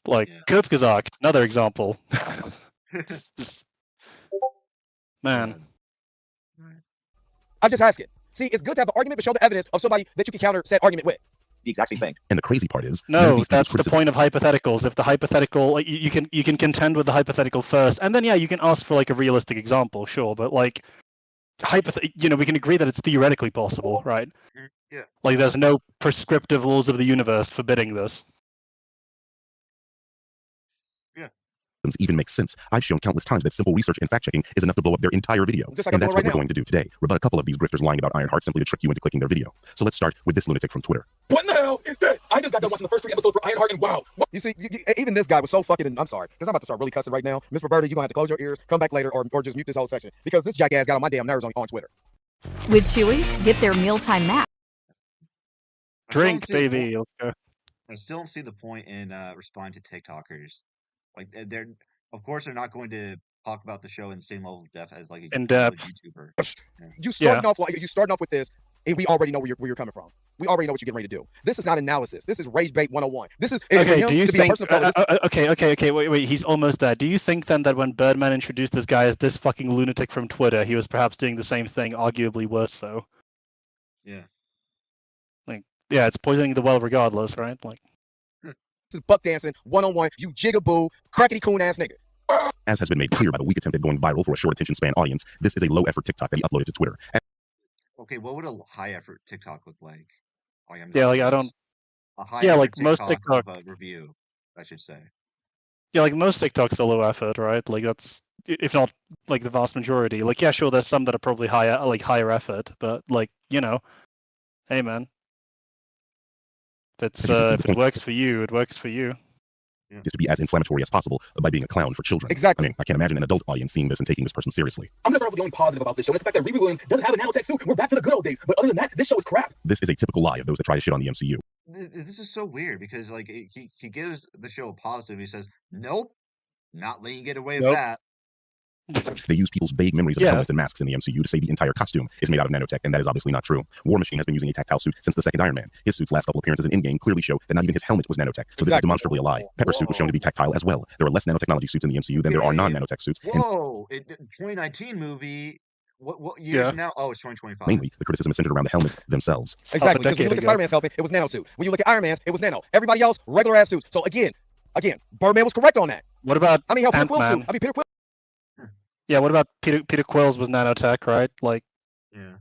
[SPEAKER 2] Kurzgesagt, another example. just man.
[SPEAKER 4] I'm just asking. See, it's good to have an argument, but show the evidence of somebody that you can counter said argument with.
[SPEAKER 7] The exact same thing.
[SPEAKER 8] And the crazy part is,
[SPEAKER 2] no, that's the point of hypotheticals. If the hypothetical, you can contend with the hypothetical first, and then you can ask for a realistic example, sure. But we can agree that it's theoretically possible, right?
[SPEAKER 1] Yeah.
[SPEAKER 2] There's no prescriptive laws of the universe forbidding this.
[SPEAKER 8] Even makes sense. I've shown countless times that simple research and fact-checking is enough to blow up their entire video. And that's what we're going to do today. Rebut a couple of these grifters lying about Ironheart simply to trick you into clicking their video. So let's start with this lunatic from Twitter.
[SPEAKER 17] What in the hell is this? I just got done watching the first 3 episodes for Ironheart, and wow.
[SPEAKER 4] You see, even this guy was so fucking, I'm sorry, because I'm about to start really cussing right now. Miss Roberta, you're going to have to close your ears, come back later, or just mute this whole section. Because this jackass got on my damn nerves on Twitter.
[SPEAKER 18] With Chewy, get their mealtime nap.
[SPEAKER 2] Drink, baby. Let's go.
[SPEAKER 1] I still don't see the point in responding to TikTokers. They're... Of course, they're not going to talk about the show in the same level of depth as a YouTuber.
[SPEAKER 4] You starting off with this, and we already know where you're coming from. We already know what you're getting ready to do. This is not analysis. This is rage bait 101. This is
[SPEAKER 2] okay. Do you think? Okay. Wait. He's almost there. Do you think then that when Birdman introduced this guy as this fucking lunatic from Twitter, he was perhaps doing the same thing, arguably worse so?
[SPEAKER 1] Yeah.
[SPEAKER 2] It's poisoning the well regardless, right?
[SPEAKER 4] This is buck dancing 101. You jigaboo, crackety coon ass nigga.
[SPEAKER 8] As has been made clear by the weak attempt at going viral for a short attention span audience, this is a low-effort TikTok that he uploaded to Twitter.
[SPEAKER 1] Okay, what would a high-effort TikTok look like?
[SPEAKER 2] I don't.
[SPEAKER 1] A high-effort
[SPEAKER 2] most TikTok
[SPEAKER 1] review, I should say.
[SPEAKER 2] Yeah, most TikToks are low effort, right? That's, if not the vast majority. Sure, there's some that are probably higher effort, but hey man, if it works for you, it works for you.
[SPEAKER 8] Is to be as inflammatory as possible by being a clown for children.
[SPEAKER 4] Exactly.
[SPEAKER 8] I mean, I can't imagine an adult audience seeing this and taking this person seriously.
[SPEAKER 17] I'm gonna start off with the only positive about this show. It's the fact that Riri Williams doesn't have a nanotech suit. We're back to the good old days. But other than that, this show is crap.
[SPEAKER 8] This is a typical lie of those that try to shit on the MCU.
[SPEAKER 1] This is so weird because he gives the show a positive. He says, "Nope, not letting you get away with that."
[SPEAKER 8] They use people's vague memories of helmets and masks in the MCU to say the entire costume is made out of nanotech, and that is obviously not true. War Machine has been using a tactile suit since the second Iron Man. His suit's last couple appearances in Endgame clearly show that not even his helmet was nanotech, so this is demonstrably a lie. Pepper's suit was shown to be tactile as well. There are less nanotechnology suits in the MCU than there are non-nanotech suits.
[SPEAKER 1] Whoa, 2019 movie. What years now? Oh, it's 2025.
[SPEAKER 8] Mainly, the criticism is centered around the helmets themselves.
[SPEAKER 4] Exactly, because when you look at Spider-Man's helmet, it was nanosuit. When you look at Iron Man's, it was nano. Everybody else, regular ass suits. So again, Birdman was correct on that.
[SPEAKER 2] What about
[SPEAKER 4] Peter Quill suit? Peter Quill.
[SPEAKER 2] Yeah, what about Peter Quill's was nanotech, right?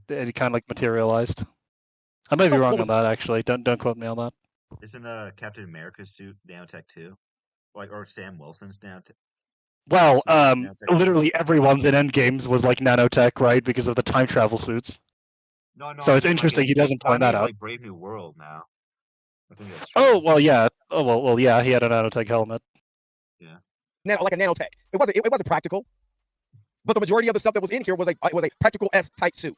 [SPEAKER 2] It kind of materialized. I may be wrong on that actually. Don't quote me on that.
[SPEAKER 1] Isn't Captain America's suit nanotech too? Or Sam Wilson's nanotech?
[SPEAKER 2] Well, literally everyone's in Endgames was nanotech, right? Because of the time travel suits.
[SPEAKER 1] No.
[SPEAKER 2] So it's interesting he doesn't point that out.
[SPEAKER 1] Brave New World now. I think that's
[SPEAKER 2] true. Oh well, yeah. He had a nanotech helmet.
[SPEAKER 1] Yeah.
[SPEAKER 4] Like a nanotech. It wasn't practical. But the majority of the stuff that was in here was a practical S type suit.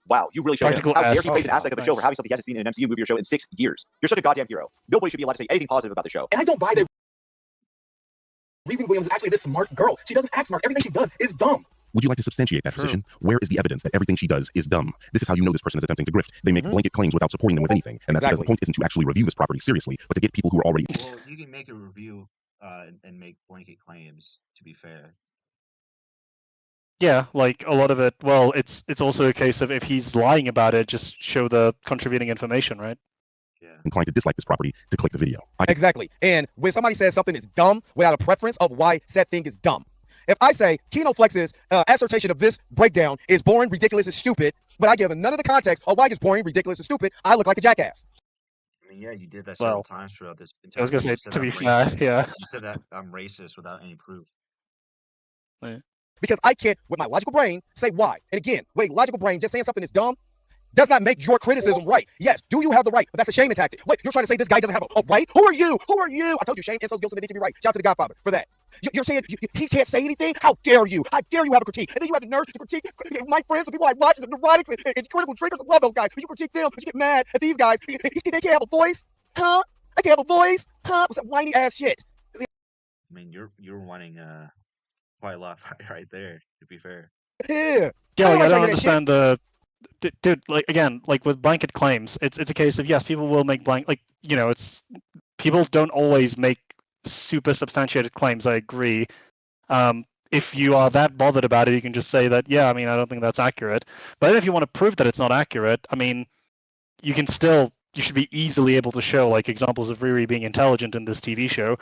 [SPEAKER 7] Wow, you really showed him. How dare you praise an aspect of a show for having something he hasn't seen in an MCU movie or show in 6 years? You're such a goddamn hero. Nobody should be allowed to say anything positive about the show.
[SPEAKER 17] And I don't buy that Riri Williams is actually this smart girl. She doesn't act smart. Everything she does is dumb.
[SPEAKER 8] Would you like to substantiate that position? Where is the evidence that everything she does is dumb? This is how you know this person is attempting to grift. They make blanket claims without supporting them with anything. And that's because the point isn't to actually review this property seriously, but to get people who are already...
[SPEAKER 1] Well, you can make a review and make blanket claims, to be fair.
[SPEAKER 2] Yeah, a lot of it. Well, it's also a case of if he's lying about it, just show the contributing information, right?
[SPEAKER 1] Yeah.
[SPEAKER 8] Inclined to dislike this property to click the video.
[SPEAKER 4] Exactly. And when somebody says something is dumb without a preference of why said thing is dumb,
[SPEAKER 17] if I say KinoFlex's assertion of this breakdown is boring, ridiculous, and stupid, but I give none of the context of why it's boring, ridiculous, and stupid, I look like a jackass.
[SPEAKER 1] I mean, yeah, you did that several
[SPEAKER 2] Well,
[SPEAKER 1] times throughout this
[SPEAKER 2] I
[SPEAKER 1] entire
[SPEAKER 2] was gonna
[SPEAKER 1] video.
[SPEAKER 2] say,
[SPEAKER 1] You said
[SPEAKER 2] to
[SPEAKER 1] I'm
[SPEAKER 2] be fair,
[SPEAKER 1] racist.
[SPEAKER 2] yeah.
[SPEAKER 1] You said that I'm racist without any proof.
[SPEAKER 2] Yeah.
[SPEAKER 17] Because I can't, with my logical brain, say why. And again, with a logical brain, just saying something that's dumb does not make your criticism right. Yes, do you have the right? But that's a shaming tactic. Wait, you're trying to say this guy doesn't have a right? Who are you? Who are you? I told you, shame, insults, guilt, and they need to be right. Shout out to the Godfather for that. You're saying he can't say anything? How dare you? How dare you have a critique? And then you have the nerve to critique my friends, the people I watch, the neurotics and critical triggers. I love those guys. You critique them, but you get mad at these guys. They can't have a voice? Huh? They can't have a voice? Huh? What's that whiny ass shit?
[SPEAKER 1] I mean, you're whining quite a lot right there, to be fair.
[SPEAKER 17] Yeah.
[SPEAKER 2] Yeah, like, I don't understand the dude, like, again, like with blanket claims, it's a case of, yes, people will make it's people don't always make super substantiated claims. I agree. If you are that bothered about it, you can just say that, yeah, I mean, I don't think that's accurate. But then if you want to prove that it's not accurate, I mean, you should be easily able to show like examples of Riri being intelligent in this TV show,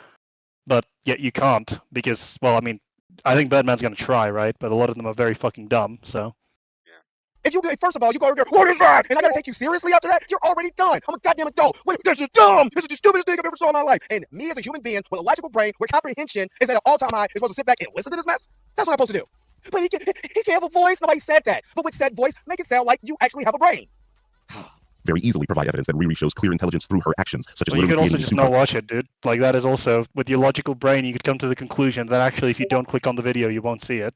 [SPEAKER 2] but yet you can't because, well, I mean, I think Birdman's gonna try, right? But a lot of them are very fucking dumb, so.
[SPEAKER 17] If you first of all, you go over there, what is that? And I gotta take you seriously after that, you're already done. I'm a goddamn adult. Wait, this is dumb. This is the stupidest thing I've ever saw in my life. And me as a human being with a logical brain where comprehension is at an all-time high, is supposed to sit back and listen to this mess? That's what I'm supposed to do. But he can't have a voice. Nobody said that. But with said voice, make it sound like you actually have a brain.
[SPEAKER 8] Very easily provide evidence that Riri shows clear intelligence through her actions, such as
[SPEAKER 2] Well, you could
[SPEAKER 8] literally
[SPEAKER 2] also
[SPEAKER 8] creating
[SPEAKER 2] just
[SPEAKER 8] a
[SPEAKER 2] not
[SPEAKER 8] super-
[SPEAKER 2] watch it, dude. Like, that is also, with your logical brain, you could come to the conclusion that actually if you don't click on the video, you won't see it.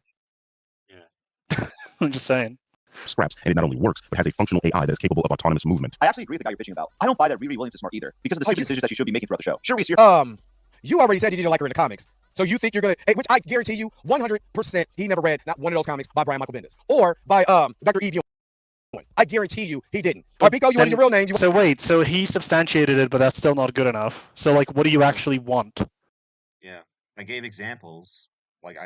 [SPEAKER 2] Yeah. I'm just saying.
[SPEAKER 8] scraps, and it not only works, but has a functional AI that is capable of autonomous movement.
[SPEAKER 7] I actually agree with the guy you're bitching about. I don't buy that Riri Williams is smart either, because of the stupid decisions that she should be making throughout the show. Sure, Reese,
[SPEAKER 17] You already said you didn't like her in the comics. So you think you're gonna, which I guarantee you, 100%, he never read not one of those comics by Brian Michael Bendis or by Dr. Eve Ewing. I guarantee you he didn't. Biko, you want your real name?
[SPEAKER 2] So wait, so he substantiated it, but that's still not good enough. So like, what do you actually want?
[SPEAKER 1] Yeah, I gave examples. Like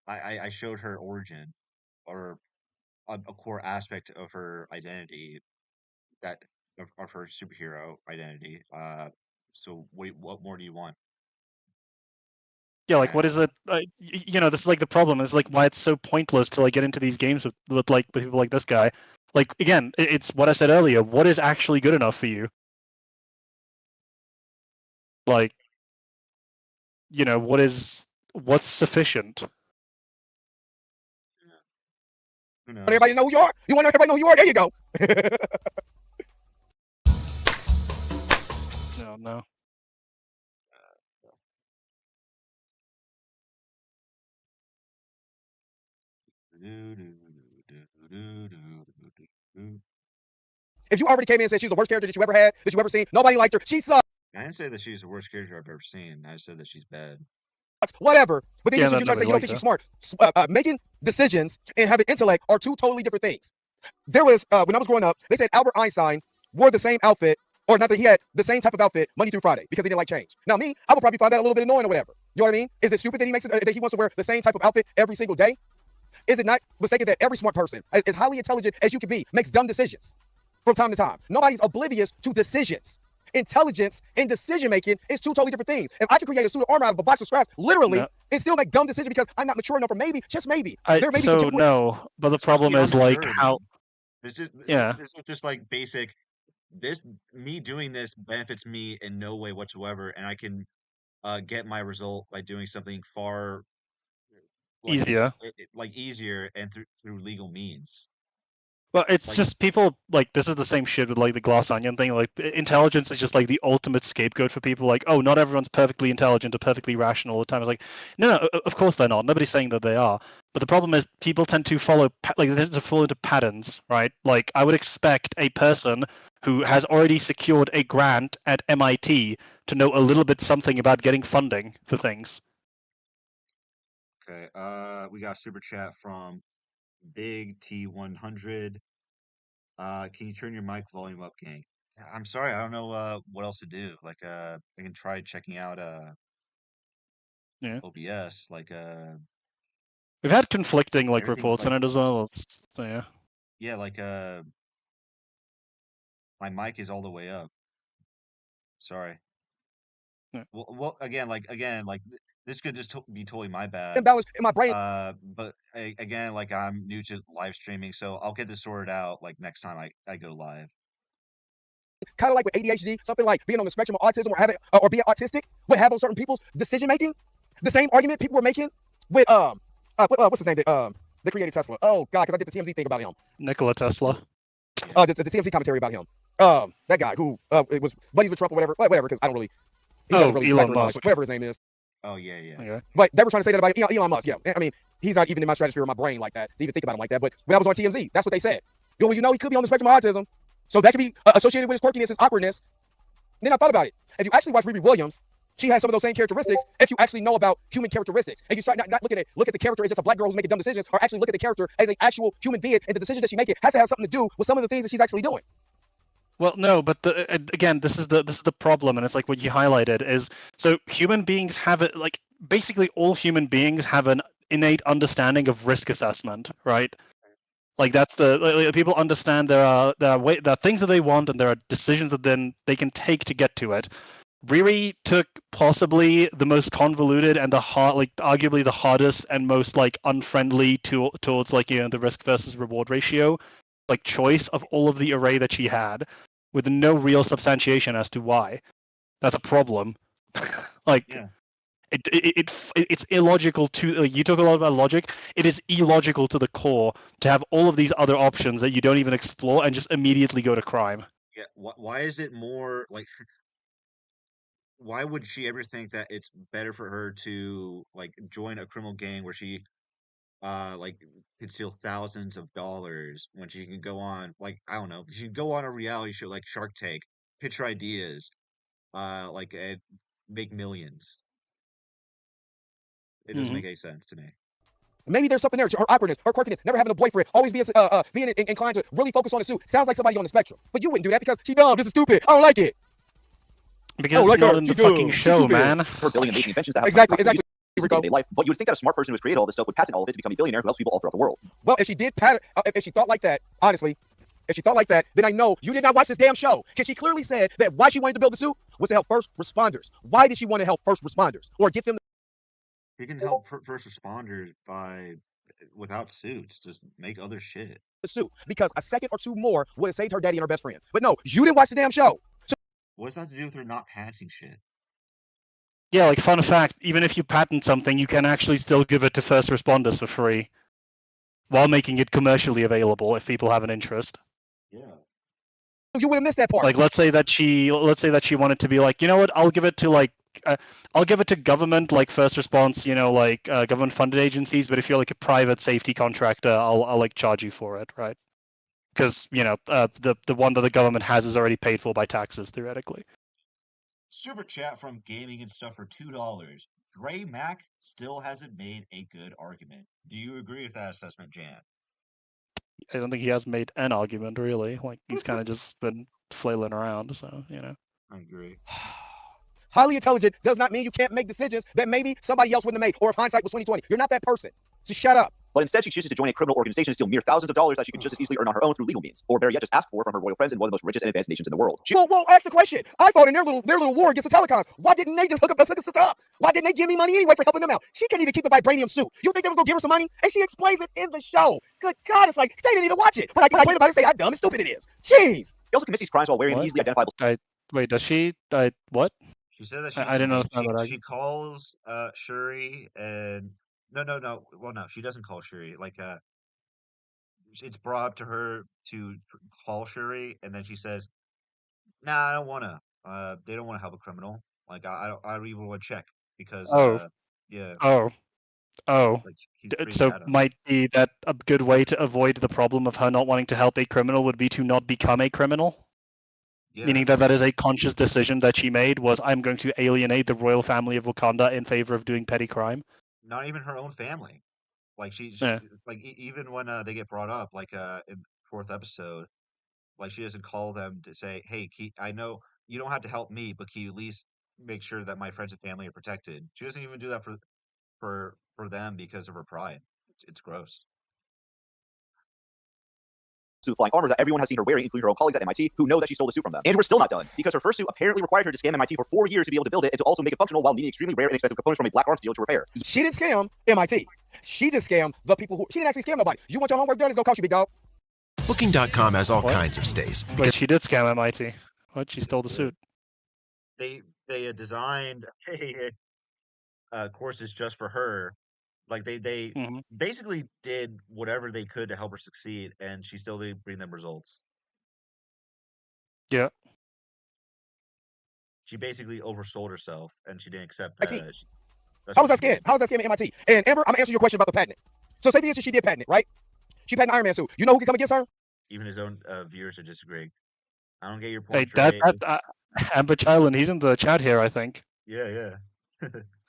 [SPEAKER 1] I showed her origin, or a core aspect of her identity, that of her superhero identity. So wait, what more do you want?
[SPEAKER 2] Yeah, like what is it? This is like the problem. Is like why it's so pointless to like get into these games with people like this guy. Like again, it's what I said earlier. What is actually good enough for you? Like, what's sufficient?
[SPEAKER 1] Who knows?
[SPEAKER 17] Want everybody to know who you are? You want everybody to know who you are? There you go.
[SPEAKER 2] No.
[SPEAKER 17] If you already came in and said she's the worst character that you ever had, that you ever seen, nobody liked her. She sucks.
[SPEAKER 1] I didn't say that she's the worst character I've ever seen. I said that she's bad.
[SPEAKER 17] Whatever. But then
[SPEAKER 1] Yeah,
[SPEAKER 17] you try to say you don't think she's smart. Making decisions and having intellect are two totally different things. There was, when I was growing up, they said Albert Einstein wore the same outfit, or not that he had the same type of outfit Monday through Friday because he didn't like change. Now me, I would probably find that a little bit annoying or whatever. You know what I mean? Is it stupid that he wants to wear the same type of outfit every single day? Is it not mistaken that every smart person, as highly intelligent as you can be, makes dumb decisions from time to time? Nobody's oblivious to decisions. Intelligence and decision making is two totally different things. If I could create a suit of armor out of a box of scraps, literally, and still make dumb decisions because I'm not mature enough, or maybe, just maybe, there may be some
[SPEAKER 2] no, but the problem is like how.
[SPEAKER 1] It's just,
[SPEAKER 2] yeah.
[SPEAKER 1] It's just like basic. Me doing this benefits me in no way whatsoever, and I can get my result by doing something far
[SPEAKER 2] Easier.
[SPEAKER 1] Easier and through legal means.
[SPEAKER 2] Well, it's just people like this is the same shit with like the glass onion thing. Like intelligence is just like the ultimate scapegoat for people. Like, oh, not everyone's perfectly intelligent or perfectly rational all the time. It's like, no, of course they're not. Nobody's saying that they are. But the problem is people tend to fall into patterns, right? Like I would expect a person who has already secured a grant at MIT to know a little bit something about getting funding for things.
[SPEAKER 1] Okay, we got a super chat from Big T100. Can you turn your mic volume up, gang? I'm sorry, I don't know what else to do. Like I can try checking out OBS.
[SPEAKER 2] We've had conflicting like reports on it as well. So yeah.
[SPEAKER 1] Yeah, my mic is all the way up. Sorry.
[SPEAKER 2] Yeah.
[SPEAKER 1] Well, again, this could just be totally my bad.
[SPEAKER 17] imbalance in my brain.
[SPEAKER 1] But again, like I'm new to live streaming, so I'll get this sorted out like next time I go live.
[SPEAKER 17] Kind of like with ADHD, something like being on the spectrum of autism or having or being autistic would have on certain people's decision making. The same argument people were making with what's his name that created Tesla. Oh God, because I did the TMZ thing about him.
[SPEAKER 2] Nikola Tesla.
[SPEAKER 17] The TMZ commentary about him. That guy who it was buddies with Trump or whatever. Because I don't really. He doesn't really
[SPEAKER 2] Elon Musk.
[SPEAKER 17] whatever his name is.
[SPEAKER 1] Oh yeah.
[SPEAKER 2] Okay.
[SPEAKER 17] But they were trying to say that about Elon Musk. Yeah, I mean he's not even in my stratosphere of my brain like that to even think about him like that. But when I was on TMZ, that's what they said. Well, he could be on the spectrum of autism, so that could be associated with his quirkiness, his awkwardness. And then I thought about it. If you actually watch Riri Williams, she has some of those same characteristics. If you actually know about human characteristics, and you start not look at the character as just a black girl who's making dumb decisions, or actually look at the character as an actual human being, and the decision that she making has to have something to do with some of the things that she's actually doing.
[SPEAKER 2] Well, no, but again, this is the problem, and it's like what you highlighted is so human beings have it like basically all human beings have an innate understanding of risk assessment, right? Like that's people understand there are things that they want and there are decisions that then they can take to get to it. Riri took possibly the most convoluted and arguably the hardest and most like unfriendly towards like the risk versus reward ratio like choice of all of the array that she had, with no real substantiation as to why. That's a problem. Like
[SPEAKER 1] yeah.
[SPEAKER 2] It's illogical to you talk a lot about logic. It is illogical to the core to have all of these other options that you don't even explore and just immediately go to crime.
[SPEAKER 1] Yeah. Why is it more like? Why would she ever think that it's better for her to like join a criminal gang where she like could steal thousands of dollars when she can go on like I don't know, she can go on a reality show like Shark Tank, pitch her ideas, like and make millions. It doesn't make any sense to me.
[SPEAKER 17] Maybe there's something there. Her awkwardness, her quirkiness, never having a boyfriend, always being inclined to really focus on the suit. Sounds like somebody on the spectrum. But you wouldn't do that because she's dumb. This is stupid. I don't like it.
[SPEAKER 2] Because it's not in the fucking show, man.
[SPEAKER 7] Her building amazing inventions that have
[SPEAKER 17] Exactly.
[SPEAKER 7] day-to-day life. But you would think that a smart person who has created all this stuff would patent all of it to become a billionaire who helps people all throughout the world.
[SPEAKER 17] Well, if she did patent, if she thought like that, honestly, if she thought like that, then I know you did not watch this damn show. Because she clearly said that why she wanted to build the suit was to help first responders. Why did she want to help first responders or get them?
[SPEAKER 1] You can help first responders without suits, just make other shit.
[SPEAKER 17] The suit because a second or two more would have saved her daddy and her best friend. But no, you didn't watch the damn show. So
[SPEAKER 1] what's that to do with her not patenting shit?
[SPEAKER 2] Yeah, like fun fact, even if you patent something, you can actually still give it to first responders for free while making it commercially available if people have an interest.
[SPEAKER 1] Yeah.
[SPEAKER 17] You would have missed that part.
[SPEAKER 2] Like let's say that she wanted to be like, you know what, I'll give it to government like first response, government funded agencies, but if you're like a private safety contractor, I'll like charge you for it, right? Because the one that the government has is already paid for by taxes theoretically.
[SPEAKER 1] Super chat from Gaming and Stuff for $2. Dre Mac still hasn't made a good argument. Do you agree with that assessment, Jan?
[SPEAKER 2] I don't think he has made an argument really. Like he's kind of just been flailing around. So
[SPEAKER 1] I agree.
[SPEAKER 17] Highly intelligent does not mean you can't make decisions that maybe somebody else wouldn't have made, or if hindsight was 20/20. You're not that person. So shut up.
[SPEAKER 7] But instead, she chooses to join a criminal organization and steal mere thousands of dollars that she could just as easily earn on her own through legal means, or better yet, just ask for from her royal friends in one of the most richest and advanced nations in the world.
[SPEAKER 17] Well, ask the question. I fought in their little war against the telecoms. Why didn't they just hook us up? Why didn't they give me money anyway for helping them out? She couldn't even keep the vibranium suit. You think they was gonna give her some money? And she explains it in the show. Good God, it's like they didn't even watch it. When I complain about it, say how dumb and stupid it is. Jeez.
[SPEAKER 7] She also commits these crimes while wearing an easily identifiable.
[SPEAKER 2] Wait, does she? What?
[SPEAKER 1] She said that
[SPEAKER 2] I didn't understand that.
[SPEAKER 1] She calls Shuri and no. Well, no, she doesn't call Shuri. Like it's brought up to her to call Shuri, and then she says, "Nah, I don't want to. They don't want to help a criminal. Like I don't even want to check because yeah. Like,
[SPEAKER 2] so might be that a good way to avoid the problem of her not wanting to help a criminal would be to not become a criminal? Yeah. Meaning that is a conscious decision that she made was I'm going to alienate the royal family of Wakanda in favor of doing petty crime.
[SPEAKER 1] Not even her own family. Like she like even when they get brought up, like in fourth episode, like she doesn't call them to say, "Hey, I know you don't have to help me, but can you at least make sure that my friends and family are protected?" She doesn't even do that for them because of her pride. It's gross.
[SPEAKER 7] suit flying armor that everyone has seen her wearing, including her own colleagues at MIT, who know that she stole the suit from them. And we're still not done, because her first suit apparently required her to scam MIT for 4 years to be able to build it and to also make it functional while needing extremely rare and expensive components from a black arms dealer to repair.
[SPEAKER 17] She didn't scam MIT. She just scammed the people who. She didn't actually scam nobody. You want your homework done? It's gonna cost you, big dog.
[SPEAKER 6] Booking.com has all kinds of stays.
[SPEAKER 2] Wait, she did scam MIT. What? She stole the suit.
[SPEAKER 1] They designed courses just for her. Like they basically did whatever they could to help her succeed, and she still didn't bring them results.
[SPEAKER 2] Yeah.
[SPEAKER 1] She basically oversold herself, and she didn't accept that.
[SPEAKER 17] How was that scam? How was that scam at MIT? And Amber, I'm gonna answer your question about the patent. So say the issue she did patent it, right? She patented Iron Man suit. You know who can come against her?
[SPEAKER 1] Even his own viewers are disagreeing. I don't get your
[SPEAKER 2] Hey,
[SPEAKER 1] point,
[SPEAKER 2] that,
[SPEAKER 1] Trey.
[SPEAKER 2] that Amber Chilen, he's in the chat here, I think.
[SPEAKER 1] Yeah.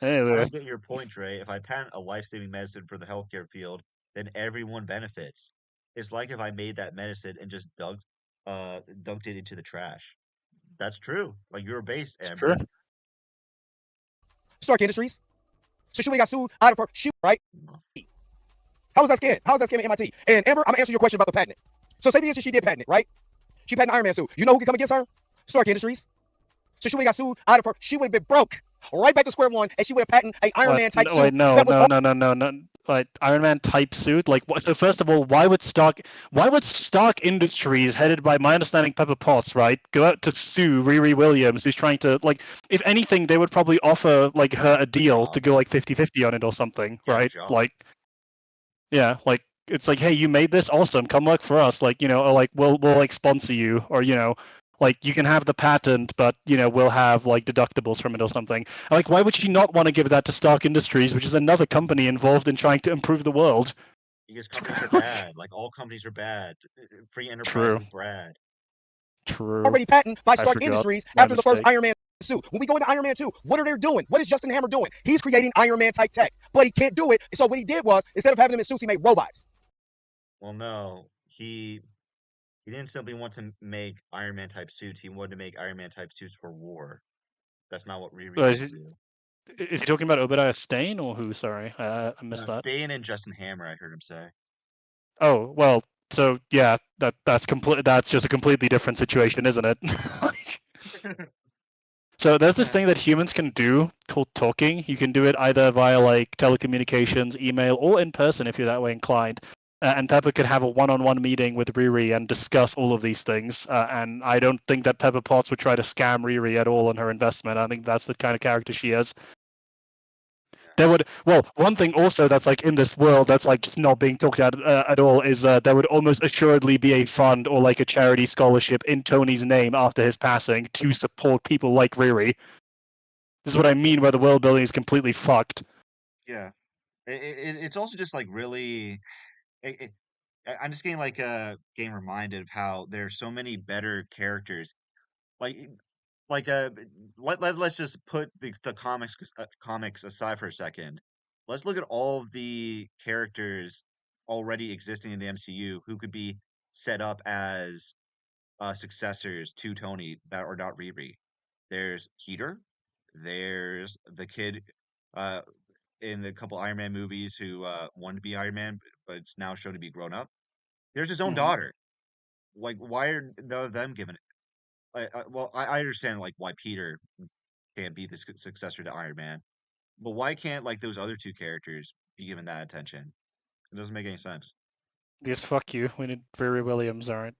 [SPEAKER 2] Hey
[SPEAKER 1] I
[SPEAKER 2] there.
[SPEAKER 1] don't get your point, Trey. If I patent a life-saving medicine for the healthcare field, then everyone benefits. It's like if I made that medicine and just dunked it into the trash. That's true. Like you're based, Amber.
[SPEAKER 2] True.
[SPEAKER 17] Stark Industries. So she got sued out of her shoe, right? How was that scam? How was that scam at MIT? And Amber, I'm gonna answer your question about the patent. So say the issue she did patent it, right? She patented Iron Man suit. You know who can come against her? Stark Industries. So she got sued out of her. She would have been broke. Right back to square one, and she would have patented a Iron Man type suit.
[SPEAKER 2] Wait, no. Like Iron Man type suit. Like, so first of all, why would Stark Industries, headed by my understanding Pepper Potts, right, go out to sue Riri Williams, who's trying to, like, if anything, they would probably offer like her a deal to go like 50-50 on it or something, right? Like, yeah, like it's like, hey, you made this, awesome, come work for us, like, you know, or like we'll like sponsor you, or you know. Like, you can have the patent, but, you know, we'll have, like, deductibles from it or something. Like, why would she not want to give that to Stark Industries, which is another company involved in trying to improve the world?
[SPEAKER 1] Because companies are bad. Like, all companies are bad. Free enterprise is bad.
[SPEAKER 2] True.
[SPEAKER 17] Already patented by Stark Industries after the first Iron Man suit. When we go into Iron Man 2, what are they doing? What is Justin Hammer doing? He's creating Iron Man type tech, but he can't do it. So what he did was, instead of having them in suits, he made robots.
[SPEAKER 1] Well, no. He didn't simply want to make Iron Man type suits. He wanted to make Iron Man type suits for war. That's not what Riri wants to do.
[SPEAKER 2] Is he talking about Obadiah Stane or who? Sorry, I missed that.
[SPEAKER 1] Stane and Justin Hammer, I heard him say.
[SPEAKER 2] Oh well, so yeah, that's just a completely different situation, isn't it? So there's this thing that humans can do called talking. You can do it either via like telecommunications, email, or in person if you're that way inclined. And Pepper could have a one-on-one meeting with Riri and discuss all of these things. And I don't think that Pepper Potts would try to scam Riri at all on her investment. I think that's the kind of character she is. One thing also that's like in this world that's like just not being talked at all is there would almost assuredly be a fund or like a charity scholarship in Tony's name after his passing to support people like Riri. This is what I mean by the world building is completely fucked.
[SPEAKER 1] Yeah. It's also just like really... I'm just getting getting reminded of how there's so many better characters. Let's just put the comics aside for a second. Let's look at all of the characters already existing in the MCU who could be set up as successors to Tony that are not Riri. There's Peter. There's the kid in the couple Iron Man movies who wanted to be Iron Man, but it's now shown to be grown up. There's his own daughter. Like, why are none of them given it? I understand like why Peter can't be the successor to Iron Man, but why can't like those other two characters be given that attention? It doesn't make any sense.
[SPEAKER 2] Yes, fuck you. We need Riri Williams, alright.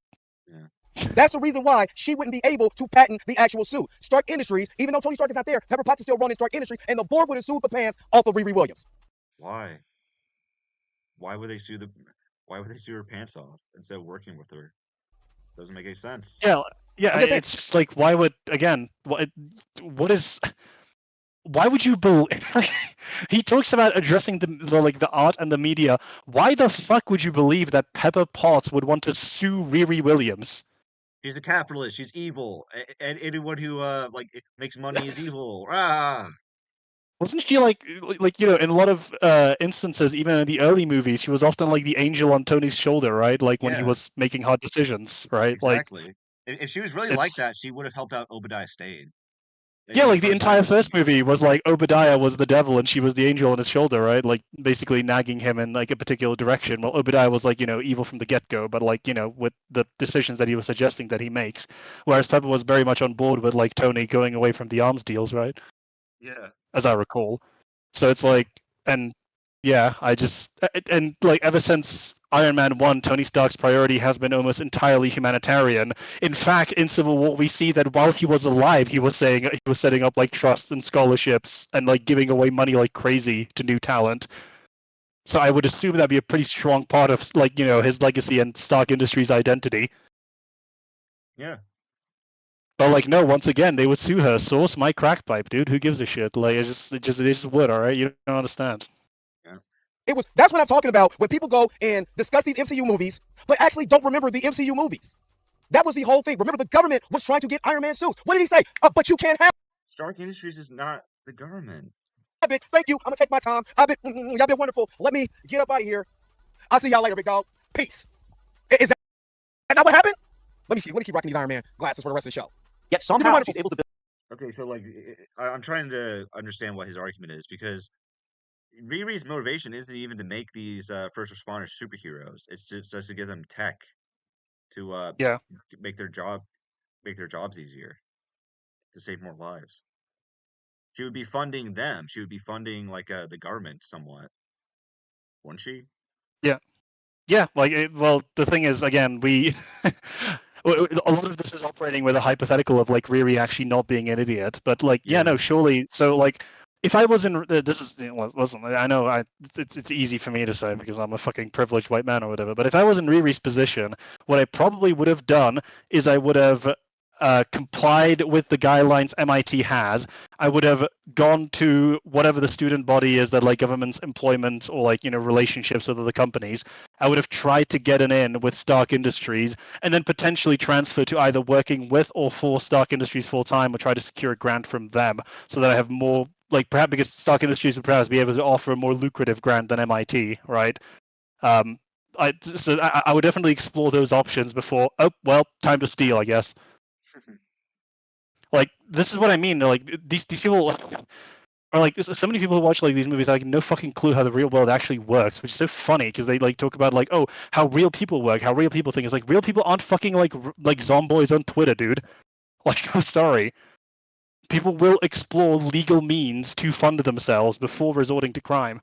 [SPEAKER 1] Yeah.
[SPEAKER 17] That's the reason why she wouldn't be able to patent the actual suit. Stark Industries, even though Tony Stark is not there, Pepper Potts is still running Stark Industries, and the board would have sued the pants off of Riri Williams.
[SPEAKER 1] Why? Why would they sue her pants off instead of working with her? Doesn't make any sense.
[SPEAKER 2] Yeah, it's just like, why would why would you believe? He talks about addressing the art and the media. Why the fuck would you believe that Pepper Potts would want to sue Riri Williams?
[SPEAKER 1] She's a capitalist. She's evil, and anyone who makes money is evil. Ah.
[SPEAKER 2] Wasn't she like you know, in a lot of instances, even in the early movies, she was often like the angel on Tony's shoulder, right? Like when he was making hard decisions, right?
[SPEAKER 1] Exactly.
[SPEAKER 2] Like,
[SPEAKER 1] if she was really like that, she would have helped out Obadiah Stane.
[SPEAKER 2] Yeah, like the entire first movie was like Obadiah was the devil and she was the angel on his shoulder, right? Like basically nagging him in like a particular direction. Well, Obadiah was like, evil from the get-go, but like, with the decisions that he was suggesting that he makes. Whereas Pepper was very much on board with like Tony going away from the arms deals, right?
[SPEAKER 1] Yeah.
[SPEAKER 2] As I recall. So it's like, and yeah, and like ever since Iron Man 1, Tony Stark's priority has been almost entirely humanitarian. In fact, in Civil War, we see that while he was alive, he was setting up like trusts and scholarships and like giving away money like crazy to new talent. So I would assume that'd be a pretty strong part of like, his legacy and Stark Industries' identity.
[SPEAKER 1] Yeah.
[SPEAKER 2] But like, no, once again, they would sue her. Source my crack pipe, dude. Who gives a shit? Like, it just would, all right? You don't understand.
[SPEAKER 17] That's what I'm talking about when people go and discuss these MCU movies, but actually don't remember the MCU movies. That was the whole thing. Remember, the government was trying to get Iron Man suits. What did he say? But you can't have
[SPEAKER 1] Stark Industries is not the government.
[SPEAKER 17] Thank you. I'm gonna take my time. Y'all been wonderful. Let me get up out of here. I'll see y'all later, big dog. Peace. Is that not what happened? Let me keep rocking these Iron Man glasses for the rest of the show.
[SPEAKER 7] Yet somehow she's able to build.
[SPEAKER 1] Okay, so like, I'm trying to understand what his argument is because Riri's motivation isn't even to make these first responders superheroes. It's just to give them tech to make their jobs easier, to save more lives. She would be funding them. She would be funding like the government somewhat, wouldn't she?
[SPEAKER 2] Yeah. Like, well, the thing is, again, we a lot of this is operating with a hypothetical of like Riri actually not being an idiot, but like, no, surely. So like, if I was in this is listen, I know it's easy for me to say because I'm a fucking privileged white man or whatever. But if I was in Riri's position, what I probably would have done is I would have complied with the guidelines MIT has. I would have gone to whatever the student body is that like government's employment or like relationships with other companies. I would have tried to get an in with Stark Industries and then potentially transfer to either working with or for Stark Industries full time or try to secure a grant from them so that I have more like perhaps because Stark Industries would perhaps be able to offer a more lucrative grant than MIT, right? I would definitely explore those options before. Oh well, time to steal, I guess. Like this is what I mean. Like these people are like so many people who watch like these movies have like no fucking clue how the real world actually works, which is so funny because they like talk about like how real people work, how real people think. It's like real people aren't fucking like zomboids on Twitter, dude. Like I'm sorry. People will explore legal means to fund themselves before resorting to crime.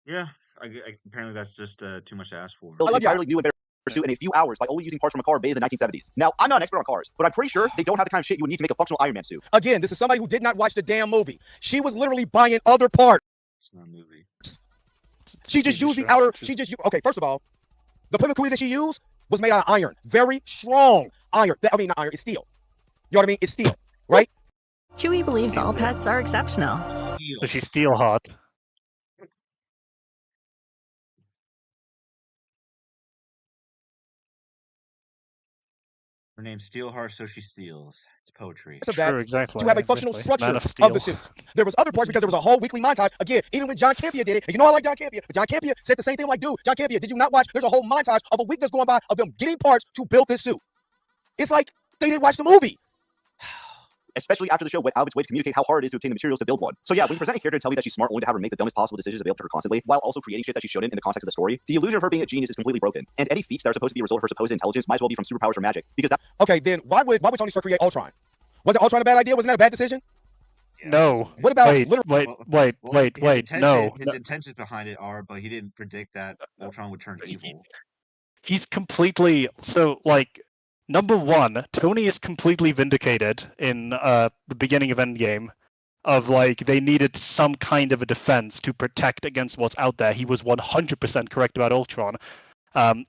[SPEAKER 1] Yeah, apparently that's just too much to ask for.
[SPEAKER 7] Build an entirely new and better suit in a few hours by only using parts from a car made in the 1970s. Now, I'm not an expert on cars, but I'm pretty sure they don't have the kind of shit you would need to make a functional Iron Man suit.
[SPEAKER 17] Again, this is somebody who did not watch the damn movie. She was literally buying other parts.
[SPEAKER 1] It's not a movie.
[SPEAKER 17] She just used the outer. She just okay. First of all, the pimmickry that she used was made out of iron, very strong iron. I mean, not iron. It's steel. You know what I mean? It's steel, right?
[SPEAKER 18] Chewie believes all pets are exceptional.
[SPEAKER 2] So she's steel hot.
[SPEAKER 1] Her name's Steelheart, so she steals. It's poetry.
[SPEAKER 2] True, exactly.
[SPEAKER 17] To have a functional structure of the suit. There was other parts because there was a whole weekly montage. Again, even when John Campea did it, and you know I like John Campea, but John Campea said the same thing. Like, dude, John Campea, did you not watch? There's a whole montage of a week that's going by of them getting parts to build this suit. It's like they didn't watch the movie.
[SPEAKER 7] Especially after the show went out of its way to communicate how hard it is to obtain the materials to build one. So yeah, when you present a character and tell me that she's smart only to have her make the dumbest possible decisions available to her constantly, while also creating shit that she shouldn't in the context of the story, the illusion of her being a genius is completely broken. And any feats that are supposed to be a result of her supposed intelligence might as well be from superpowers or magic. Because that
[SPEAKER 17] okay, then why would Tony Stark create Ultron? Was it Ultron a bad idea? Wasn't that a bad decision?
[SPEAKER 2] No.
[SPEAKER 17] What about
[SPEAKER 2] wait, no.
[SPEAKER 1] His intentions behind it are, but he didn't predict that Ultron would turn evil.
[SPEAKER 2] He's completely so like. Number one, Tony is completely vindicated in the beginning of Endgame of like they needed some kind of a defense to protect against what's out there. He was 100% correct about Ultron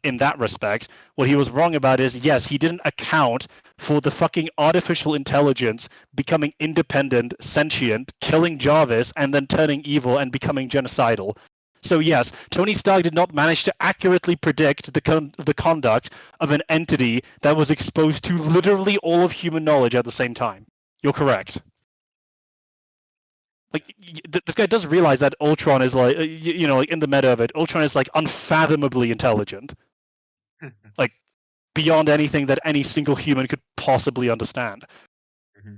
[SPEAKER 2] in that respect. What he was wrong about is, yes, he didn't account for the fucking artificial intelligence becoming independent, sentient, killing Jarvis, and then turning evil and becoming genocidal. So yes, Tony Stark did not manage to accurately predict the conduct of an entity that was exposed to literally all of human knowledge at the same time. You're correct. Like this guy does realize that Ultron is like, like in the meta of it, Ultron is like unfathomably intelligent. Like beyond anything that any single human could possibly understand.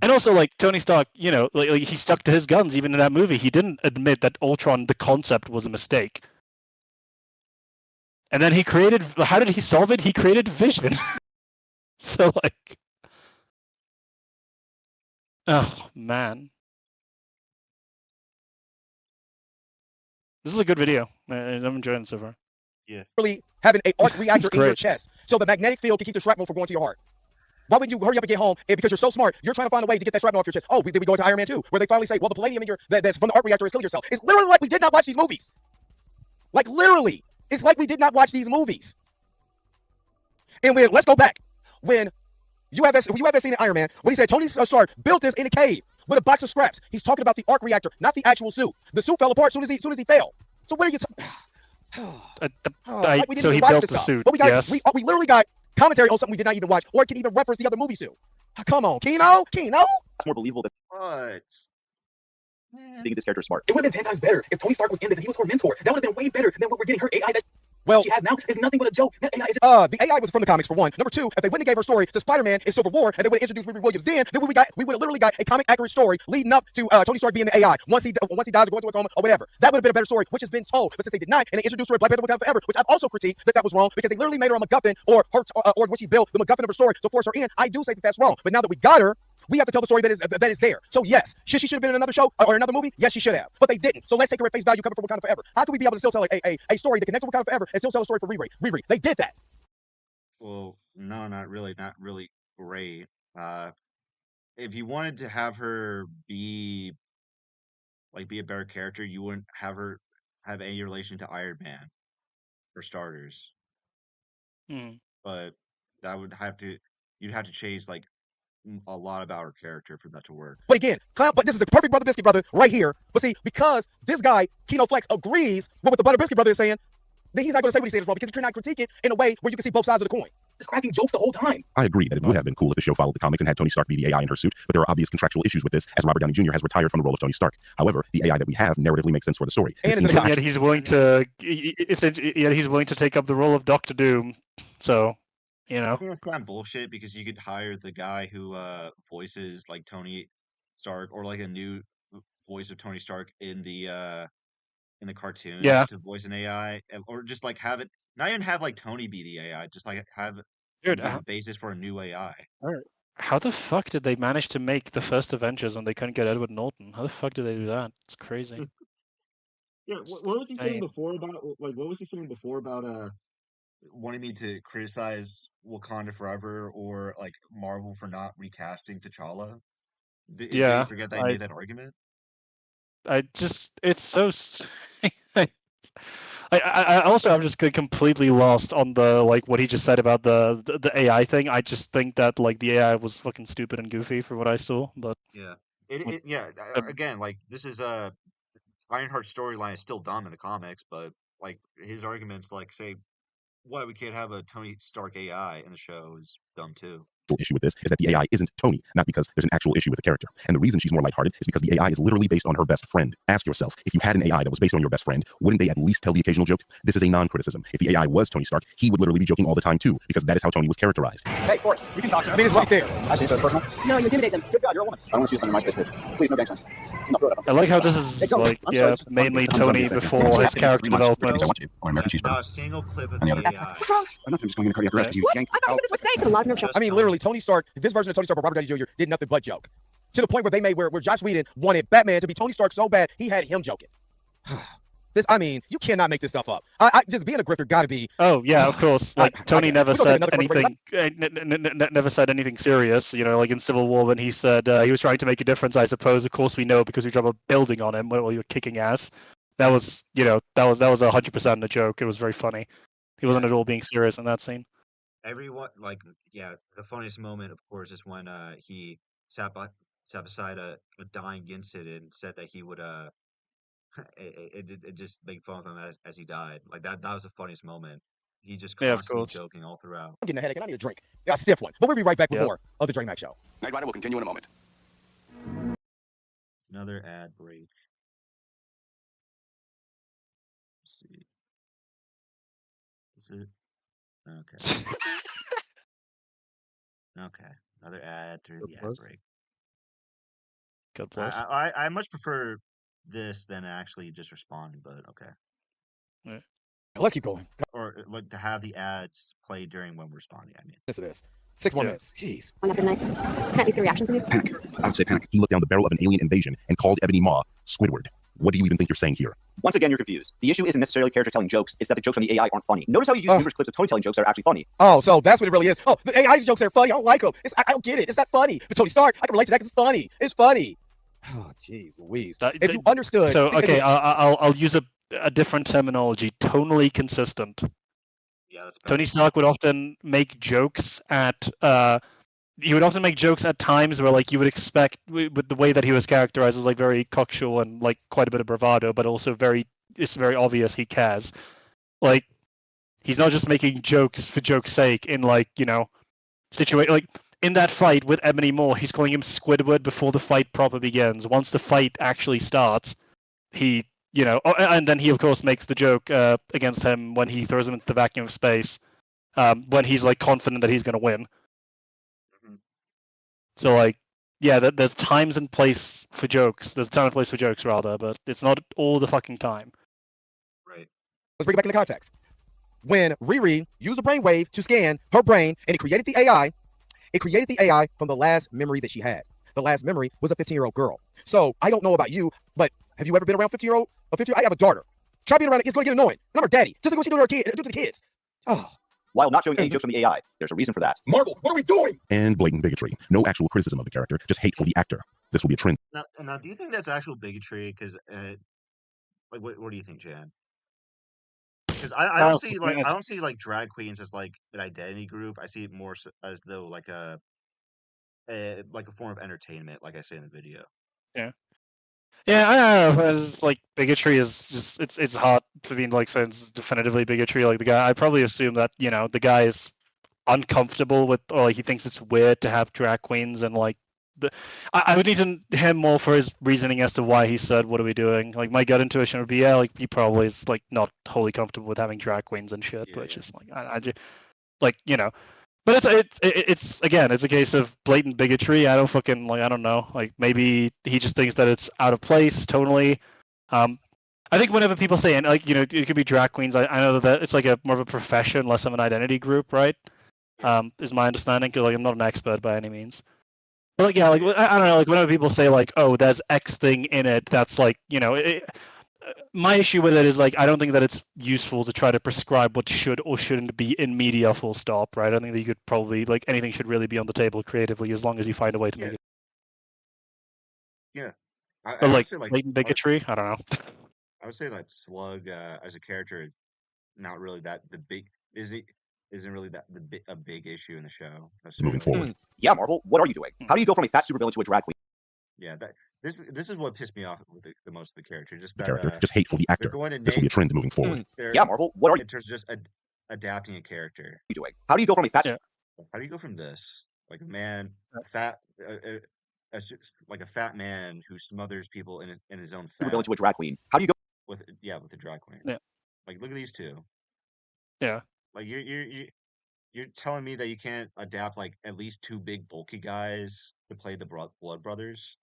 [SPEAKER 2] And also, like, Tony Stark, you know, like he stuck to his guns even in that movie. He didn't admit that Ultron, the concept, was a mistake. And then he created. How did he solve it? He created Vision. So, like, oh man, this is a good video. I'm enjoying it so far.
[SPEAKER 1] Yeah.
[SPEAKER 17] Really having a arc reactor in your
[SPEAKER 2] great.
[SPEAKER 17] chest, so the magnetic field can keep the shrapnel from going to your heart. Why would you hurry up and get home? And because you're so smart, you're trying to find a way to get that shrapnel off your chest. Oh, did we go into Iron Man 2, where they finally say, well, the palladium in that's from the arc reactor is killing yourself. It's literally like we did not watch these movies. Like, literally, it's like we did not watch these movies. And let's go back. When you have that scene in Iron Man, when he said Tony Stark built this in a cave with a box of scraps. He's talking about the arc reactor, not the actual suit. The suit fell apart as soon as he fell. So what are you
[SPEAKER 2] so he built the suit.
[SPEAKER 17] But
[SPEAKER 2] Yes.
[SPEAKER 17] we literally got commentary on something we did not even watch, or can even reference the other movie suit. Come on, Kino.
[SPEAKER 7] It's more believable than thinking this character is smart.
[SPEAKER 19] It would have been 10 times better if Tony Stark was in this and he was her mentor. That would have been way better than what we're getting her AI that she has now is nothing but a joke. That AI is
[SPEAKER 17] the AI was from the comics for one. Number two, if they wouldn't have gave her story to Spider-Man in Civil War and they would have introduced Riri Williams, then we would have literally got a comic accurate story leading up to Tony Stark being the AI once he dies or going to a coma or whatever. That would have been a better story, which has been told. But since they did not, and they introduced her in Black Panther Wakanda Forever, which I've also critiqued that was wrong because they literally made her a MacGuffin or what she built the MacGuffin of her story to force her in. I do say that's wrong. But now that we got her, we have to tell the story that is there. So yes, she should have been in another show or another movie? Yes, she should have. But they didn't. So let's take her at face value coming from Wakanda Forever. How can we be able to still tell a story that connects to Wakanda Forever and still tell a story for Riri? They did that.
[SPEAKER 1] Well, no, not really great. If you wanted to have her be a better character, you wouldn't have her have any relation to Iron Man, for starters. But that would you'd have to change like a lot about her character for that to work.
[SPEAKER 17] But again, but this is the perfect Brother Biscuit brother right here. But see, because this guy, Kino Flex, agrees with what the Butter Biscuit brother is saying, then he's not going to say what he says is wrong because he cannot critique it in a way where you can see both sides of the coin.
[SPEAKER 19] Just cracking jokes the whole time.
[SPEAKER 8] I agree that it would have been cool if the show followed the comics and had Tony Stark be the AI in her suit, but there are obvious contractual issues with this, as Robert Downey Jr. has retired from the role of Tony Stark. However, the AI that we have narratively makes sense for the story.
[SPEAKER 2] And yet he's willing to take up the role of Doctor Doom. So, you know,
[SPEAKER 1] it's kind of bullshit because you could hire the guy who voices like Tony Stark or like a new voice of Tony Stark in the cartoons to voice an AI, or just like have it not even have like Tony be the AI, just like have the basis for a new AI.
[SPEAKER 2] How the fuck did they manage to make the first Avengers when they couldn't get Edward Norton? How the fuck did they do that? It's crazy.
[SPEAKER 1] Yeah, what was he saying before about wanting me to criticize Wakanda Forever or like Marvel for not recasting T'Challa? Did you forget that I made that argument?
[SPEAKER 2] It's so. I also I'm just completely lost on the like what he just said about the AI thing. I just think that like the AI was fucking stupid and goofy for what I saw, but
[SPEAKER 1] yeah, again, like this is Ironheart's storyline is still dumb in the comics, but like his arguments, like say why we can't have a Tony Stark AI in the show is dumb too.
[SPEAKER 8] Issue with this is that the AI isn't Tony, not because there's an actual issue with the character. And the reason she's more lighthearted is because the AI is literally based on her best friend. Ask yourself, if you had an AI that was based on your best friend, wouldn't they at least tell the occasional joke? This is a non-criticism. If the AI was Tony Stark, he would literally be joking all the time too, because that is how Tony was characterized.
[SPEAKER 19] Hey, Forrest, we can talk.
[SPEAKER 17] I mean, it's right there.
[SPEAKER 19] Actually, so it's personal.
[SPEAKER 10] No, you intimidate them.
[SPEAKER 19] Good God, you're a woman. I don't want to see this on your MySpace page. Please, no gang signs.
[SPEAKER 2] I like how this is like mainly Tony before his character development.
[SPEAKER 1] Not a single clip of the AI.
[SPEAKER 19] What's wrong? I'm just going to cardiac arrest.
[SPEAKER 10] What? I thought you said this was safe. A lot of
[SPEAKER 17] I mean, literally, Tony Stark, this version of Tony Stark with Robert Downey Jr. did nothing but joke. To the point where they made where Joss Whedon wanted Batman to be Tony Stark so bad, he had him joking. I mean, you cannot make this stuff up. I just being a grifter gotta be.
[SPEAKER 2] Oh yeah, of course. Like Tony never said anything. Never said anything serious. You know, like in Civil War when he said he was trying to make a difference. I suppose. Of course, we know because we dropped a building on him while you were kicking ass. That was, that was 100% a joke. It was very funny. He wasn't at all being serious in that scene.
[SPEAKER 1] Everyone, the funniest moment, of course, is when he sat beside a dying Yinsen and said that he would it just make fun of him as he died. Like that was the funniest moment. He just constantly joking all throughout.
[SPEAKER 17] I'm getting a headache and I need a drink. Yeah, a stiff one. But we'll be right back with more of the Dre Mac Show.
[SPEAKER 13] Knight Rider will continue in a moment.
[SPEAKER 1] Another ad break. Let's see. Is it? Okay. Okay, another ad during the ad break.
[SPEAKER 2] God bless.
[SPEAKER 1] I much prefer this than actually just responding, but okay.
[SPEAKER 2] Yeah.
[SPEAKER 17] Let's keep going.
[SPEAKER 1] Or like to have the ads play during when we're responding. I mean,
[SPEAKER 17] This it is 6 more minutes. Jeez.
[SPEAKER 10] Can I at least get a reaction from you?
[SPEAKER 8] Panic. I would say panic. He looked down the barrel of an alien invasion and called Ebony Maw Squidward. What do you even think you're saying here?
[SPEAKER 7] Once again, you're confused. The issue isn't necessarily character telling jokes, it's that the jokes on the AI aren't funny. Notice how you use numerous clips of Tony telling jokes that are actually funny.
[SPEAKER 17] Oh, so that's what it really is. Oh, the AI jokes are funny. I don't like them. I don't get it. It's not funny. But Tony Stark, I can relate to that because it's funny. It's funny. Oh, jeez Louise. If you understood.
[SPEAKER 2] So, okay, I'll use a different terminology. Tonally consistent.
[SPEAKER 1] Yeah, that's
[SPEAKER 2] Tony Stark would often make jokes at times where like you would expect with the way that he was characterized as like very cocksure and like quite a bit of bravado, but also it's very obvious he cares. Like he's not just making jokes for joke's sake in like, like in that fight with Ebony Maw, he's calling him Squidward before the fight proper begins. Once the fight actually starts, he and then he of course makes the joke against him when he throws him into the vacuum of space, when he's like confident that he's going to win. So like, yeah, there's times and place for jokes. There's a time and place for jokes rather, but it's not all the fucking time.
[SPEAKER 1] Right.
[SPEAKER 17] Let's bring it back into context. When Riri used a brainwave to scan her brain and it created the AI from the last memory that she had. The last memory was a 15-year-old girl. So I don't know about you, but have you ever been around 50-year-old? I have a daughter. Try being around it, it's going to get annoying. And I'm her daddy. Just like what she do to the kids. Oh.
[SPEAKER 7] While not showing any jokes from the AI, there's a reason for that.
[SPEAKER 19] Marvel, what are we doing?
[SPEAKER 8] And blatant bigotry. No actual criticism of the character, just hate for the actor. This will be a trend.
[SPEAKER 1] Now, do you think that's actual bigotry? Because, like, what do you think, Jan? Because I don't see like drag queens as like an identity group. I see it more as though like a form of entertainment, like I say in the video.
[SPEAKER 2] Yeah. Yeah, I don't know. It's like bigotry is just it's hard for me to like say it's definitively bigotry. Like the guy, I probably assume that the guy is uncomfortable with, or like, he thinks it's weird to have drag queens, and like I would need to hear more for his reasoning as to why he said, "What are we doing?" Like my gut intuition would be, yeah, like he probably is like not wholly comfortable with having drag queens and shit, but just like I just like But it's again, it's a case of blatant bigotry. I don't know. Like maybe he just thinks that it's out of place tonally. I think whenever people say, and like it could be drag queens. I know that it's like a more of a profession, less of an identity group, right? Is my understanding. Cause like I'm not an expert by any means. But like yeah, like I don't know. Like whenever people say like, oh, there's X thing in it, that's like my issue with it is like I don't think that it's useful to try to prescribe what should or shouldn't be in media full stop, right? I think that you could probably like anything should really be on the table creatively as long as you find a way to make it.
[SPEAKER 1] Yeah.
[SPEAKER 2] But like blatant bigotry, I don't know.
[SPEAKER 1] I would say that Slug as a character, not really isn't really a big issue in the show.
[SPEAKER 8] Moving forward.
[SPEAKER 7] Yeah, Marvel, what are you doing? How do you go from a fat supervillain to a drag queen?
[SPEAKER 1] Yeah, this is what pissed me off with the most of the character. Just
[SPEAKER 8] The
[SPEAKER 1] that
[SPEAKER 8] character, just hate for the actor. This will be a trend moving forward.
[SPEAKER 7] Yeah, Marvel, what are you
[SPEAKER 1] in terms of just adapting a character?
[SPEAKER 7] doing? How do you go from a fat
[SPEAKER 1] How do you go from this like a man, fat, like a fat man who smothers people in his own fat
[SPEAKER 7] supervillain to a drag queen? How do you go
[SPEAKER 1] with a drag queen?
[SPEAKER 2] Yeah.
[SPEAKER 1] Like look at these two.
[SPEAKER 2] Yeah.
[SPEAKER 1] Like you're telling me that you can't adapt like at least two big bulky guys to play the Blood Brothers?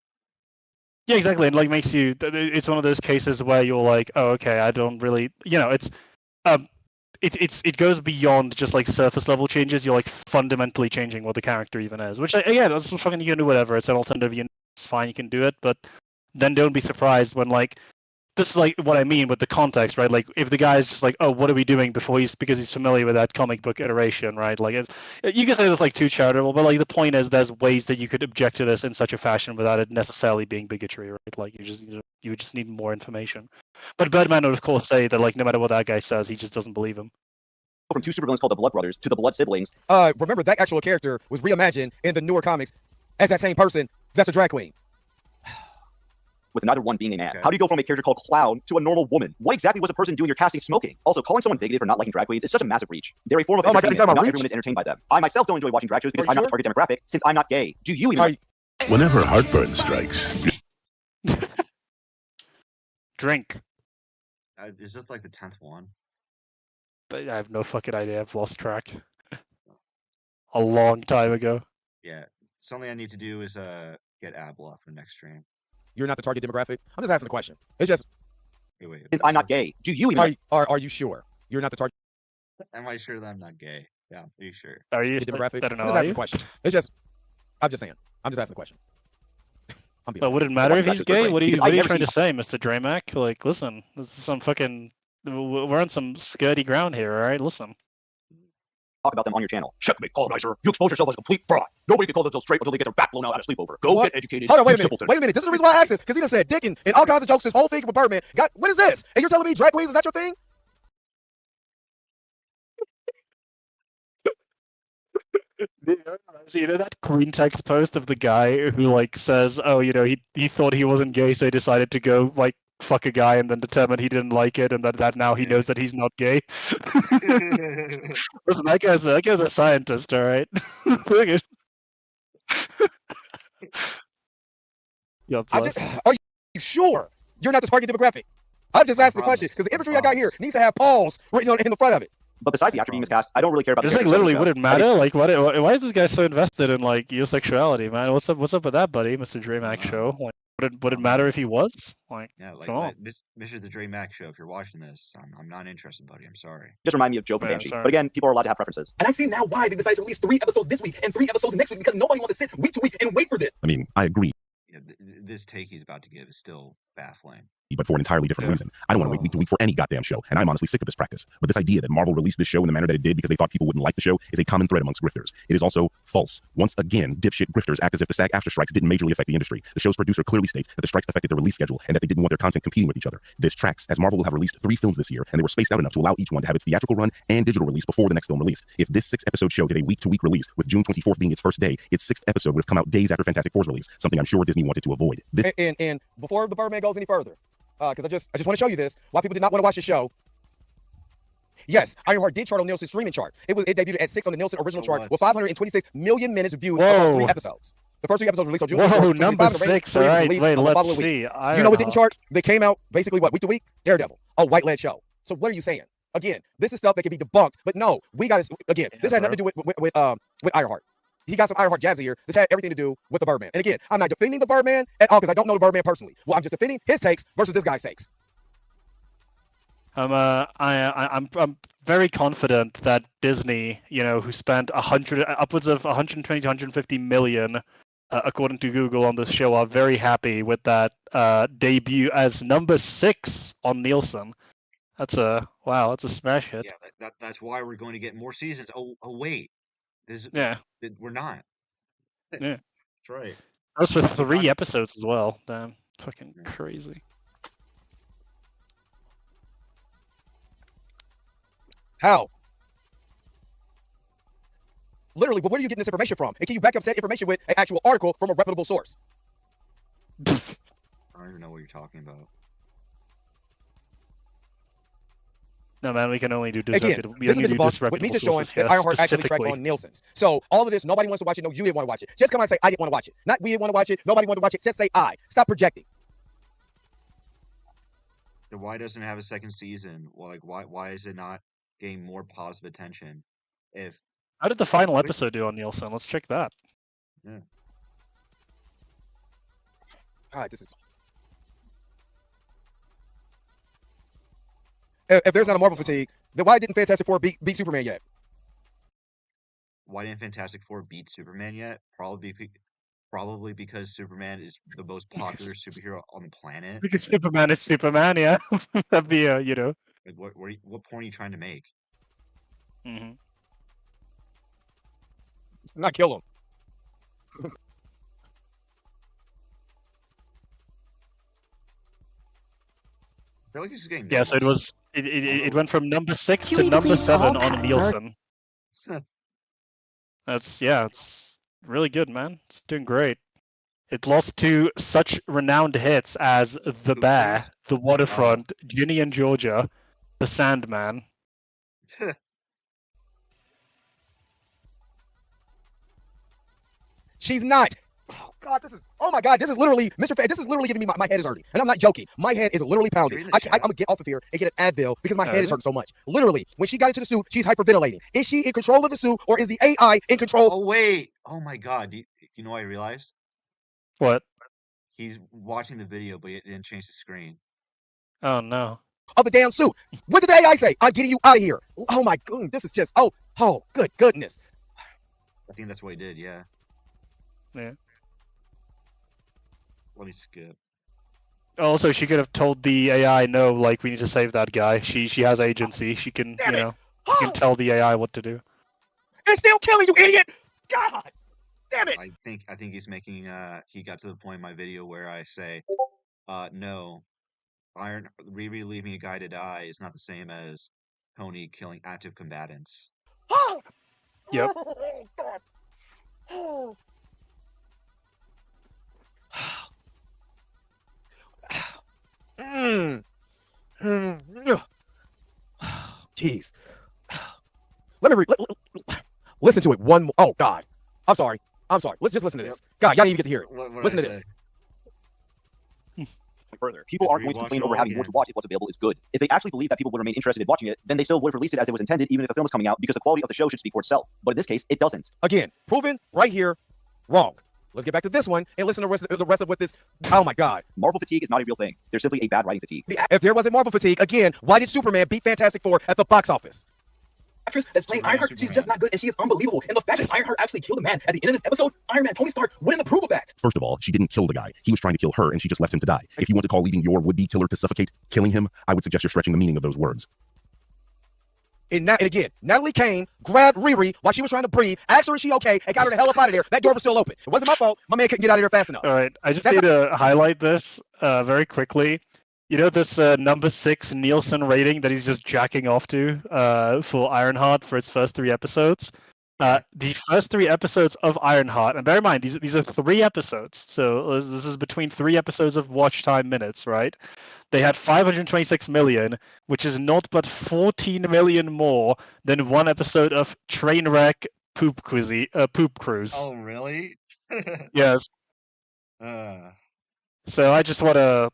[SPEAKER 2] Yeah, exactly. And like makes you. It's one of those cases where you're like, oh, okay, I don't really. It's it goes beyond just like surface level changes. You're like fundamentally changing what the character even is. Which again, that's fucking you can do whatever. It's an alternative. It's fine. You can do it, but then don't be surprised when like. This is like what I mean with the context, right? Like if the guy is just like, oh, what are we doing because he's familiar with that comic book iteration, right? Like you can say that's like too charitable, but like the point is there's ways that you could object to this in such a fashion without it necessarily being bigotry, right? Like you just need more information. But Birdman would of course say that like no matter what that guy says, he just doesn't believe him.
[SPEAKER 7] from two supervillains called the Blood Brothers to the Blood Siblings?
[SPEAKER 17] Remember that actual character was reimagined in the newer comics as that same person that's a drag queen.
[SPEAKER 7] With neither one being a man. How do you go from a character called Clown to a normal woman? What exactly was a person doing your casting smoking? Also, calling someone bigoted for not liking drag queens is such a massive reach. They're a form of entertainment. Not everyone is entertained by them. I myself don't enjoy watching drag shows because I'm not the target demographic, since I'm not gay. Do you even...
[SPEAKER 20] Whenever heartburn strikes...
[SPEAKER 2] Drink.
[SPEAKER 1] Is this like the 10th one?
[SPEAKER 2] I have no fucking idea. I've lost track. A long time ago.
[SPEAKER 1] Yeah, something I need to do is get ad block for next stream.
[SPEAKER 17] You're not the target demographic. I'm just asking a question. It's just.
[SPEAKER 1] Wait,
[SPEAKER 7] Since I'm not gay, do you even?
[SPEAKER 17] Are you sure you're not the target?
[SPEAKER 1] Am I sure that I'm not gay? Yeah, are you sure?
[SPEAKER 2] Are you
[SPEAKER 17] demographic?
[SPEAKER 2] I don't know.
[SPEAKER 17] I'm just asking a question. It's just. I'm just saying. I'm just asking a question.
[SPEAKER 2] But would it matter if he's gay? What are you trying to say, Mr. Dre Mac? Like, listen, this is some fucking. We're on some skirty ground here, all right? Listen.
[SPEAKER 13] Talk about them on your channel. Checkmate, colonizer. You expose yourself as a complete fraud. Nobody can call themselves straight until they get their back blown out at a sleepover. Go get educated.
[SPEAKER 17] Hold on, wait a minute.
[SPEAKER 13] Simpleton.
[SPEAKER 17] Wait a minute. This is the reason why I asked this, because he done said dick and all kinds of jokes. This whole thing with Birdman. What is this? And you're telling me drag queens is not your thing?
[SPEAKER 2] So, you know that green text post of the guy who like says, "Oh, you know, he thought he wasn't gay, so he decided to go like fuck a guy, and then determined he didn't like it, and that now he knows that he's not gay." Listen, that guy's a scientist, all right. Yeah,
[SPEAKER 17] are you sure you're not the target demographic? I'm just asking the question because the imagery I got here needs to have Paul's written in the front of it.
[SPEAKER 7] But besides the actor being miscast, I don't really care about.
[SPEAKER 2] Just like literally, would it matter? Like, why is this guy so invested in like your sexuality, man? What's up with that, buddy, Mr. Dre Mac Show? Like, would it matter if he was? Like,
[SPEAKER 1] yeah,
[SPEAKER 2] come on.
[SPEAKER 1] Mr. The Dre Mac Show. If you're watching this, I'm not interested, buddy. I'm sorry.
[SPEAKER 7] Just remind me of Joe from Banshee. But again, people are allowed to have preferences.
[SPEAKER 19] And I see now why they decided to release 3 episodes this week and 3 episodes next week because nobody wants to sit week to week and wait for this.
[SPEAKER 8] I mean, I agree.
[SPEAKER 1] Yeah, this take he's about to give is still baffling.
[SPEAKER 8] But for an entirely different reason. I don't want to wait week to week for any goddamn show, and I'm honestly sick of this practice. But this idea that Marvel released this show in the manner that it did because they thought people wouldn't like the show is a common thread amongst grifters. It is also false. Once again, dipshit grifters act as if the SAG-AFTRA strikes didn't majorly affect the industry. The show's producer clearly states that the strikes affected the release schedule and that they didn't want their content competing with each other. This tracks, as Marvel will have released 3 films this year, and they were spaced out enough to allow each one to have its theatrical run and digital release before the next film release. If this 6-episode show did a week-to-week release, with June 24th being its first day, its 6th episode would have come out days after Fantastic Four's release, something I'm sure Disney wanted to avoid.
[SPEAKER 17] And before the Birdman goes any further, because I just want to show you this. Why people did not want to watch the show. Yes, Ironheart did chart on Nielsen's streaming chart. It debuted at 6 on the Nielsen original chart with 526 million minutes viewed across 3 episodes. The first 3 episodes were released on June 24th.
[SPEAKER 2] Whoa, number 6. All right, wait, let's see.
[SPEAKER 17] You know what didn't chart? They came out basically week to week? Daredevil, a white-led show. So what are you saying? Again, this is stuff that can be debunked. But no, we got to again. This had nothing to do with Ironheart. He got some Ironheart jabs here. This had everything to do with the Birdman. And again, I'm not defending the Birdman at all because I don't know the Birdman personally. Well, I'm just defending his takes versus this guy's takes.
[SPEAKER 2] I'm very confident that Disney, you know, who spent upwards of 120 to 150 million, according to Google, on this show, are very happy with that debut as number 6 on Nielsen. That's a smash hit.
[SPEAKER 1] Yeah, that's why we're going to get more seasons. Oh wait, we're not.
[SPEAKER 2] Yeah,
[SPEAKER 1] that's right.
[SPEAKER 2] That was for 3 episodes as well. Damn, fucking crazy.
[SPEAKER 17] How? Literally, but where are you getting this information from? And can you back up said information with an actual article from a reputable source?
[SPEAKER 1] I don't even know what you're talking about.
[SPEAKER 2] No, man, we can only do
[SPEAKER 17] Again, this has been debunked with me just showing that Ironheart actually tracked on Nielsen's. So all of this, nobody wants to watch it. No, you didn't want to watch it. Just come out and say, I didn't want to watch it. Not we didn't want to watch it. Nobody wanted to watch it. Just say I. Stop projecting.
[SPEAKER 1] So why doesn't it have a second season? Well, like, why is it not getting more positive attention?
[SPEAKER 2] How did the final episode do on Nielsen? Let's check that.
[SPEAKER 1] Yeah.
[SPEAKER 17] All right, this is. If there's not a Marvel fatigue, then why didn't Fantastic Four beat Superman yet?
[SPEAKER 1] Why didn't Fantastic Four beat Superman yet? Probably because Superman is the most popular superhero on the planet.
[SPEAKER 2] Because Superman is Superman, yeah. That'd be you know.
[SPEAKER 1] Like, what point are you trying to make?
[SPEAKER 2] Mm-hmm.
[SPEAKER 17] Not kill him.
[SPEAKER 1] I feel like this is getting
[SPEAKER 2] so it went from number 6 to number 7 on Nielsen. It's really good, man. It's doing great. It lost to such renowned hits as The Bear, The Waterfront, Ginny and Georgia, The Sandman.
[SPEAKER 17] She's not. God, this is, oh my God, this is literally, Mr. This is literally giving me, my head is hurting. And I'm not joking. My head is literally pounding. I'm gonna get off of here and get an Advil because my head is hurting so much. Literally, when she got into the suit, she's hyperventilating. Is she in control of the suit or is the AI in control?
[SPEAKER 1] Oh, wait. Oh my God. You know what I realized?
[SPEAKER 2] What?
[SPEAKER 1] He's watching the video, but he didn't change the screen.
[SPEAKER 2] Oh no.
[SPEAKER 17] Of the damn suit. What did the AI say? I'm getting you out of here. Oh my God, this is just, oh, good goodness.
[SPEAKER 1] I think that's what he did, yeah.
[SPEAKER 2] Yeah.
[SPEAKER 1] Let me skip.
[SPEAKER 2] Also, she could have told the AI, no, like, we need to save that guy. She has agency. She can,
[SPEAKER 17] Damn it.
[SPEAKER 2] she can tell the AI what to do.
[SPEAKER 17] It's still killing you, idiot. God damn it.
[SPEAKER 1] I think he's making, he got to the point in my video where I say, no, Riri leaving a guy to die is not the same as Tony killing active combatants.
[SPEAKER 2] Yep.
[SPEAKER 17] Oh, God. Oh. Jeez. Let me listen to it one more. Oh, God. I'm sorry. Let's just listen to this. God, y'all didn't even get to hear it. Listen to this.
[SPEAKER 7] Further, people aren't going to complain over having more to watch if what's available is good. If they actually believe that people would remain interested in watching it, then they still would have released it as it was intended, even if a film was coming out, because the quality of the show should speak for itself. But in this case, it doesn't.
[SPEAKER 17] Again, proven right here, wrong. Let's get back to this one and listen to the rest of what this. Oh my God.
[SPEAKER 7] Marvel fatigue is not a real thing. There's simply a bad writing fatigue.
[SPEAKER 17] If there wasn't Marvel fatigue, again, why did Superman beat Fantastic Four at the box office?
[SPEAKER 19] Actress that's playing Ironheart, she's just not good, and she is unbelievable. And the fact that Ironheart actually killed a man at the end of this episode, Iron Man Tony Stark wouldn't approve of that.
[SPEAKER 8] First of all, she didn't kill the guy. He was trying to kill her, and she just left him to die. If you want to call leaving your would-be killer to suffocate killing him, I would suggest you're stretching the meaning of those words.
[SPEAKER 17] And again, Natalie Kane grabbed Riri while she was trying to breathe, asked her is she okay, and got her the hell up out of there. That door was still open. It wasn't my fault. My man couldn't get out of there fast enough.
[SPEAKER 2] All right, I just need to highlight this very quickly. You know this number 6 Nielsen rating that he's just jacking off to for Ironheart for its first 3 episodes? The first 3 episodes of Ironheart, and bear in mind, these are 3 episodes, so this is between 3 episodes of watch time minutes, right? They had 526 million, which is not but 14 million more than one episode of Trainwreck Poop Cruise.
[SPEAKER 1] Oh, really?
[SPEAKER 2] Yes. So I just want to,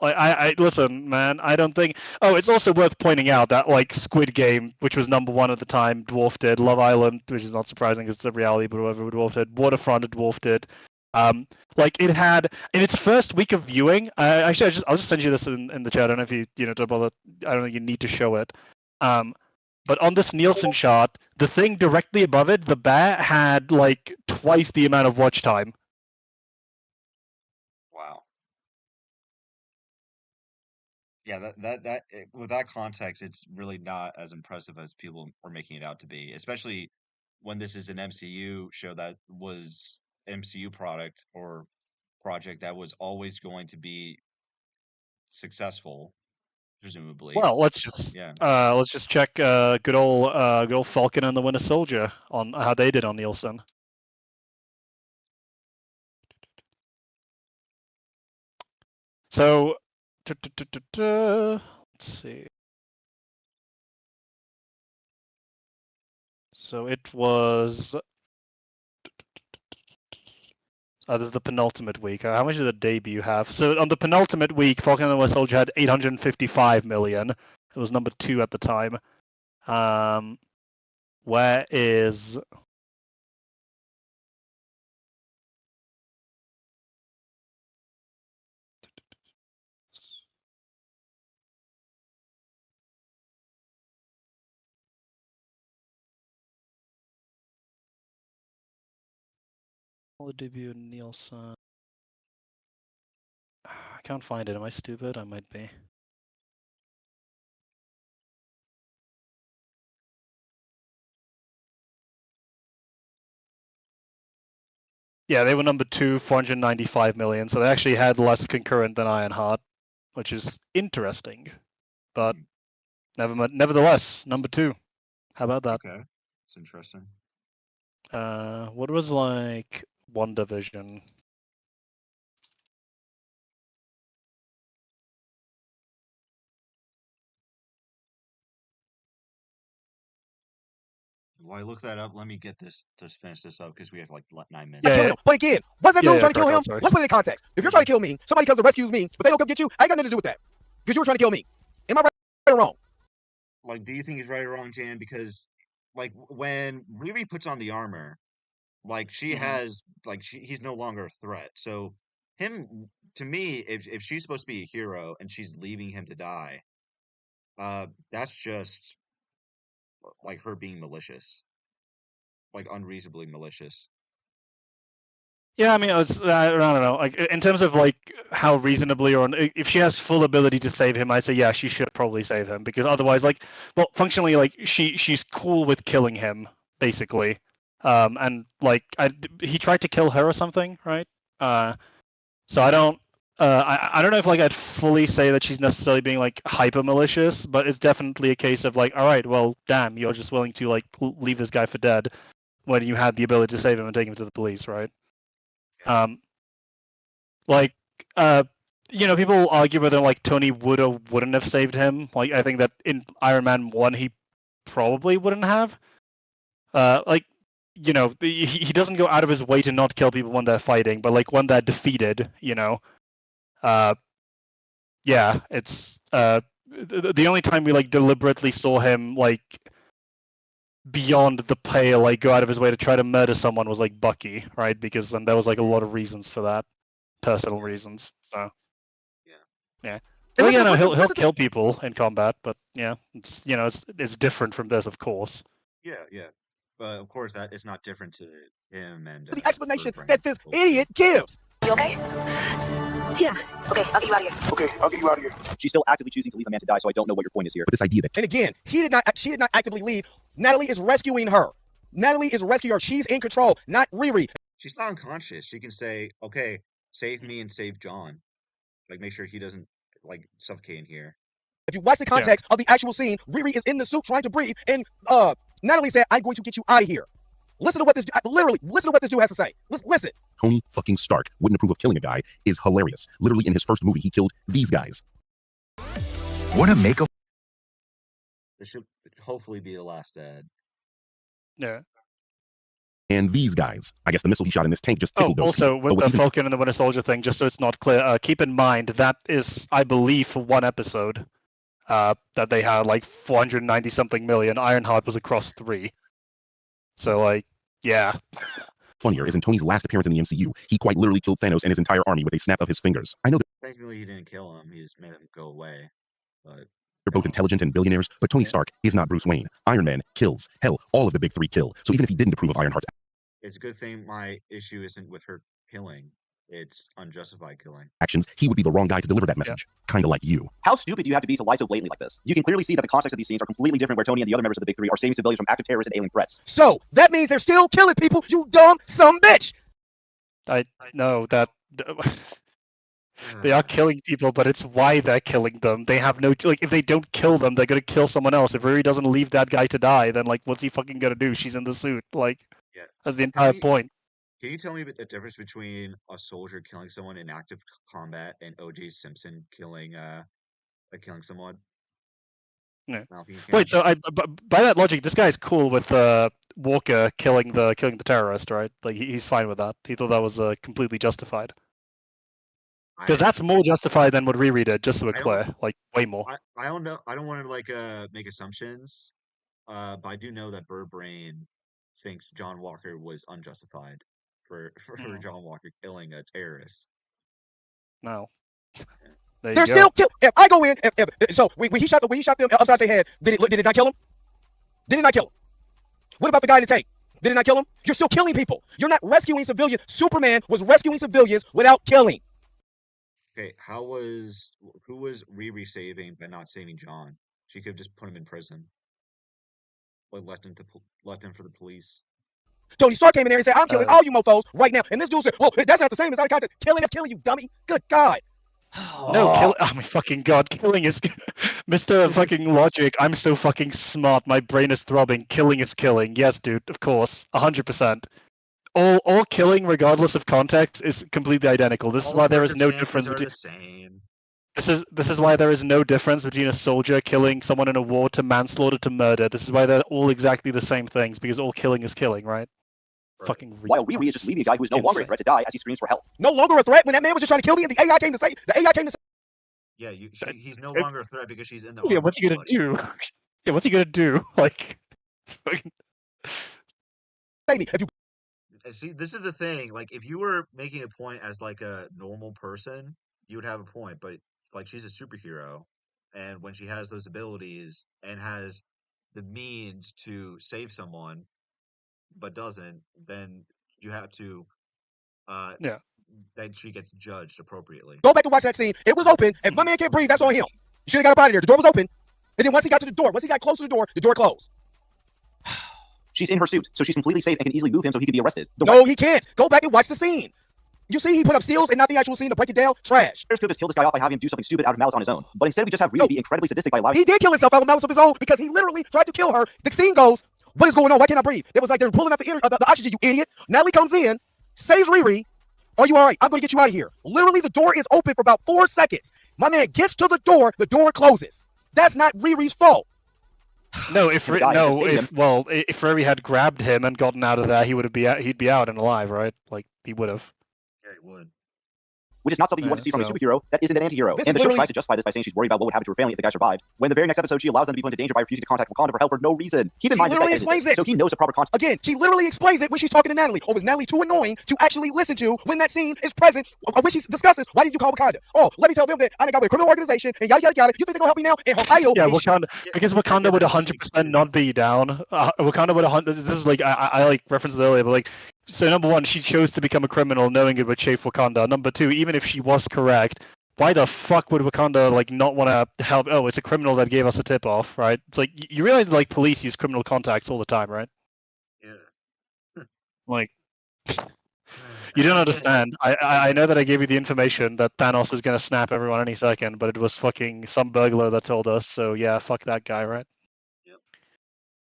[SPEAKER 2] I listen, man. I don't think. Oh, it's also worth pointing out that like Squid Game, which was number 1 at the time, dwarfed it. Love Island, which is not surprising because it's a reality, but whatever, dwarfed it. Waterfront dwarfed it. Like it had in its first week of viewing. Actually, I'll just send you this in the chat. I don't know if you don't bother. I don't think you need to show it. But on this Nielsen chart, the thing directly above it, the bear, had like twice the amount of watch time.
[SPEAKER 1] Wow. Yeah, that with that context, it's really not as impressive as people are making it out to be, especially when this is an MCU show that was MCU product or project that was always going to be successful, presumably.
[SPEAKER 2] Well, let's just check good old Falcon and the Winter Soldier on how they did on Nielsen. So, let's see. So it was. This is the penultimate week. How much did the debut have? So on the penultimate week, Falcon and the Winter Soldier had 855 million. It was number 2 at the time. Where is the debut Nielsen? I can't find it. Am I stupid? I might be. Yeah, they were number 2, 495 million. So they actually had less concurrent than Ironheart, which is interesting. But nevertheless, number 2. How about that?
[SPEAKER 1] Okay, it's interesting.
[SPEAKER 2] What was like WandaVision?
[SPEAKER 1] While I look that up, let me get this to finish this up because we have like 9 minutes.
[SPEAKER 17] Killing him. But again, what's that dude trying to kill him? Let's put it in context. If you're trying to kill me, somebody comes and rescues me, but they don't come get you, I ain't got nothing to do with that. Because you were trying to kill me. Am I right or wrong?
[SPEAKER 1] Like, do you think he's right or wrong, Jan? Because, like, when Riri puts on the armor, like, she has, like, he's no longer a threat. So, him, to me, if she's supposed to be a hero and she's leaving him to die, that's just, like, her being malicious. Like, unreasonably malicious.
[SPEAKER 2] Yeah, I mean, I don't know. Like, in terms of like how reasonably, or if she has full ability to save him, I say yeah, she should probably save him because otherwise, like, well, functionally, like she's cool with killing him basically, and like he tried to kill her or something, right? So I don't know if like I'd fully say that she's necessarily being like hyper malicious, but it's definitely a case of like, all right, well, damn, you're just willing to like leave this guy for dead when you had the ability to save him and take him to the police, right? Like, people argue whether like Tony would or wouldn't have saved him. Like, I think that in Iron Man 1, he probably wouldn't have. He doesn't go out of his way to not kill people when they're fighting, but like when they're defeated, it's the only time we like deliberately saw him like beyond the pale, like go out of his way to try to murder someone was like Bucky, right? Because then there was like a lot of reasons for that, personal reasons. So yeah. Well, he'll kill people in combat, but yeah, it's different from this, of course.
[SPEAKER 1] Yeah. But of course, that is not different to him and
[SPEAKER 17] the explanation that this idiot gives.
[SPEAKER 10] You okay? Yeah. Okay, I'll get you out of here.
[SPEAKER 13] Okay, I'll get you out of here.
[SPEAKER 7] She's still actively choosing to leave a man to die, so I don't know what your point is here.
[SPEAKER 8] But this idea that
[SPEAKER 17] and again, she did not actively leave. Natalie is rescuing her. Natalie is rescuing her. She's in control, not Riri.
[SPEAKER 1] She's not unconscious. She can say, "Okay, save me and save John." Like, make sure he doesn't like suffocate in here.
[SPEAKER 17] If you watch the context of the actual scene, Riri is in the suit trying to breathe, and Natalie said, "I'm going to get you out of here." Listen to what this dude has to say. Listen.
[SPEAKER 8] Tony fucking Stark wouldn't approve of killing a guy is hilarious. Literally, in his first movie, he killed these guys.
[SPEAKER 6] What a make a.
[SPEAKER 1] This should hopefully be the last ad.
[SPEAKER 2] Yeah.
[SPEAKER 8] And these guys. I guess the missile he shot in this tank just tickled those
[SPEAKER 2] also,
[SPEAKER 8] people.
[SPEAKER 2] with the Falcon and the Winter Soldier thing, just so it's not clear, keep in mind that is, I believe, for one episode that they had like 490-something million. Ironheart was across 3. So, like, yeah.
[SPEAKER 8] Funnier is in Tony's last appearance in the MCU, he quite literally killed Thanos and his entire army with a snap of his fingers. I know that
[SPEAKER 1] technically he didn't kill him, he just made him go away. But
[SPEAKER 8] they're both intelligent and billionaires, but Tony Stark is not Bruce Wayne. Iron Man kills. Hell, all of the big 3 kill. So even if he didn't approve of Ironheart's
[SPEAKER 1] it's a good thing my issue isn't with her killing. It's unjustified killing.
[SPEAKER 8] actions, he would be the wrong guy to deliver that message. Kind of like you.
[SPEAKER 7] How stupid do you have to be to lie so blatantly like this? You can clearly see that the context of these scenes are completely different where Tony and the other members of the Big 3 are saving civilians from active terrorist and alien threats.
[SPEAKER 17] So, that means they're still killing people, you dumb sumbitch!
[SPEAKER 2] I know that they are killing people, but it's why they're killing them. They have no, like, if they don't kill them, they're gonna kill someone else. If Riri doesn't leave that guy to die, then, like, what's he fucking gonna do? She's in the suit. Like, that's the entire point.
[SPEAKER 1] Can you tell me the difference between a soldier killing someone in active combat and O.J. Simpson killing someone?
[SPEAKER 2] Yeah. Wait, so by that logic, this guy's cool with Walker killing the terrorist, right? Like he's fine with that. He thought that was completely justified. Because that's more justified than what Riri did, just so we're clear. Like way more.
[SPEAKER 1] I don't know. I don't want to make assumptions, but I do know that Birdbrain thinks John Walker was unjustified for John Walker killing a terrorist.
[SPEAKER 2] No.
[SPEAKER 17] They're still kill. If I go in, so when he shot them upside their head, did it not kill him? Did it not kill him? What about the guy in the tank? Did it not kill him? You're still killing people. You're not rescuing civilians. Superman was rescuing civilians without killing.
[SPEAKER 1] Okay, who was Riri saving by not saving John? She could have just put him in prison, like left him for the police.
[SPEAKER 17] Tony Stark came in there and said, "I'm killing all you mofos right now," and this dude said, "Well, that's not the same as out of context. Killing is killing, you dummy. Good God."
[SPEAKER 2] No, oh my fucking god, killing is Mr. fucking Logic. I'm so fucking smart. My brain is throbbing. Killing is killing. Yes, dude, of course, 100%. All killing, regardless of context, is completely identical. This is why there is no difference between.
[SPEAKER 1] The same.
[SPEAKER 2] This is why there is no difference between a soldier killing someone in a war to manslaughter to murder. This is why they're all exactly the same things, because all killing is killing, right? Fucking
[SPEAKER 7] While Riri is just leaving a guy who is no longer a threat to die as he screams for help.
[SPEAKER 17] No longer a threat when that man was just trying to kill me and the AI came to say,
[SPEAKER 1] Yeah, he's no longer a threat because she's in the
[SPEAKER 2] Yeah,
[SPEAKER 1] armor.
[SPEAKER 2] what's he gonna do? Yeah, what's he gonna do? Like, fucking...
[SPEAKER 17] if you
[SPEAKER 1] See, this is the thing. Like, if you were making a point as like a normal person, you would have a point. But like, she's a superhero, and when she has those abilities and has the means to save someone, but doesn't, then you have to.
[SPEAKER 2] Yeah.
[SPEAKER 1] Then she gets judged appropriately.
[SPEAKER 17] go back and watch that scene, it was open. If my man can't breathe, that's on him. You should have got up out of there. The door was open. And then once he got to the door, once he got close to the door closed.
[SPEAKER 7] She's in her suit, so she's completely safe and can easily move him so he could be arrested.
[SPEAKER 17] No, he can't. Go back and watch the scene. You see, he put up steals and not the actual scene to break it down. Trash.
[SPEAKER 7] Could have killed this guy off by having him do something stupid out of malice on his own. But instead, we just have Riri be incredibly sadistic by allowing.
[SPEAKER 17] He did kill himself out of malice of his own because he literally tried to kill her. The scene goes, what is going on? Why can't I breathe? It was like they're pulling up the oxygen, you idiot. Natalie comes in, saves Riri. Are you all right? I'm going to get you out of here. Literally, the door is open for about 4 seconds. My man gets to the door closes. That's not Riri's fault.
[SPEAKER 2] No, if Riri had grabbed him and gotten out of there, he'd be out and alive, right? Like, he would have.
[SPEAKER 1] Yeah, he would.
[SPEAKER 7] Which is not something you want to see from a superhero that isn't an anti-hero. And the show tries to justify this by saying she's worried about what would happen to her family if the guy survived. When the very next episode, she allows them to be put into danger by refusing to contact Wakanda for help for no reason. Keep in mind
[SPEAKER 17] literally explains it.
[SPEAKER 7] So he knows the proper context.
[SPEAKER 17] Again, she literally explains it when she's talking to Natalie. Oh, is Natalie too annoying to actually listen to when that scene is present? When she discusses, why did you call Wakanda? Oh, let me tell them that I got with a criminal organization and yada, yada, yada. You think they're going to help me now? And her idol.
[SPEAKER 2] Yeah, because Wakanda would 100% not be down. Wakanda would 100%. This is like, I like referenced it earlier, but like, so number one, she chose to become a criminal knowing it would chafe Wakanda. Number two, even if she was correct, why the fuck would Wakanda like not want to help? Oh, it's a criminal that gave us a tip off, right? It's like, you realize like police use criminal contacts all the time, right?
[SPEAKER 1] Yeah.
[SPEAKER 2] Like, you don't understand. I know that I gave you the information that Thanos is gonna snap everyone any second, but it was fucking some burglar that told us. So yeah, fuck that guy, right?
[SPEAKER 1] Yep.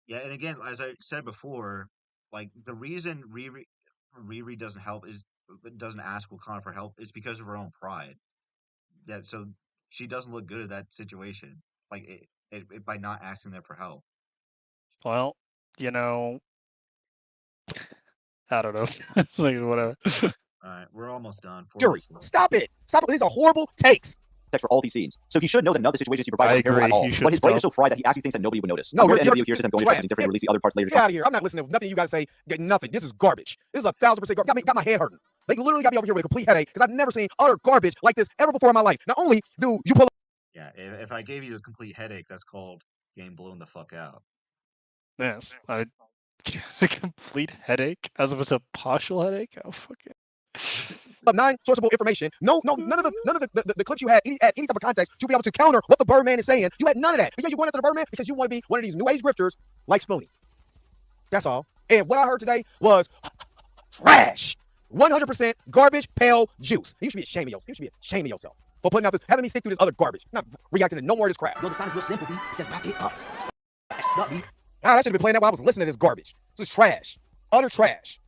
[SPEAKER 1] Yeah, and again, as I said before, like the reason Riri doesn't ask Wakanda for help is because of her own pride. Yeah, so she doesn't look good at that situation, like by not asking them for help.
[SPEAKER 2] Well, you know, I don't know. Like, whatever.
[SPEAKER 1] All right, we're almost done.
[SPEAKER 17] Fury, stop it! Stop it! These are horrible takes.
[SPEAKER 7] For all these scenes, so he should know that none of the situations he provides are at all. But his brain is so fried that he actually thinks that nobody would notice.
[SPEAKER 17] No,
[SPEAKER 7] you're
[SPEAKER 17] you're
[SPEAKER 7] here's him going into something different and release the other parts later.
[SPEAKER 17] Get out of here! I'm not listening to nothing you guys say. Get nothing. This is garbage. This is 1,000% garbage. Got my head hurting. They literally got me over here with a complete headache because I've never seen utter garbage like this ever before in my life. Not only do you pull.
[SPEAKER 1] Yeah, if I gave you a complete headache, that's called getting blown the fuck out.
[SPEAKER 2] Yes, a complete headache as opposed to a partial headache. Oh fuck it.
[SPEAKER 17] 9 sourceable information. No, none of the clips you had any type of context to be able to counter what the Birdman is saying. You had none of that. Because you're going after the Birdman because you want to be one of these new age grifters like Spoonie. That's all. And what I heard today was trash. 100% garbage, pale juice. You should be ashamed of yourself. You should be ashamed of yourself for putting out this, having me stick through this other garbage. Not reacting to no more of this crap.
[SPEAKER 19] Yo, the sign is real simple, B. It says back it up.
[SPEAKER 17] I should have been playing that while I was listening to this garbage. This is trash. Utter trash.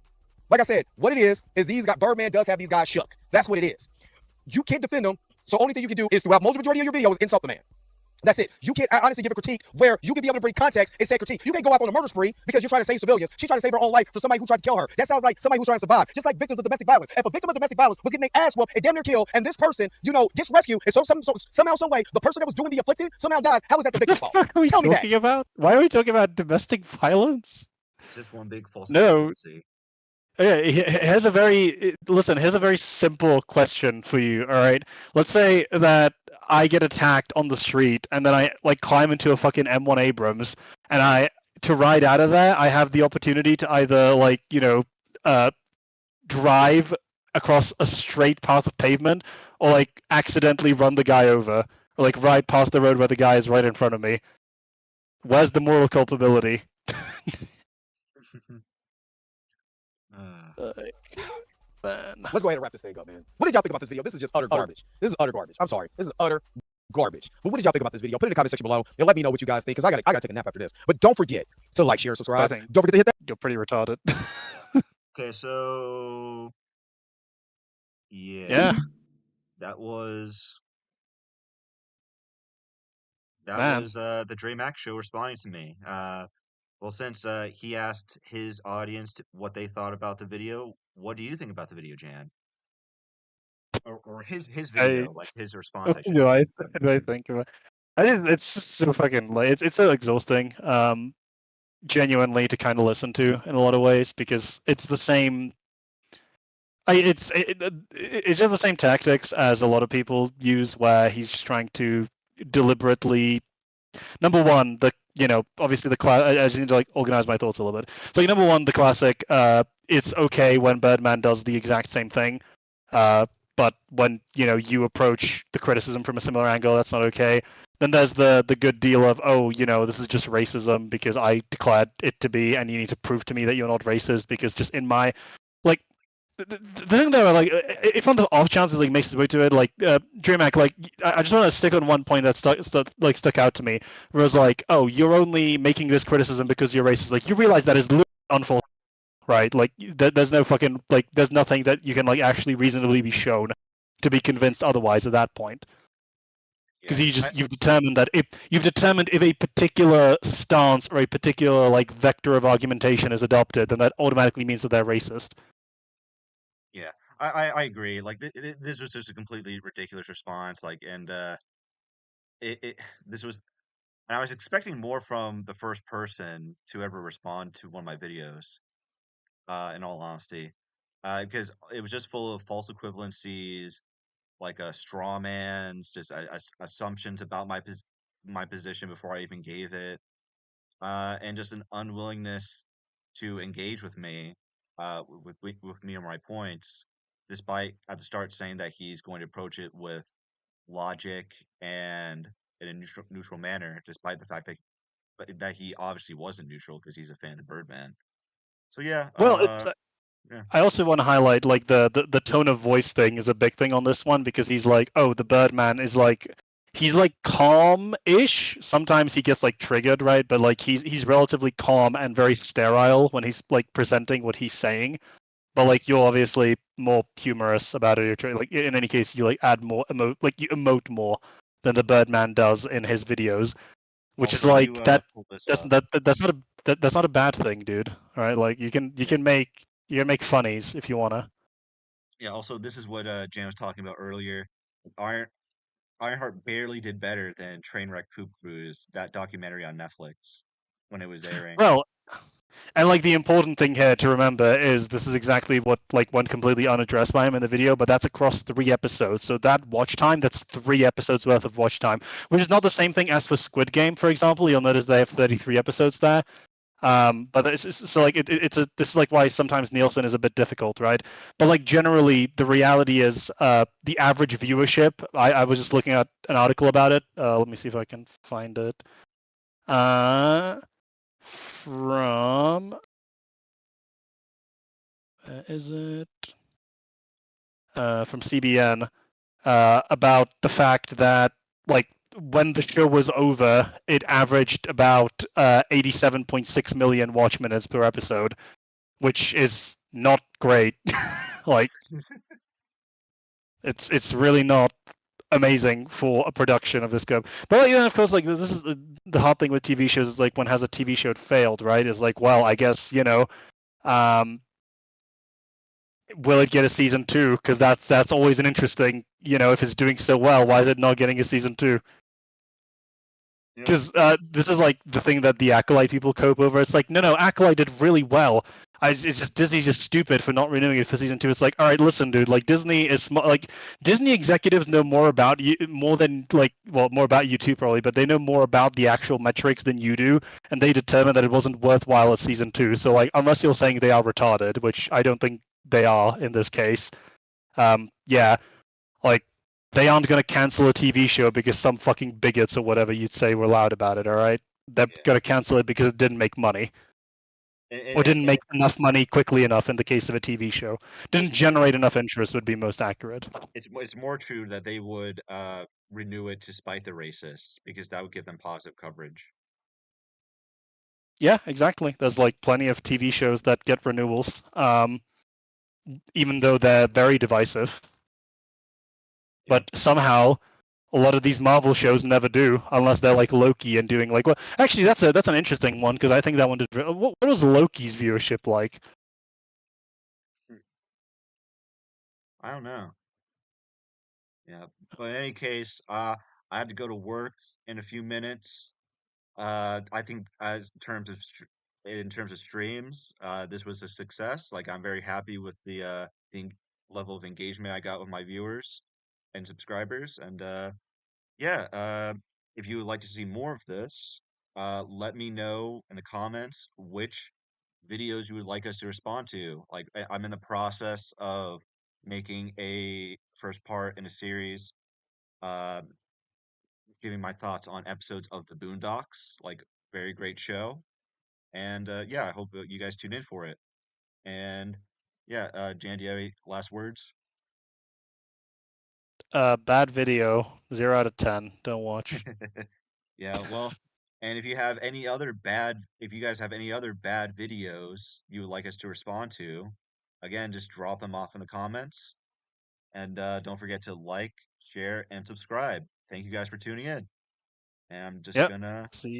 [SPEAKER 17] Like I said, what it is these guys, Birdman does have these guys shook. That's what it is. You can't defend them. So only thing you can do is throughout most majority of your videos insult the man. That's it. You can't honestly give a critique where you can be able to bring context and say critique. You can't go out on a murder spree because you're trying to save civilians. She's trying to save her own life for somebody who tried to kill her. That sounds like somebody who's trying to survive. Just like victims of domestic violence. If a victim of domestic violence was getting their ass whooped and damn near killed, and this person, gets rescued, and somehow, some way, the person that was doing the afflicting somehow dies, how is that the victim's fault? Tell me that.
[SPEAKER 2] Why are we talking about domestic violence?
[SPEAKER 1] It's just one big false.
[SPEAKER 2] No. Okay, here's a very simple question for you, all right? Let's say that I get attacked on the street and then I like climb into a fucking M1 Abrams and to ride out of there, I have the opportunity to either drive across a straight path of pavement or like accidentally run the guy over or like ride past the road where the guy is right in front of me. Where's the moral culpability?
[SPEAKER 17] Man. Let's go ahead and wrap this thing up, man. What did y'all think about this video? This is just utter garbage. This is utter garbage. I'm sorry. This is utter garbage. But what did y'all think about this video? Put it in the comment section below and let me know what you guys think because I gotta take a nap after this. But don't forget to like, share, subscribe. Don't forget to hit that.
[SPEAKER 2] You're pretty retarded.
[SPEAKER 1] Okay, so
[SPEAKER 2] yeah.
[SPEAKER 1] That was That
[SPEAKER 2] Man.
[SPEAKER 1] was the Dre Mac Show responding to me. Well, since he asked his audience what they thought about the video, what do you think about the video, Jan? Or his video, like his response, I
[SPEAKER 2] What
[SPEAKER 1] should
[SPEAKER 2] do
[SPEAKER 1] say.
[SPEAKER 2] I think of it? It's just so fucking like it's so exhausting. Genuinely to kind of listen to in a lot of ways because it's the same. It's just the same tactics as a lot of people use, where he's just trying to deliberately. Number one, obviously the class. I just need to like organize my thoughts a little bit. So number one, the classic. It's okay when Birdman does the exact same thing, but when you approach the criticism from a similar angle, that's not okay. Then there's the good deal of, this is just racism because I declared it to be, and you need to prove to me that you're not racist because just in my like. The thing that like if on the off chances like makes its way to it, like Dre Mac, like I just want to stick on one point that stuck out to me, where it was like, oh, you're only making this criticism because you're racist. Like you realize that is literally unfair, right? Like there's no fucking like there's nothing that you can like actually reasonably be shown to be convinced otherwise at that point. Because you've determined if a particular stance or a particular like vector of argumentation is adopted, then that automatically means that they're racist.
[SPEAKER 1] Yeah, I agree. Like this was just a completely ridiculous response. Like, and this was, and I was expecting more from the first person to ever respond to one of my videos. In all honesty, because it was just full of false equivalencies, like straw mans, just assumptions about my position before I even gave it, and just an unwillingness to engage with me, with me or my points, despite at the start saying that he's going to approach it with logic and in a neutral manner, despite the fact that he obviously wasn't neutral because he's a fan of the Birdman. So yeah,
[SPEAKER 2] Well,
[SPEAKER 1] yeah.
[SPEAKER 2] I also want to highlight like the tone of voice thing is a big thing on this one because he's like, oh, the Birdman is like he's like calm-ish. Sometimes he gets like triggered, right? But like he's relatively calm and very sterile when he's like presenting what he's saying. But like you're obviously more humorous about it. Like in any case, you like add more you emote more than the Birdman does in his videos, which
[SPEAKER 1] Also,
[SPEAKER 2] is like
[SPEAKER 1] you,
[SPEAKER 2] that's not a bad thing, dude. All right, like you can make funnies if you wanna.
[SPEAKER 1] Yeah. Also, this is what Jan was talking about earlier. Ironheart barely did better than Trainwreck Poop Cruise, that documentary on Netflix, when it was airing.
[SPEAKER 2] Well, and like the important thing here to remember is this is exactly what like went completely unaddressed by him in the video, but that's across 3 episodes. So that watch time, that's 3 episodes worth of watch time, which is not the same thing as for Squid Game, for example. You'll notice they have 33 episodes there. But so like this is like why sometimes Nielsen is a bit difficult, right? But like generally, the reality is the average viewership. I was just looking at an article about it. Let me see if I can find it. From is it from CBN about the fact that like when the show was over, it averaged about 87.6 million watch minutes per episode, which is not great. Like it's really not amazing for a production of this scope. But of course, like this is the hard thing with TV shows is like when has a TV show failed, right? Is like, well, I guess will it get a season 2? Because that's always an interesting, if it's doing so well, why is it not getting a season 2? Because this is like the thing that the Acolyte people cope over. It's like, no, Acolyte did really well. It's just Disney's just stupid for not renewing it for season 2. It's like, all right, listen, dude. Like Disney is like Disney executives know more about you, more about you too, probably, but they know more about the actual metrics than you do, and they determined that it wasn't worthwhile at season 2. So like, unless you're saying they are retarded, which I don't think they are in this case, like. They aren't going to cancel a TV show because some fucking bigots or whatever you'd say were loud about it, all right? They're going to cancel it because it didn't make money. Or didn't make enough money quickly enough in the case of a TV show. Didn't generate enough interest would be most accurate.
[SPEAKER 1] It's more true that they would renew it to spite the racists because that would give them positive coverage.
[SPEAKER 2] Yeah, exactly. There's like plenty of TV shows that get renewals, even though they're very divisive. But somehow, a lot of these Marvel shows never do, unless they're like Loki and doing like. Well, actually, that's an interesting one because I think that one did. What was Loki's viewership like?
[SPEAKER 1] I don't know. Yeah, but in any case, I have to go to work in a few minutes. I think in terms of streams, this was a success. Like I'm very happy with the level of engagement I got with my viewers and subscribers. And yeah, if you would like to see more of this, let me know in the comments which videos you would like us to respond to. Like I'm in the process of making a first part in a series, uh, giving my thoughts on episodes of the Boondocks. Like very great show. And yeah, I hope you guys tune in for it. And yeah, Jan, do you have any last words?
[SPEAKER 2] Bad video, 0 out of 10. Don't watch.
[SPEAKER 1] Yeah, well, and if you guys have any other bad videos you would like us to respond to, again, just drop them off in the comments. And don't forget to like, share, and subscribe. Thank you guys for tuning in. And I'm just
[SPEAKER 2] Yep.
[SPEAKER 1] gonna
[SPEAKER 2] See.